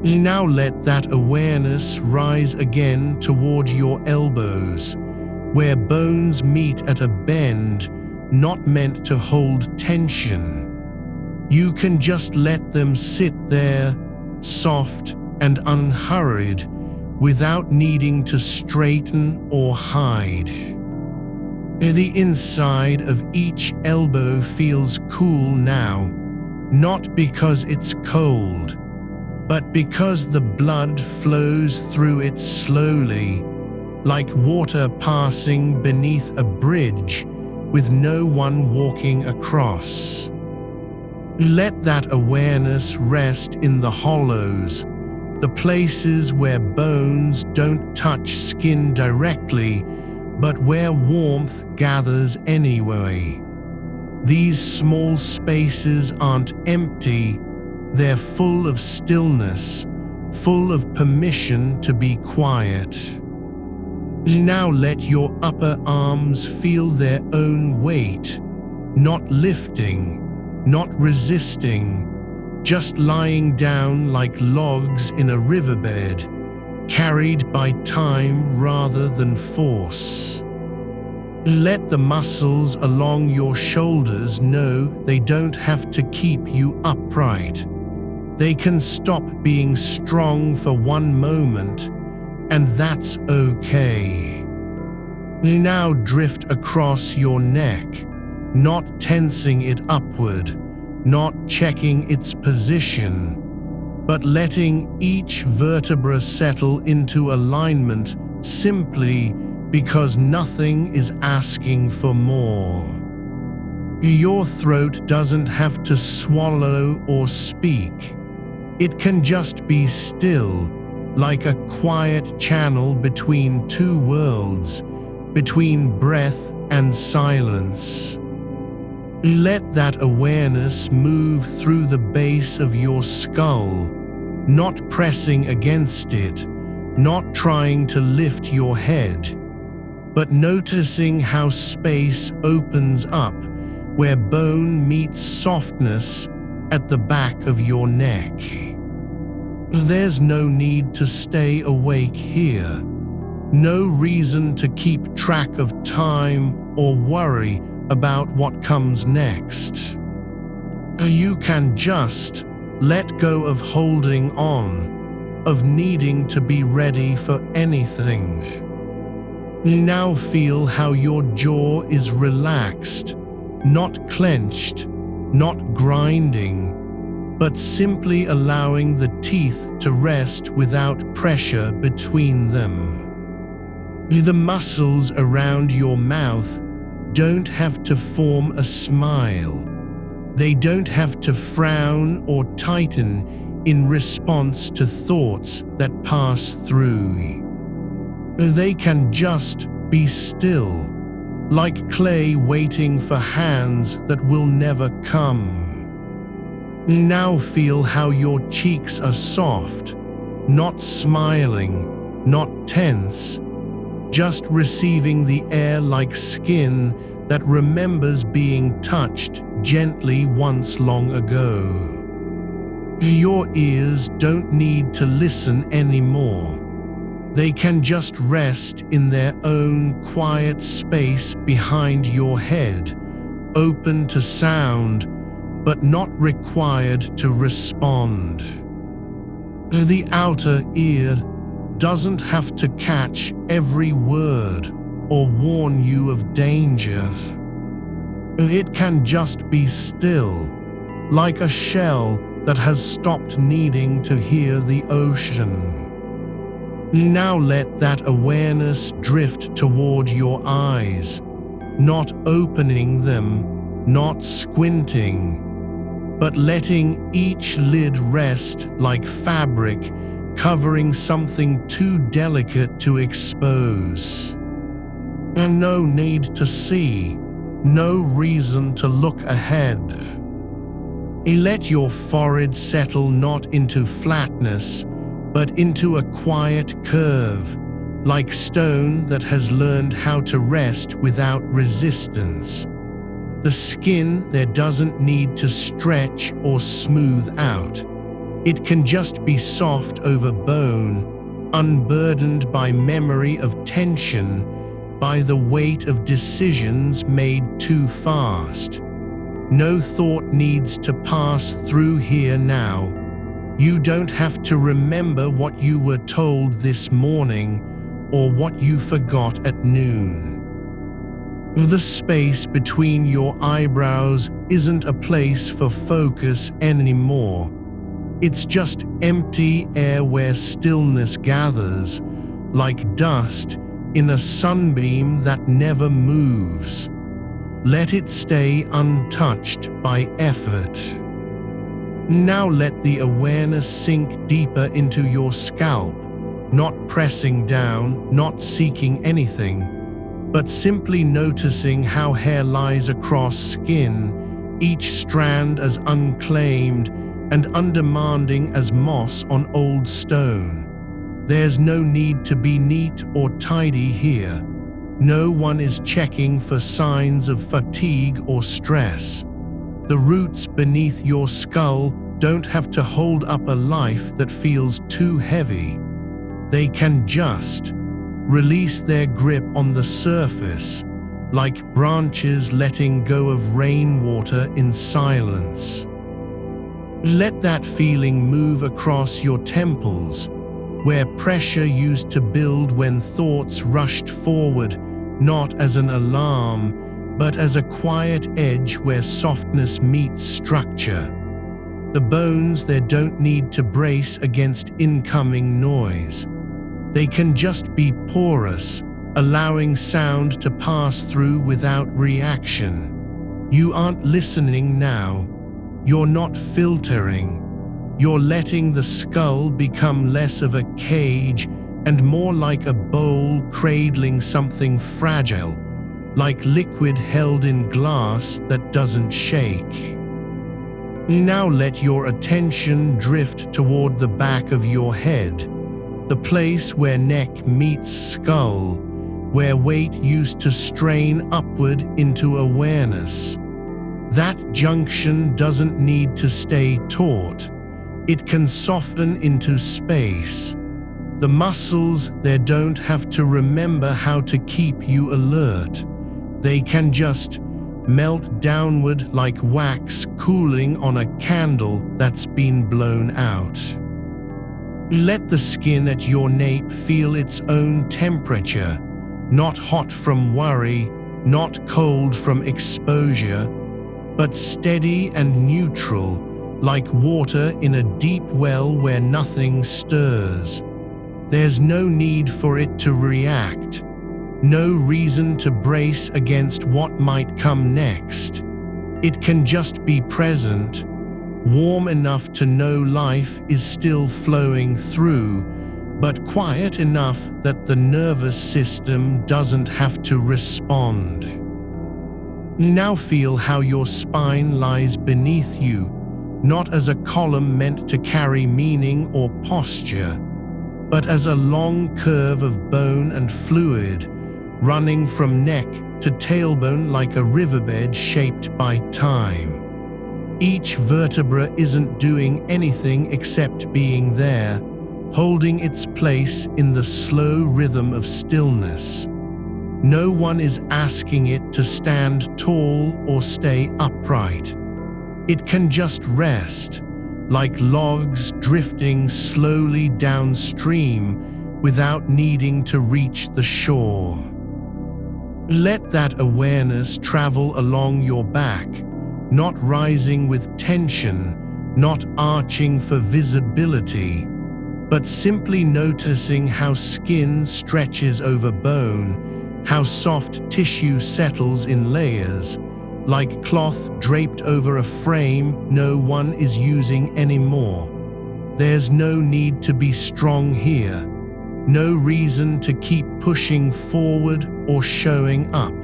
Now let that awareness rise again toward your elbows, where bones meet at a bend not meant to hold tension. You can just let them sit there, soft and unhurried, without needing to straighten or hide. The inside of each elbow feels cool now, not because it's cold, but because the blood flows through it slowly, like water passing beneath a bridge with no one walking across. Let that awareness rest in the hollows, the places where bones don't touch skin directly, but where warmth gathers anyway. These small spaces aren't empty, they're full of stillness, full of permission to be quiet. Now let your upper arms feel their own weight, not lifting, not resisting, just lying down like logs in a riverbed, carried by time rather than force. Let the muscles along your shoulders know they don't have to keep you upright. They can stop being strong for one moment, and that's okay. Now drift across your neck, not tensing it upward, not checking its position, but letting each vertebra settle into alignment simply because nothing is asking for more. Your throat doesn't have to swallow or speak. It can just be still, like a quiet channel between two worlds, between breath and silence. Let that awareness move through the base of your skull, not pressing against it, not trying to lift your head, but noticing how space opens up where bone meets softness at the back of your neck. There's no need to stay awake here, no reason to keep track of time or worry about what comes next. You can just let go of holding on, of needing to be ready for anything. Now feel how your jaw is relaxed, not clenched, not grinding, but simply allowing the teeth to rest without pressure between them. The muscles around your mouth don't have to form a smile. They don't have to frown or tighten in response to thoughts that pass through. They can just be still, like clay waiting for hands that will never come. Now feel how your cheeks are soft, not smiling, not tense, just receiving the air like skin that remembers being touched gently once long ago. Your ears don't need to listen anymore. They can just rest in their own quiet space behind your head, open to sound, but not required to respond. The outer ear doesn't have to catch every word or warn you of danger. It can just be still, like a shell that has stopped needing to hear the ocean. Now let that awareness drift toward your eyes, not opening them, not squinting, but letting each lid rest like fabric covering something too delicate to expose. And no need to see, no reason to look ahead. Let your forehead settle not into flatness, but into a quiet curve, like stone that has learned how to rest without resistance. The skin there doesn't need to stretch or smooth out. It can just be soft over bone, unburdened by memory of tension, by the weight of decisions made too fast. No thought needs to pass through here now. You don't have to remember what you were told this morning or what you forgot at noon. The space between your eyebrows isn't a place for focus anymore. It's just empty air where stillness gathers, like dust in a sunbeam that never moves. Let it stay untouched by effort. Now let the awareness sink deeper into your scalp, not pressing down, not seeking anything, but simply noticing how hair lies across skin, each strand as unclaimed and undemanding as moss on old stone. There's no need to be neat or tidy here. No one is checking for signs of fatigue or stress. The roots beneath your skull don't have to hold up a life that feels too heavy. They can just release their grip on the surface, like branches letting go of rainwater in silence. Let that feeling move across your temples, where pressure used to build when thoughts rushed forward, not as an alarm, but as a quiet edge where softness meets structure. The bones there don't need to brace against incoming noise. They can just be porous, allowing sound to pass through without reaction. You aren't listening now. You're not filtering. You're letting the skull become less of a cage and more like a bowl cradling something fragile, like liquid held in glass that doesn't shake. Now let your attention drift toward the back of your head, the place where neck meets skull, where weight used to strain upward into awareness. That junction doesn't need to stay taut. It can soften into space. The muscles there don't have to remember how to keep you alert. They can just melt downward like wax cooling on a candle that's been blown out. Let the skin at your nape feel its own temperature, not hot from worry, not cold from exposure. but steady and neutral, like water in a deep well where nothing stirs. There's no need for it to react, no reason to brace against what might come next. It can just be present, warm enough to know life is still flowing through, but quiet enough that the nervous system doesn't have to respond. Now feel how your spine lies beneath you, not as a column meant to carry meaning or posture, but as a long curve of bone and fluid, running from neck to tailbone like a riverbed shaped by time. Each vertebra isn't doing anything except being there, holding its place in the slow rhythm of stillness. No one is asking it to stand tall or stay upright. It can just rest, like logs drifting slowly downstream without needing to reach the shore. Let that awareness travel along your back, not rising with tension, not arching for visibility, but simply noticing how skin stretches over bone, how soft tissue settles in layers, like cloth draped over a frame no one is using anymore. There's no need to be strong here, no reason to keep pushing forward or showing up.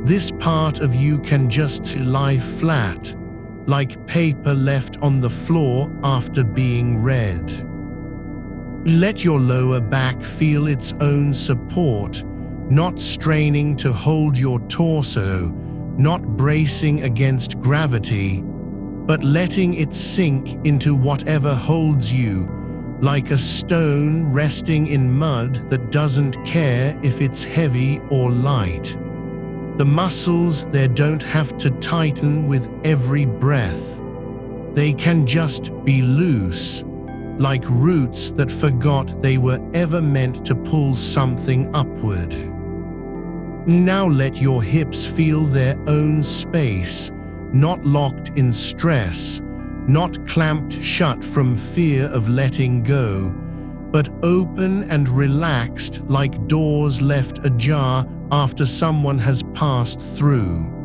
This part of you can just lie flat, like paper left on the floor after being read. Let your lower back feel its own support, not straining to hold your torso, not bracing against gravity, but letting it sink into whatever holds you, like a stone resting in mud that doesn't care if it's heavy or light. The muscles there don't have to tighten with every breath. They can just be loose, like roots that forgot they were ever meant to pull something upward. Now let your hips feel their own space, not locked in stress, not clamped shut from fear of letting go, but open and relaxed like doors left ajar after someone has passed through.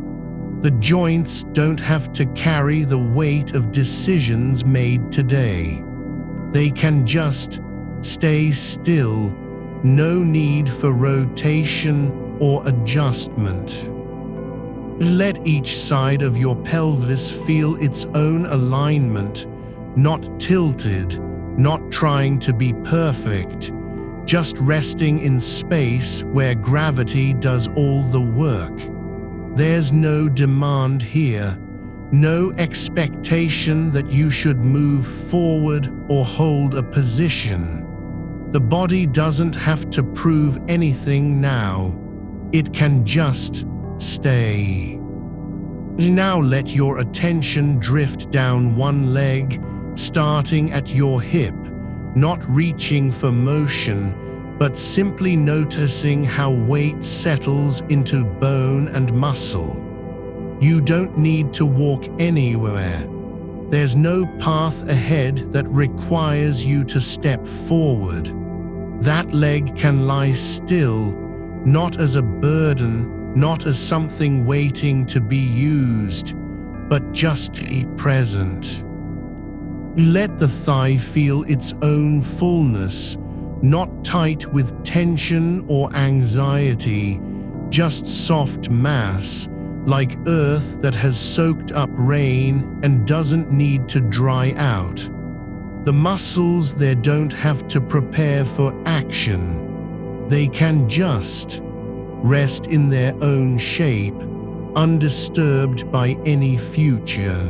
The joints don't have to carry the weight of decisions made today. They can just stay still, no need for rotation or adjustment. Let each side of your pelvis feel its own alignment, not tilted, not trying to be perfect, just resting in space where gravity does all the work. There's no demand here, no expectation that you should move forward or hold a position. The body doesn't have to prove anything now. It can just stay. Now let your attention drift down one leg, starting at your hip, not reaching for motion, but simply noticing how weight settles into bone and muscle. You don't need to walk anywhere. There's no path ahead that requires you to step forward. That leg can lie still, not as a burden, not as something waiting to be used, but just be present. Let the thigh feel its own fullness, not tight with tension or anxiety, just soft mass, like earth that has soaked up rain and doesn't need to dry out. The muscles there don't have to prepare for action. They can just rest in their own shape, undisturbed by any future.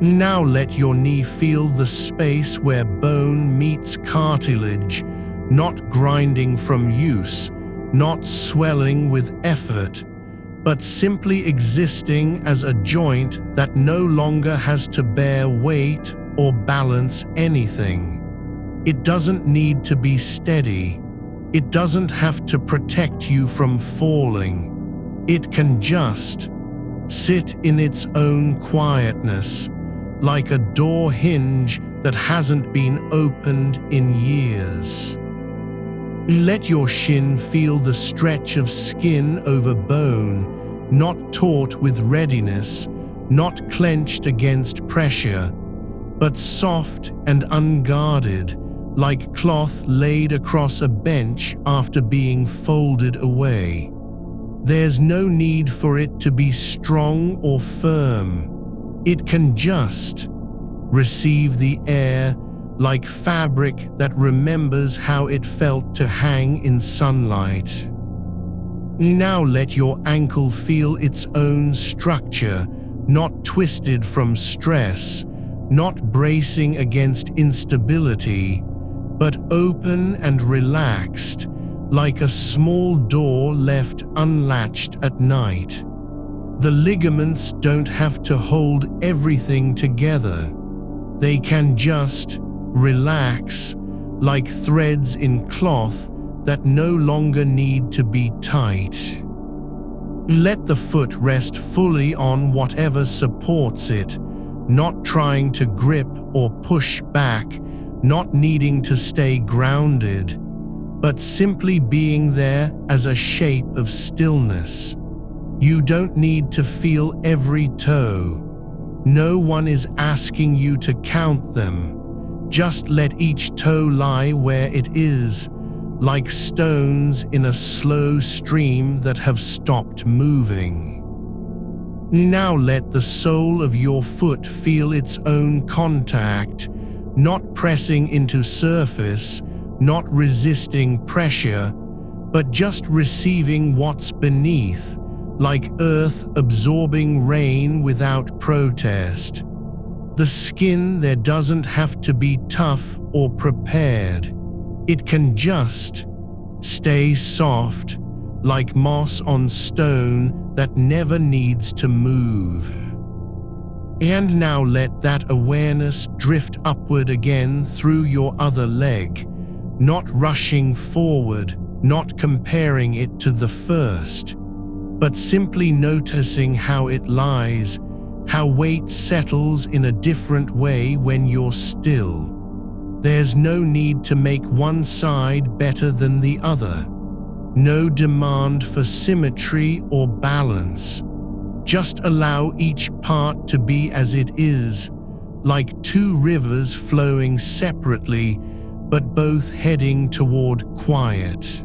Now let your knee feel the space where bone meets cartilage, not grinding from use, not swelling with effort, but simply existing as a joint that no longer has to bear weight or balance anything. It doesn't need to be steady. It doesn't have to protect you from falling. It can just sit in its own quietness, like a door hinge that hasn't been opened in years. Let your shin feel the stretch of skin over bone, not taut with readiness, not clenched against pressure, but soft and unguarded, like cloth laid across a bench after being folded away. There's no need for it to be strong or firm. It can just receive the air, like fabric that remembers how it felt to hang in sunlight. Now let your ankle feel its own structure, not twisted from stress, not bracing against instability, but open and relaxed, like a small door left unlatched at night. The ligaments don't have to hold everything together. They can just relax, like threads in cloth that no longer need to be tight. Let the foot rest fully on whatever supports it, not trying to grip or push back, not needing to stay grounded, but simply being there as a shape of stillness. You don't need to feel every toe. No one is asking you to count them. Just let each toe lie where it is, like stones in a slow stream that have stopped moving. Now let the sole of your foot feel its own contact, not pressing into surface, not resisting pressure, but just receiving what's beneath, like earth absorbing rain without protest. The skin there doesn't have to be tough or prepared. It can just stay soft, like moss on stone that never needs to move. And now let that awareness drift upward again through your other leg, not rushing forward, not comparing it to the first, but simply noticing how it lies, how weight settles in a different way when you're still. There's no need to make one side better than the other. No demand for symmetry or balance. Just allow each part to be as it is, like two rivers flowing separately, but both heading toward quiet.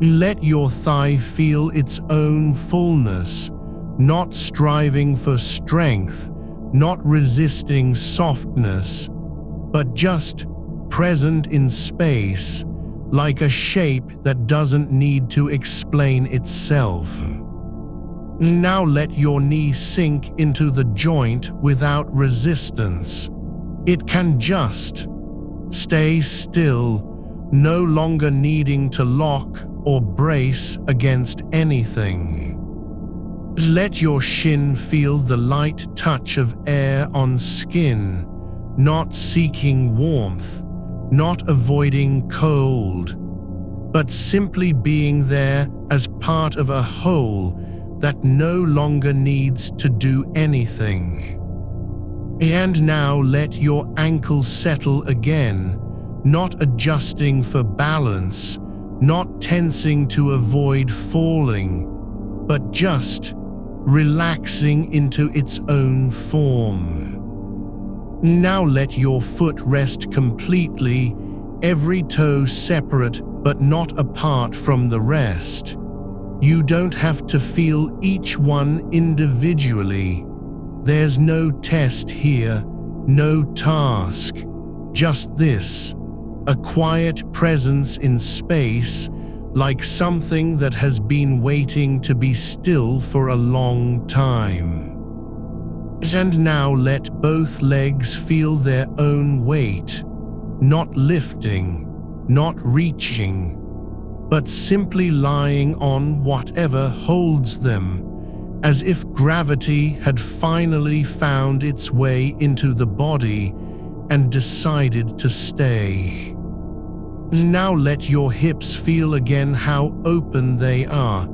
Let your thigh feel its own fullness, not striving for strength, not resisting softness, but just present in space, like a shape that doesn't need to explain itself. Now let your knee sink into the joint without resistance. It can just stay still, no longer needing to lock or brace against anything. Let your shin feel the light touch of air on skin, not seeking warmth, not avoiding cold, but simply being there as part of a whole that no longer needs to do anything. And now let your ankle settle again, not adjusting for balance, not tensing to avoid falling, but just relaxing into its own form. Now let your foot rest completely, every toe separate but not apart from the rest. You don't have to feel each one individually. There's no test here, no task, just this, a quiet presence in space, like something that has been waiting to be still for a long time. And now let both legs feel their own weight, not lifting, not reaching, but simply lying on whatever holds them, as if gravity had finally found its way into the body and decided to stay. Now let your hips feel again how open they are,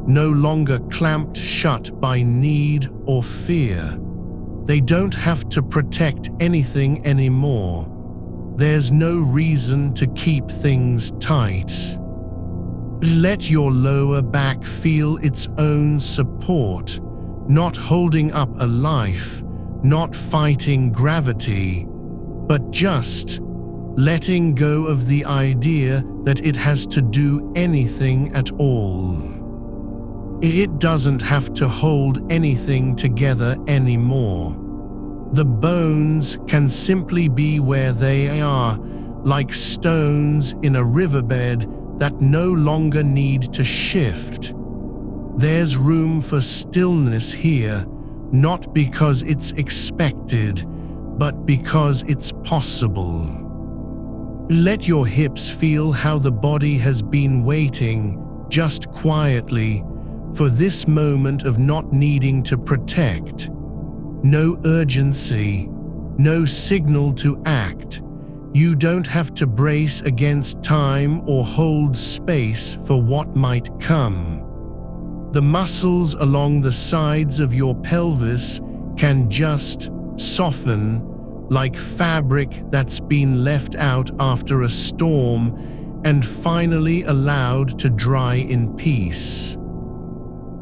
no longer clamped shut by need or fear. They don't have to protect anything anymore. There's no reason to keep things tight. Let your lower back feel its own support, not holding up a life, not fighting gravity, but just letting go of the idea that it has to do anything at all. It doesn't have to hold anything together anymore. The bones can simply be where they are, like stones in a riverbed that no longer need to shift. There's room for stillness here, not because it's expected, but because it's possible. Let your hips feel how the body has been waiting, just quietly, for this moment of not needing to protect. No urgency, no signal to act. You don't have to brace against time or hold space for what might come. The muscles along the sides of your pelvis can just soften, like fabric that's been left out after a storm and finally allowed to dry in peace.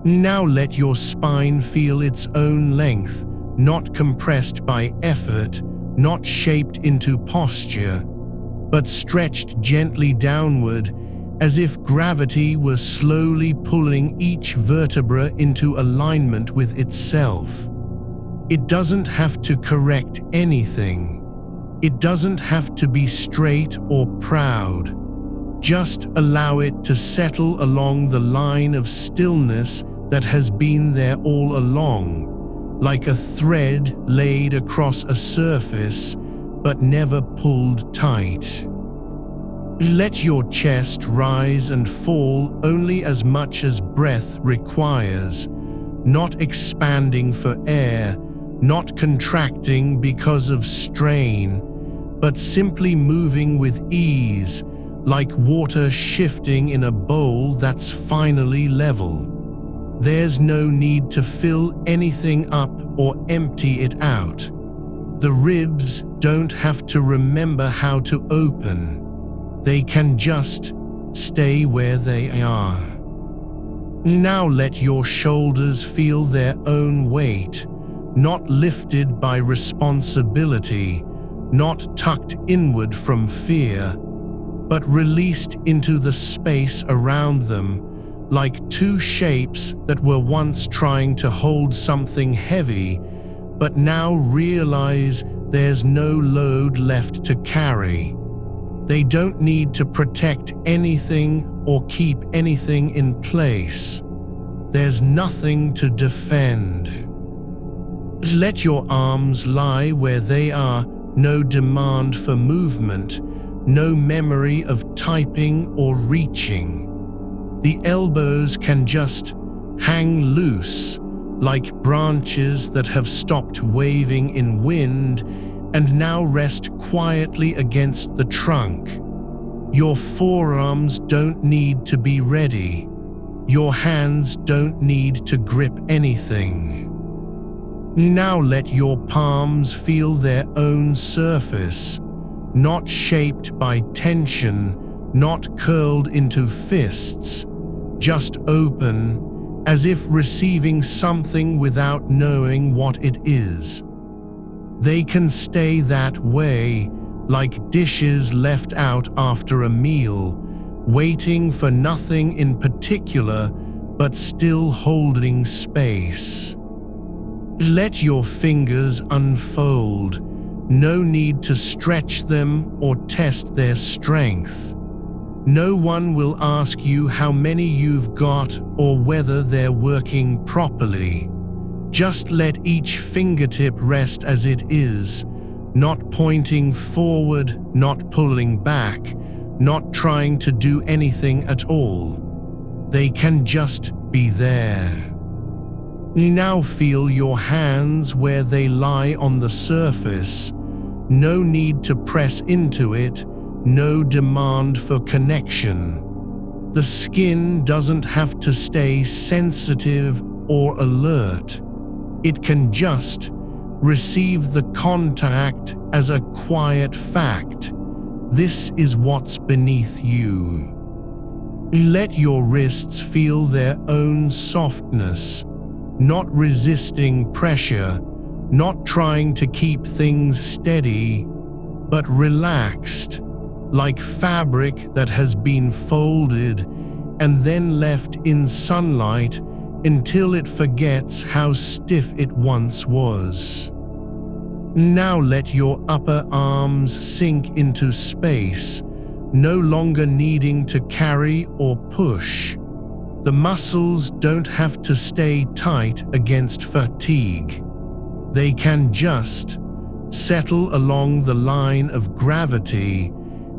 Now let your spine feel its own length, not compressed by effort, not shaped into posture, but stretched gently downward, as if gravity were slowly pulling each vertebra into alignment with itself. It doesn't have to correct anything. It doesn't have to be straight or proud. Just allow it to settle along the line of stillness that has been there all along, like a thread laid across a surface, but never pulled tight. Let your chest rise and fall only as much as breath requires, not expanding for air, not contracting because of strain, but simply moving with ease, like water shifting in a bowl that's finally level. There's no need to fill anything up or empty it out. The ribs don't have to remember how to open. They can just stay where they are. Now let your shoulders feel their own weight, not lifted by responsibility, not tucked inward from fear, but released into the space around them, like two shapes that were once trying to hold something heavy, but now realize there's no load left to carry. They don't need to protect anything or keep anything in place. There's nothing to defend. Let your arms lie where they are, no demand for movement, no memory of typing or reaching. The elbows can just hang loose, like branches that have stopped waving in wind and now rest quietly against the trunk. Your forearms don't need to be ready. Your hands don't need to grip anything. Now let your palms feel their own surface, not shaped by tension, not curled into fists, just open, as if receiving something without knowing what it is. They can stay that way, like dishes left out after a meal, waiting for nothing in particular, but still holding space. Let your fingers unfold. No need to stretch them or test their strength. No one will ask you how many you've got or whether they're working properly. Just let each fingertip rest as it is, not pointing forward, not pulling back, not trying to do anything at all. They can just be there. Now feel your hands where they lie on the surface. No need to press into it, no demand for connection. The skin doesn't have to stay sensitive or alert. It can just receive the contact as a quiet fact. This is what's beneath you. Let your wrists feel their own softness, not resisting pressure, not trying to keep things steady, but relaxed, like fabric that has been folded and then left in sunlight until it forgets how stiff it once was. Now let your upper arms sink into space, no longer needing to carry or push. The muscles don't have to stay tight against fatigue. They can just settle along the line of gravity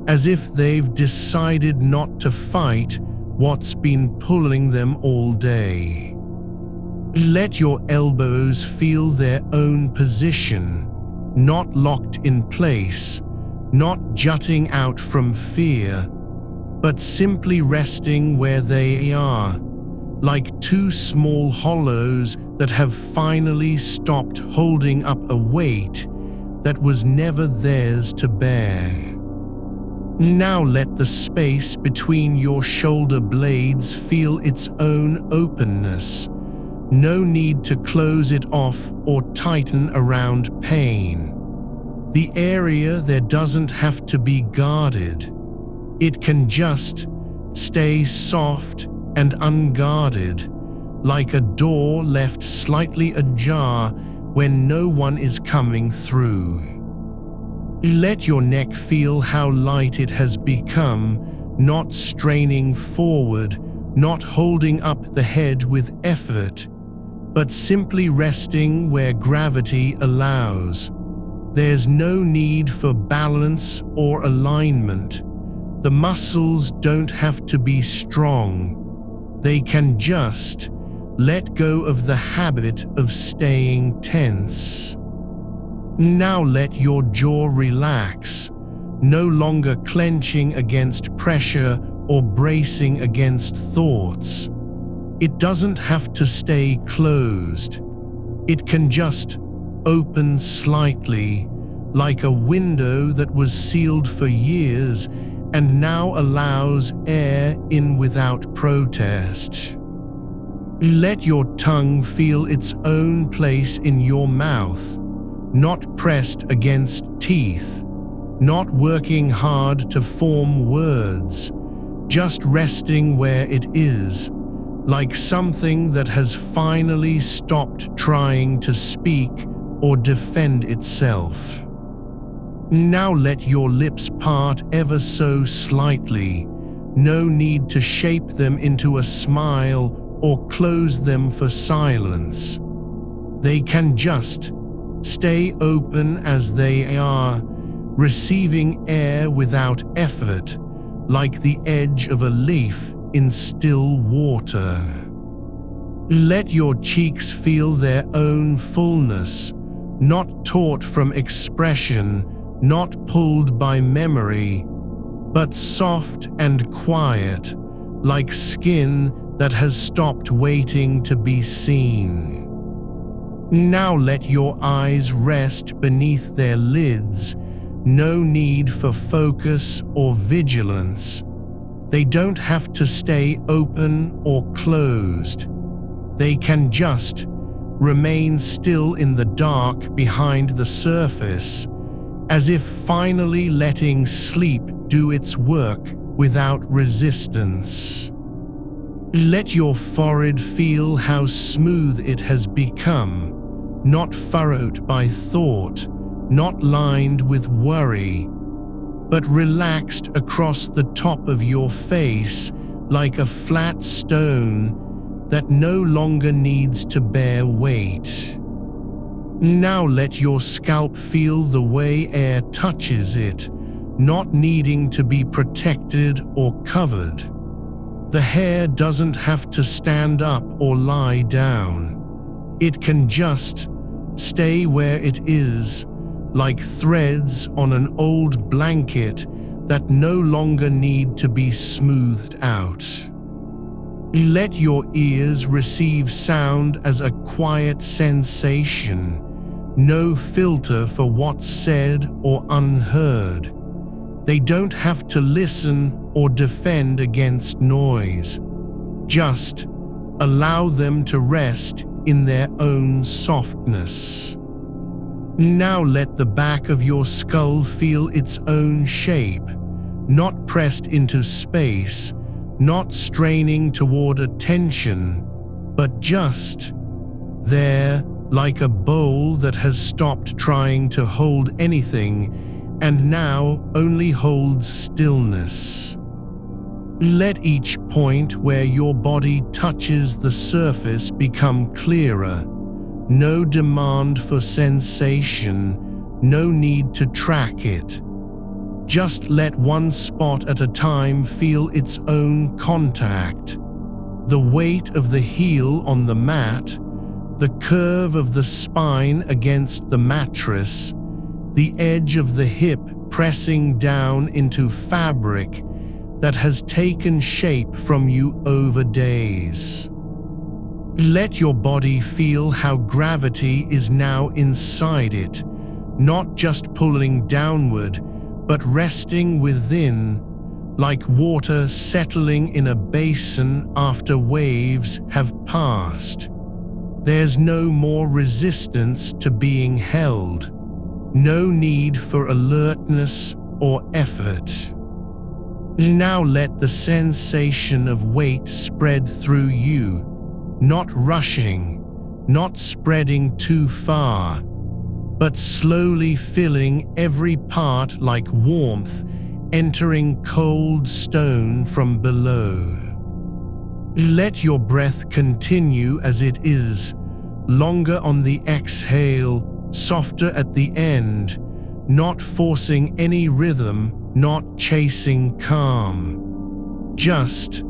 as if they've decided not to fight what's been pulling them all day. Let your elbows feel their own position, not locked in place, not jutting out from fear, but simply resting where they are, like two small hollows that have finally stopped holding up a weight that was never theirs to bear. Now let the space between your shoulder blades feel its own openness. No need to close it off or tighten around pain. The area there doesn't have to be guarded. It can just stay soft and unguarded, like a door left slightly ajar when no one is coming through. Let your neck feel how light it has become, not straining forward, not holding up the head with effort, but simply resting where gravity allows. There's no need for balance or alignment. The muscles don't have to be strong. They can just let go of the habit of staying tense. Now let your jaw relax, no longer clenching against pressure or bracing against thoughts. It doesn't have to stay closed. It can just open slightly, like a window that was sealed for years and now allows air in without protest. Let your tongue feel its own place in your mouth, not pressed against teeth, not working hard to form words, just resting where it is, like something that has finally stopped trying to speak or defend itself. Now let your lips part ever so slightly. No need to shape them into a smile or close them for silence. They can just stay open as they are, receiving air without effort, like the edge of a leaf in still water. Let your cheeks feel their own fullness, not taut from expression, not pulled by memory, but soft and quiet, like skin that has stopped waiting to be seen. Now let your eyes rest beneath their lids, no need for focus or vigilance. They don't have to stay open or closed. They can just remain still in the dark behind the surface, as if finally letting sleep do its work without resistance. Let your forehead feel how smooth it has become, not furrowed by thought, not lined with worry, but relaxed across the top of your face like a flat stone that no longer needs to bear weight. Now let your scalp feel the way air touches it, not needing to be protected or covered. The hair doesn't have to stand up or lie down. It can just stay where it is, like threads on an old blanket that no longer need to be smoothed out. Let your ears receive sound as a quiet sensation, no filter for what's said or unheard. They don't have to listen or defend against noise. Just allow them to rest in their own softness. Now let the back of your skull feel its own shape, not pressed into space, not straining toward attention, but just there, like a bowl that has stopped trying to hold anything and now only holds stillness. Let each point where your body touches the surface become clearer. No demand for sensation, no need to track it. Just let one spot at a time feel its own contact. The weight of the heel on the mat, the curve of the spine against the mattress, the edge of the hip pressing down into fabric that has taken shape from you over days. Let your body feel how gravity is now inside it, not just pulling downward, but resting within, like water settling in a basin after waves have passed. There's no more resistance to being held, no need for alertness or effort. Now let the sensation of weight spread through you, not rushing, not spreading too far, but slowly filling every part like warmth entering cold stone from below. Let your breath continue as it is, longer on the exhale, softer at the end, not forcing any rhythm, not chasing calm. Just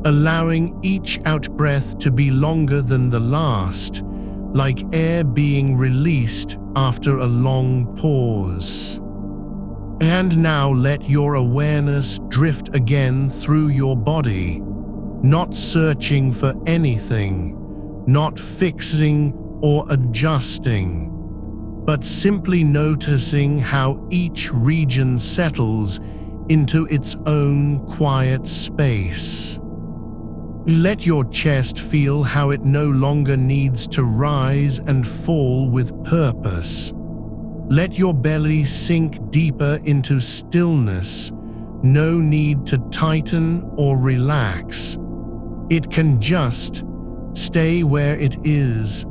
allowing each out-breath to be longer than the last, like air being released after a long pause. And now let your awareness drift again through your body, not searching for anything, not fixing or adjusting, but simply noticing how each region settles into its own quiet space. Let your chest feel how it no longer needs to rise and fall with purpose. Let your belly sink deeper into stillness, no need to tighten or relax. It can just stay where it is,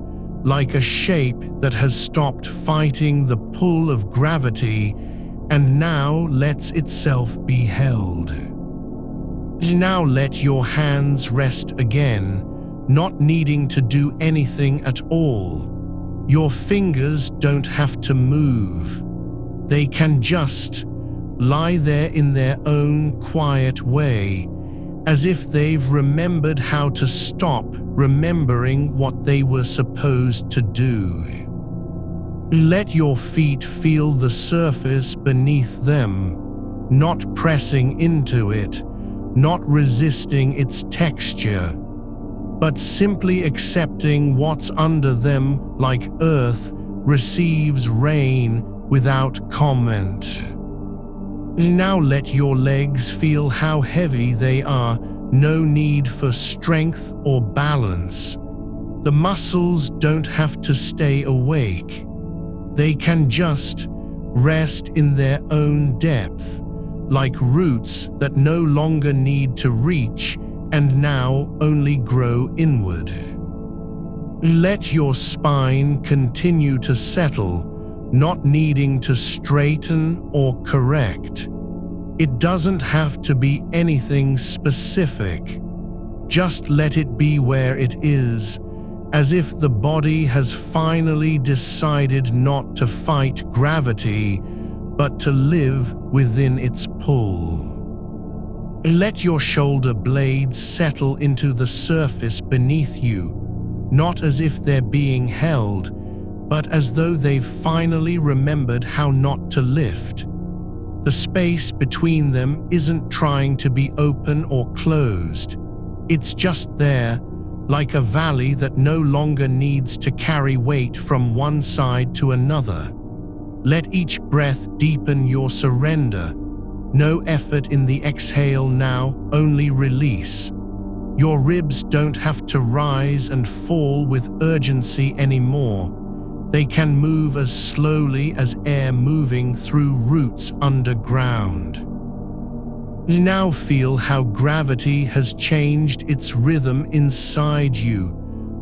like a shape that has stopped fighting the pull of gravity and now lets itself be held. Now let your hands rest again, not needing to do anything at all. Your fingers don't have to move. They can just lie there in their own quiet way, as if they've remembered how to stop remembering what they were supposed to do. Let your feet feel the surface beneath them, not pressing into it, not resisting its texture, but simply accepting what's under them like earth receives rain without comment. Now let your legs feel how heavy they are, no need for strength or balance. The muscles don't have to stay awake. They can just rest in their own depth, like roots that no longer need to reach and now only grow inward. Let your spine continue to settle, not needing to straighten or correct. It doesn't have to be anything specific. Just let it be where it is, as if the body has finally decided not to fight gravity, but to live within its pull. Let your shoulder blades settle into the surface beneath you, not as if they're being held, but as though they've finally remembered how not to lift. The space between them isn't trying to be open or closed. It's just there, like a valley that no longer needs to carry weight from one side to another. Let each breath deepen your surrender. No effort in the exhale now, only release. Your ribs don't have to rise and fall with urgency anymore. They can move as slowly as air moving through roots underground. You now feel how gravity has changed its rhythm inside you,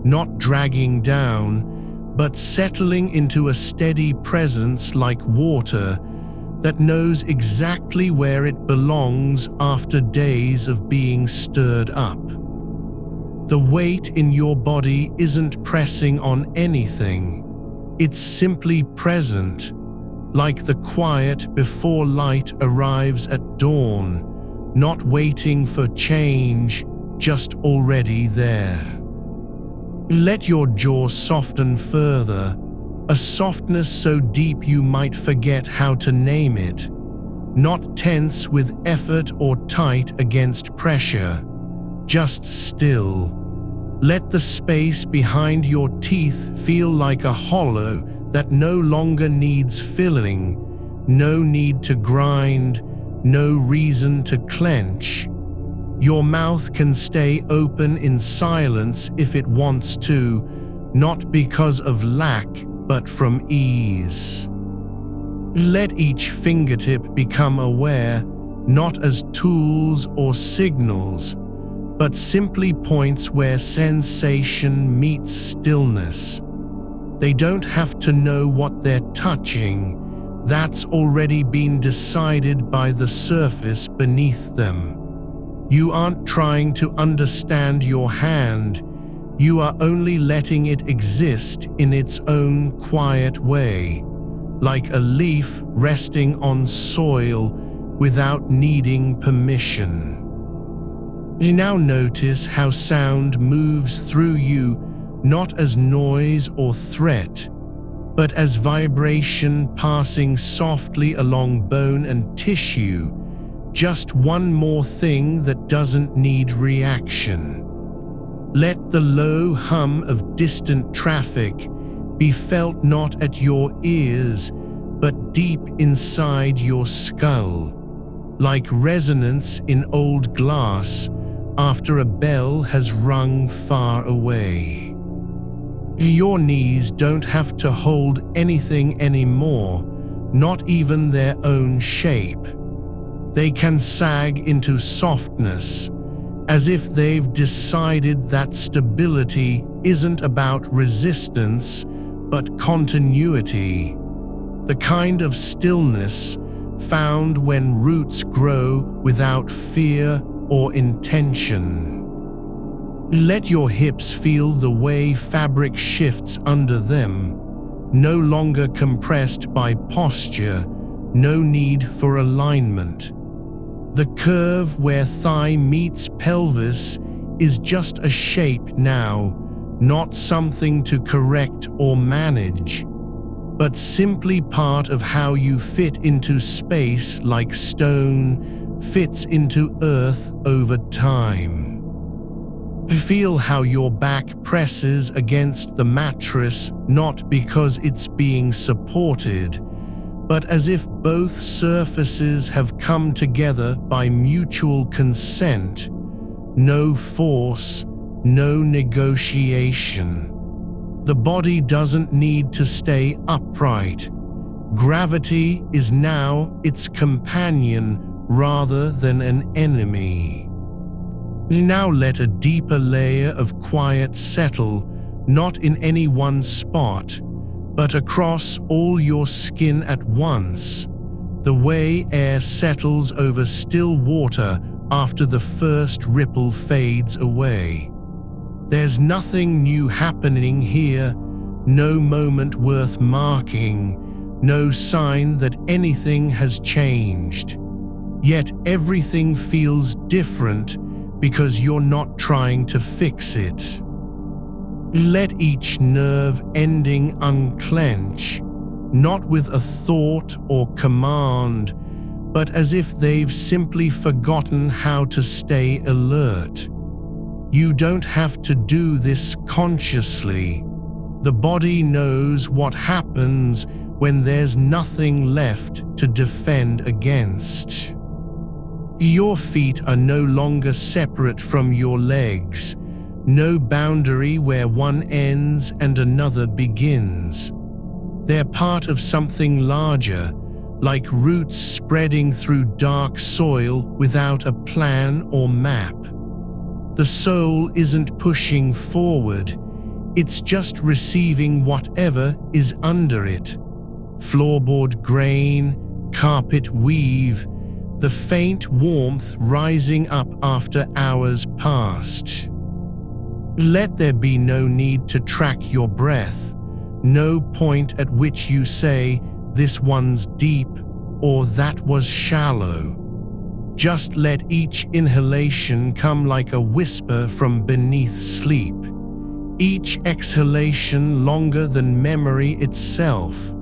not dragging down, but settling into a steady presence like water that knows exactly where it belongs after days of being stirred up. The weight in your body isn't pressing on anything. It's simply present, like the quiet before light arrives at dawn, not waiting for change, just already there. Let your jaw soften further, a softness so deep you might forget how to name it, not tense with effort or tight against pressure, just still. Let the space behind your teeth feel like a hollow that no longer needs filling, no need to grind, no reason to clench. Your mouth can stay open in silence if it wants to, not because of lack, but from ease. Let each fingertip become aware, not as tools or signals, but simply points where sensation meets stillness. They don't have to know what they're touching. That's already been decided by the surface beneath them. You aren't trying to understand your hand. You are only letting it exist in its own quiet way, like a leaf resting on soil without needing permission. You now notice how sound moves through you, not as noise or threat, but as vibration passing softly along bone and tissue, just one more thing that doesn't need reaction. Let the low hum of distant traffic be felt not at your ears, but deep inside your skull, like resonance in old glass after a bell has rung far away. Your knees don't have to hold anything anymore, not even their own shape. They can sag into softness, as if they've decided that stability isn't about resistance, but continuity. The kind of stillness found when roots grow without fear or intention. Let your hips feel the way fabric shifts under them, no longer compressed by posture, no need for alignment. The curve where thigh meets pelvis is just a shape now, not something to correct or manage, but simply part of how you fit into space like stone fits into earth over time. Feel how your back presses against the mattress, not because it's being supported, but as if both surfaces have come together by mutual consent. No force, no negotiation. The body doesn't need to stay upright. Gravity is now its companion rather than an enemy. Now let a deeper layer of quiet settle, not in any one spot, but across all your skin at once, the way air settles over still water after the first ripple fades away. There's nothing new happening here, no moment worth marking, no sign that anything has changed. Yet everything feels different because you're not trying to fix it. Let each nerve ending unclench, not with a thought or command, but as if they've simply forgotten how to stay alert. You don't have to do this consciously. The body knows what happens when there's nothing left to defend against. Your feet are no longer separate from your legs, no boundary where one ends and another begins. They're part of something larger, like roots spreading through dark soil without a plan or map. The soul isn't pushing forward, it's just receiving whatever is under it. Floorboard grain, carpet weave, the faint warmth rising up after hours passed. Let there be no need to track your breath, no point at which you say, "This one's deep," or "That was shallow." Just let each inhalation come like a whisper from beneath sleep, each exhalation longer than memory itself,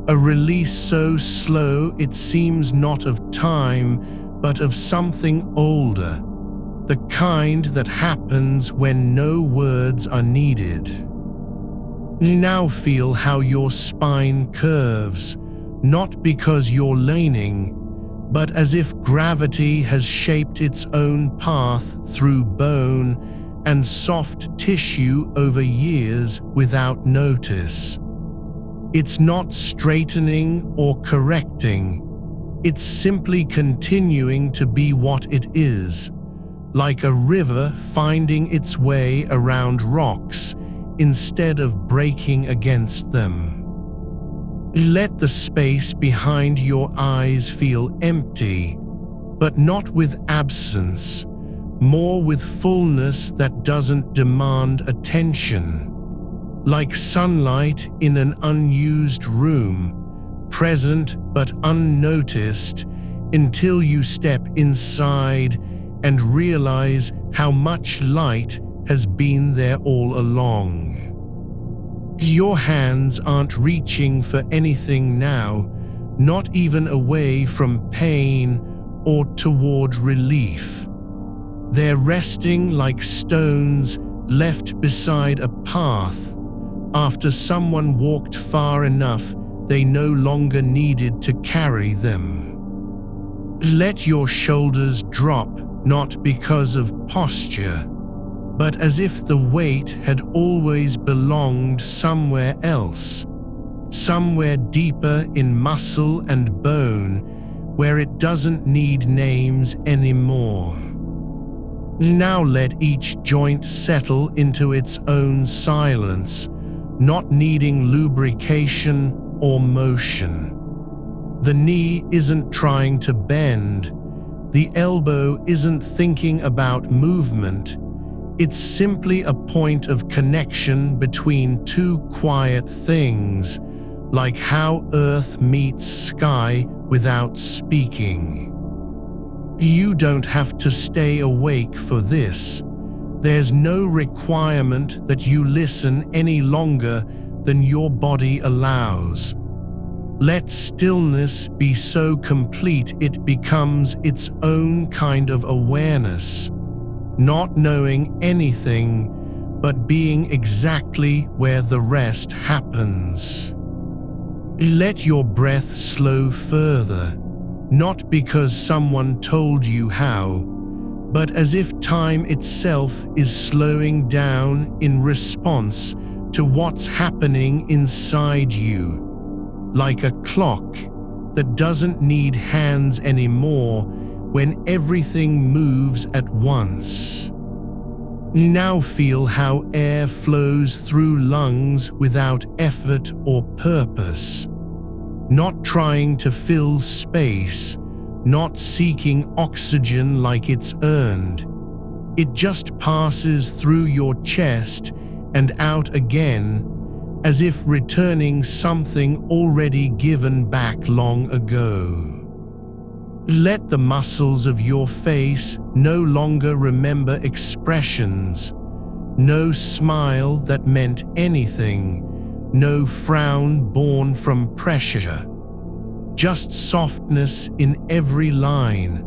a release so slow it seems not of time, but of something older, the kind that happens when no words are needed. Now feel how your spine curves, not because you're leaning, but as if gravity has shaped its own path through bone and soft tissue over years without notice. It's not straightening or correcting, it's simply continuing to be what it is, like a river finding its way around rocks instead of breaking against them. Let the space behind your eyes feel empty, but not with absence, more with fullness that doesn't demand attention. Like sunlight in an unused room, present but unnoticed until you step inside and realize how much light has been there all along. Your hands aren't reaching for anything now, not even away from pain or toward relief. They're resting like stones left beside a path after someone walked far enough they no longer needed to carry them. Let your shoulders drop, not because of posture, but as if the weight had always belonged somewhere else, somewhere deeper in muscle and bone, where it doesn't need names anymore. Now let each joint settle into its own silence, not needing lubrication or motion. The knee isn't trying to bend, the elbow isn't thinking about movement. It's simply a point of connection between two quiet things, like how earth meets sky without speaking. You don't have to stay awake for this. There's no requirement that you listen any longer than your body allows. Let stillness be so complete it becomes its own kind of awareness, not knowing anything, but being exactly where the rest happens. Let your breath slow further, not because someone told you how, but as if time itself is slowing down in response to what's happening inside you, like a clock that doesn't need hands anymore when everything moves at once. Now feel how air flows through lungs without effort or purpose, not trying to fill space, not seeking oxygen like it's earned. It just passes through your chest and out again, as if returning something already given back long ago. Let the muscles of your face no longer remember expressions, no smile that meant anything, no frown born from pressure. just softness in every line,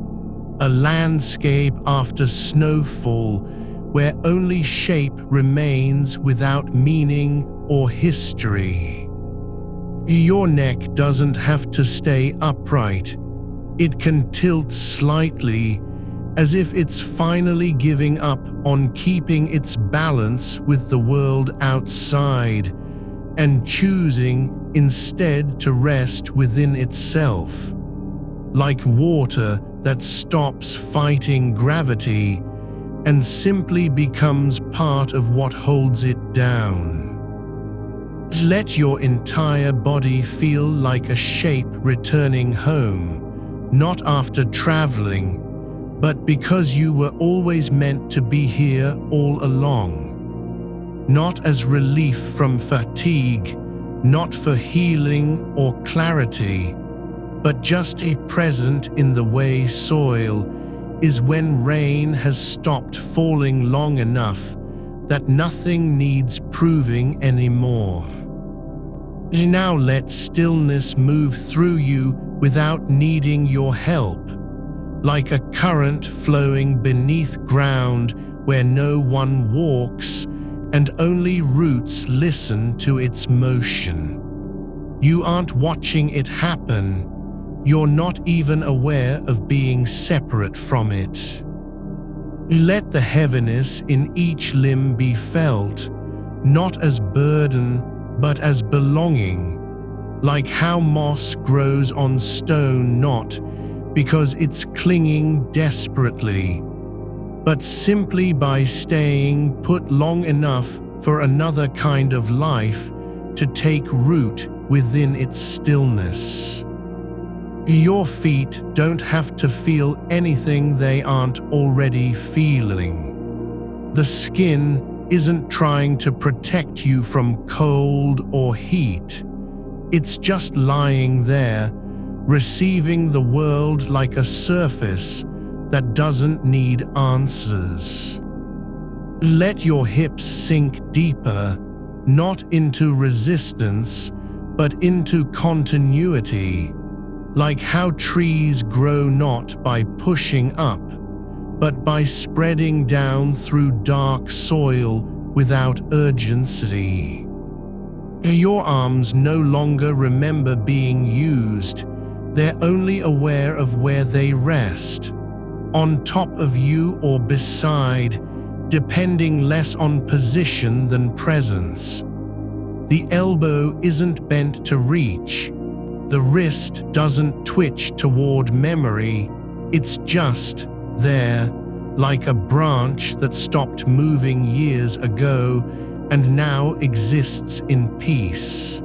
a landscape after snowfall where only shape remains without meaning or history. Your neck doesn't have to stay upright. It can tilt slightly, as if it's finally giving up on keeping its balance with the world outside and choosing instead to rest within itself. Like water that stops fighting gravity and simply becomes part of what holds it down. Let your entire body feel like a shape returning home, not after traveling, but because you were always meant to be here all along. Not as relief from fatigue, not for healing or clarity, but just a present in the way soil is when rain has stopped falling long enough that nothing needs proving anymore. Now let stillness move through you without needing your help, like a current flowing beneath ground where no one walks and only roots listen to its motion. You aren't watching it happen. You're not even aware of being separate from it. Let the heaviness in each limb be felt, not as burden, but as belonging, like how moss grows on stone, not because it's clinging desperately, but simply by staying put long enough for another kind of life to take root within its stillness. Your feet don't have to feel anything they aren't already feeling. The skin isn't trying to protect you from cold or heat. It's just lying there, receiving the world like a surface that doesn't need answers. Let your hips sink deeper, not into resistance, but into continuity, like how trees grow not by pushing up, but by spreading down through dark soil without urgency. Your arms no longer remember being used. They're only aware of where they rest, on top of you or beside, depending less on position than presence. The elbow isn't bent to reach. The wrist doesn't twitch toward memory. It's just there, like a branch that stopped moving years ago and now exists in peace.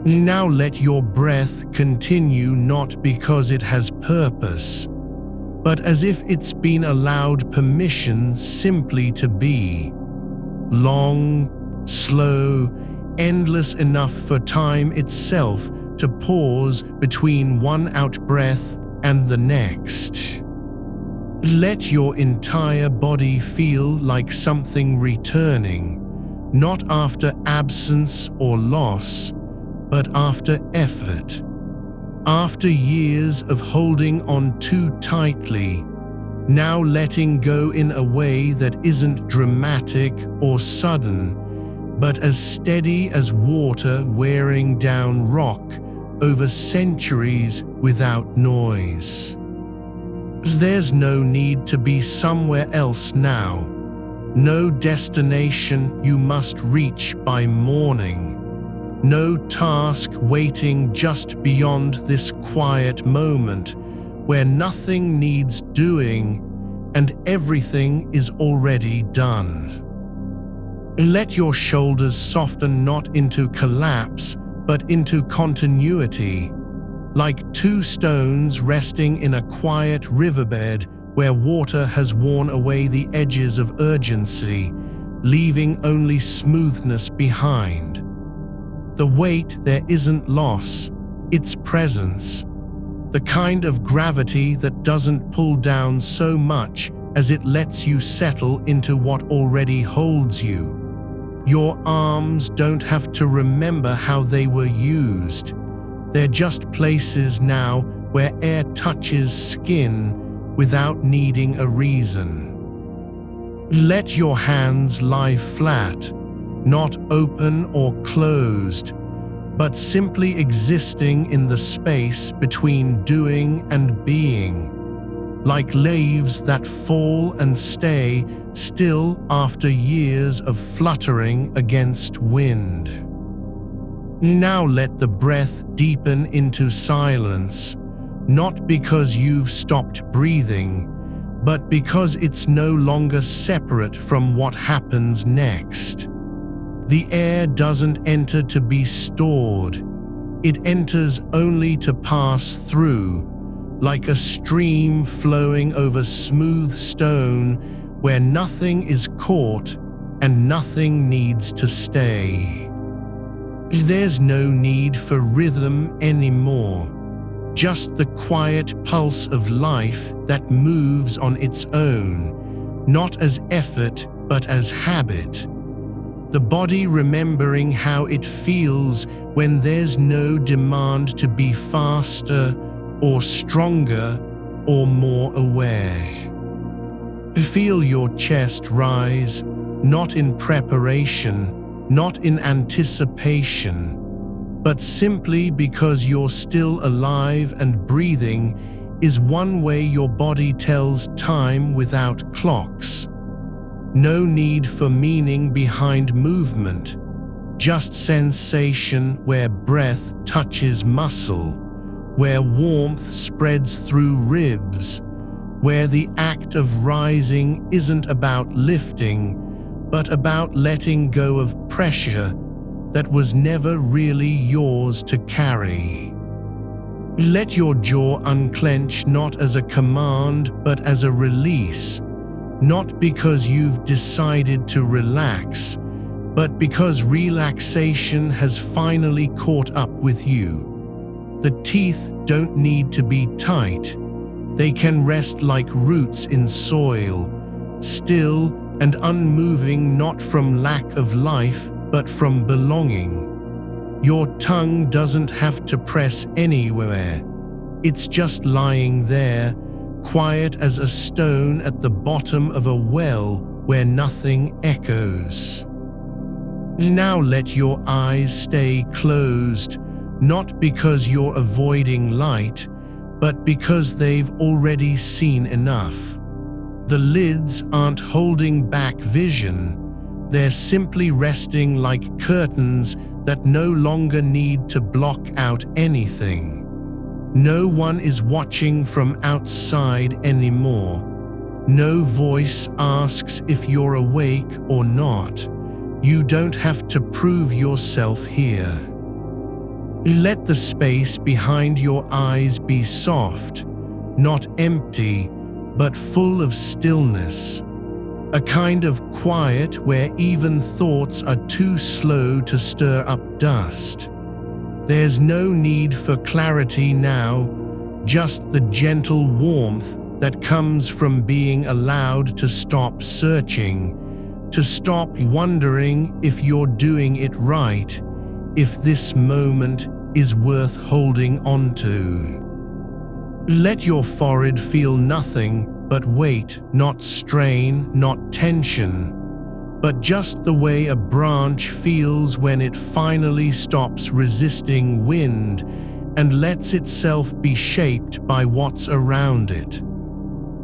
Now let your breath continue, not because it has purpose, but as if it's been allowed permission simply to be. Long, slow, endless enough for time itself to pause between one out-breath and the next. Let your entire body feel like something returning, not after absence or loss, but after effort. After years of holding on too tightly, now letting go in a way that isn't dramatic or sudden, but as steady as water wearing down rock over centuries without noise. There's no need to be somewhere else now, no destination you must reach by morning, no task waiting just beyond this quiet moment where nothing needs doing and everything is already done. Let your shoulders soften not into collapse, but into continuity, like two stones resting in a quiet riverbed where water has worn away the edges of urgency, leaving only smoothness behind. The weight there isn't loss, it's presence, the kind of gravity that doesn't pull down so much as it lets you settle into what already holds you. Your arms don't have to remember how they were used. They're just places now where air touches skin without needing a reason. Let your hands lie flat, not open or closed, but simply existing in the space between doing and being, like leaves that fall and stay still after years of fluttering against wind. Now let the breath deepen into silence, not because you've stopped breathing, but because it's no longer separate from what happens next. The air doesn't enter to be stored. It enters only to pass through, like a stream flowing over smooth stone where nothing is caught and nothing needs to stay. There's no need for rhythm anymore, just the quiet pulse of life that moves on its own, not as effort but as habit. The body remembering how it feels when there's no demand to be faster or stronger or more aware. Feel your chest rise, not in preparation, not in anticipation, but simply because you're still alive and breathing is one way your body tells time without clocks. No need for meaning behind movement, just sensation where breath touches muscle, where warmth spreads through ribs, where the act of rising isn't about lifting, but about letting go of pressure that was never really yours to carry. Let your jaw unclench not as a command but as a release, not because you've decided to relax, but because relaxation has finally caught up with you. The teeth don't need to be tight. They can rest like roots in soil, still and unmoving, not from lack of life, but from belonging. Your tongue doesn't have to press anywhere. It's just lying there, quiet as a stone at the bottom of a well where nothing echoes. Now let your eyes stay closed, not because you're avoiding light, but because they've already seen enough. The lids aren't holding back vision, they're simply resting like curtains that no longer need to block out anything. No one is watching from outside anymore. No voice asks if you're awake or not. You don't have to prove yourself here. Let the space behind your eyes be soft, not empty, but full of stillness. A kind of quiet where even thoughts are too slow to stir up dust. There's no need for clarity now, just the gentle warmth that comes from being allowed to stop searching, to stop wondering if you're doing it right, if this moment is worth holding onto. Let your forehead feel nothing but weight, not strain, not tension, but just the way a branch feels when it finally stops resisting wind and lets itself be shaped by what's around it.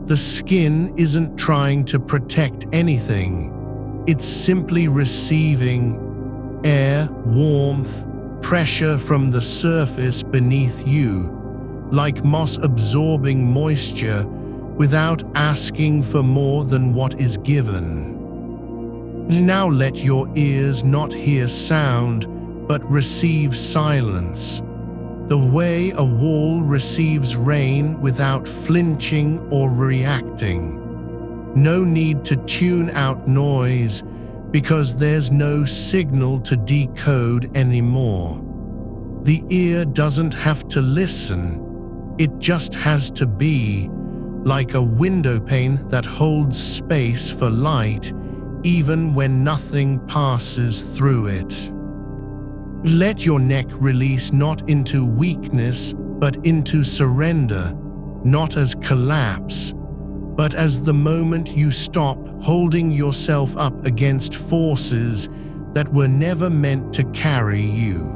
The skin isn't trying to protect anything. It's simply receiving air, warmth, pressure from the surface beneath you, like moss absorbing moisture without asking for more than what is given. Now let your ears not hear sound, but receive silence, the way a wall receives rain without flinching or reacting. No need to tune out noise, because there's no signal to decode anymore. The ear doesn't have to listen, it just has to be, like a windowpane that holds space for light, even when nothing passes through it. Let your neck release not into weakness, but into surrender, not as collapse, but as the moment you stop holding yourself up against forces that were never meant to carry you.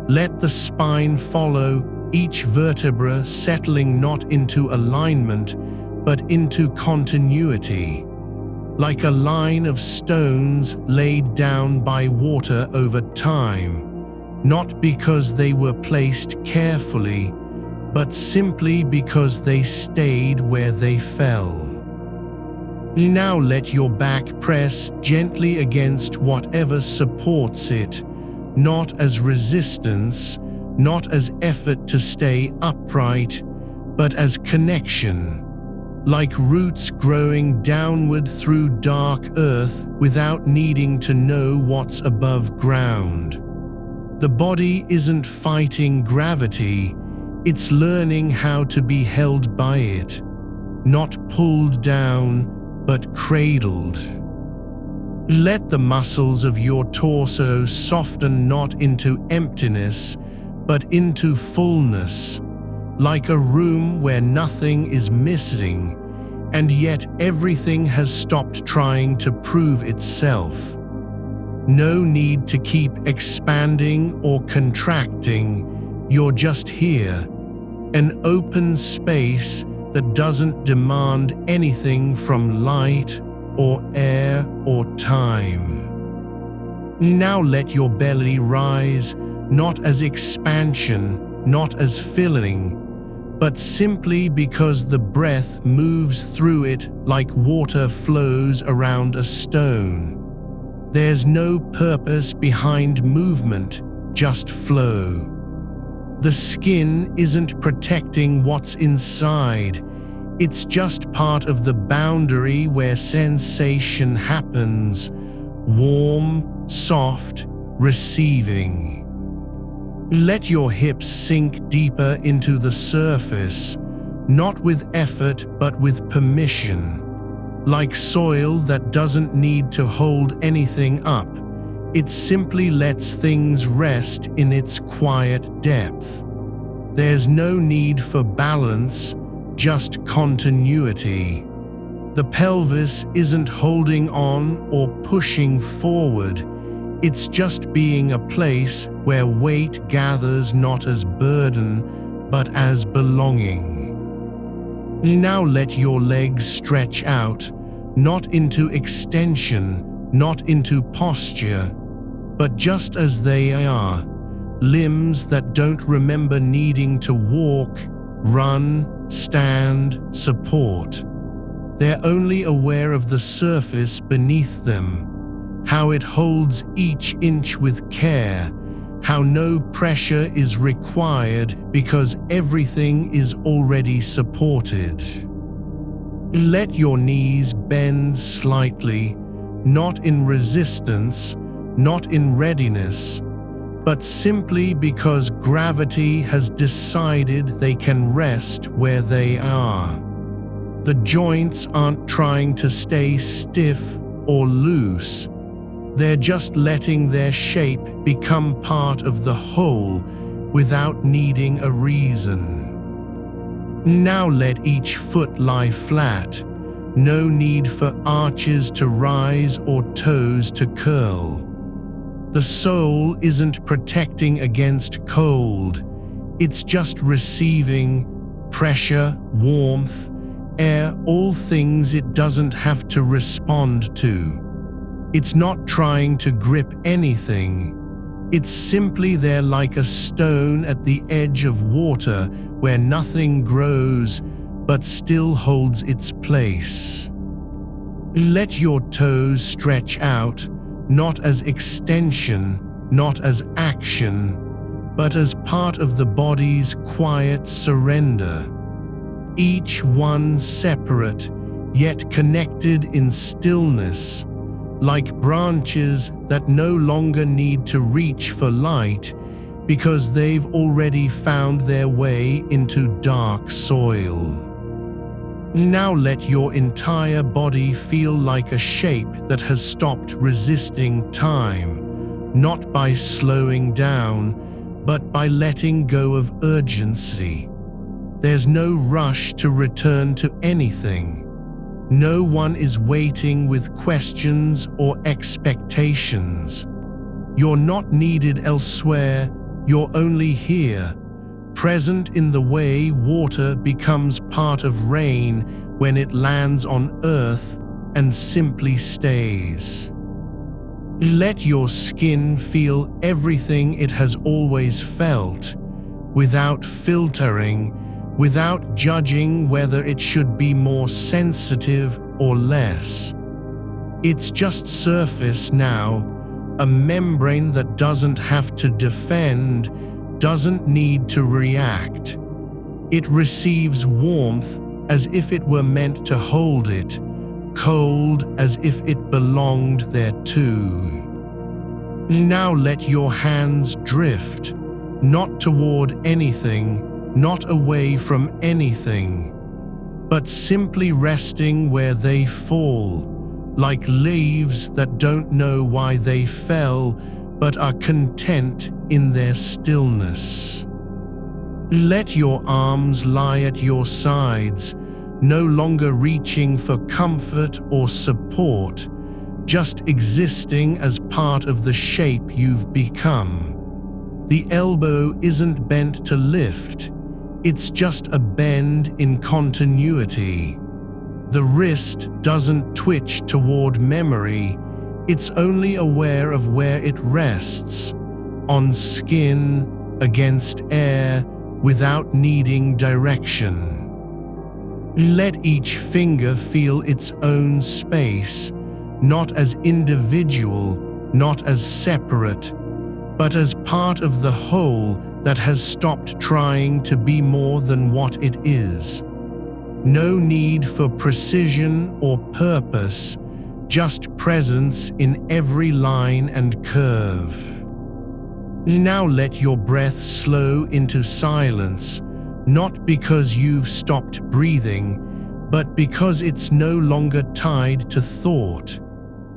Let the spine follow, each vertebra settling not into alignment, but into continuity, like a line of stones laid down by water over time, not because they were placed carefully, but simply because they stayed where they fell. Now let your back press gently against whatever supports it, not as resistance, not as effort to stay upright, but as connection, like roots growing downward through dark earth without needing to know what's above ground. The body isn't fighting gravity, it's learning how to be held by it, not pulled down, but cradled. Let the muscles of your torso soften not into emptiness, but into fullness, like a room where nothing is missing, and yet everything has stopped trying to prove itself. No need to keep expanding or contracting, you're just here, an open space that doesn't demand anything from light or air or time. Now let your belly rise, not as expansion, not as filling, but simply because the breath moves through it like water flows around a stone. There's no purpose behind movement, just flow. The skin isn't protecting what's inside, it's just part of the boundary where sensation happens, warm, soft, receiving. Let your hips sink deeper into the surface, not with effort but with permission. Like soil that doesn't need to hold anything up, it simply lets things rest in its quiet depth. There's no need for balance, just continuity. The pelvis isn't holding on or pushing forward, it's just being a place where weight gathers not as burden, but as belonging. Now let your legs stretch out, not into extension, not into posture, but just as they are, limbs that don't remember needing to walk, run, stand, support. They're only aware of the surface beneath them, how it holds each inch with care, how no pressure is required because everything is already supported. Let your knees bend slightly, not in resistance, not in readiness, but simply because gravity has decided they can rest where they are. The joints aren't trying to stay stiff or loose, they're just letting their shape become part of the whole without needing a reason. Now let each foot lie flat, no need for arches to rise or toes to curl. The soul isn't protecting against cold, it's just receiving pressure, warmth, air, all things it doesn't have to respond to. It's not trying to grip anything. It's simply there like a stone at the edge of water where nothing grows but still holds its place. Let your toes stretch out, not as extension, not as action, but as part of the body's quiet surrender. Each one separate, yet connected in stillness, like branches that no longer need to reach for light because they've already found their way into dark soil. Now let your entire body feel like a shape that has stopped resisting time, not by slowing down, but by letting go of urgency. There's no rush to return to anything. No one is waiting with questions or expectations. You're not needed elsewhere, you're only here, present in the way water becomes part of rain when it lands on earth and simply stays. Let your skin feel everything it has always felt, without filtering, without judging whether it should be more sensitive or less. It's just surface now, a membrane that doesn't have to defend, doesn't need to react. It receives warmth as if it were meant to hold it, cold as if it belonged there too. Now let your hands drift, not toward anything, not away from anything, but simply resting where they fall, like leaves that don't know why they fell, but are content in their stillness. Let your arms lie at your sides, no longer reaching for comfort or support, just existing as part of the shape you've become. The elbow isn't bent to lift, it's just a bend in continuity. The wrist doesn't twitch toward memory, it's only aware of where it rests, on skin, against air, without needing direction. Let each finger feel its own space, not as individual, not as separate, but as part of the whole that has stopped trying to be more than what it is. No need for precision or purpose, just presence in every line and curve. Now let your breath slow into silence, not because you've stopped breathing, but because it's no longer tied to thought.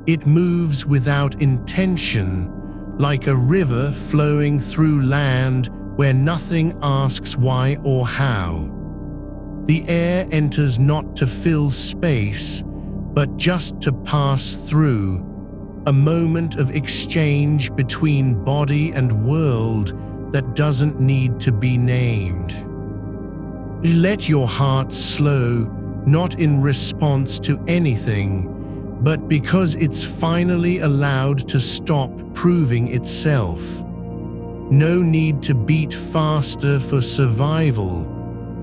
It moves without intention, like a river flowing through land where nothing asks why or how. The air enters not to fill space, but just to pass through, a moment of exchange between body and world that doesn't need to be named. Let your heart slow, not in response to anything, but because it's finally allowed to stop proving itself. No need to beat faster for survival,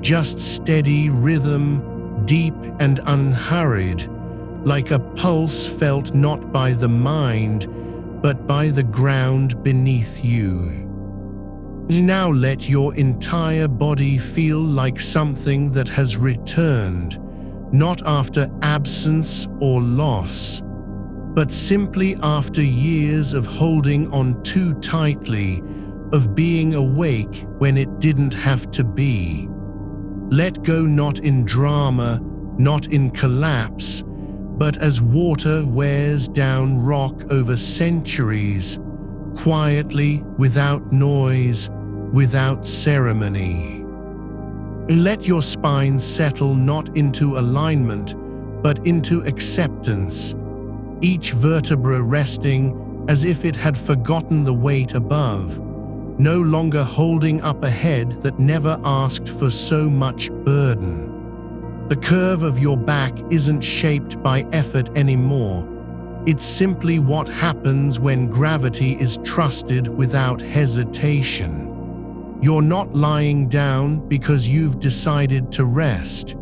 just steady rhythm, deep and unhurried, like a pulse felt not by the mind, but by the ground beneath you. Now let your entire body feel like something that has returned, not after absence or loss, but simply after years of holding on too tightly, of being awake when it didn't have to be. Let go not in drama, not in collapse, but as water wears down rock over centuries, quietly, without noise, without ceremony. Let your spine settle not into alignment, but into acceptance, each vertebra resting as if it had forgotten the weight above, no longer holding up a head that never asked for so much burden. The curve of your back isn't shaped by effort anymore. It's simply what happens when gravity is trusted without hesitation. You're not lying down because you've decided to rest.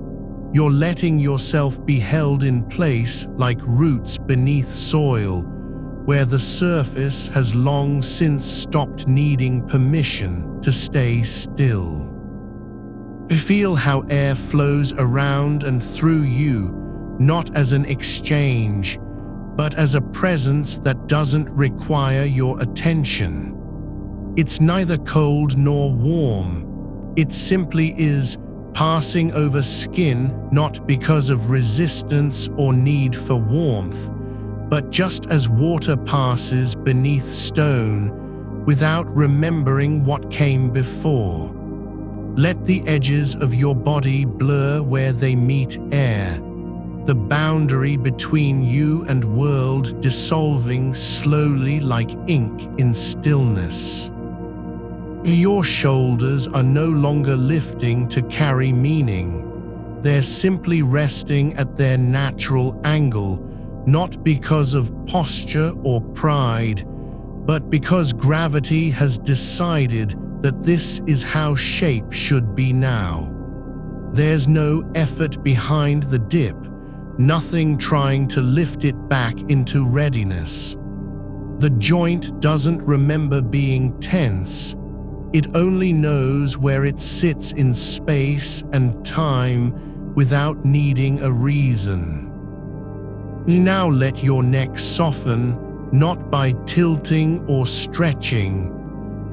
You're letting yourself be held in place like roots beneath soil, where the surface has long since stopped needing permission to stay still. Feel how air flows around and through you, not as an exchange, but as a presence that doesn't require your attention. It's neither cold nor warm. It simply is, passing over skin not because of resistance or need for warmth, But just as water passes beneath stone without remembering what came before, let the edges of your body blur where they meet air, the boundary between you and world dissolving slowly like ink in stillness. Your shoulders are no longer lifting to carry meaning. They're simply resting at their natural angle, not because of posture or pride, but because gravity has decided that this is how shape should be now. There's no effort behind the dip, nothing trying to lift it back into readiness. The joint doesn't remember being tense. It only knows where it sits in space and time without needing a reason. Now let your neck soften, not by tilting or stretching,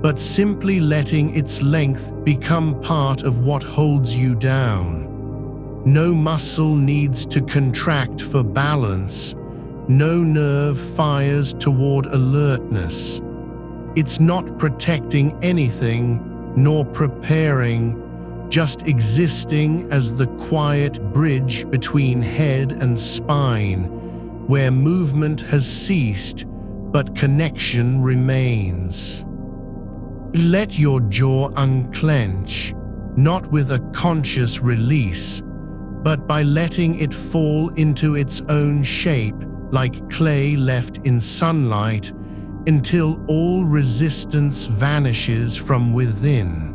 but simply letting its length become part of what holds you down. No muscle needs to contract for balance. No nerve fires toward alertness. It's not protecting anything, nor preparing, just existing as the quiet bridge between head and spine, where movement has ceased, but connection remains. Let your jaw unclench, not with a conscious release, but by letting it fall into its own shape like clay left in sunlight, until all resistance vanishes from within.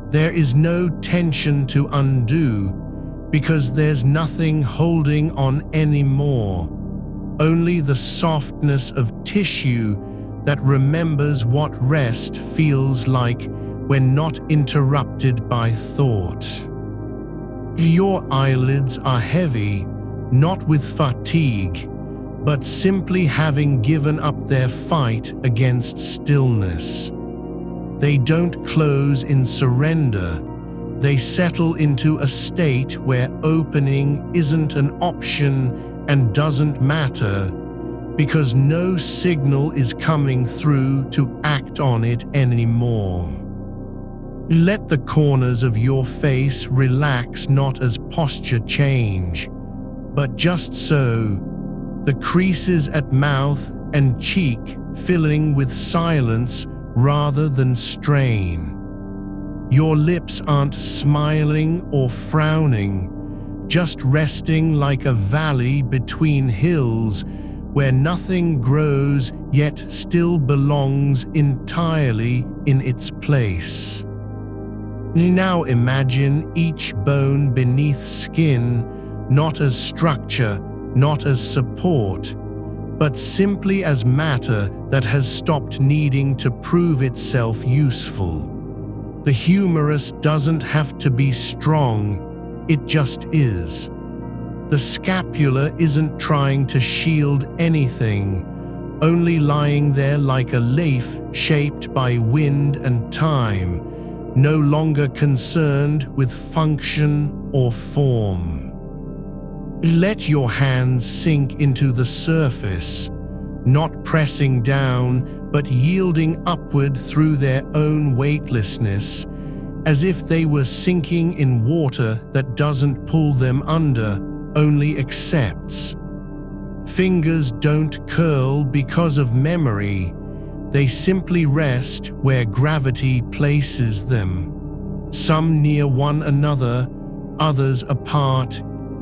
There is no tension to undo, because there's nothing holding on anymore, only the softness of tissue that remembers what rest feels like when not interrupted by thought. Your eyelids are heavy, not with fatigue, but simply having given up their fight against stillness. They don't close in surrender. They settle into a state where opening isn't an option and doesn't matter, because no signal is coming through to act on it anymore. Let the corners of your face relax, not as posture change, but just so, the creases at mouth and cheek filling with silence rather than strain. Your lips aren't smiling or frowning, just resting like a valley between hills where nothing grows yet still belongs entirely in its place. Now imagine each bone beneath skin not as structure, not as support, but simply as matter that has stopped needing to prove itself useful. The humerus doesn't have to be strong, it just is. The scapula isn't trying to shield anything, only lying there like a leaf shaped by wind and time, no longer concerned with function or form. Let your hands sink into the surface, not pressing down, but yielding upward through their own weightlessness, as if they were sinking in water that doesn't pull them under, only accepts. Fingers don't curl because of memory. They simply rest where gravity places them, some near one another, others apart,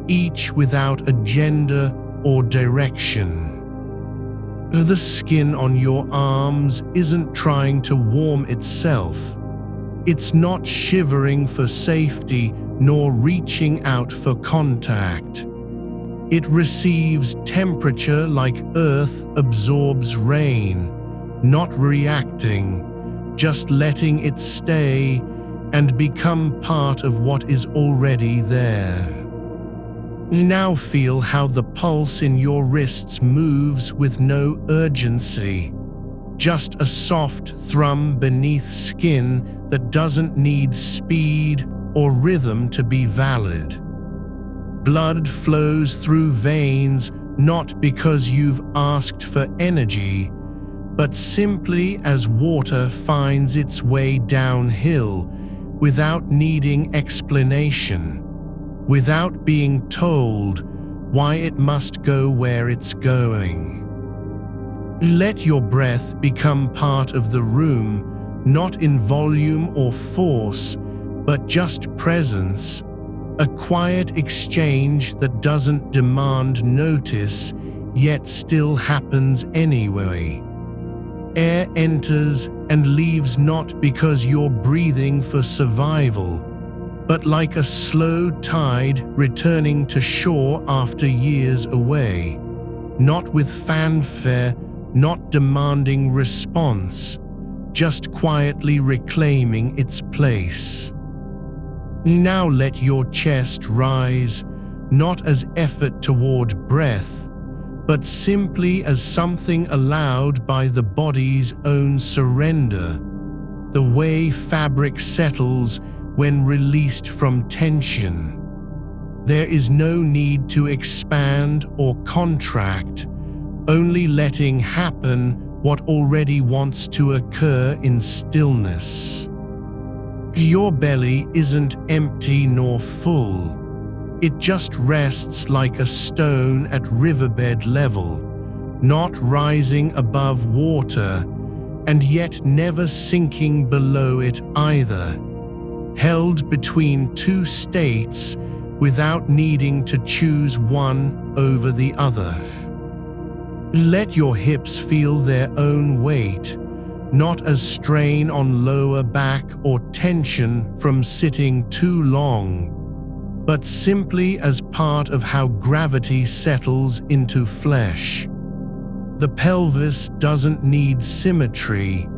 each without agenda or direction. The skin on your arms isn't trying to warm itself. It's not shivering for safety nor reaching out for contact. It receives temperature like earth absorbs rain, not reacting, just letting it stay and become part of what is already there. Now feel how the pulse in your wrists moves with no urgency, just a soft thrum beneath skin that doesn't need speed or rhythm to be valid. Blood flows through veins not because you've asked for energy, but simply as water finds its way downhill without needing explanation, without being told why it must go where it's going. Let your breath become part of the room, not in volume or force, but just presence, a quiet exchange that doesn't demand notice, yet still happens anyway. Air enters and leaves not because you're breathing for survival, but like a slow tide returning to shore after years away, not with fanfare, not demanding response, just quietly reclaiming its place. Now let your chest rise, not as effort toward breath, but simply as something allowed by the body's own surrender, the way fabric settles when released from tension. There is no need to expand or contract, only letting happen what already wants to occur in stillness. Your belly isn't empty nor full. It just rests like a stone at riverbed level, not rising above water, and yet never sinking below it either, held between two states without needing to choose one over the other. Let your hips feel their own weight, not as strain on lower back or tension from sitting too long, but simply as part of how gravity settles into flesh. The pelvis doesn't need symmetry,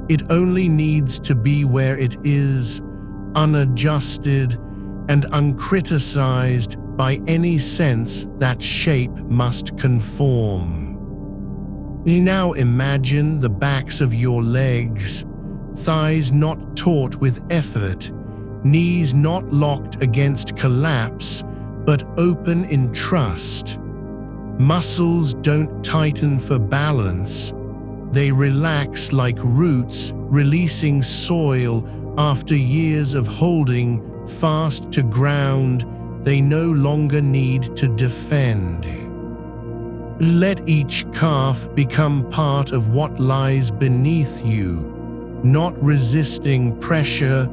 it only needs to be where it is, unadjusted and uncriticized by any sense that shape must conform. Now imagine the backs of your legs, thighs not taut with effort, knees not locked against collapse, but open in trust. Muscles don't tighten for balance. They relax like roots releasing soil after years of holding fast to ground they no longer need to defend. Let each calf become part of what lies beneath you, not resisting pressure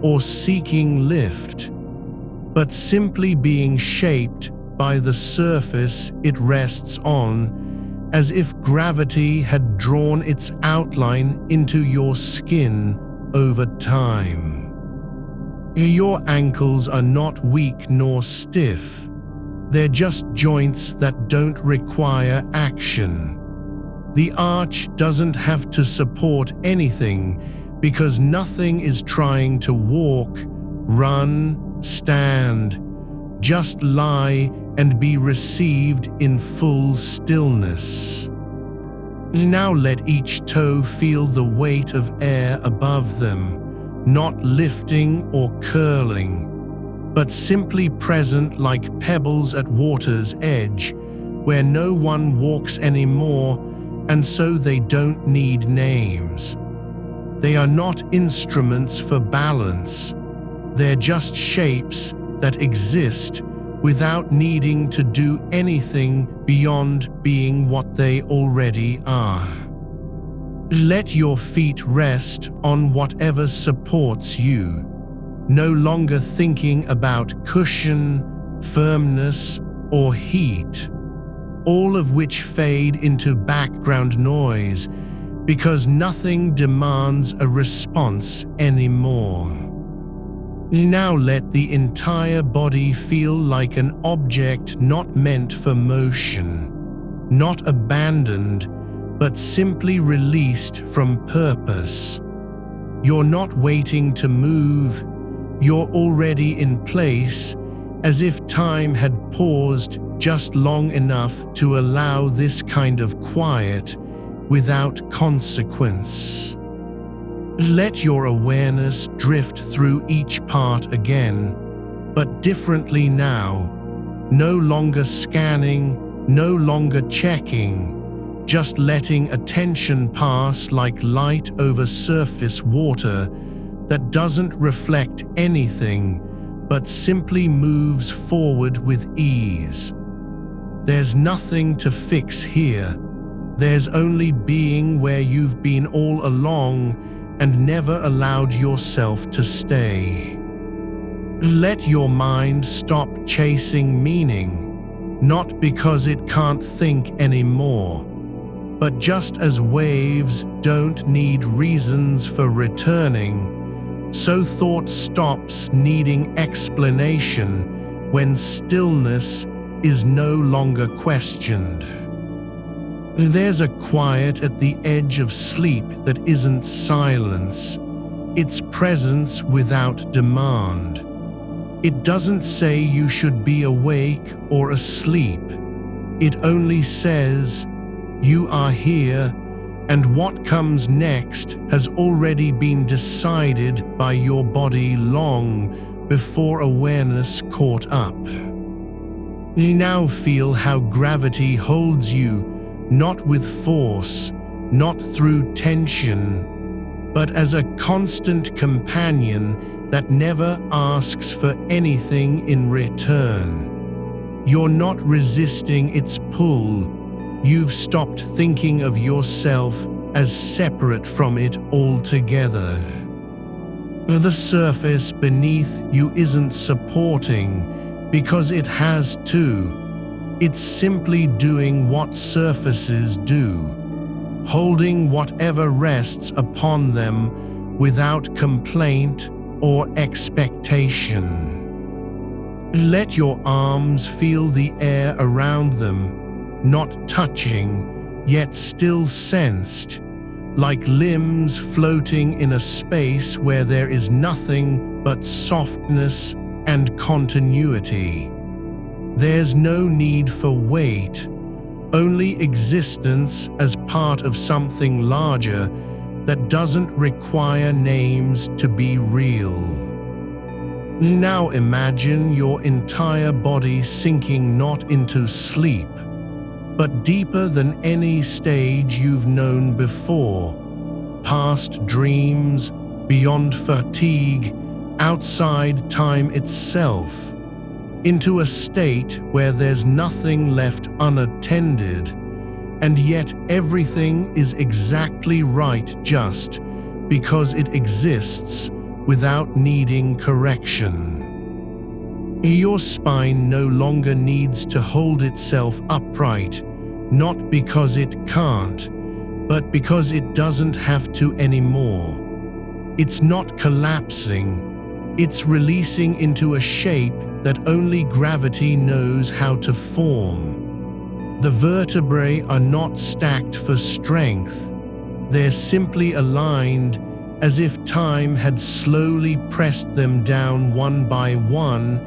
or seeking lift, but simply being shaped by the surface it rests on, as if gravity had drawn its outline into your skin over time. Your ankles are not weak nor stiff. They're just joints that don't require action. The arch doesn't have to support anything because nothing is trying to walk, run, stand. Just lie and be received in full stillness. Now let each toe feel the weight of air above them, not lifting or curling, but simply present like pebbles at water's edge, where no one walks anymore, and so they don't need names. They are not instruments for balance. They're just shapes that exist without needing to do anything beyond being what they already are. Let your feet rest on whatever supports you, no longer thinking about cushion, firmness, or heat, all of which fade into background noise because nothing demands a response anymore. Now let the entire body feel like an object not meant for motion, not abandoned, but simply released from purpose. You're not waiting to move, you're already in place, as if time had paused just long enough to allow this kind of quiet without consequence. Let your awareness drift through each part again, but differently now, no longer scanning, no longer checking, just letting attention pass like light over surface water that doesn't reflect anything but simply moves forward with ease. There's nothing to fix here. There's only being where you've been all along and never allowed yourself to stay. Let your mind stop chasing meaning, not because it can't think anymore, but just as waves don't need reasons for returning, so thought stops needing explanation when stillness is no longer questioned. There's a quiet at the edge of sleep that isn't silence, it's presence without demand. It doesn't say you should be awake or asleep. It only says, you are here, and what comes next has already been decided by your body long before awareness caught up. You now feel how gravity holds you, not with force, not through tension, but as a constant companion that never asks for anything in return. You're not resisting its pull. You've stopped thinking of yourself as separate from it altogether. The surface beneath you isn't supporting because it has to. It's simply doing what surfaces do, holding whatever rests upon them without complaint or expectation. Let your arms feel the air around them, not touching, yet still sensed, like limbs floating in a space where there is nothing but softness and continuity. There's no need for weight, only existence as part of something larger that doesn't require names to be real. Now imagine your entire body sinking not into sleep, but deeper than any stage you've known before, past dreams, beyond fatigue, outside time itself, into a state where there's nothing left unattended, and yet everything is exactly right just because it exists without needing correction. Your spine no longer needs to hold itself upright, not because it can't, but because it doesn't have to anymore. It's not collapsing, it's releasing into a shape that only gravity knows how to form. The vertebrae are not stacked for strength, they're simply aligned as if time had slowly pressed them down one by one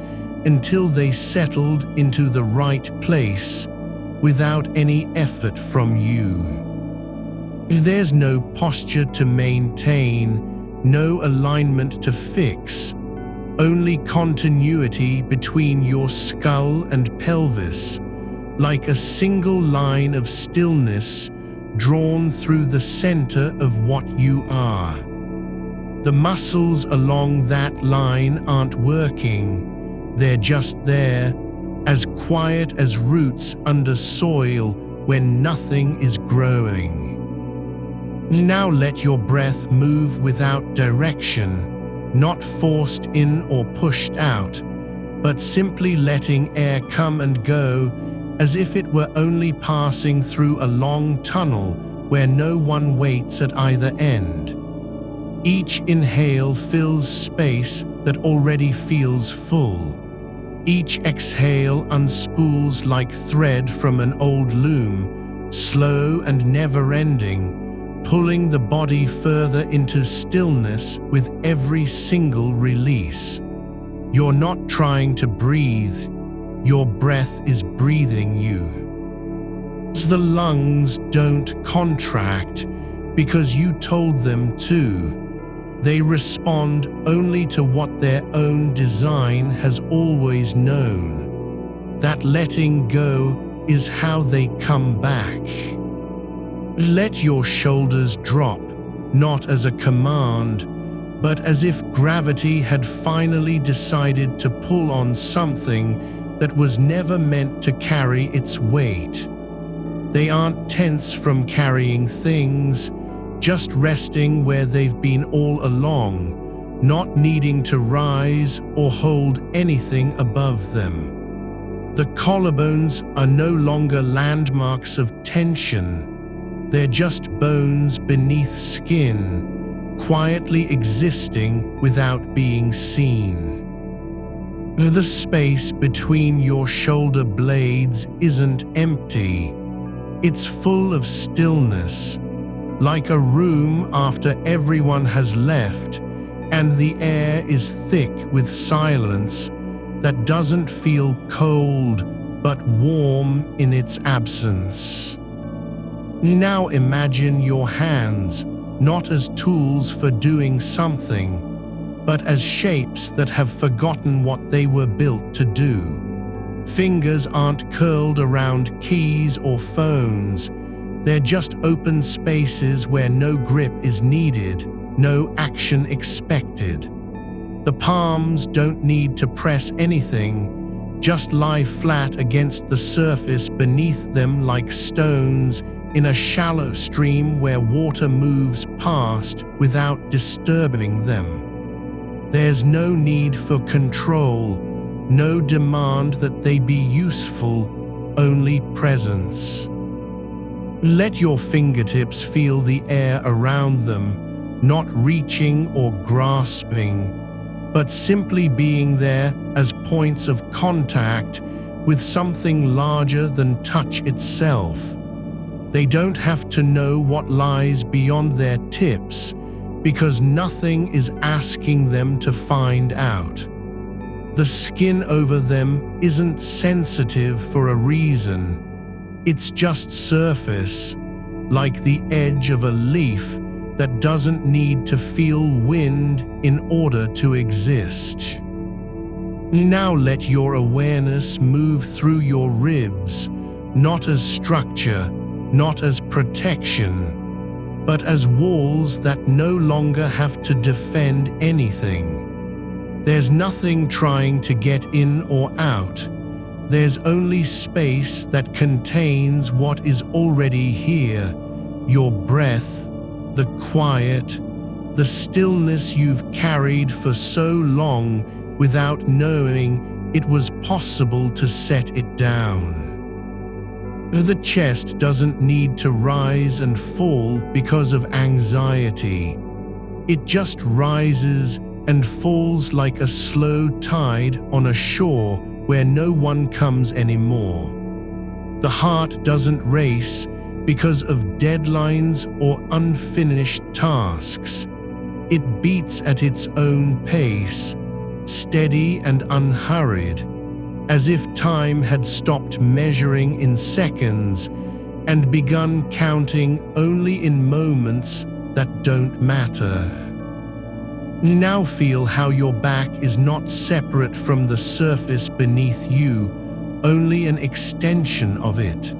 until they settled into the right place without any effort from you. There's no posture to maintain, no alignment to fix, only continuity between your skull and pelvis, like a single line of stillness drawn through the center of what you are. The muscles along that line aren't working, they're just there, as quiet as roots under soil when nothing is growing. Now let your breath move without direction, not forced in or pushed out, but simply letting air come and go as if it were only passing through a long tunnel where no one waits at either end. Each inhale fills space that already feels full. Each exhale unspools like thread from an old loom, slow and never-ending, pulling the body further into stillness with every single release. You're not trying to breathe, your breath is breathing you. The lungs don't contract because you told them to. They respond only to what their own design has always known. That letting go is how they come back. Let your shoulders drop, not as a command, but as if gravity had finally decided to pull on something that was never meant to carry its weight. They aren't tense from carrying things, just resting where they've been all along, not needing to rise or hold anything above them. The collarbones are no longer landmarks of tension. They're just bones beneath skin, quietly existing without being seen. The space between your shoulder blades isn't empty. It's full of stillness, like a room after everyone has left, and the air is thick with silence that doesn't feel cold but warm in its absence. Now imagine your hands not as tools for doing something, but as shapes that have forgotten what they were built to do. Fingers aren't curled around keys or phones. They're just open spaces where no grip is needed, no action expected. The palms don't need to press anything, just lie flat against the surface beneath them like stones in a shallow stream where water moves past without disturbing them. There's no need for control, no demand that they be useful, only presence. Let your fingertips feel the air around them, not reaching or grasping, but simply being there as points of contact with something larger than touch itself. They don't have to know what lies beyond their tips, because nothing is asking them to find out. The skin over them isn't sensitive for a reason. It's just surface, like the edge of a leaf that doesn't need to feel wind in order to exist. Now let your awareness move through your ribs, not as structure, not as protection, but as walls that no longer have to defend anything. There's nothing trying to get in or out. There's only space that contains what is already here, your breath, the quiet, the stillness you've carried for so long without knowing it was possible to set it down. The chest doesn't need to rise and fall because of anxiety. It just rises and falls like a slow tide on a shore where no one comes anymore. The heart doesn't race because of deadlines or unfinished tasks. It beats at its own pace, steady and unhurried, as if time had stopped measuring in seconds and begun counting only in moments that don't matter. Now feel how your back is not separate from the surface beneath you, only an extension of it.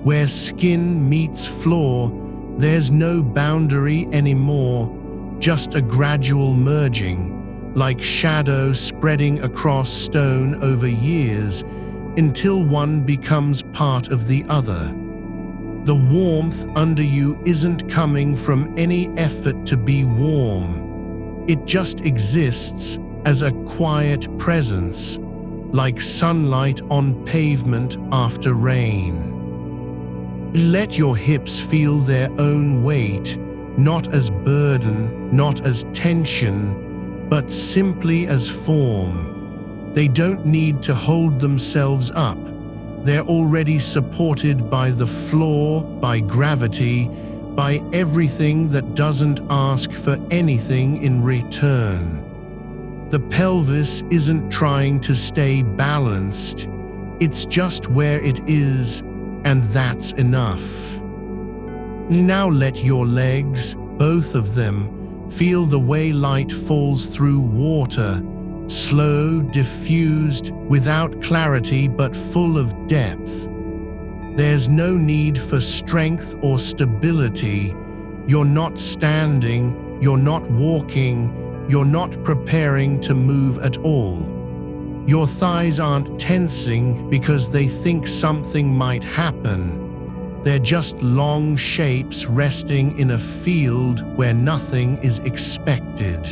Where skin meets floor, there's no boundary anymore, just a gradual merging, like shadow spreading across stone over years, until one becomes part of the other. The warmth under you isn't coming from any effort to be warm. It just exists as a quiet presence, like sunlight on pavement after rain. Let your hips feel their own weight, not as burden, not as tension, but simply as form. They don't need to hold themselves up. They're already supported by the floor, by gravity, by everything that doesn't ask for anything in return. The pelvis isn't trying to stay balanced. It's just where it is, and that's enough. Now let your legs, both of them, feel the way light falls through water, slow, diffused, without clarity but full of depth. There's no need for strength or stability. You're not standing, you're not walking, you're not preparing to move at all. Your thighs aren't tensing because they think something might happen. They're just long shapes resting in a field where nothing is expected.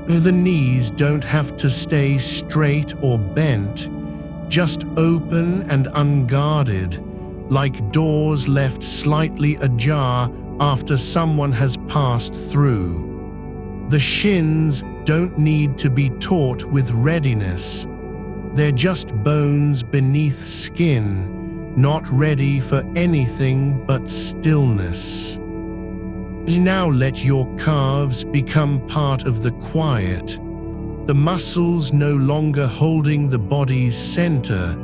The knees don't have to stay straight or bent, just open and unguarded, like doors left slightly ajar after someone has passed through. The shins don't need to be taut with readiness. They're just bones beneath skin, not ready for anything but stillness. Now let your calves become part of the quiet, the muscles no longer holding the body's center,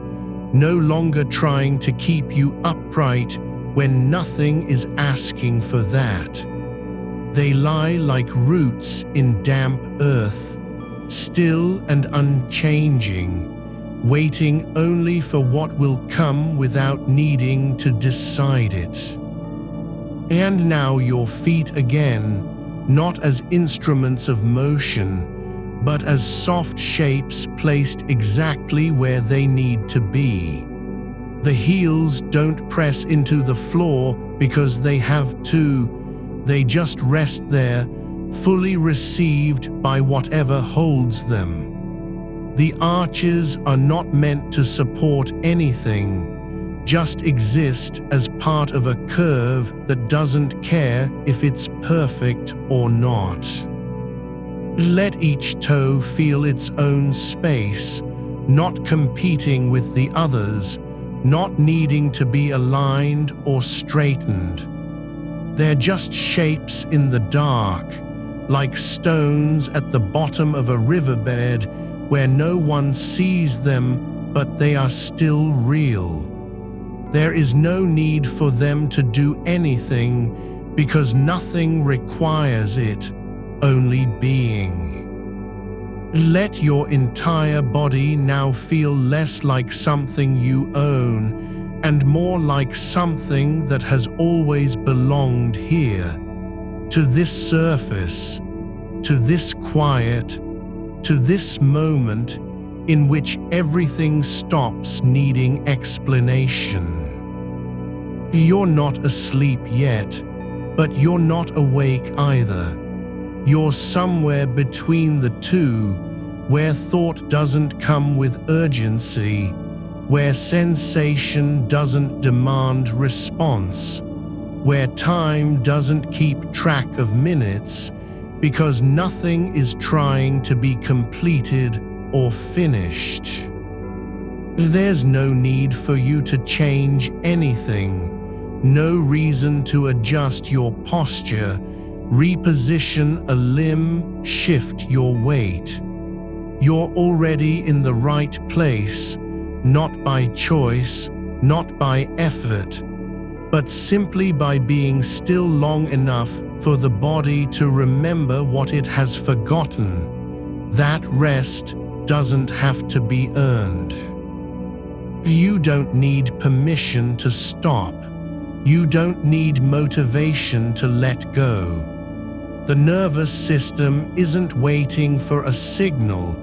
no longer trying to keep you upright when nothing is asking for that. They lie like roots in damp earth, still and unchanging, waiting only for what will come without needing to decide it. And now your feet again, not as instruments of motion, but as soft shapes placed exactly where they need to be. The heels don't press into the floor because they have to. They just rest there, fully received by whatever holds them. The arches are not meant to support anything, just exist as part of a curve that doesn't care if it's perfect or not. Let each toe feel its own space, not competing with the others, not needing to be aligned or straightened. They're just shapes in the dark, like stones at the bottom of a riverbed where no one sees them, but they are still real. There is no need for them to do anything because nothing requires it, only being. Let your entire body now feel less like something you own and more like something that has always belonged here, to this surface, to this quiet, to this moment in which everything stops needing explanation. You're not asleep yet, but you're not awake either. You're somewhere between the two, where thought doesn't come with urgency, where sensation doesn't demand response, where time doesn't keep track of minutes, because nothing is trying to be completed or finished. There's no need for you to change anything, no reason to adjust your posture, reposition a limb, shift your weight. You're already in the right place, not by choice, not by effort, but simply by being still long enough for the body to remember what it has forgotten. That rest doesn't have to be earned. You don't need permission to stop. You don't need motivation to let go. The nervous system isn't waiting for a signal.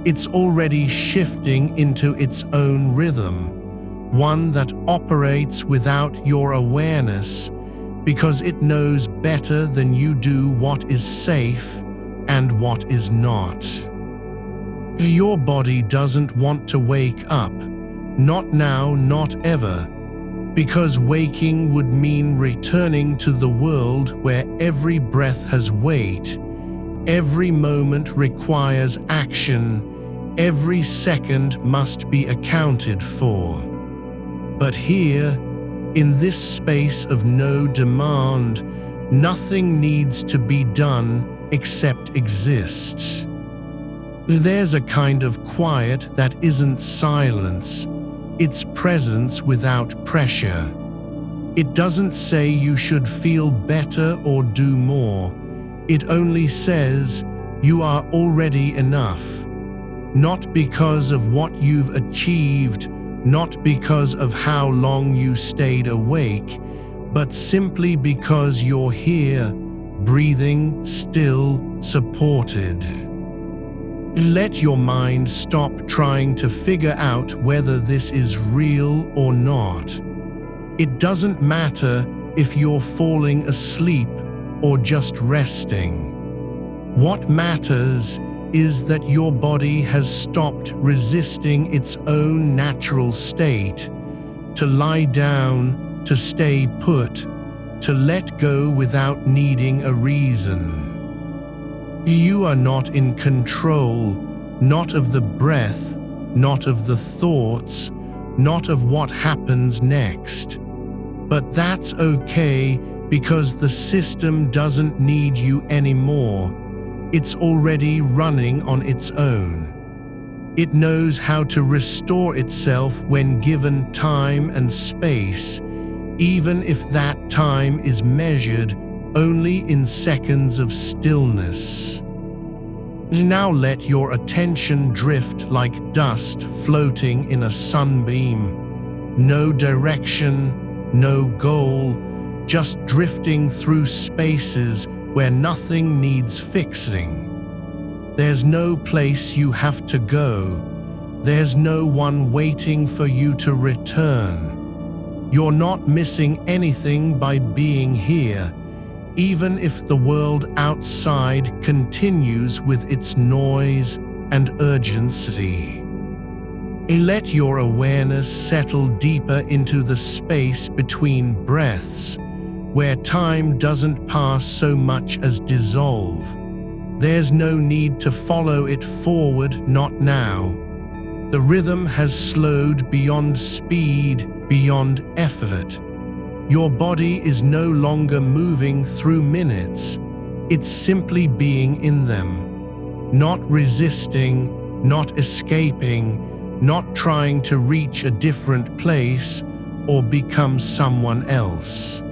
It's already shifting into its own rhythm, one that operates without your awareness, because it knows better than you do what is safe and what is not. Your body doesn't want to wake up, not now, not ever, because waking would mean returning to the world where every breath has weight, every moment requires action, every second must be accounted for. But here, in this space of no demand, nothing needs to be done except exist. There's a kind of quiet that isn't silence, it's presence without pressure. It doesn't say you should feel better or do more. It only says you are already enough, not because of what you've achieved, not because of how long you stayed awake, but simply because you're here, breathing, still, supported. Let your mind stop trying to figure out whether this is real or not. It doesn't matter if you're falling asleep or just resting. What matters is that your body has stopped resisting its own natural state, to lie down, to stay put, to let go without needing a reason. You are not in control, not of the breath, not of the thoughts, not of what happens next. But that's okay, because the system doesn't need you anymore. It's already running on its own. It knows how to restore itself when given time and space, even if that time is measured only in seconds of stillness. Now let your attention drift like dust floating in a sunbeam. No direction, no goal, just drifting through spaces where nothing needs fixing. There's no place you have to go. There's no one waiting for you to return. You're not missing anything by being here, even if the world outside continues with its noise and urgency. Let your awareness settle deeper into the space between breaths, where time doesn't pass so much as dissolve. There's no need to follow it forward, not now. The rhythm has slowed beyond speed, beyond effort. Your body is no longer moving through minutes. It's simply being in them. Not resisting, not escaping, not trying to reach a different place or become someone else.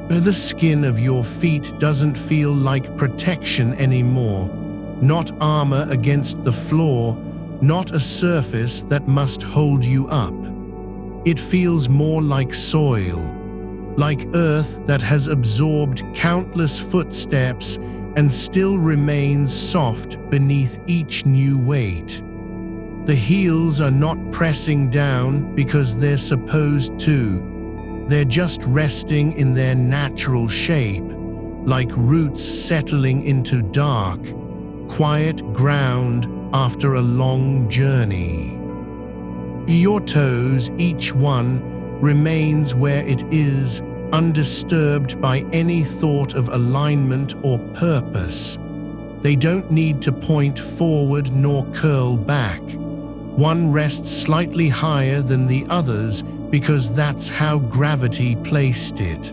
The skin of your feet doesn't feel like protection anymore, not armor against the floor, not a surface that must hold you up. It feels more like soil, like earth that has absorbed countless footsteps and still remains soft beneath each new weight. The heels are not pressing down because they're supposed to. They're just resting in their natural shape, like roots settling into dark, quiet ground after a long journey. Your toes, each one, remains where it is, undisturbed by any thought of alignment or purpose. They don't need to point forward nor curl back. One rests slightly higher than the others because that's how gravity placed it.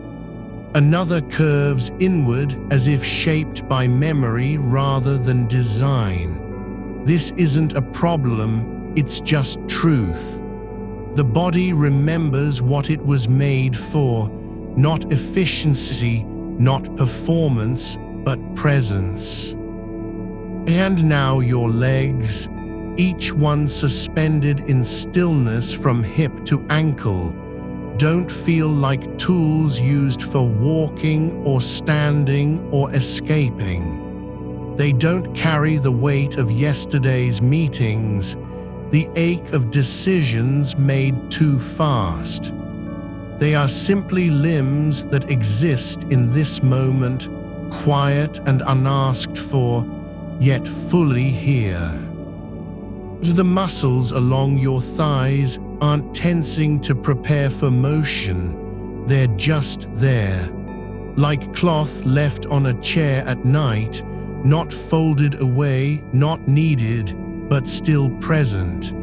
Another curves inward as if shaped by memory rather than design. This isn't a problem, it's just truth. The body remembers what it was made for, not efficiency, not performance, but presence. And now your legs, each one suspended in stillness from hip to ankle, don't feel like tools used for walking or standing or escaping. They don't carry the weight of yesterday's meetings, the ache of decisions made too fast. They are simply limbs that exist in this moment, quiet and unasked for, yet fully here. The muscles along your thighs aren't tensing to prepare for motion, they're just there. Like cloth left on a chair at night, not folded away, not needed, but still present.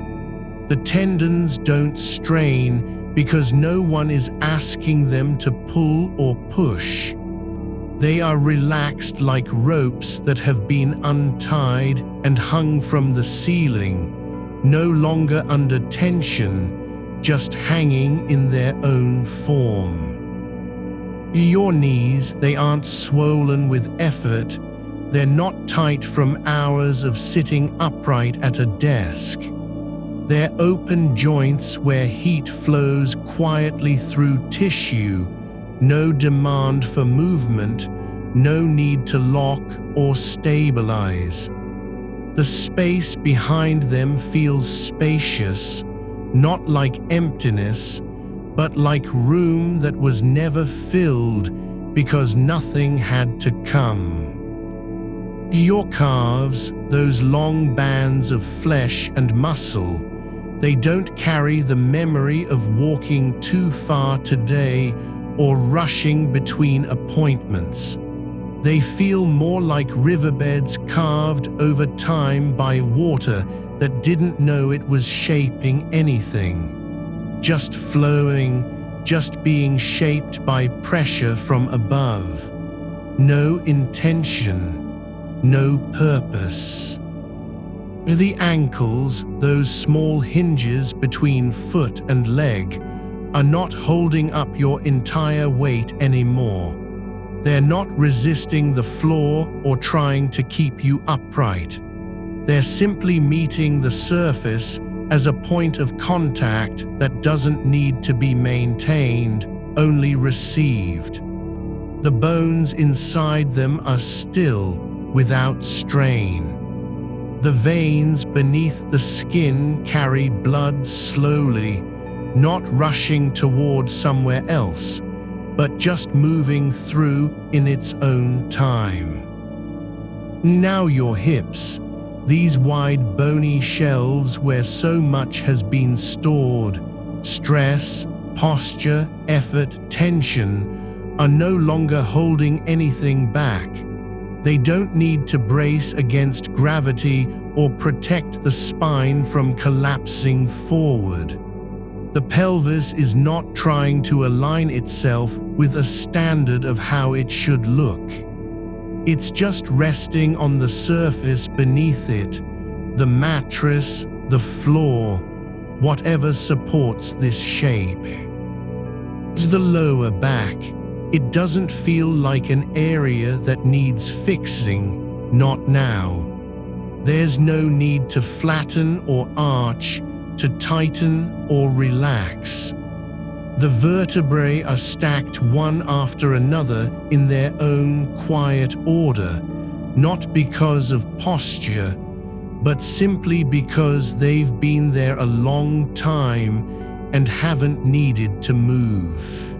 The tendons don't strain because no one is asking them to pull or push. They are relaxed like ropes that have been untied and hung from the ceiling, no longer under tension, just hanging in their own form. Your knees, they aren't swollen with effort, they're not tight from hours of sitting upright at a desk. They're open joints where heat flows quietly through tissue, no demand for movement, no need to lock or stabilize. The space behind them feels spacious, not like emptiness, but like room that was never filled because nothing had to come. Your calves, those long bands of flesh and muscle, they don't carry the memory of walking too far today or rushing between appointments. They feel more like riverbeds carved over time by water that didn't know it was shaping anything. Just flowing, just being shaped by pressure from above. No intention, no purpose. The ankles, those small hinges between foot and leg, are not holding up your entire weight anymore. They're not resisting the floor or trying to keep you upright. They're simply meeting the surface as a point of contact that doesn't need to be maintained, only received. The bones inside them are still, without strain. The veins beneath the skin carry blood slowly, not rushing toward somewhere else, but just moving through in its own time. Now your hips, these wide bony shelves where so much has been stored, stress, posture, effort, tension, are no longer holding anything back. They don't need to brace against gravity or protect the spine from collapsing forward. The pelvis is not trying to align itself with a standard of how it should look. It's just resting on the surface beneath it, the mattress, the floor, whatever supports this shape. The lower back, it doesn't feel like an area that needs fixing, not now. There's no need to flatten or arch, to tighten or relax. The vertebrae are stacked one after another in their own quiet order, not because of posture, but simply because they've been there a long time and haven't needed to move.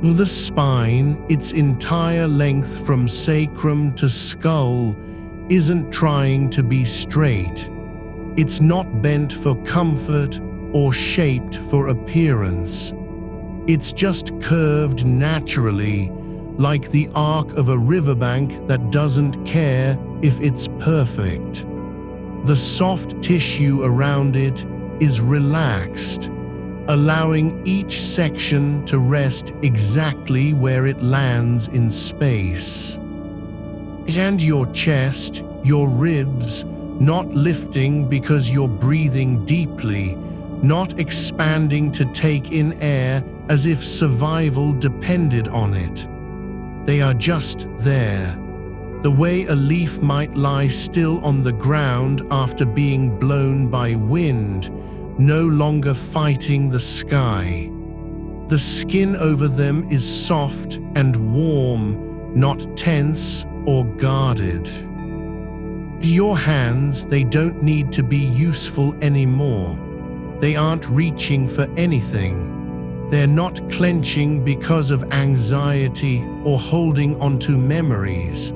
The spine, its entire length from sacrum to skull, isn't trying to be straight. It's not bent for comfort or shaped for appearance. It's just curved naturally, like the arc of a riverbank that doesn't care if it's perfect. The soft tissue around it is relaxed, allowing each section to rest exactly where it lands in space. And your chest, your ribs, not lifting because you're breathing deeply, not expanding to take in air as if survival depended on it. They are just there, the way a leaf might lie still on the ground after being blown by wind, no longer fighting the sky. The skin over them is soft and warm, not tense or guarded. Your hands, they don't need to be useful anymore. They aren't reaching for anything. They're not clenching because of anxiety or holding onto memories.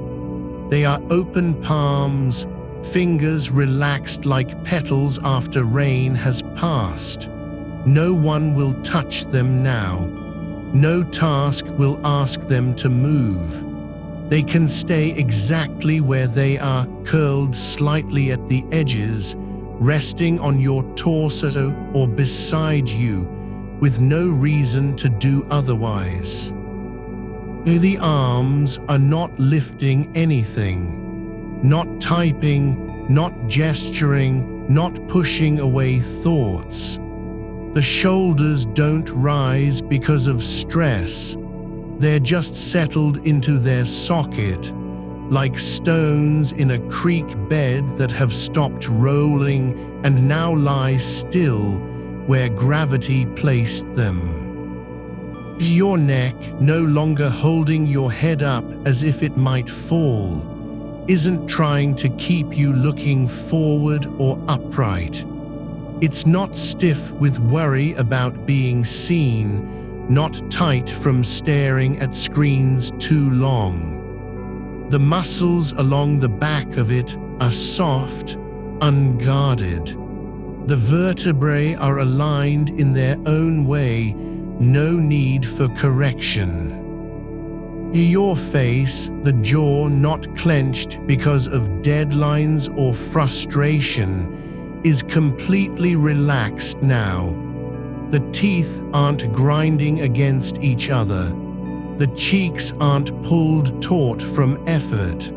They are open palms, fingers relaxed like petals after rain has passed. No one will touch them now. No task will ask them to move. They can stay exactly where they are, curled slightly at the edges, resting on your torso or beside you, with no reason to do otherwise. The arms are not lifting anything, not typing, not gesturing, not pushing away thoughts. The shoulders don't rise because of stress. They're just settled into their socket, like stones in a creek bed that have stopped rolling and now lie still where gravity placed them. Your neck, no longer holding your head up as if it might fall, isn't trying to keep you looking forward or upright. It's not stiff with worry about being seen, not tight from staring at screens too long. The muscles along the back of it are soft, unguarded. The vertebrae are aligned in their own way, no need for correction. Your face, the jaw not clenched because of deadlines or frustration, is completely relaxed now. The teeth aren't grinding against each other. The cheeks aren't pulled taut from effort.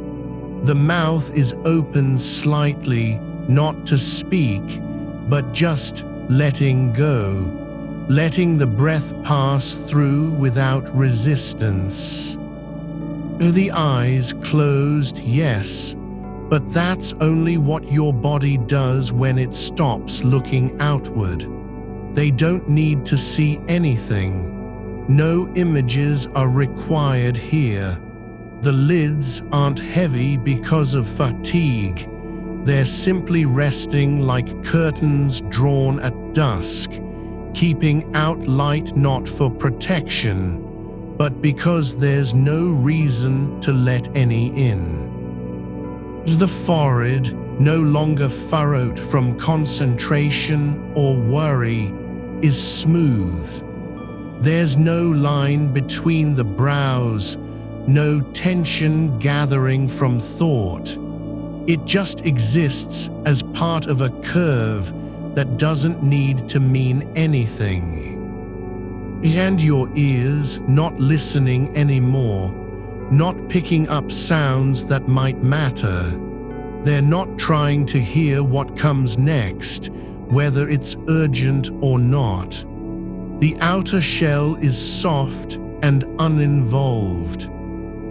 The mouth is open slightly, not to speak, but just letting go. Letting the breath pass through without resistance. The eyes closed, yes, but that's only what your body does when it stops looking outward. They don't need to see anything. No images are required here. The lids aren't heavy because of fatigue. They're simply resting like curtains drawn at dusk, keeping out light not for protection, but because there's no reason to let any in. The forehead, no longer furrowed from concentration or worry, is smooth. There's no line between the brows, no tension gathering from thought. It just exists as part of a curve that doesn't need to mean anything. And your ears not listening anymore, not picking up sounds that might matter. They're not trying to hear what comes next, whether it's urgent or not. The outer shell is soft and uninvolved.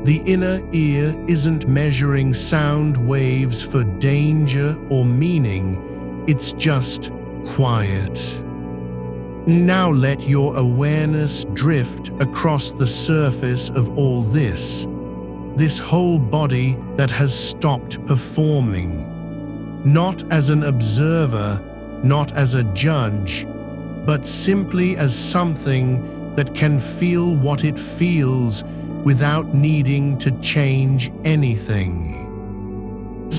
The inner ear isn't measuring sound waves for danger or meaning, it's just quiet. Now let your awareness drift across the surface of all this whole body that has stopped performing. Not as an observer, not as a judge, but simply as something that can feel what it feels without needing to change anything.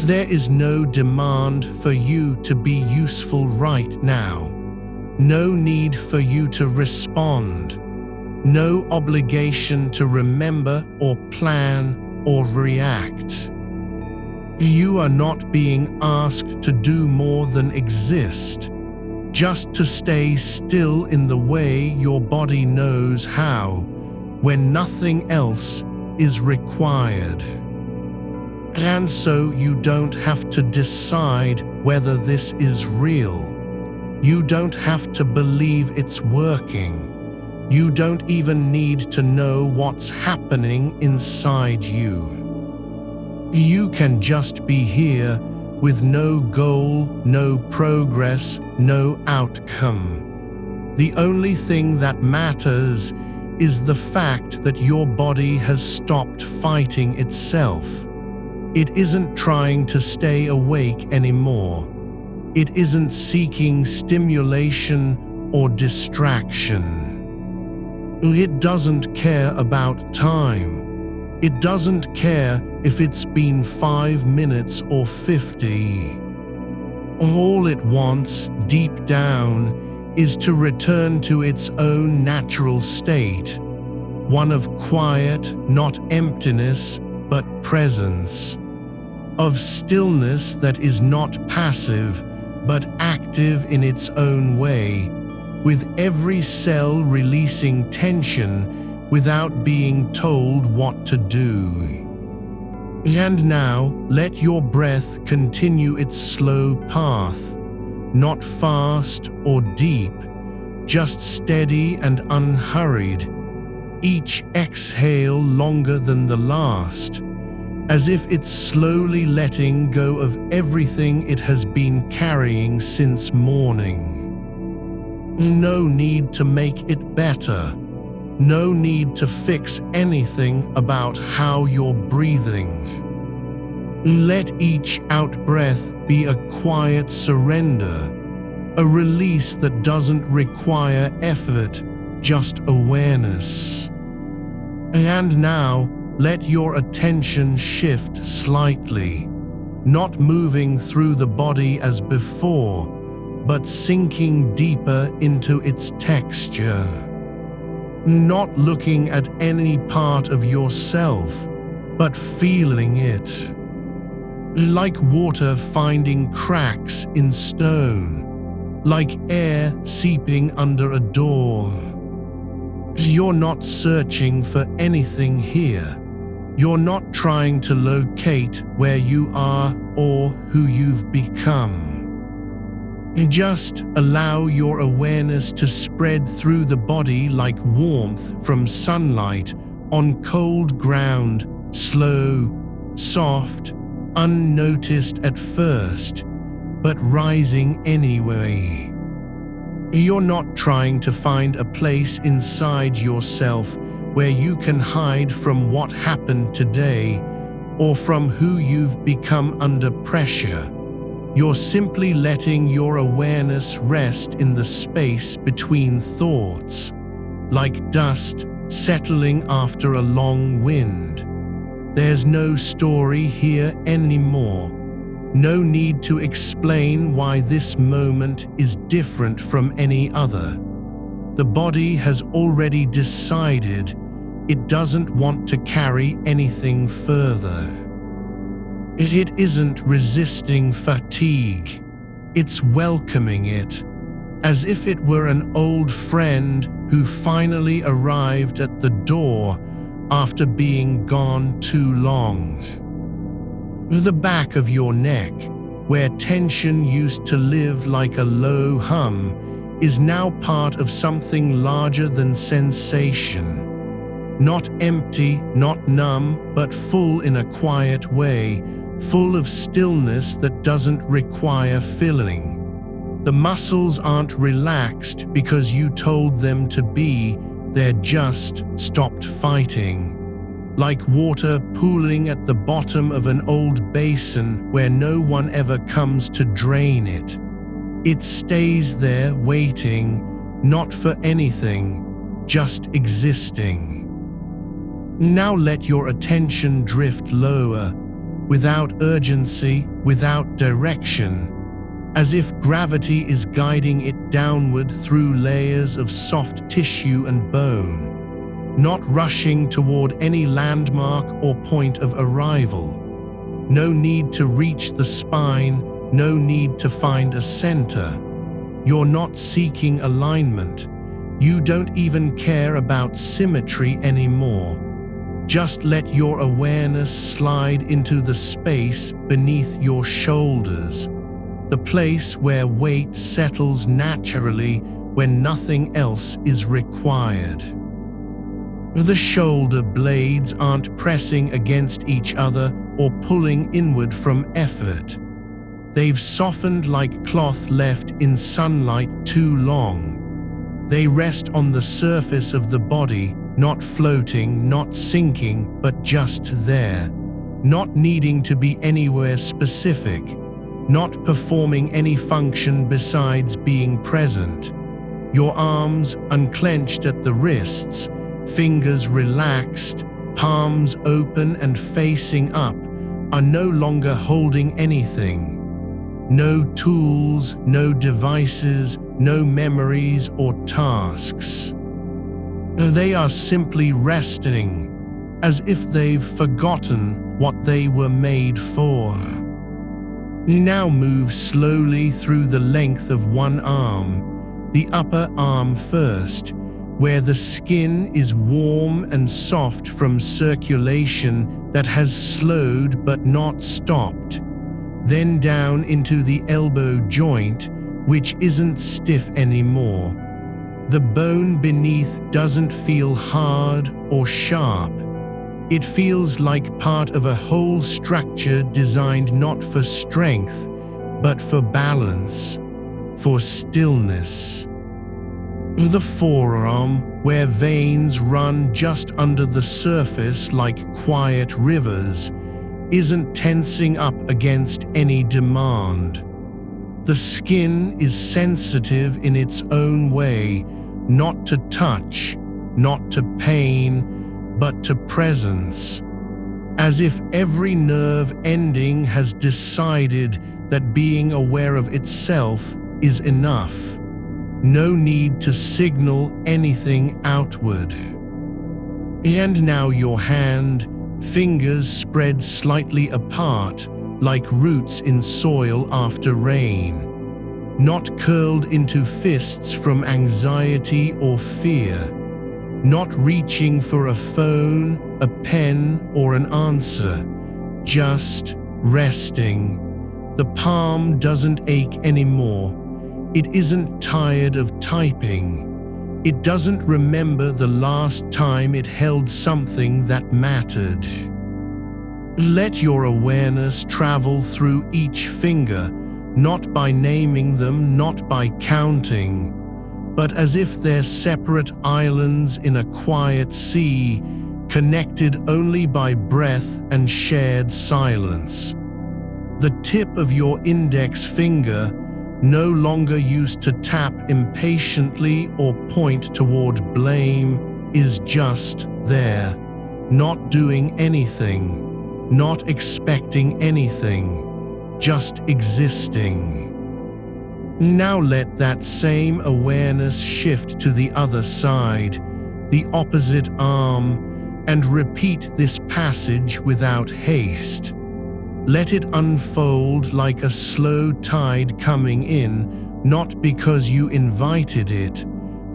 There is no demand for you to be useful right now. No need for you to respond. No obligation to remember or plan or react. You are not being asked to do more than exist, just to stay still in the way your body knows how, when nothing else is required. And so you don't have to decide whether this is real. You don't have to believe it's working. You don't even need to know what's happening inside you. You can just be here with no goal, no progress, no outcome. The only thing that matters is the fact that your body has stopped fighting itself. It isn't trying to stay awake anymore. It isn't seeking stimulation or distraction. It doesn't care about time. It doesn't care if it's been 5 minutes or 50. All it wants, deep down, is to return to its own natural state, one of quiet, not emptiness, but presence, of stillness that is not passive, but active in its own way, with every cell releasing tension without being told what to do. And now, let your breath continue its slow path, not fast or deep, just steady and unhurried, each exhale longer than the last, as if it's slowly letting go of everything it has been carrying since morning. No need to make it better. No need to fix anything about how you're breathing. Let each out-breath be a quiet surrender, a release that doesn't require effort, just awareness. And now, let your attention shift slightly, not moving through the body as before, but sinking deeper into its texture. Not looking at any part of yourself, but feeling it. Like water finding cracks in stone, like air seeping under a door. You're not searching for anything here. You're not trying to locate where you are or who you've become. Just allow your awareness to spread through the body like warmth from sunlight on cold ground, slow, soft, unnoticed at first, but rising anyway. You're not trying to find a place inside yourself where you can hide from what happened today or from who you've become under pressure. You're simply letting your awareness rest in the space between thoughts, like dust settling after a long wind. There's no story here anymore. No need to explain why this moment is different from any other. The body has already decided it doesn't want to carry anything further. It isn't resisting fatigue. It's welcoming it, as if it were an old friend who finally arrived at the door after being gone too long. The back of your neck, where tension used to live like a low hum, is now part of something larger than sensation. Not empty, not numb, but full in a quiet way, full of stillness that doesn't require filling. The muscles aren't relaxed because you told them to be, they're just stopped fighting. Like water pooling at the bottom of an old basin where no one ever comes to drain it. It stays there waiting, not for anything, just existing. Now let your attention drift lower, without urgency, without direction, as if gravity is guiding it downward through layers of soft tissue and bone, not rushing toward any landmark or point of arrival. No need to reach the spine, no need to find a center. You're not seeking alignment. You don't even care about symmetry anymore. Just let your awareness slide into the space beneath your shoulders, the place where weight settles naturally when nothing else is required. The shoulder blades aren't pressing against each other or pulling inward from effort. They've softened like cloth left in sunlight too long. They rest on the surface of the body, not floating, not sinking, but just there, not needing to be anywhere specific, not performing any function besides being present. Your arms unclenched at the wrists, fingers relaxed, palms open and facing up, are no longer holding anything. No tools, no devices, no memories or tasks. They are simply resting, as if they've forgotten what they were made for. Now move slowly through the length of one arm, the upper arm first, where the skin is warm and soft from circulation that has slowed but not stopped. Then down into the elbow joint, which isn't stiff anymore. The bone beneath doesn't feel hard or sharp. It feels like part of a whole structure designed not for strength, but for balance, for stillness. The forearm, where veins run just under the surface like quiet rivers, isn't tensing up against any demand. The skin is sensitive in its own way, not to touch, not to pain, but to presence, as if every nerve ending has decided that being aware of itself is enough. No need to signal anything outward. And now your hand, fingers spread slightly apart, like roots in soil after rain, not curled into fists from anxiety or fear, not reaching for a phone, a pen, or an answer, just resting. The palm doesn't ache anymore. It isn't tired of typing. It doesn't remember the last time it held something that mattered. Let your awareness travel through each finger, not by naming them, not by counting, but as if they're separate islands in a quiet sea, connected only by breath and shared silence. The tip of your index finger, no longer used to tap impatiently or point toward blame, is just there, not doing anything, not expecting anything, just existing. Now let that same awareness shift to the other side, the opposite arm, and repeat this passage without haste. Let it unfold like a slow tide coming in, not because you invited it,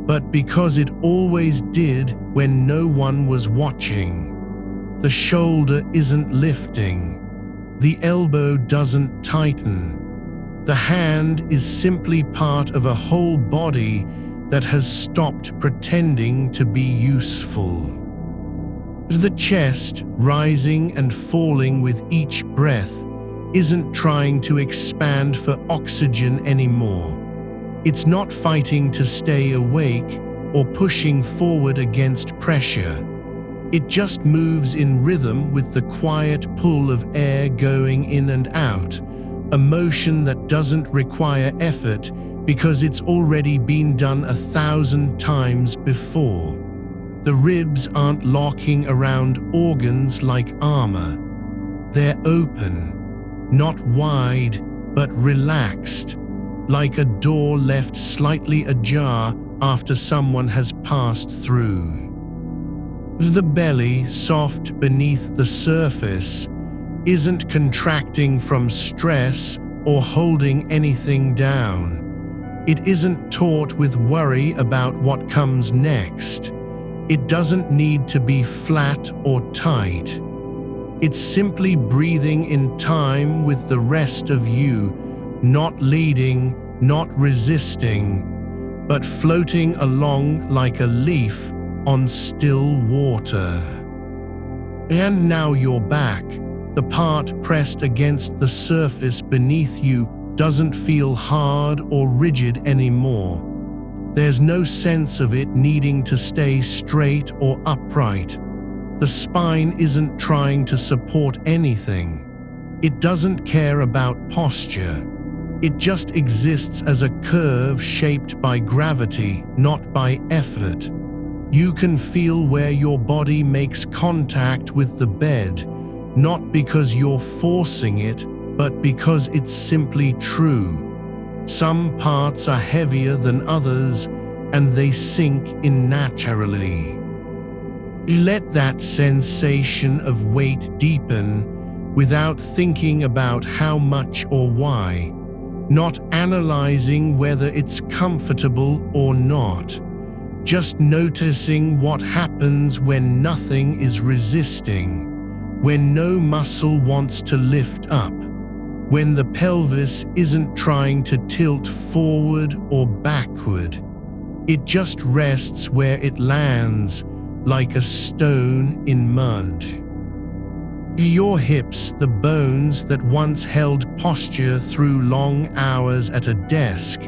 but because it always did when no one was watching. The shoulder isn't lifting. The elbow doesn't tighten. The hand is simply part of a whole body that has stopped pretending to be useful. The chest, rising and falling with each breath, isn't trying to expand for oxygen anymore. It's not fighting to stay awake or pushing forward against pressure. It just moves in rhythm with the quiet pull of air going in and out, a motion that doesn't require effort because it's already been done 1,000 times before. The ribs aren't locking around organs like armor. They're open, not wide, but relaxed, like a door left slightly ajar after someone has passed through. The belly, soft beneath the surface, isn't contracting from stress or holding anything down. It isn't taut with worry about what comes next. It doesn't need to be flat or tight. It's simply breathing in time with the rest of you, not leading, not resisting, but floating along like a leaf on still water. And now you're back. The part pressed against the surface beneath you doesn't feel hard or rigid anymore. There's no sense of it needing to stay straight or upright. The spine isn't trying to support anything. It doesn't care about posture. It just exists as a curve shaped by gravity, not by effort. You can feel where your body makes contact with the bed, not because you're forcing it, but because it's simply true. Some parts are heavier than others, and they sink in naturally. Let that sensation of weight deepen without thinking about how much or why, not analyzing whether it's comfortable or not, just noticing what happens when nothing is resisting. When no muscle wants to lift up, when the pelvis isn't trying to tilt forward or backward, it just rests where it lands, like a stone in mud. Your hips, the bones that once held posture through long hours at a desk,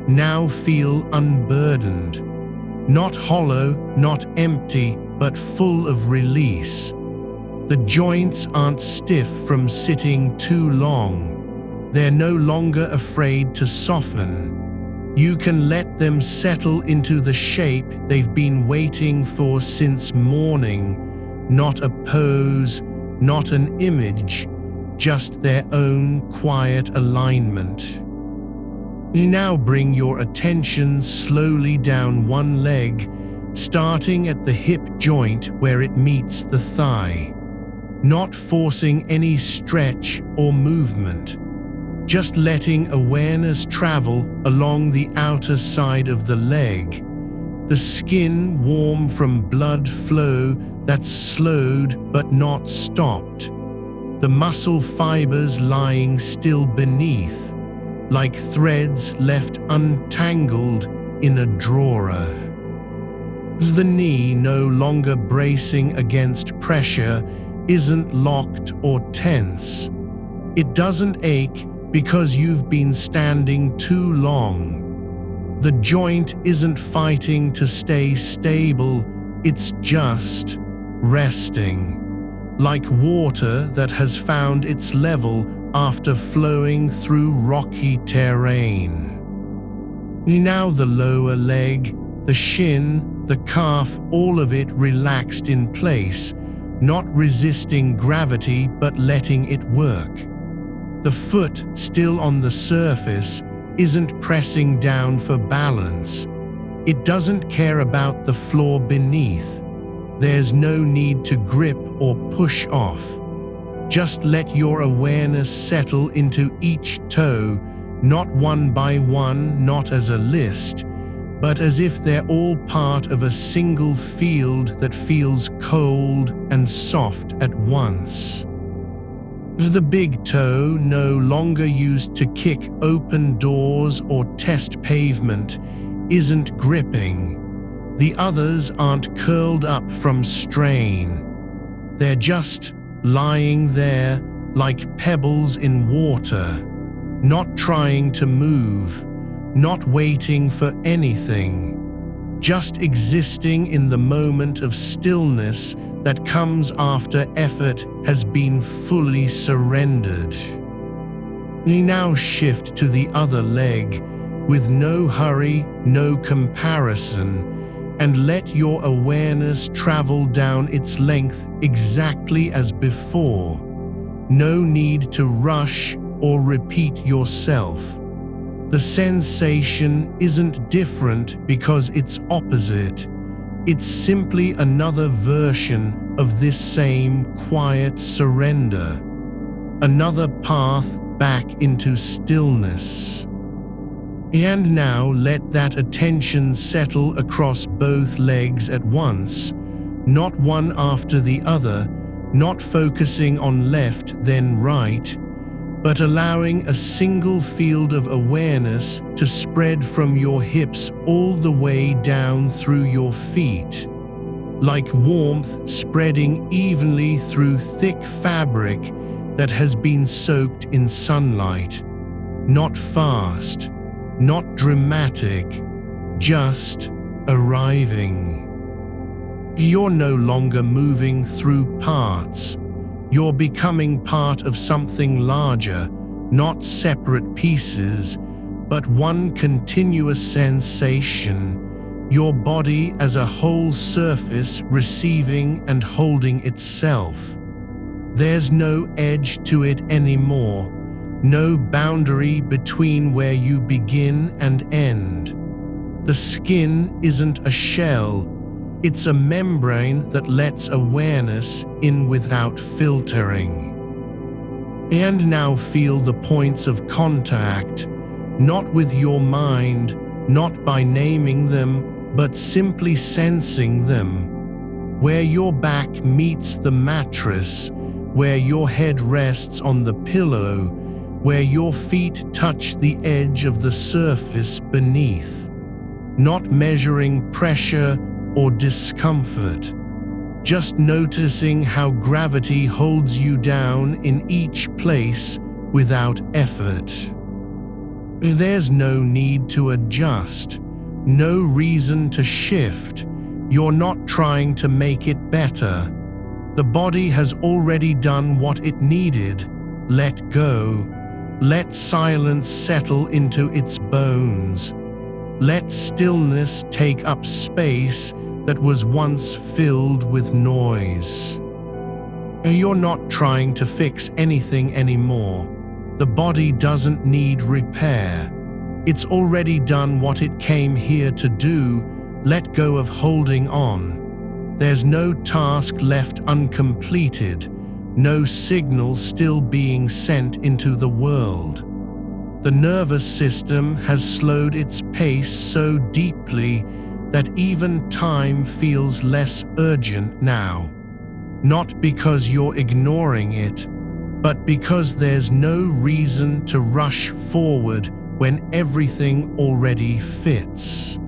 now feel unburdened. Not hollow, not empty, but full of release. The joints aren't stiff from sitting too long. They're no longer afraid to soften. You can let them settle into the shape they've been waiting for since morning. Not a pose, not an image, just their own quiet alignment. Now bring your attention slowly down one leg, starting at the hip joint where it meets the thigh. Not forcing any stretch or movement. Just letting awareness travel along the outer side of the leg. The skin warm from blood flow that's slowed but not stopped. The muscle fibers lying still beneath, like threads left untangled in a drawer. The knee, no longer bracing against pressure, isn't locked or tense. It doesn't ache because you've been standing too long. The joint isn't fighting to stay stable, it's just resting, like water that has found its level after flowing through rocky terrain. Now the lower leg, the shin, the calf, all of it relaxed in place, not resisting gravity but letting it work. The foot, still on the surface, isn't pressing down for balance. It doesn't care about the floor beneath. There's no need to grip or push off. Just let your awareness settle into each toe, not one by one, not as a list, but as if they're all part of a single field that feels cold and soft at once. The big toe, no longer used to kick open doors or test pavement, isn't gripping. The others aren't curled up from strain. They're just lying there like pebbles in water, not trying to move, not waiting for anything, just existing in the moment of stillness that comes after effort has been fully surrendered. Now shift to the other leg, with no hurry, no comparison, and let your awareness travel down its length exactly as before. No need to rush or repeat yourself. The sensation isn't different because it's opposite. It's simply another version of this same quiet surrender, another path back into stillness. And now let that attention settle across both legs at once, not one after the other, not focusing on left then right, but allowing a single field of awareness to spread from your hips all the way down through your feet, like warmth spreading evenly through thick fabric that has been soaked in sunlight. Not fast, not dramatic, just arriving. You're no longer moving through parts. You're becoming part of something larger, not separate pieces, but one continuous sensation, your body as a whole surface receiving and holding itself. There's no edge to it anymore, no boundary between where you begin and end. The skin isn't a shell. It's a membrane that lets awareness in without filtering. And now feel the points of contact, not with your mind, not by naming them, but simply sensing them. Where your back meets the mattress, where your head rests on the pillow, where your feet touch the edge of the surface beneath. Not measuring pressure or discomfort, just noticing how gravity holds you down in each place without effort. There's no need to adjust, no reason to shift. You're not trying to make it better. The body has already done what it needed. Let go. Let silence settle into its bones. Let stillness take up space that was once filled with noise. You're not trying to fix anything anymore. The body doesn't need repair. It's already done what it came here to do. Let go of holding on. There's no task left uncompleted, no signal still being sent into the world. The nervous system has slowed its pace so deeply that even time feels less urgent now. Not because you're ignoring it, but because there's no reason to rush forward when everything already fits.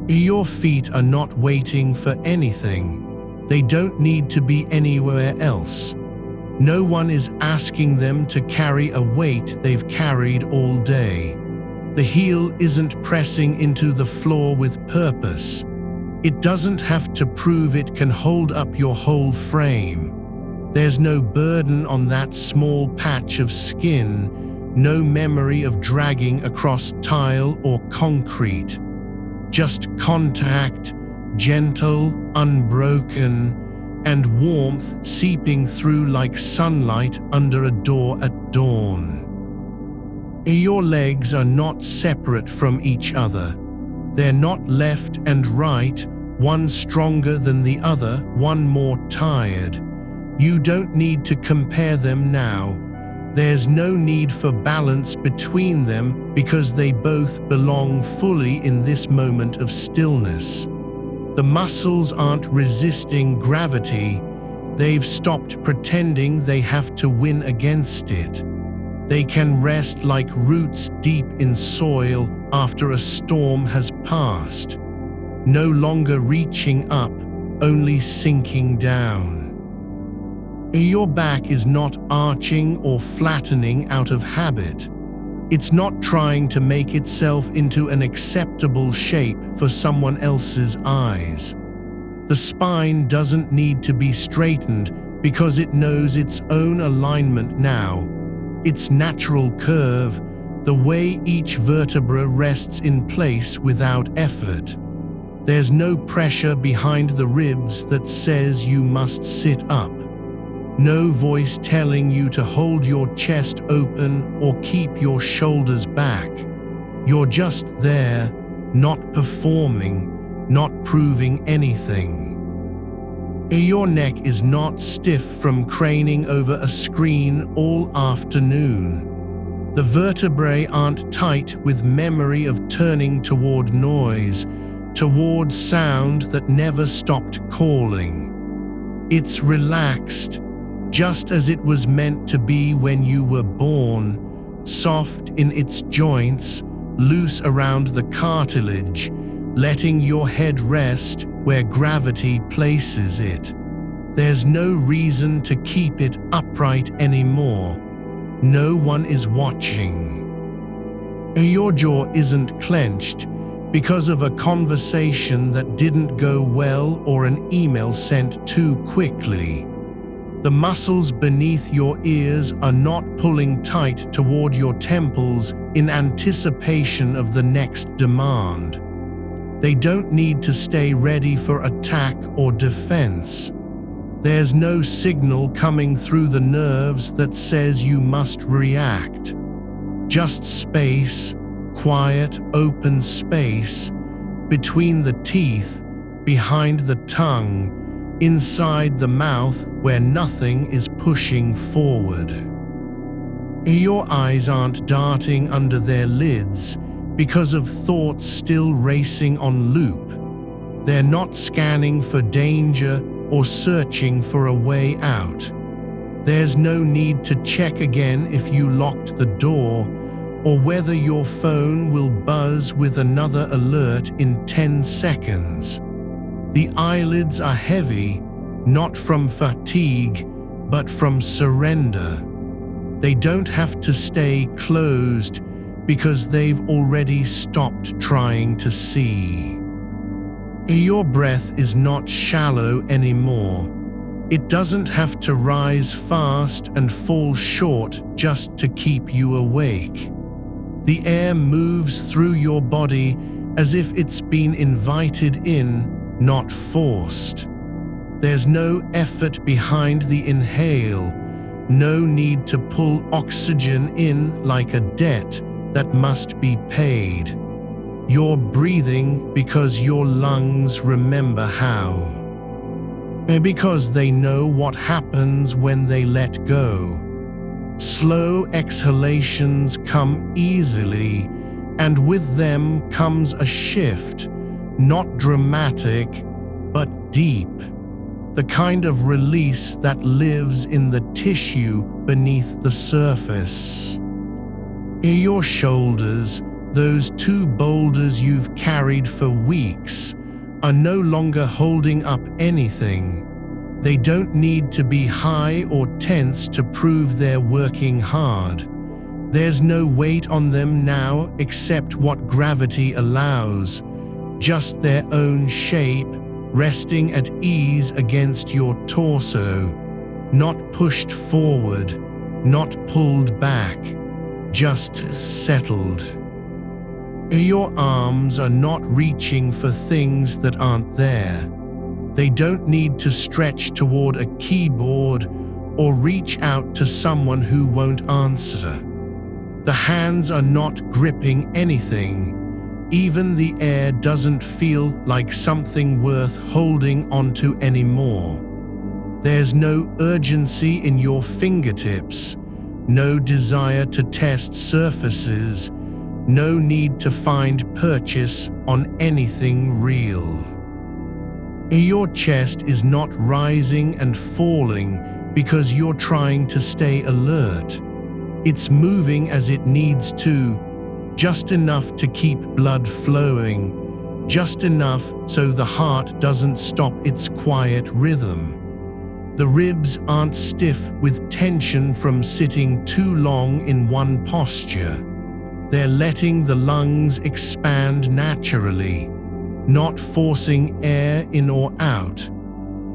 Your feet are not waiting for anything. They don't need to be anywhere else. No one is asking them to carry a weight they've carried all day. The heel isn't pressing into the floor with purpose. It doesn't have to prove it can hold up your whole frame. There's no burden on that small patch of skin, no memory of dragging across tile or concrete. Just contact, gentle, unbroken, and warmth seeping through like sunlight under a door at dawn. Your legs are not separate from each other. They're not left and right, one stronger than the other, one more tired. You don't need to compare them now. There's no need for balance between them because they both belong fully in this moment of stillness. The muscles aren't resisting gravity. They've stopped pretending they have to win against it. They can rest like roots deep in soil after a storm has passed. No longer reaching up, only sinking down. Your back is not arching or flattening out of habit. It's not trying to make itself into an acceptable shape for someone else's eyes. The spine doesn't need to be straightened because it knows its own alignment now, its natural curve, the way each vertebra rests in place without effort. There's no pressure behind the ribs that says you must sit up. No voice telling you to hold your chest open or keep your shoulders back. You're just there, not performing, not proving anything. Your neck is not stiff from craning over a screen all afternoon. The vertebrae aren't tight with memory of turning toward noise, toward sound that never stopped calling. It's relaxed, just as it was meant to be when you were born, soft in its joints, loose around the cartilage, letting your head rest where gravity places it. There's no reason to keep it upright anymore. No one is watching. Your jaw isn't clenched because of a conversation that didn't go well or an email sent too quickly. The muscles beneath your ears are not pulling tight toward your temples in anticipation of the next demand. They don't need to stay ready for attack or defense. There's no signal coming through the nerves that says you must react. Just space, quiet, open space, between the teeth, behind the tongue, inside the mouth where nothing is pushing forward. Your eyes aren't darting under their lids because of thoughts still racing on loop. They're not scanning for danger or searching for a way out. There's no need to check again if you locked the door or whether your phone will buzz with another alert in 10 seconds. The eyelids are heavy, not from fatigue, but from surrender. They don't have to stay closed because they've already stopped trying to see. Your breath is not shallow anymore. It doesn't have to rise fast and fall short just to keep you awake. The air moves through your body as if it's been invited in, not forced. There's no effort behind the inhale, no need to pull oxygen in like a debt that must be paid. You're breathing because your lungs remember how. And because they know what happens when they let go. Slow exhalations come easily, and with them comes a shift, not dramatic, but deep. The kind of release that lives in the tissue beneath the surface. Your shoulders, those two boulders you've carried for weeks, are no longer holding up anything. They don't need to be high or tense to prove they're working hard. There's no weight on them now except what gravity allows, just their own shape, resting at ease against your torso, not pushed forward, not pulled back, just settled. Your arms are not reaching for things that aren't there. They don't need to stretch toward a keyboard or reach out to someone who won't answer. The hands are not gripping anything. Even the air doesn't feel like something worth holding onto anymore. There's no urgency in your fingertips, no desire to test surfaces, no need to find purchase on anything real. Your chest is not rising and falling because you're trying to stay alert. It's moving as it needs to, just enough to keep blood flowing, just enough so the heart doesn't stop its quiet rhythm. The ribs aren't stiff with tension from sitting too long in one posture. They're letting the lungs expand naturally, not forcing air in or out,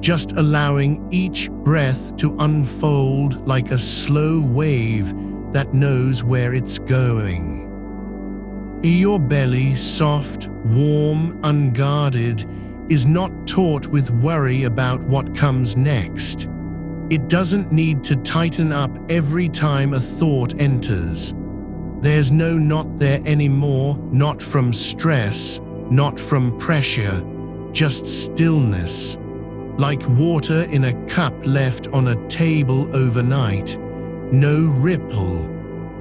just allowing each breath to unfold like a slow wave that knows where it's going. Your belly, soft, warm, unguarded, is not taut with worry about what comes next. It doesn't need to tighten up every time a thought enters. There's no not there anymore, not from stress, not from pressure, just stillness. Like water in a cup left on a table overnight. No ripple,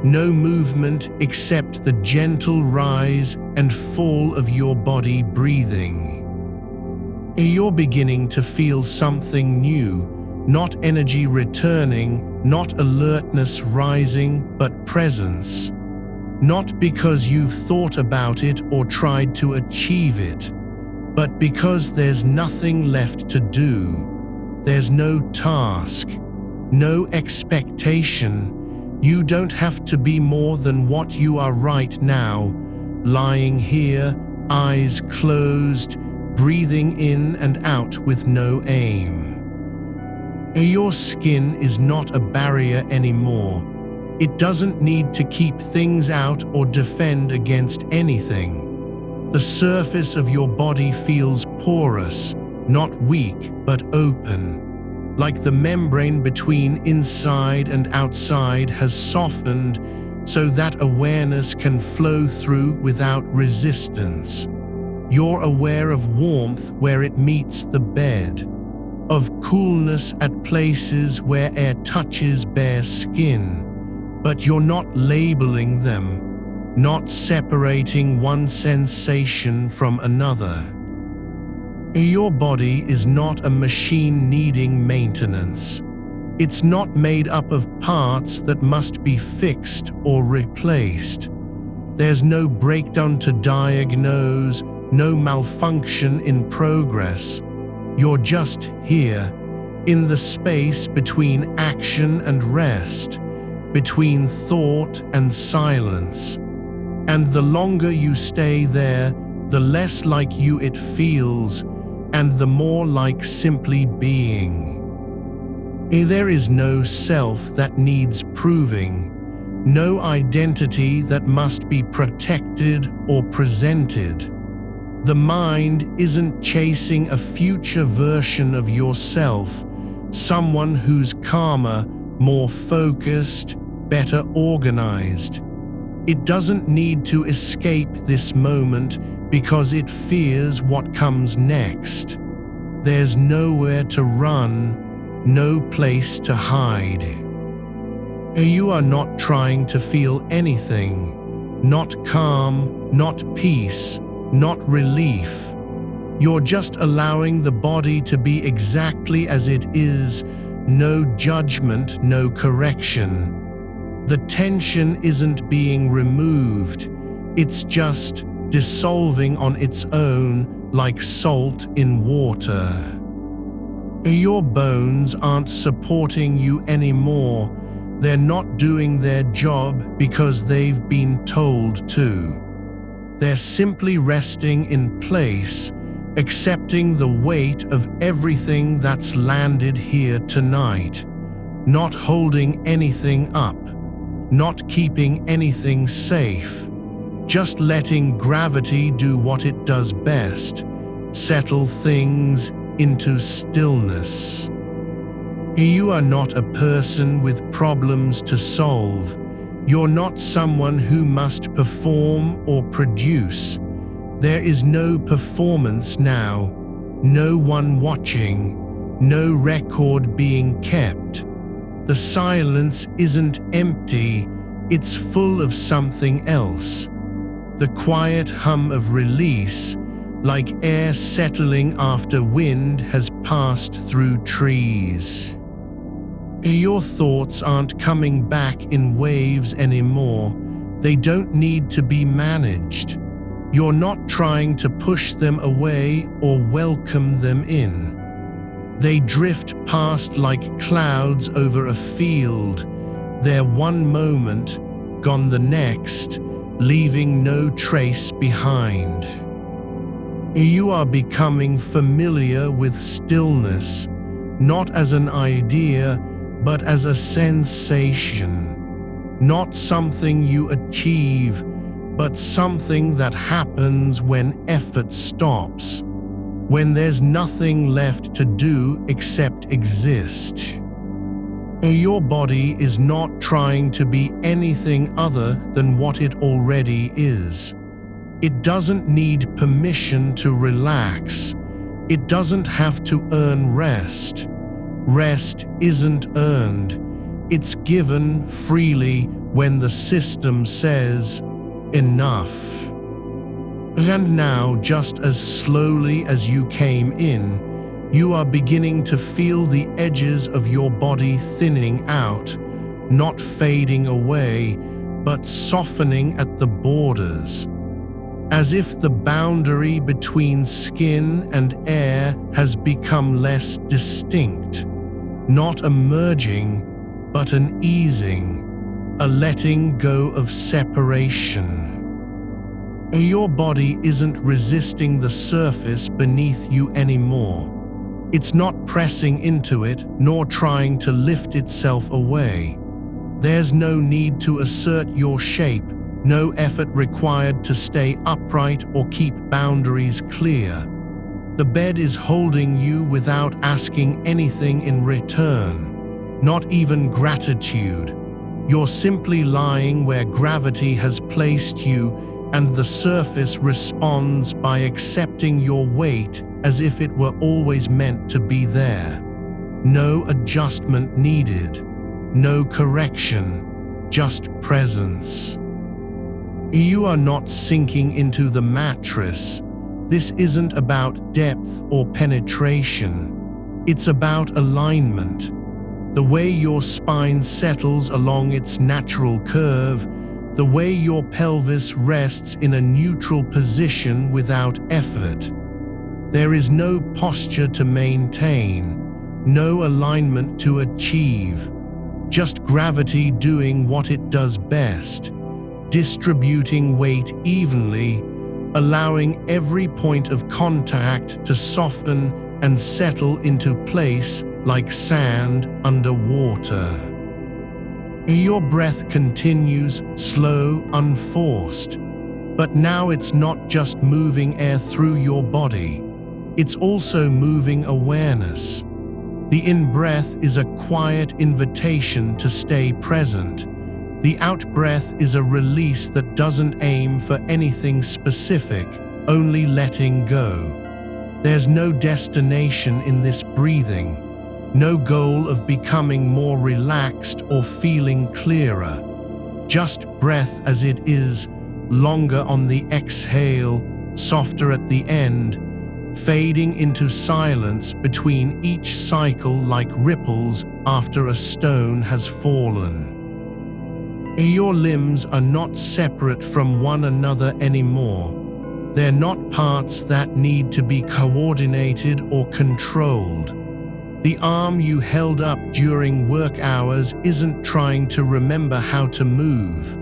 no movement except the gentle rise and fall of your body breathing. You're beginning to feel something new, not energy returning, not alertness rising, but presence. Not because you've thought about it or tried to achieve it, but because there's nothing left to do. There's no task, no expectation. You don't have to be more than what you are right now, lying here, eyes closed, breathing in and out with no aim. Your skin is not a barrier anymore. It doesn't need to keep things out or defend against anything. The surface of your body feels porous, not weak, but open. Like the membrane between inside and outside has softened so that awareness can flow through without resistance. You're aware of warmth where it meets the bed, of coolness at places where air touches bare skin. But you're not labeling them, not separating one sensation from another. Your body is not a machine needing maintenance. It's not made up of parts that must be fixed or replaced. There's no breakdown to diagnose, no malfunction in progress. You're just here, in the space between action and rest, between thought and silence. And the longer you stay there, the less like you it feels, and the more like simply being. There is no self that needs proving, no identity that must be protected or presented. The mind isn't chasing a future version of yourself, someone who's calmer, more focused, better organized. It doesn't need to escape this moment because it fears what comes next. There's nowhere to run, no place to hide. You are not trying to feel anything, not calm, not peace, not relief. You're just allowing the body to be exactly as it is, no judgment, no correction. The tension isn't being removed, it's just dissolving on its own like salt in water. Your bones aren't supporting you anymore. They're not doing their job because they've been told to. They're simply resting in place, accepting the weight of everything that's landed here tonight, not holding anything up, not keeping anything safe, just letting gravity do what it does best, settle things into stillness. You are not a person with problems to solve. You're not someone who must perform or produce. There is no performance now, no one watching, no record being kept. The silence isn't empty, it's full of something else. The quiet hum of release, like air settling after wind has passed through trees. Your thoughts aren't coming back in waves anymore. They don't need to be managed. You're not trying to push them away or welcome them in. They drift past like clouds over a field. They're one moment, gone the next, leaving no trace behind. You are becoming familiar with stillness, not as an idea, but as a sensation. Not something you achieve, but something that happens when effort stops, when there's nothing left to do except exist. Your body is not trying to be anything other than what it already is. It doesn't need permission to relax. It doesn't have to earn rest. Rest isn't earned. It's given freely when the system says, enough. And now, just as slowly as you came in, you are beginning to feel the edges of your body thinning out, not fading away, but softening at the borders. As if the boundary between skin and air has become less distinct. Not a merging, but an easing, a letting go of separation. Your body isn't resisting the surface beneath you anymore. It's not pressing into it, nor trying to lift itself away. There's no need to assert your shape, no effort required to stay upright or keep boundaries clear. The bed is holding you without asking anything in return, not even gratitude. You're simply lying where gravity has placed you, and the surface responds by accepting your weight as if it were always meant to be there. No adjustment needed, no correction, just presence. You are not sinking into the mattress. This isn't about depth or penetration. It's about alignment. The way your spine settles along its natural curve, the way your pelvis rests in a neutral position without effort. There is no posture to maintain, no alignment to achieve, just gravity doing what it does best, distributing weight evenly, allowing every point of contact to soften and settle into place like sand underwater. Your breath continues, slow, unforced, but now it's not just moving air through your body, it's also moving awareness. The in-breath is a quiet invitation to stay present. The out-breath is a release that doesn't aim for anything specific, only letting go. There's no destination in this breathing, no goal of becoming more relaxed or feeling clearer. Just breath as it is, longer on the exhale, softer at the end, fading into silence between each cycle like ripples after a stone has fallen. Your limbs are not separate from one another anymore. They're not parts that need to be coordinated or controlled. The arm you held up during work hours isn't trying to remember how to move.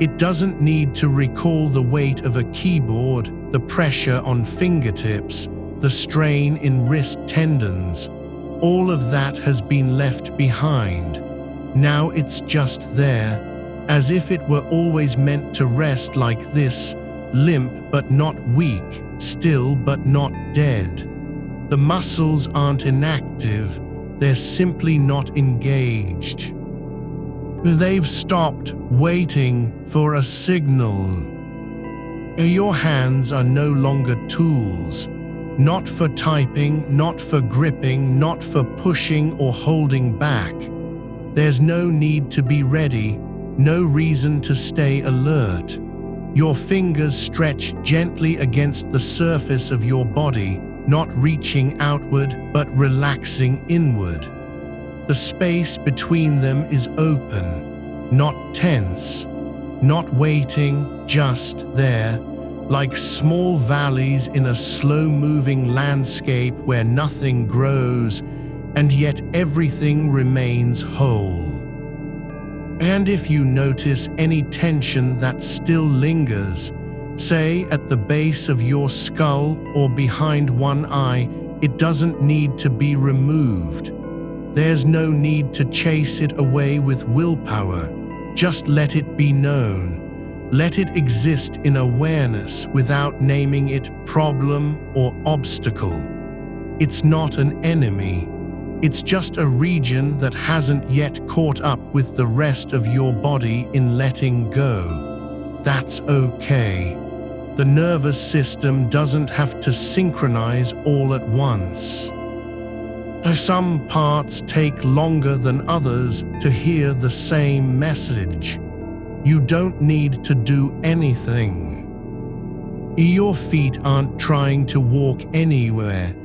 It doesn't need to recall the weight of a keyboard, the pressure on fingertips, the strain in wrist tendons. All of that has been left behind. Now it's just there, as if it were always meant to rest like this, limp but not weak, still but not dead. The muscles aren't inactive, they're simply not engaged. They've stopped waiting for a signal. Your hands are no longer tools, not for typing, not for gripping, not for pushing or holding back. There's no need to be ready, no reason to stay alert. Your fingers stretch gently against the surface of your body, not reaching outward but relaxing inward. The space between them is open, not tense, not waiting, just there, like small valleys in a slow-moving landscape where nothing grows, and yet everything remains whole. And if you notice any tension that still lingers, say at the base of your skull or behind one eye, it doesn't need to be removed. There's no need to chase it away with willpower. Just let it be known. Let it exist in awareness without naming it problem or obstacle. It's not an enemy. It's just a region that hasn't yet caught up with the rest of your body in letting go. That's okay. The nervous system doesn't have to synchronize all at once. Some parts take longer than others to hear the same message. You don't need to do anything. Your feet aren't trying to walk anywhere.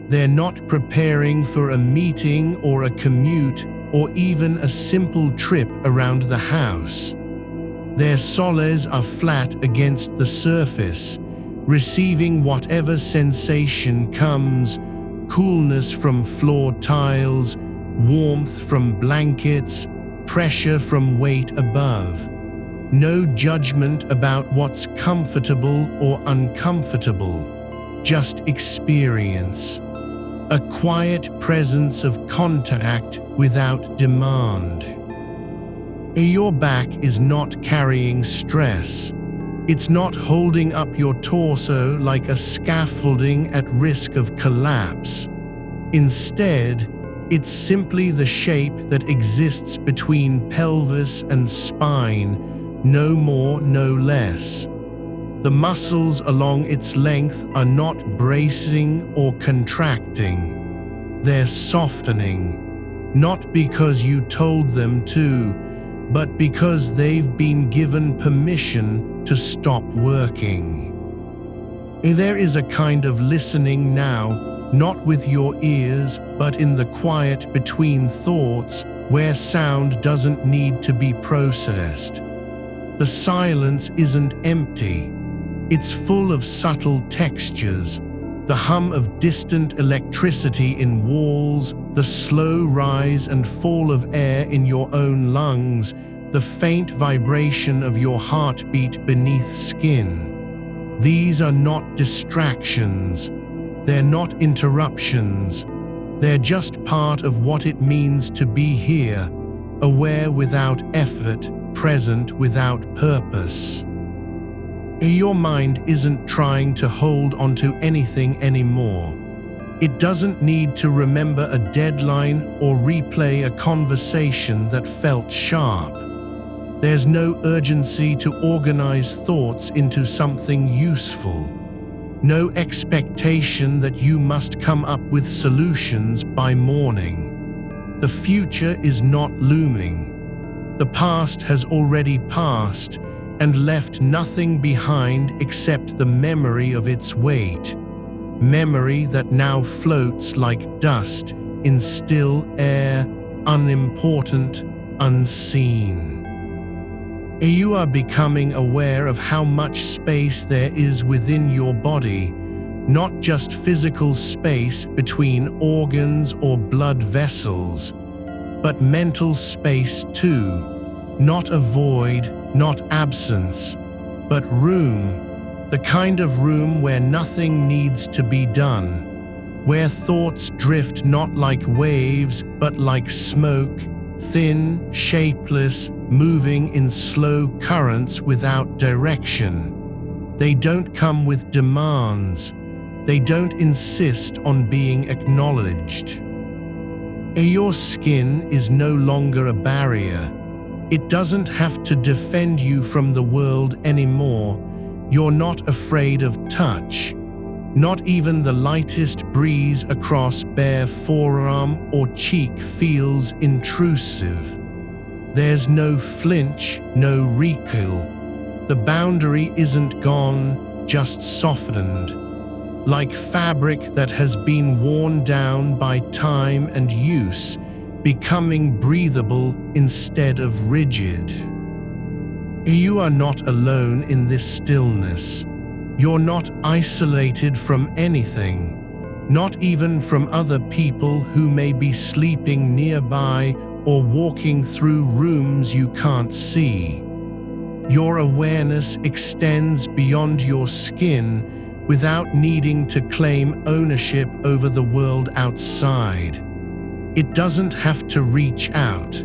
They're not preparing for a meeting or a commute or even a simple trip around the house. Their soles are flat against the surface, receiving whatever sensation comes: coolness from floor tiles, warmth from blankets, pressure from weight above. No judgment about what's comfortable or uncomfortable, just experience. A quiet presence of contact without demand. Your back is not carrying stress. It's not holding up your torso like a scaffolding at risk of collapse. Instead, it's simply the shape that exists between pelvis and spine, no more, no less. The muscles along its length are not bracing or contracting. They're softening, not because you told them to, but because they've been given permission to stop working. There is a kind of listening now, not with your ears, but in the quiet between thoughts, where sound doesn't need to be processed. The silence isn't empty. It's full of subtle textures, the hum of distant electricity in walls, the slow rise and fall of air in your own lungs, the faint vibration of your heartbeat beneath skin. These are not distractions. They're not interruptions. They're just part of what it means to be here, aware without effort, present without purpose. Your mind isn't trying to hold onto anything anymore. It doesn't need to remember a deadline or replay a conversation that felt sharp. There's no urgency to organize thoughts into something useful. No expectation that you must come up with solutions by morning. The future is not looming. The past has already passed and left nothing behind except the memory of its weight. Memory that now floats like dust in still air, unimportant, unseen. You are becoming aware of how much space there is within your body, not just physical space between organs or blood vessels, but mental space too. Not a void, not absence, but room. The kind of room where nothing needs to be done, where thoughts drift not like waves but like smoke, thin, shapeless, moving in slow currents without direction. They don't come with demands. They don't insist on being acknowledged. Your skin is no longer a barrier. It doesn't have to defend you from the world anymore. You're not afraid of touch. Not even the lightest breeze across bare forearm or cheek feels intrusive. There's no flinch, no recoil. The boundary isn't gone, just softened. Like fabric that has been worn down by time and use, becoming breathable instead of rigid. You are not alone in this stillness. You're not isolated from anything, not even from other people who may be sleeping nearby or walking through rooms you can't see. Your awareness extends beyond your skin without needing to claim ownership over the world outside. It doesn't have to reach out.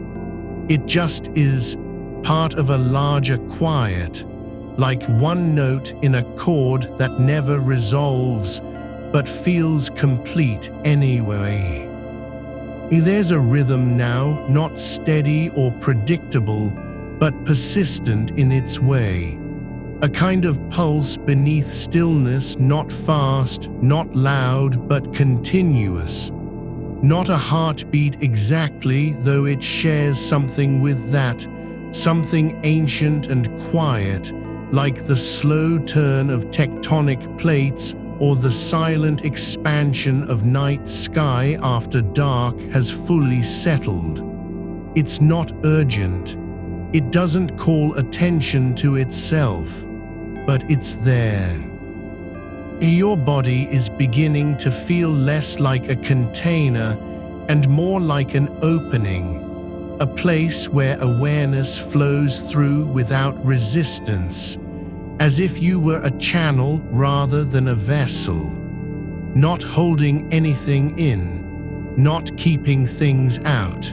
It just is, part of a larger quiet, like one note in a chord that never resolves, but feels complete anyway. There's a rhythm now, not steady or predictable, but persistent in its way. A kind of pulse beneath stillness, not fast, not loud, but continuous. Not a heartbeat exactly, though it shares something with that, something ancient and quiet, like the slow turn of tectonic plates or the silent expansion of night sky after dark has fully settled. It's not urgent. It doesn't call attention to itself, but it's there. Your body is beginning to feel less like a container and more like an opening, a place where awareness flows through without resistance, as if you were a channel rather than a vessel, not holding anything in, not keeping things out,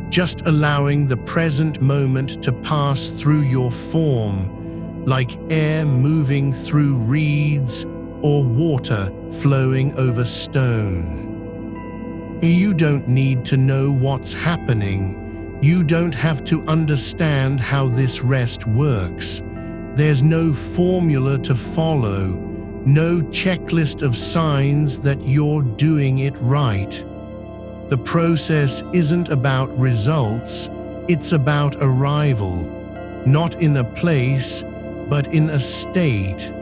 just allowing the present moment to pass through your form, like air moving through reeds or water flowing over stone. You don't need to know what's happening. You don't have to understand how this rest works. There's no formula to follow, no checklist of signs that you're doing it right. The process isn't about results, it's about arrival, not in a place, but in a state.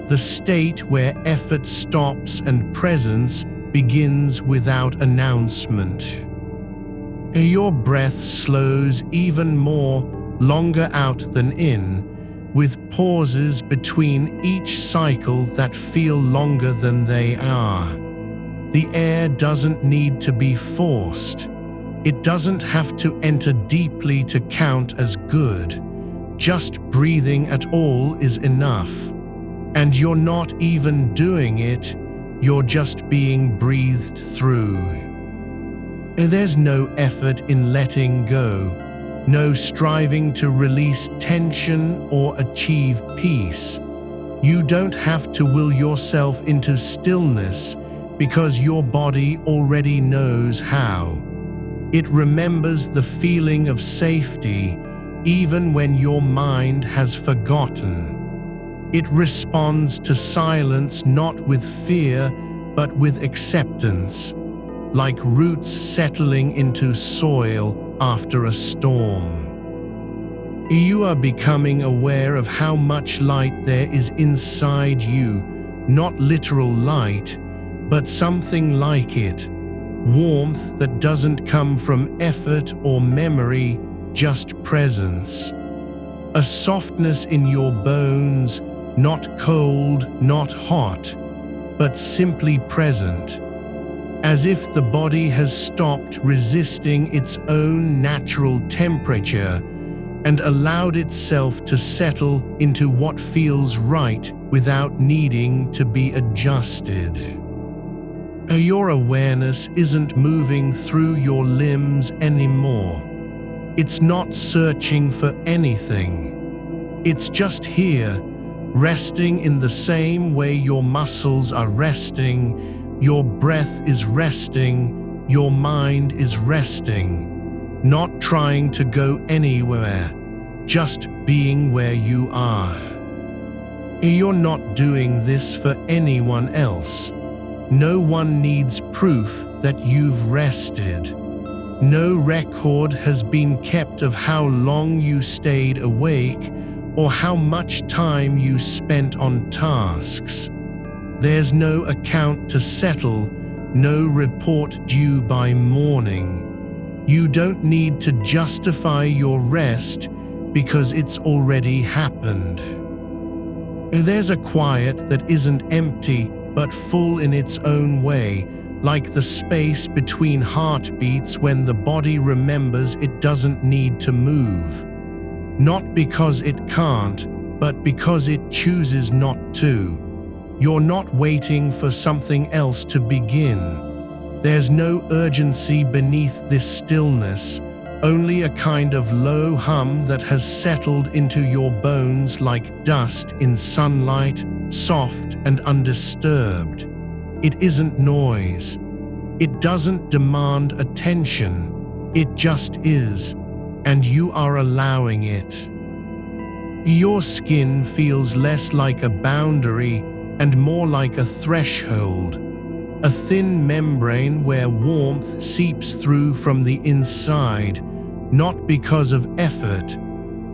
The state where effort stops and presence begins without announcement. Your breath slows even more, longer out than in, with pauses between each cycle that feel longer than they are. The air doesn't need to be forced. It doesn't have to enter deeply to count as good. Just breathing at all is enough. And you're not even doing it, you're just being breathed through. There's no effort in letting go, no striving to release tension or achieve peace. You don't have to will yourself into stillness because your body already knows how. It remembers the feeling of safety even when your mind has forgotten. It responds to silence not with fear but with acceptance, like roots settling into soil after a storm. You are becoming aware of how much light there is inside you, not literal light, but something like it, warmth that doesn't come from effort or memory, just presence. A softness in your bones, not cold, not hot, but simply present, as if the body has stopped resisting its own natural temperature and allowed itself to settle into what feels right without needing to be adjusted. Your awareness isn't moving through your limbs anymore. It's not searching for anything. It's just here, resting in the same way your muscles are resting, your breath is resting, your mind is resting. Not trying to go anywhere, just being where you are. You're not doing this for anyone else. No one needs proof that you've rested. No record has been kept of how long you stayed awake or how much time you spent on tasks. There's no account to settle, no report due by morning. You don't need to justify your rest because it's already happened. There's a quiet that isn't empty but full in its own way, like the space between heartbeats when the body remembers it doesn't need to move. Not because it can't, but because it chooses not to. You're not waiting for something else to begin. There's no urgency beneath this stillness, only a kind of low hum that has settled into your bones like dust in sunlight, soft and undisturbed. It isn't noise. It doesn't demand attention. It just is, and you are allowing it. Your skin feels less like a boundary and more like a threshold. A thin membrane where warmth seeps through from the inside, not because of effort,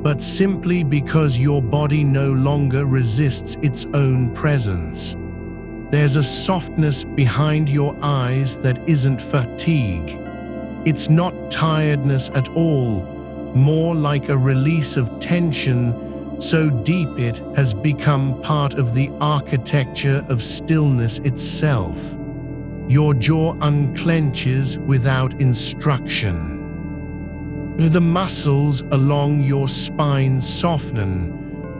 but simply because your body no longer resists its own presence. There's a softness behind your eyes that isn't fatigue. It's not tiredness at all, more like a release of tension so deep it has become part of the architecture of stillness itself. Your jaw unclenches without instruction. The muscles along your spine soften,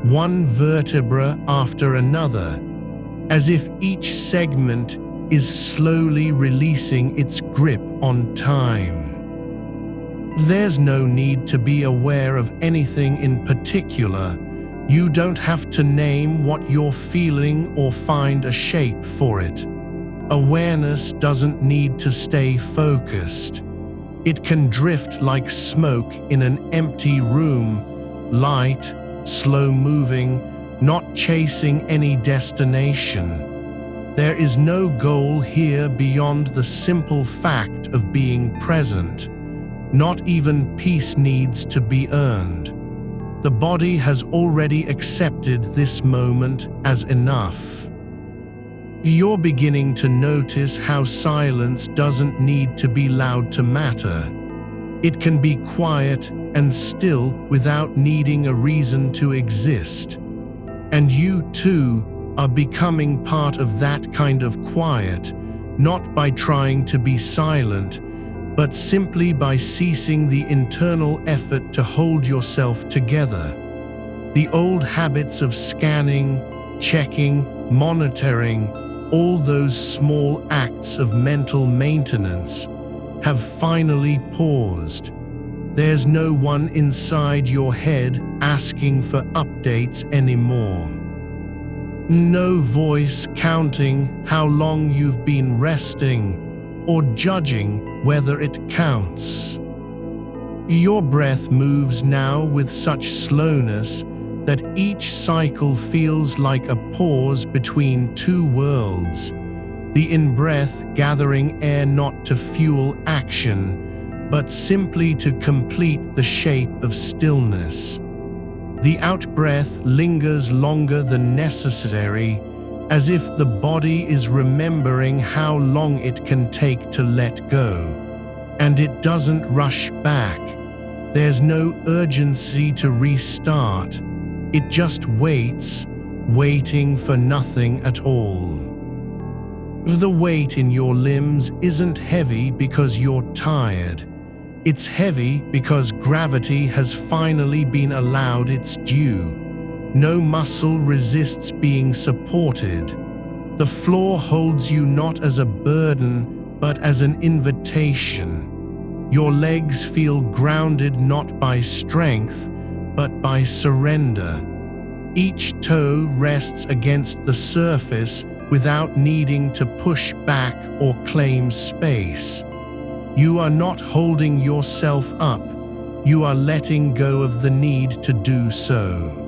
one vertebra after another, as if each segment is slowly releasing its grip on time. There's no need to be aware of anything in particular. You don't have to name what you're feeling or find a shape for it. Awareness doesn't need to stay focused. It can drift like smoke in an empty room, light, slow-moving, not chasing any destination. There is no goal here beyond the simple fact of being present. Not even peace needs to be earned. The body has already accepted this moment as enough. You're beginning to notice how silence doesn't need to be loud to matter. It can be quiet and still without needing a reason to exist. And you, too, are becoming part of that kind of quiet, not by trying to be silent, but simply by ceasing the internal effort to hold yourself together. The old habits of scanning, checking, monitoring, all those small acts of mental maintenance, have finally paused. There's no one inside your head asking for updates anymore. No voice counting how long you've been resting or judging whether it counts. Your breath moves now with such slowness that each cycle feels like a pause between two worlds, the in-breath gathering air not to fuel action, but simply to complete the shape of stillness. The out-breath lingers longer than necessary, as if the body is remembering how long it can take to let go. And it doesn't rush back. There's no urgency to restart. It just waits, waiting for nothing at all. The weight in your limbs isn't heavy because you're tired. It's heavy because gravity has finally been allowed its due. No muscle resists being supported. The floor holds you not as a burden, but as an invitation. Your legs feel grounded not by strength, but by surrender. Each toe rests against the surface without needing to push back or claim space. You are not holding yourself up, you are letting go of the need to do so.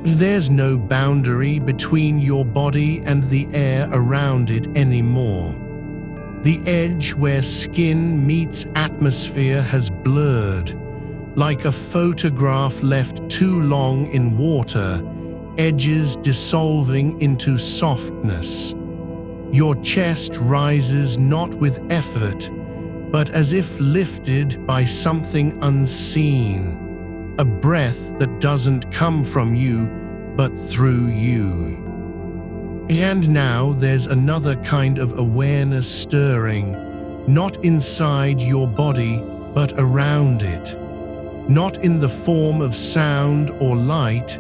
There's no boundary between your body and the air around it anymore. The edge where skin meets atmosphere has blurred, like a photograph left too long in water, edges dissolving into softness. Your chest rises not with effort, but as if lifted by something unseen, a breath that doesn't come from you, but through you. And now there's another kind of awareness stirring, not inside your body, but around it. Not in the form of sound or light,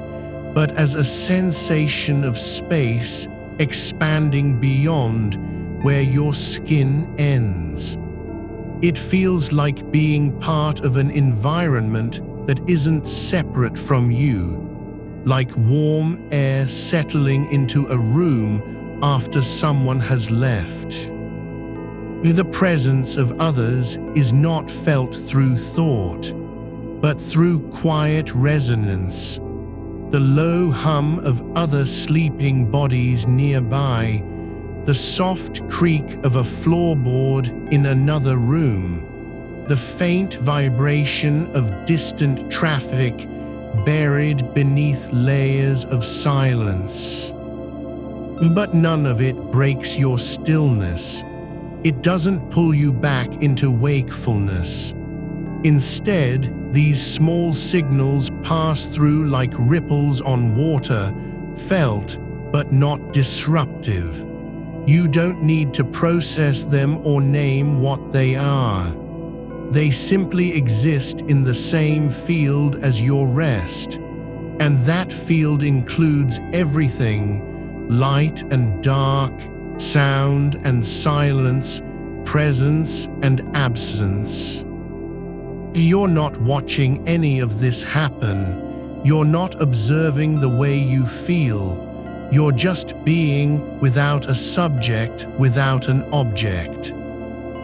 but as a sensation of space expanding beyond where your skin ends. It feels like being part of an environment that isn't separate from you, like warm air settling into a room after someone has left. The presence of others is not felt through thought, but through quiet resonance. The low hum of other sleeping bodies nearby, the soft creak of a floorboard in another room, the faint vibration of distant traffic buried beneath layers of silence. But none of it breaks your stillness. It doesn't pull you back into wakefulness. Instead, these small signals pass through like ripples on water, felt but not disruptive. You don't need to process them or name what they are. They simply exist in the same field as your rest, and that field includes everything: light and dark, sound and silence, presence and absence. You're not watching any of this happen. You're not observing the way you feel. You're just being without a subject, without an object.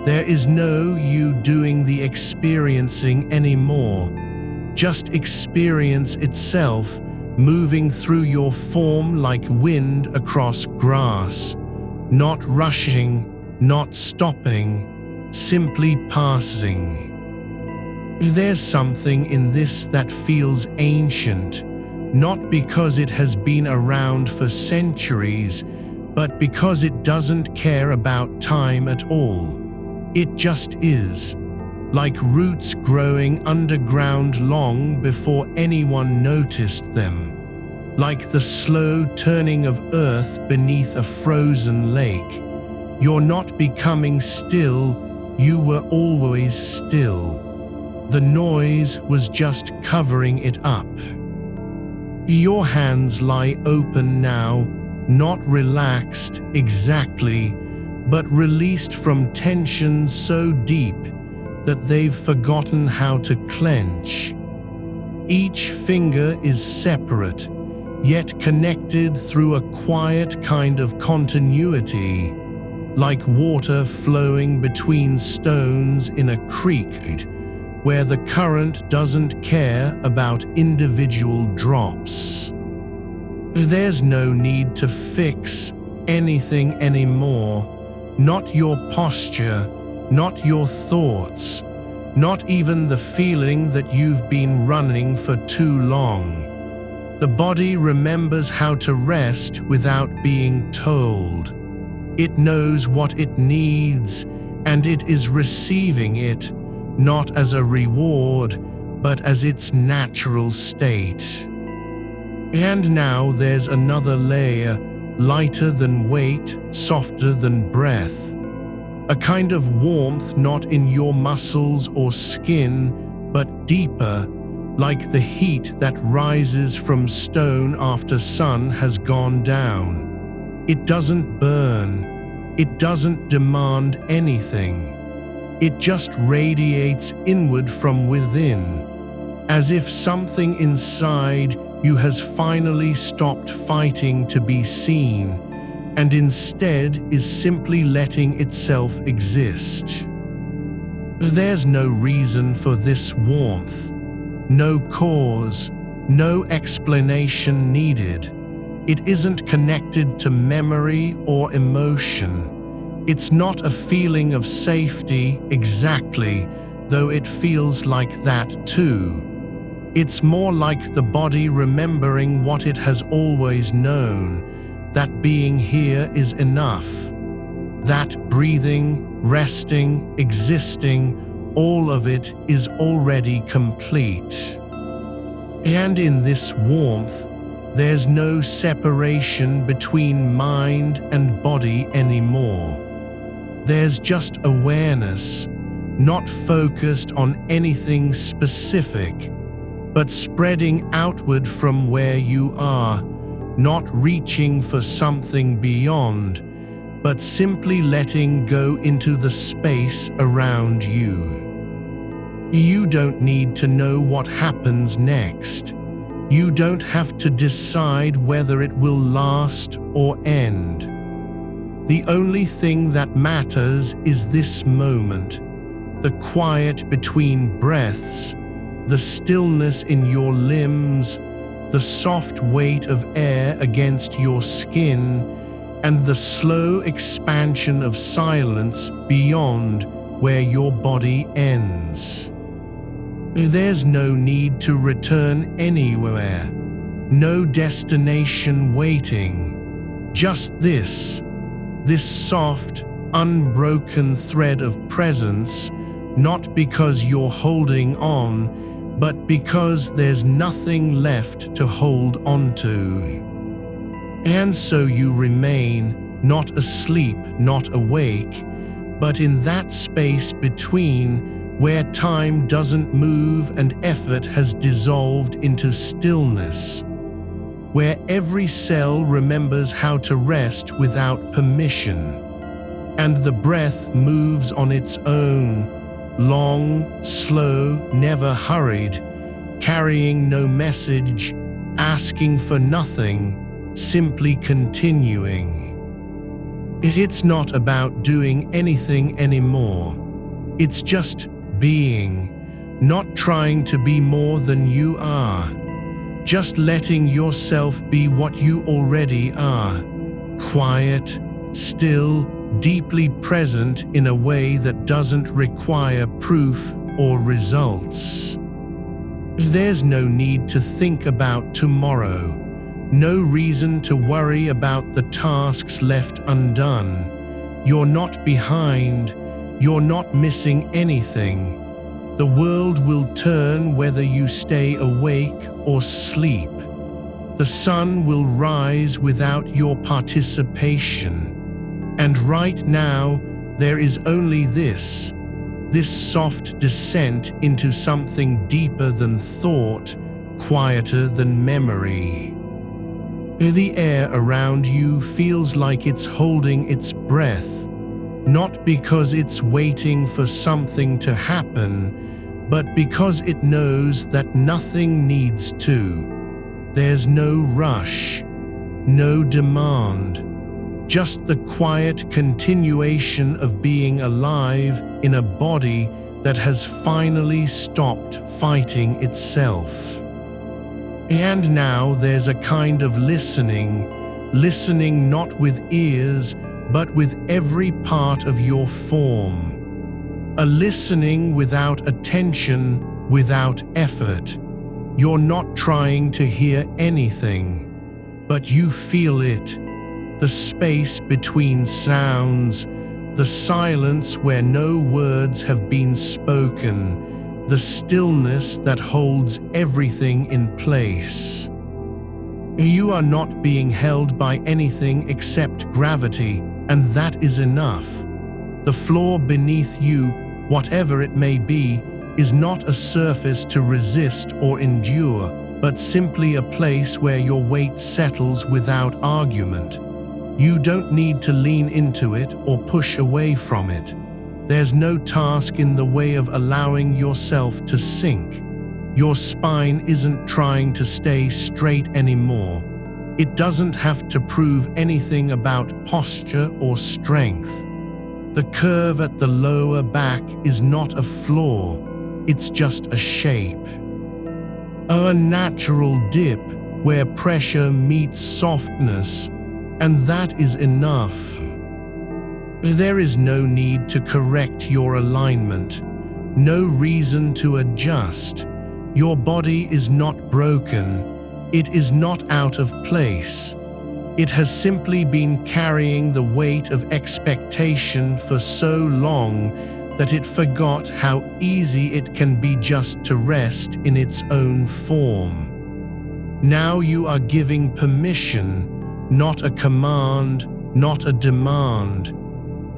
There is no you doing the experiencing anymore. Just experience itself, moving through your form like wind across grass. Not rushing, not stopping, simply passing. There's something in this that feels ancient, not because it has been around for centuries, but because it doesn't care about time at all. It just is, like roots growing underground long before anyone noticed them, like the slow turning of earth beneath a frozen lake. You're not becoming still, you were always still. The noise was just covering it up. Your hands lie open now, not relaxed exactly, but released from tension so deep that they've forgotten how to clench. Each finger is separate, yet connected through a quiet kind of continuity, like water flowing between stones in a creek, where the current doesn't care about individual drops. There's no need to fix anything anymore, not your posture, not your thoughts, not even the feeling that you've been running for too long. The body remembers how to rest without being told. It knows what it needs, and it is receiving it, not as a reward, but as its natural state. And now there's another layer, lighter than weight, softer than breath. A kind of warmth not in your muscles or skin, but deeper, like the heat that rises from stone after sun has gone down. It doesn't burn. It doesn't demand anything. It just radiates inward from within, as if something inside you has finally stopped fighting to be seen, and instead is simply letting itself exist. There's no reason for this warmth, no cause, no explanation needed. It isn't connected to memory or emotion. It's not a feeling of safety exactly, though it feels like that too. It's more like the body remembering what it has always known, that being here is enough. That breathing, resting, existing, all of it is already complete. And in this warmth, there's no separation between mind and body anymore. There's just awareness, not focused on anything specific, but spreading outward from where you are, not reaching for something beyond, but simply letting go into the space around you. You don't need to know what happens next. You don't have to decide whether it will last or end. The only thing that matters is this moment, the quiet between breaths, the stillness in your limbs, the soft weight of air against your skin, and the slow expansion of silence beyond where your body ends. There's no need to return anywhere, no destination waiting, just this soft, unbroken thread of presence, not because you're holding on, but because there's nothing left to hold onto. And so you remain, not asleep, not awake, but in that space between, where time doesn't move and effort has dissolved into stillness, where every cell remembers how to rest without permission, and the breath moves on its own, long, slow, never hurried, carrying no message, asking for nothing, simply continuing. It's not about doing anything anymore. It's just being, not trying to be more than you are. Just letting yourself be what you already are, quiet, still, deeply present in a way that doesn't require proof or results. There's no need to think about tomorrow, no reason to worry about the tasks left undone. You're not behind, you're not missing anything. The world will turn whether you stay awake or sleep. The sun will rise without your participation. And right now, there is only this soft descent into something deeper than thought, quieter than memory. The air around you feels like it's holding its breath, not because it's waiting for something to happen, but because it knows that nothing needs to. There's no rush, no demand, just the quiet continuation of being alive in a body that has finally stopped fighting itself. And now there's a kind of listening not with ears, but with every part of your form. A listening without attention, without effort. You're not trying to hear anything, but you feel it. The space between sounds, the silence where no words have been spoken, the stillness that holds everything in place. You are not being held by anything except gravity, and that is enough. The floor beneath you, whatever it may be, is not a surface to resist or endure, but simply a place where your weight settles without argument. You don't need to lean into it or push away from it. There's no task in the way of allowing yourself to sink. Your spine isn't trying to stay straight anymore. It doesn't have to prove anything about posture or strength. The curve at the lower back is not a flaw, it's just a shape. A natural dip where pressure meets softness, and that is enough. There is no need to correct your alignment, no reason to adjust. Your body is not broken, it is not out of place. It has simply been carrying the weight of expectation for so long that it forgot how easy it can be just to rest in its own form. Now you are giving permission, not a command, not a demand,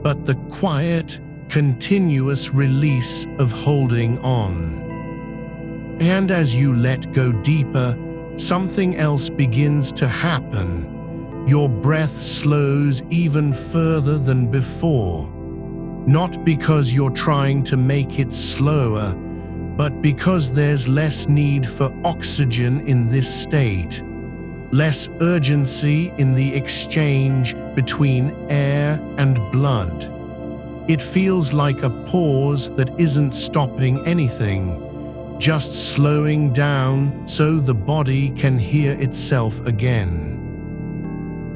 but the quiet, continuous release of holding on. And as you let go deeper, something else begins to happen. Your breath slows even further than before. Not because you're trying to make it slower, but because there's less need for oxygen in this state. Less urgency in the exchange between air and blood. It feels like a pause that isn't stopping anything, just slowing down so the body can hear itself again.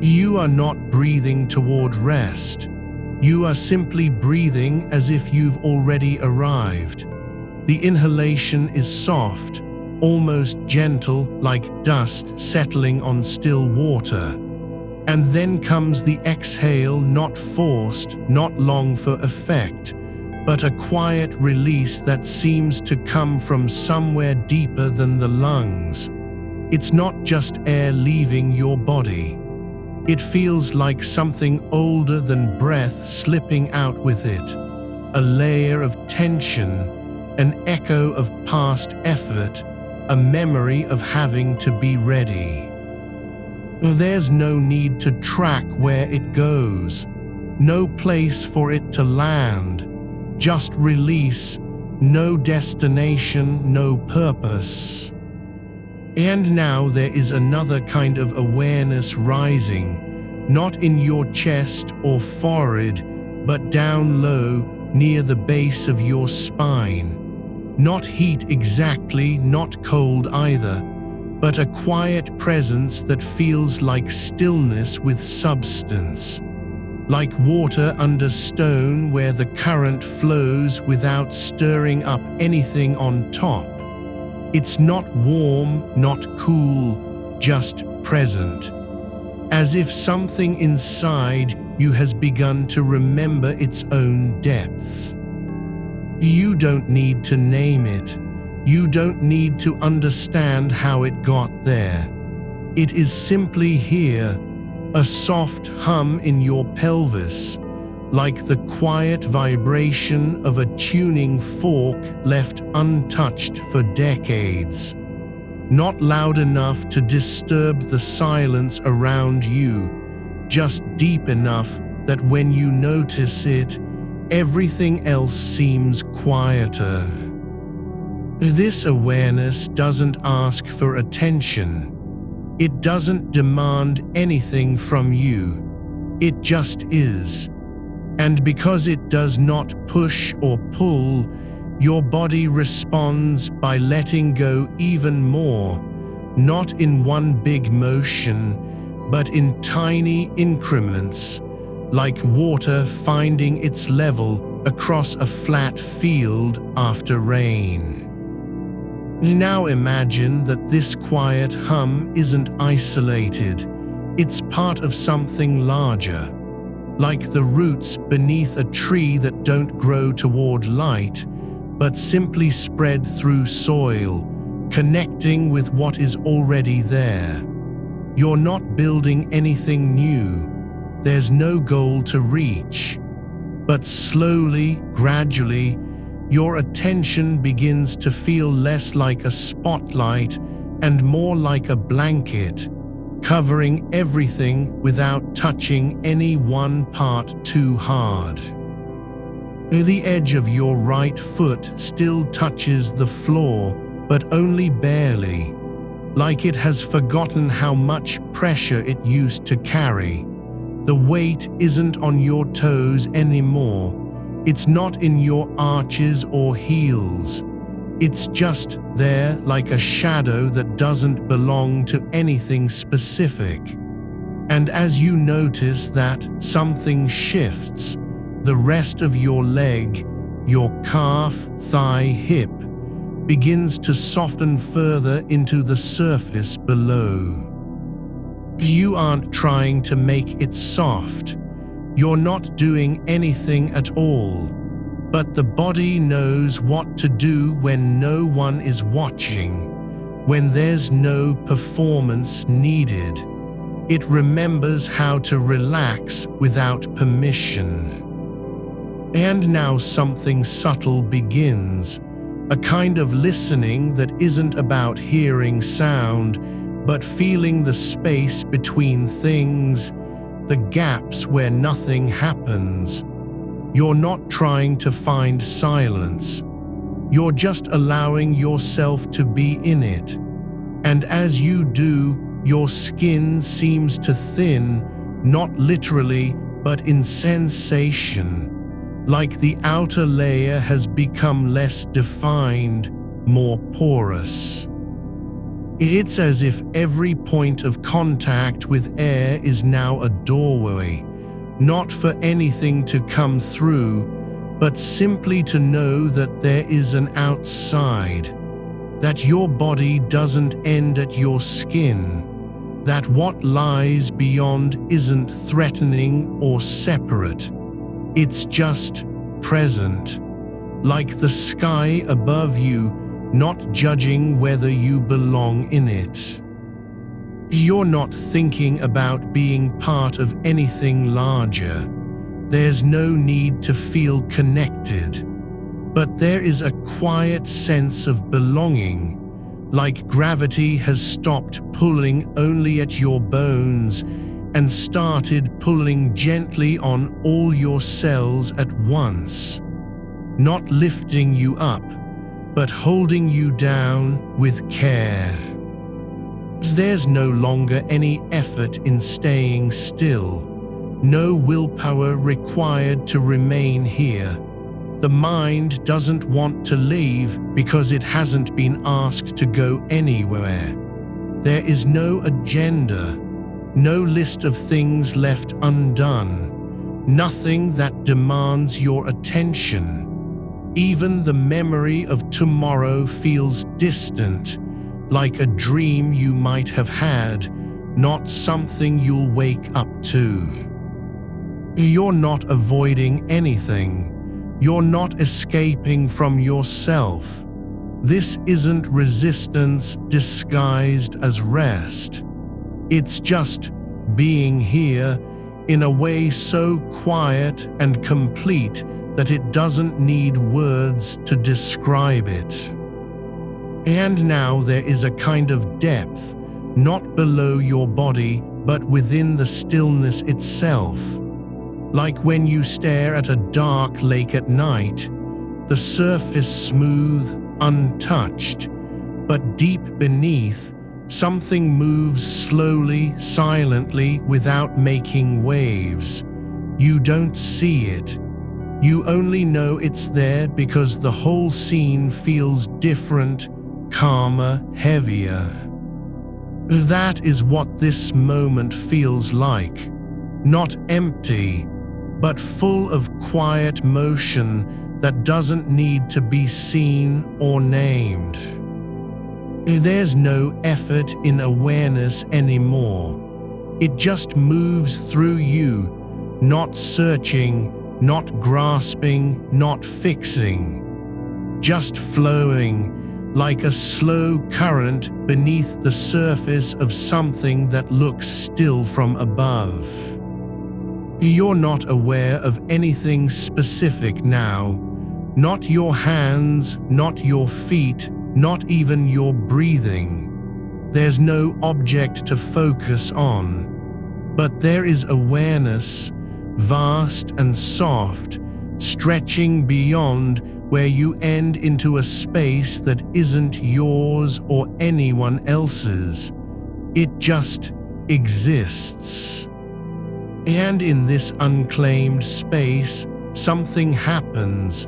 You are not breathing toward rest. You are simply breathing as if you've already arrived. The inhalation is soft, almost gentle, like dust settling on still water. And then comes the exhale, not forced, not long for effect, but a quiet release that seems to come from somewhere deeper than the lungs. It's not just air leaving your body. It feels like something older than breath slipping out with it. A layer of tension, an echo of past effort, a memory of having to be ready. There's no need to track where it goes, no place for it to land, just release, no destination, no purpose. And now there is another kind of awareness rising, not in your chest or forehead, but down low, near the base of your spine. Not heat exactly, not cold either, but a quiet presence that feels like stillness with substance. Like water under stone where the current flows without stirring up anything on top. It's not warm, not cool, just present. As if something inside you has begun to remember its own depths. You don't need to name it. You don't need to understand how it got there. It is simply here, a soft hum in your pelvis, like the quiet vibration of a tuning fork left untouched for decades. Not loud enough to disturb the silence around you, just deep enough that when you notice it, everything else seems quieter. This awareness doesn't ask for attention. It doesn't demand anything from you. It just is. And because it does not push or pull, your body responds by letting go even more, not in one big motion, but in tiny increments, like water finding its level across a flat field after rain. Now imagine that this quiet hum isn't isolated. It's part of something larger, like the roots beneath a tree that don't grow toward light, but simply spread through soil, connecting with what is already there. You're not building anything new. There's no goal to reach. But slowly, gradually, your attention begins to feel less like a spotlight and more like a blanket, covering everything without touching any one part too hard. The edge of your right foot still touches the floor, but only barely, like it has forgotten how much pressure it used to carry. The weight isn't on your toes anymore. It's not in your arches or heels. It's just there like a shadow that doesn't belong to anything specific. And as you notice that, something shifts. The rest of your leg, your calf, thigh, hip, begins to soften further into the surface below. You aren't trying to make it soft. You're not doing anything at all. But the body knows what to do when no one is watching, when there's no performance needed. It remembers how to relax without permission. And now something subtle begins, a kind of listening that isn't about hearing sound, but feeling the space between things, the gaps where nothing happens. You're not trying to find silence. You're just allowing yourself to be in it. And as you do, your skin seems to thin, not literally, but in sensation. Like the outer layer has become less defined, more porous. It's as if every point of contact with air is now a doorway, not for anything to come through, but simply to know that there is an outside, that your body doesn't end at your skin, that what lies beyond isn't threatening or separate. It's just present, like the sky above you, not judging whether you belong in it. You're not thinking about being part of anything larger. There's no need to feel connected. But there is a quiet sense of belonging, like gravity has stopped pulling only at your bones and started pulling gently on all your cells at once, not lifting you up, but holding you down with care. There's no longer any effort in staying still, no willpower required to remain here. The mind doesn't want to leave because it hasn't been asked to go anywhere. There is no agenda, no list of things left undone, nothing that demands your attention. Even the memory of tomorrow feels distant, like a dream you might have had, not something you'll wake up to. You're not avoiding anything. You're not escaping from yourself. This isn't resistance disguised as rest. It's just being here in a way so quiet and complete that it doesn't need words to describe it. And now there is a kind of depth, not below your body, but within the stillness itself. Like when you stare at a dark lake at night, the surface smooth, untouched, but deep beneath, something moves slowly, silently, without making waves. You don't see it. You only know it's there because the whole scene feels different, calmer, heavier. That is what this moment feels like. Not empty, but full of quiet motion that doesn't need to be seen or named. There's no effort in awareness anymore. It just moves through you, not searching, not grasping, not fixing. Just flowing, like a slow current beneath the surface of something that looks still from above. You're not aware of anything specific now. Not your hands, not your feet, not even your breathing. There's no object to focus on. But there is awareness, vast and soft, stretching beyond where you end into a space that isn't yours or anyone else's. It just exists. And in this unclaimed space, something happens.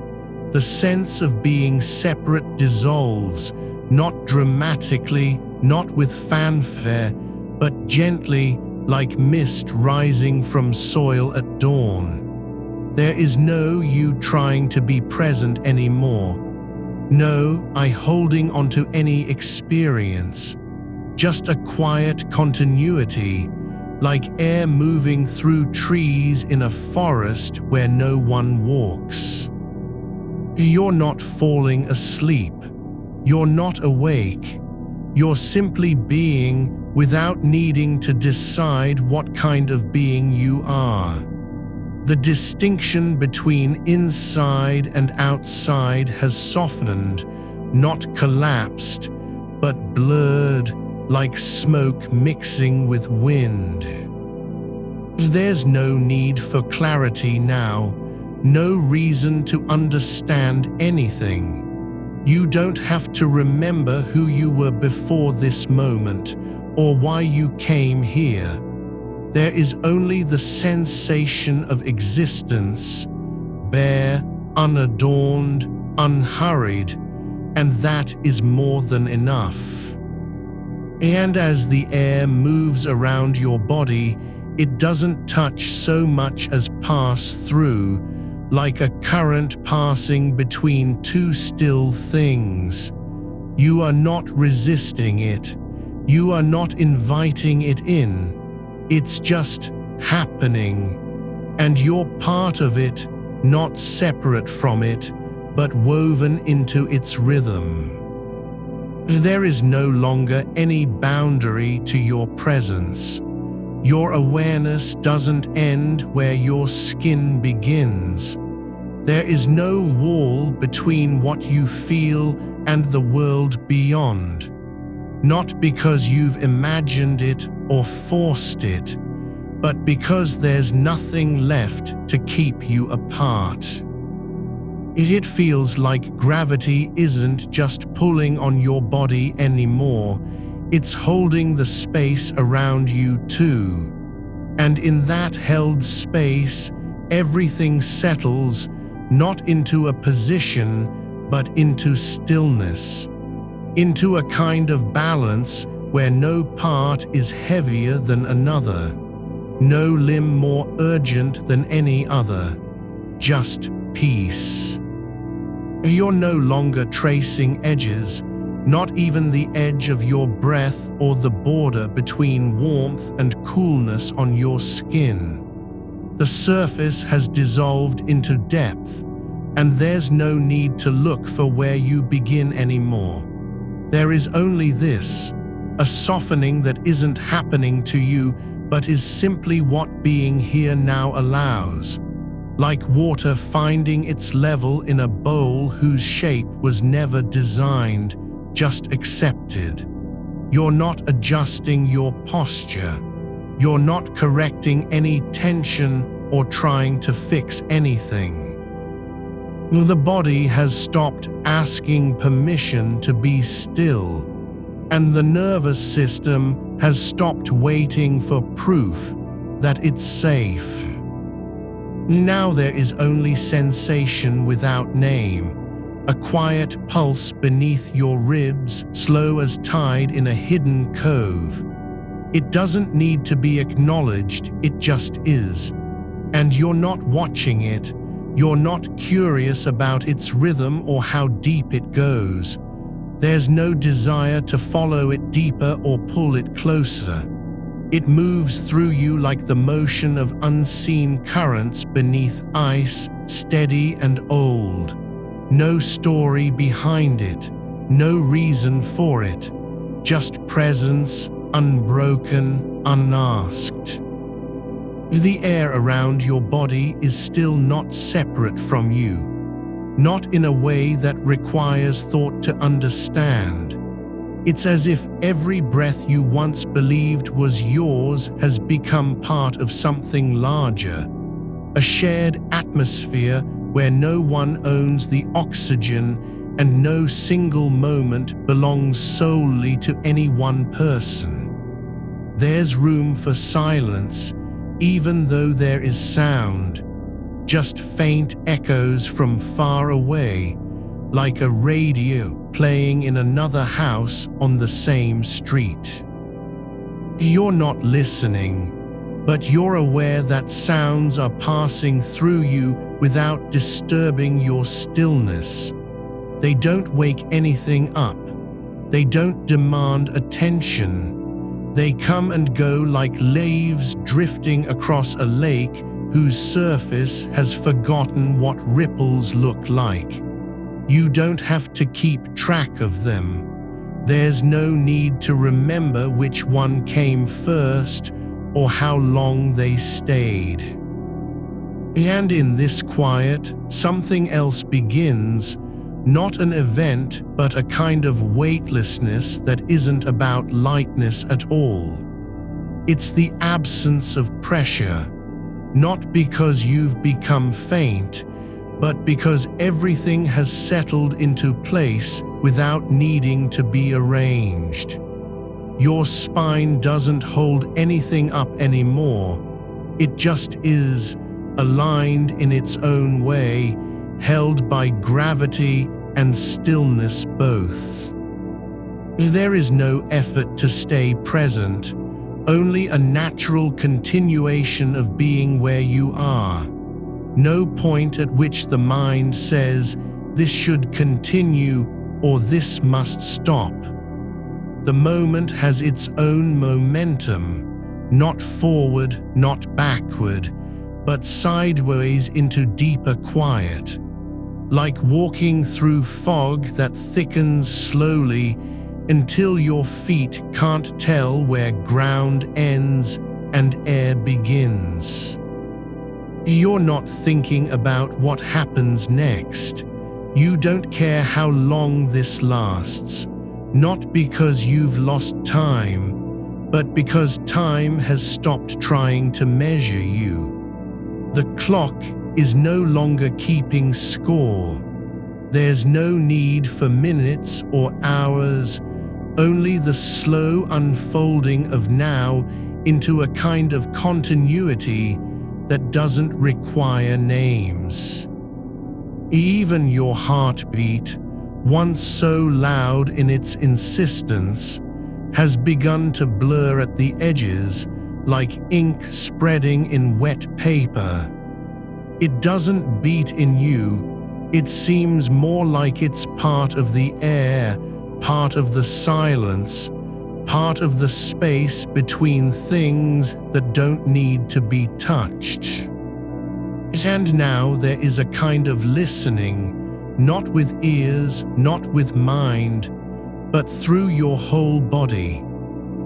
The sense of being separate dissolves, not dramatically, not with fanfare, but gently, like mist rising from soil at dawn. There is no you trying to be present anymore. No I holding onto any experience. Just a quiet continuity, like air moving through trees in a forest where no one walks. You're not falling asleep. You're not awake. You're simply being without needing to decide what kind of being you are. The distinction between inside and outside has softened, not collapsed, but blurred, like smoke mixing with wind. There's no need for clarity now, no reason to understand anything. You don't have to remember who you were before this moment, or why you came here. There is only the sensation of existence, bare, unadorned, unhurried, and that is more than enough. And as the air moves around your body, it doesn't touch so much as pass through, like a current passing between two still things. You are not resisting it. You are not inviting it in. It's just happening, and you're part of it, not separate from it, but woven into its rhythm. There is no longer any boundary to your presence. Your awareness doesn't end where your skin begins. There is no wall between what you feel and the world beyond. Not because you've imagined it or forced it, but because there's nothing left to keep you apart. It feels like gravity isn't just pulling on your body anymore, it's holding the space around you too. And in that held space, everything settles, not into a position, but into stillness. Into a kind of balance where no part is heavier than another, no limb more urgent than any other, just peace. You're no longer tracing edges, not even the edge of your breath or the border between warmth and coolness on your skin. The surface has dissolved into depth, and there's no need to look for where you begin anymore. There is only this, a softening that isn't happening to you, but is simply what being here now allows, like water finding its level in a bowl whose shape was never designed, just accepted. You're not adjusting your posture. You're not correcting any tension or trying to fix anything. The body has stopped asking permission to be still, and the nervous system has stopped waiting for proof that it's safe. Now there is only sensation without name, a quiet pulse beneath your ribs, slow as tide in a hidden cove. It doesn't need to be acknowledged, it just is. And you're not watching it, you're not curious about its rhythm or how deep it goes. There's no desire to follow it deeper or pull it closer. It moves through you like the motion of unseen currents beneath ice, steady and old. No story behind it, no reason for it, just presence, unbroken, unasked. The air around your body is still not separate from you, not in a way that requires thought to understand. It's as if every breath you once believed was yours has become part of something larger, a shared atmosphere where no one owns the oxygen and no single moment belongs solely to any one person. There's room for silence, even though there is sound, just faint echoes from far away, like a radio playing in another house on the same street. You're not listening, but you're aware that sounds are passing through you without disturbing your stillness. They don't wake anything up. They don't demand attention. They come and go like leaves drifting across a lake whose surface has forgotten what ripples look like. You don't have to keep track of them. There's no need to remember which one came first or how long they stayed. And in this quiet, something else begins, not an event, but a kind of weightlessness that isn't about lightness at all. It's the absence of pressure, not because you've become faint, but because everything has settled into place without needing to be arranged. Your spine doesn't hold anything up anymore. It just is, aligned in its own way, held by gravity and stillness both. There is no effort to stay present, only a natural continuation of being where you are. No point at which the mind says, this should continue or this must stop. The moment has its own momentum, not forward, not backward, but sideways into deeper quiet, like walking through fog that thickens slowly until your feet can't tell where ground ends and air begins. You're not thinking about what happens next. You don't care how long this lasts, not because you've lost time, but because time has stopped trying to measure you. The clock is no longer keeping score. There's no need for minutes or hours, only the slow unfolding of now into a kind of continuity that doesn't require names. Even your heartbeat, once so loud in its insistence, has begun to blur at the edges like ink spreading in wet paper. It doesn't beat in you, it seems more like it's part of the air, part of the silence, part of the space between things that don't need to be touched. And now there is a kind of listening, not with ears, not with mind, but through your whole body.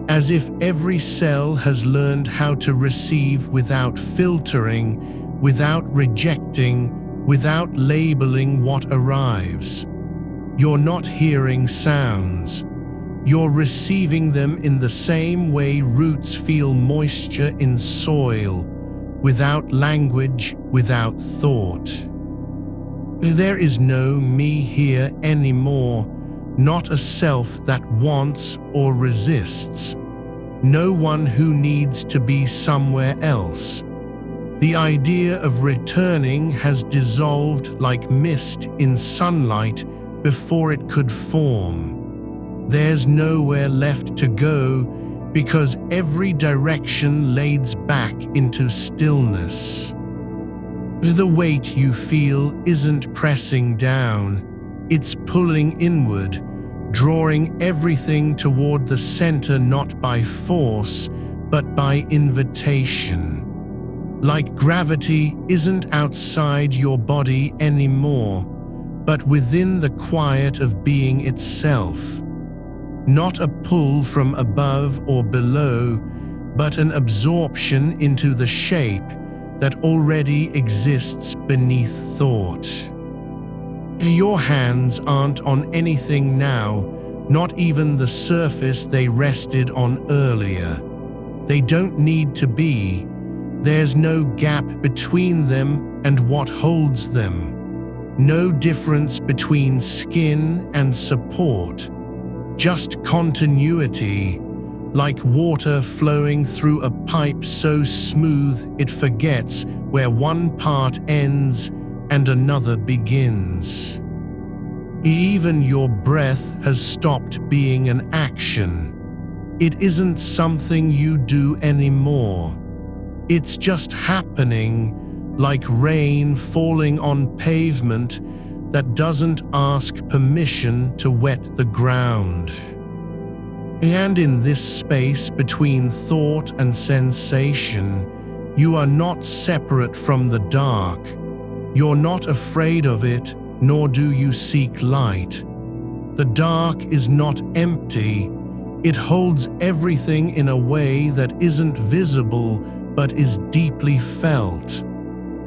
as if every cell has learned how to receive without filtering, without rejecting, without labeling what arrives. You're not hearing sounds. You're receiving them in the same way roots feel moisture in soil, without language, without thought. There is no me here anymore, not a self that wants or resists, no one who needs to be somewhere else. The idea of returning has dissolved like mist in sunlight before it could form. There's nowhere left to go because every direction leads back into stillness. The weight you feel isn't pressing down, it's pulling inward, drawing everything toward the center not by force, but by invitation. Like gravity isn't outside your body anymore, but within the quiet of being itself. Not a pull from above or below, but an absorption into the shape that already exists beneath thought. Your hands aren't on anything now, not even the surface they rested on earlier. They don't need to be. There's no gap between them and what holds them. No difference between skin and support. Just continuity, like water flowing through a pipe so smooth it forgets where one part ends and another begins. Even your breath has stopped being an action. It isn't something you do anymore. It's just happening, like rain falling on pavement that doesn't ask permission to wet the ground. And in this space between thought and sensation, you are not separate from the dark. You're not afraid of it, nor do you seek light. The dark is not empty. It holds everything in a way that isn't visible, but is deeply felt.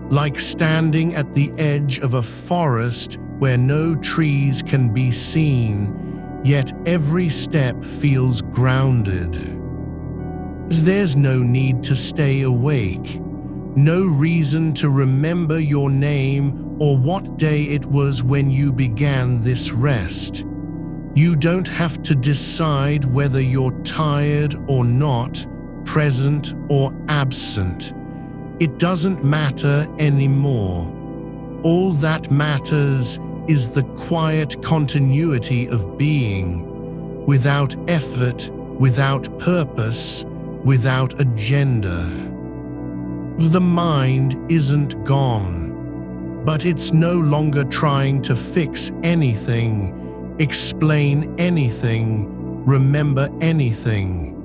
Like standing at the edge of a forest where no trees can be seen, yet every step feels grounded. There's no need to stay awake, no reason to remember your name or what day it was when you began this rest. You don't have to decide whether you're tired or not, present or absent. It doesn't matter anymore. All that matters is the quiet continuity of being, without effort, without purpose, without agenda. The mind isn't gone, but it's no longer trying to fix anything, explain anything, remember anything.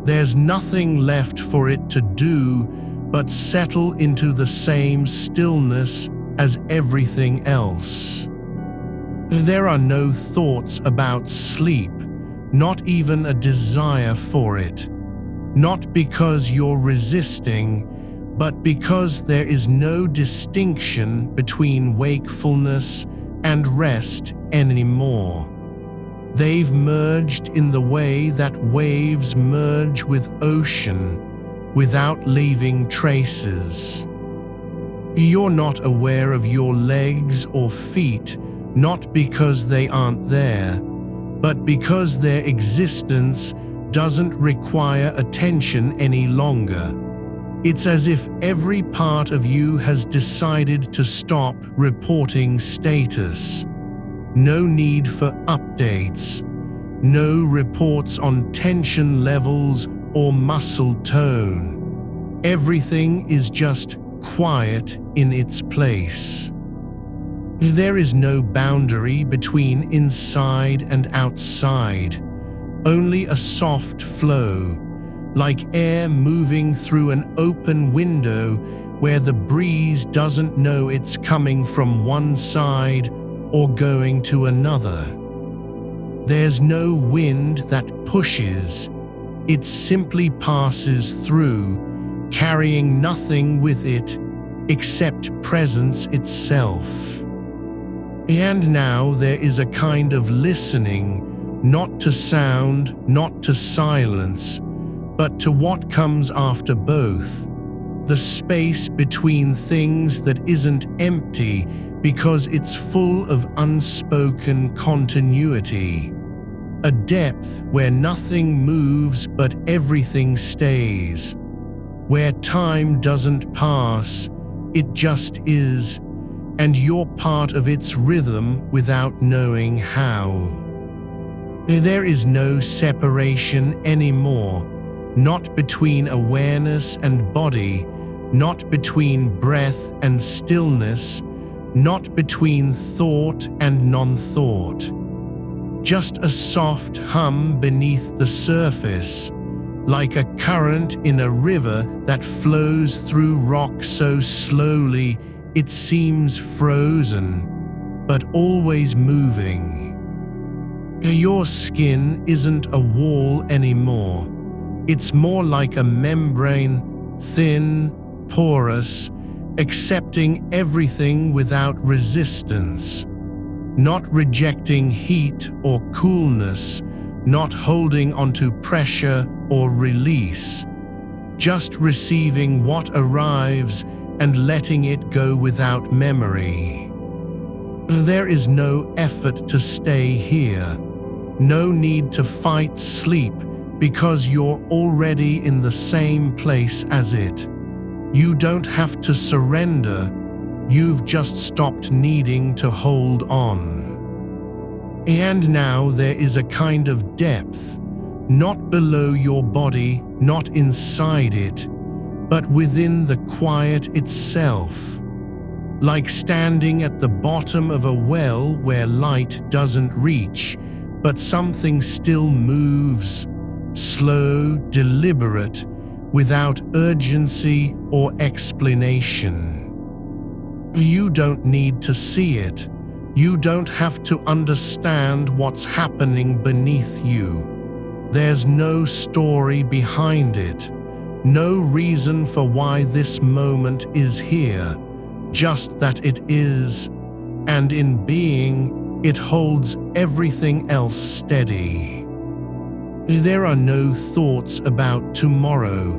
There's nothing left for it to do but settle into the same stillness as everything else. There are no thoughts about sleep, not even a desire for it. Not because you're resisting, but because there is no distinction between wakefulness and rest anymore. They've merged in the way that waves merge with ocean, without leaving traces. You're not aware of your legs or feet, not because they aren't there, but because their existence doesn't require attention any longer. It's as if every part of you has decided to stop reporting status. No need for updates, no reports on tension levels or muscle tone. Everything is just quiet in its place. There is no boundary between inside and outside, only a soft flow, like air moving through an open window where the breeze doesn't know it's coming from one side or going to another. There's no wind that pushes, It simply passes through, carrying nothing with it except presence itself. And now there is a kind of listening, not to sound, not to silence, but to what comes after both, the space between things that isn't empty because it's full of unspoken continuity, a depth where nothing moves but everything stays, where time doesn't pass, it just is, and you're part of its rhythm without knowing how. There is no separation anymore, not between awareness and body, not between breath and stillness, not between thought and non-thought. Just a soft hum beneath the surface, like a current in a river that flows through rock so slowly it seems frozen, but always moving. Your skin isn't a wall anymore. It's more like a membrane, thin, porous, accepting everything without resistance, not rejecting heat or coolness, not holding onto pressure or release, just receiving what arrives and letting it go without memory. There is no effort to stay here, no need to fight sleep because you're already in the same place as it. You don't have to surrender, you've just stopped needing to hold on. And now there is a kind of depth, not below your body, not inside it, but within the quiet itself, like standing at the bottom of a well where light doesn't reach, but something still moves, slow, deliberate, without urgency or explanation. You don't need to see it. You don't have to understand what's happening beneath you. There's no story behind it, no reason for why this moment is here, just that it is, and in being, it holds everything else steady. There are no thoughts about tomorrow,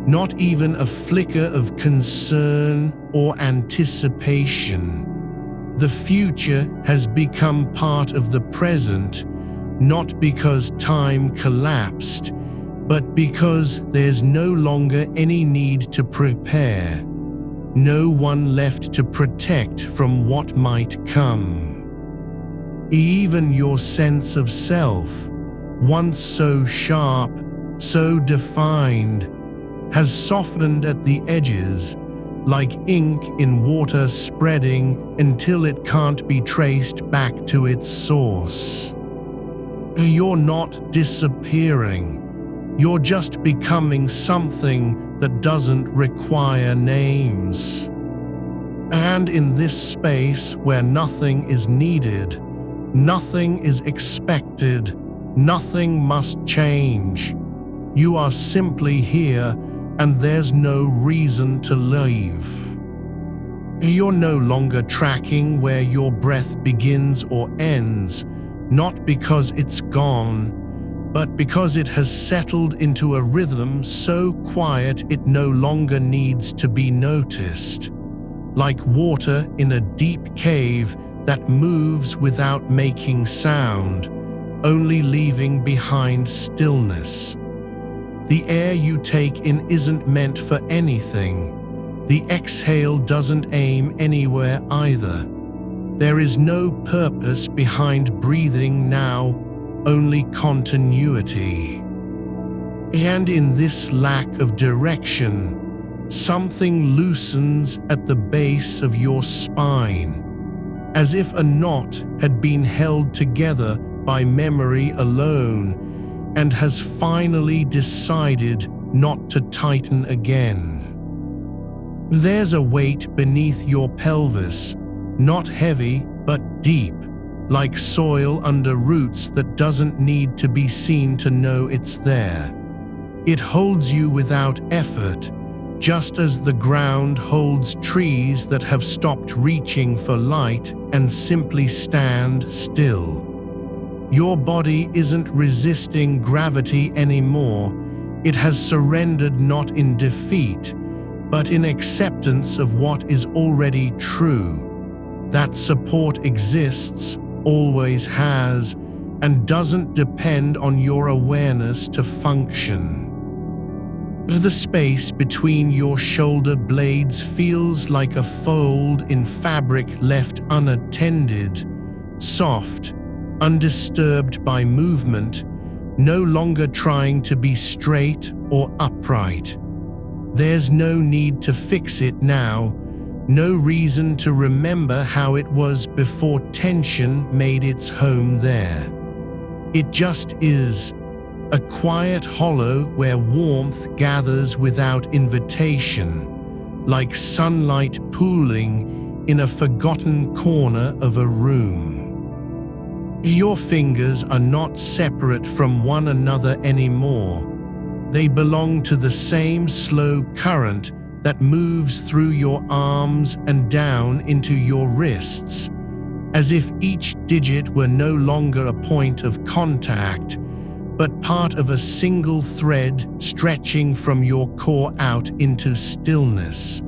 not even a flicker of concern or anticipation. The future has become part of the present, not because time collapsed, but because there's no longer any need to prepare, no one left to protect from what might come. Even your sense of self, once so sharp, so defined, has softened at the edges, like ink in water spreading until it can't be traced back to its source. You're not disappearing. You're just becoming something that doesn't require names. And in this space where nothing is needed, nothing is expected, nothing must change, you are simply here, and there's no reason to leave. You're no longer tracking where your breath begins or ends, not because it's gone, but because it has settled into a rhythm so quiet it no longer needs to be noticed, like water in a deep cave that moves without making sound, only leaving behind stillness. The air you take in isn't meant for anything. The exhale doesn't aim anywhere either. There is no purpose behind breathing now, only continuity. And in this lack of direction, something loosens at the base of your spine, as if a knot had been held together by memory alone and has finally decided not to tighten again. There's a weight beneath your pelvis, not heavy but deep, like soil under roots that doesn't need to be seen to know it's there. It holds you without effort, just as the ground holds trees that have stopped reaching for light and simply stand still. Your body isn't resisting gravity anymore. It has surrendered not in defeat, but in acceptance of what is already true. That support exists, always has, and doesn't depend on your awareness to function. The space between your shoulder blades feels like a fold in fabric left unattended, soft, undisturbed by movement, no longer trying to be straight or upright. There's no need to fix it now, no reason to remember how it was before tension made its home there. It just is, a quiet hollow where warmth gathers without invitation, like sunlight pooling in a forgotten corner of a room. Your fingers are not separate from one another anymore. They belong to the same slow current that moves through your arms and down into your wrists, as if each digit were no longer a point of contact, but part of a single thread stretching from your core out into stillness.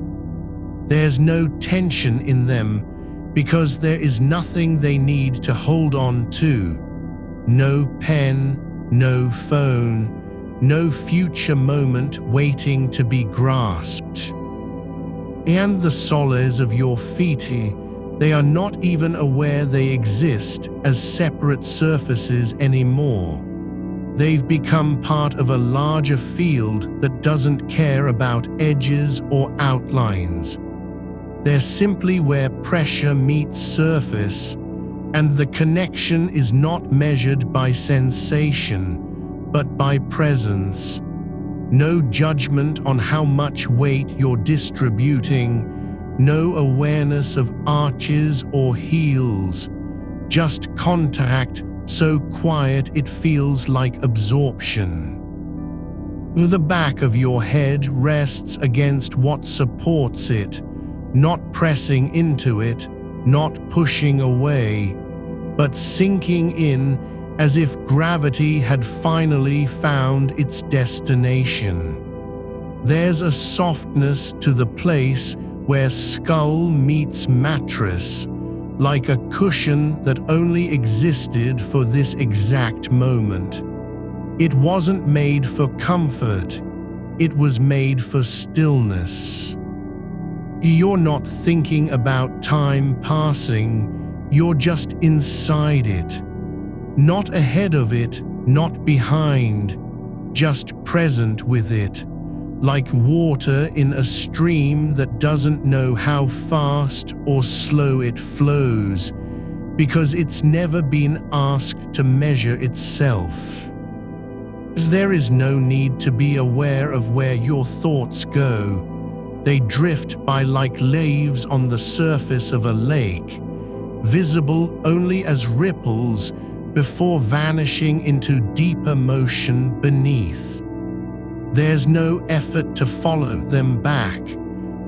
There's no tension in them, because there is nothing they need to hold on to. No pen, no phone, no future moment waiting to be grasped. And the soles of your feet, they are not even aware they exist as separate surfaces anymore. They've become part of a larger field that doesn't care about edges or outlines. They're simply where pressure meets surface, and the connection is not measured by sensation, but by presence. No judgment on how much weight you're distributing, no awareness of arches or heels, just contact so quiet it feels like absorption. The back of your head rests against what supports it, not pressing into it, not pushing away, but sinking in as if gravity had finally found its destination. There's a softness to the place where skull meets mattress, like a cushion that only existed for this exact moment. It wasn't made for comfort, it was made for stillness. You're not thinking about time passing, you're just inside it. Not ahead of it, not behind, just present with it, like water in a stream that doesn't know how fast or slow it flows, because it's never been asked to measure itself. There is no need to be aware of where your thoughts go. They drift by like leaves on the surface of a lake, visible only as ripples before vanishing into deeper motion beneath. There's no effort to follow them back,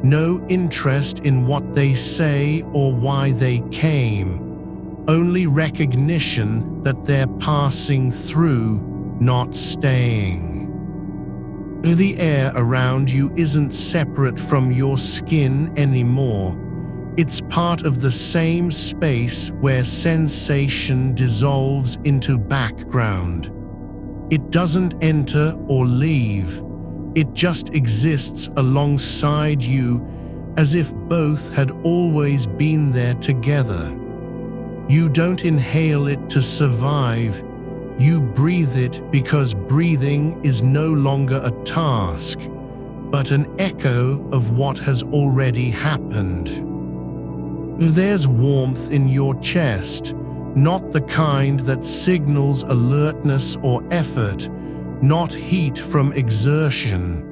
no interest in what they say or why they came, only recognition that they're passing through, not staying. The air around you isn't separate from your skin anymore. It's part of the same space where sensation dissolves into background. It doesn't enter or leave. It just exists alongside you as if both had always been there together. You don't inhale it to survive. You breathe it because breathing is no longer a task, but an echo of what has already happened. There's warmth in your chest, not the kind that signals alertness or effort, not heat from exertion,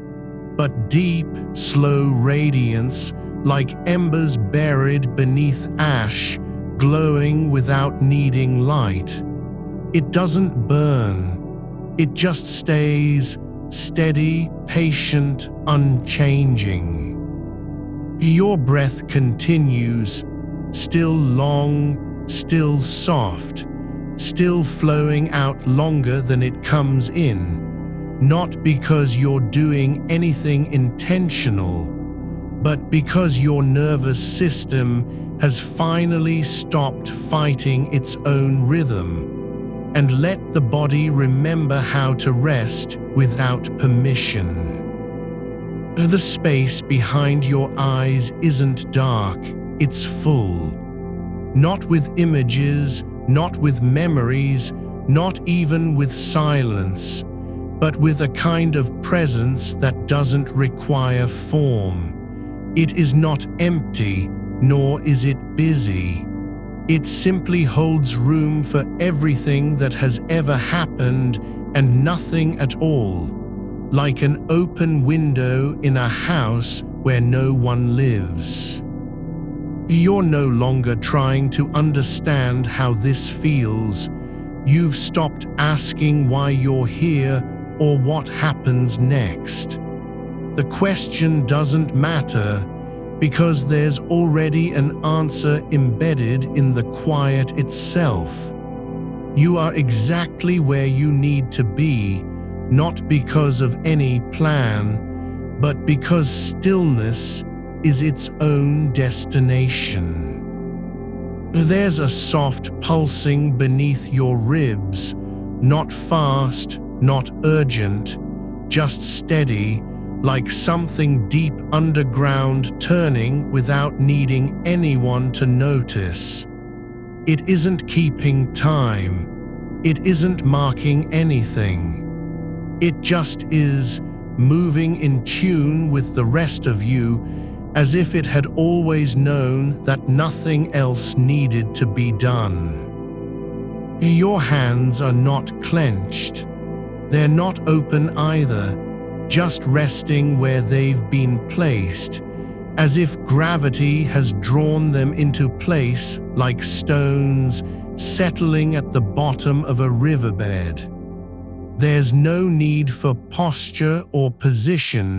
but deep, slow radiance like embers buried beneath ash, glowing without needing light. It doesn't burn, it just stays steady, patient, unchanging. Your breath continues, still long, still soft, still flowing out longer than it comes in, not because you're doing anything intentional, but because your nervous system has finally stopped fighting its own rhythm and let the body remember how to rest without permission. The space behind your eyes isn't dark, it's full. Not with images, not with memories, not even with silence, but with a kind of presence that doesn't require form. It is not empty, nor is it busy. It simply holds room for everything that has ever happened and nothing at all, like an open window in a house where no one lives. You're no longer trying to understand how this feels. You've stopped asking why you're here or what happens next. The question doesn't matter because there's already an answer embedded in the quiet itself. You are exactly where you need to be, not because of any plan, but because stillness is its own destination. There's a soft pulsing beneath your ribs, not fast, not urgent, just steady, like something deep underground turning without needing anyone to notice. It isn't keeping time. It isn't marking anything. It just is, moving in tune with the rest of you, as if it had always known that nothing else needed to be done. Your hands are not clenched. They're not open either, just resting where they've been placed, as if gravity has drawn them into place like stones settling at the bottom of a riverbed. There's no need for posture or position.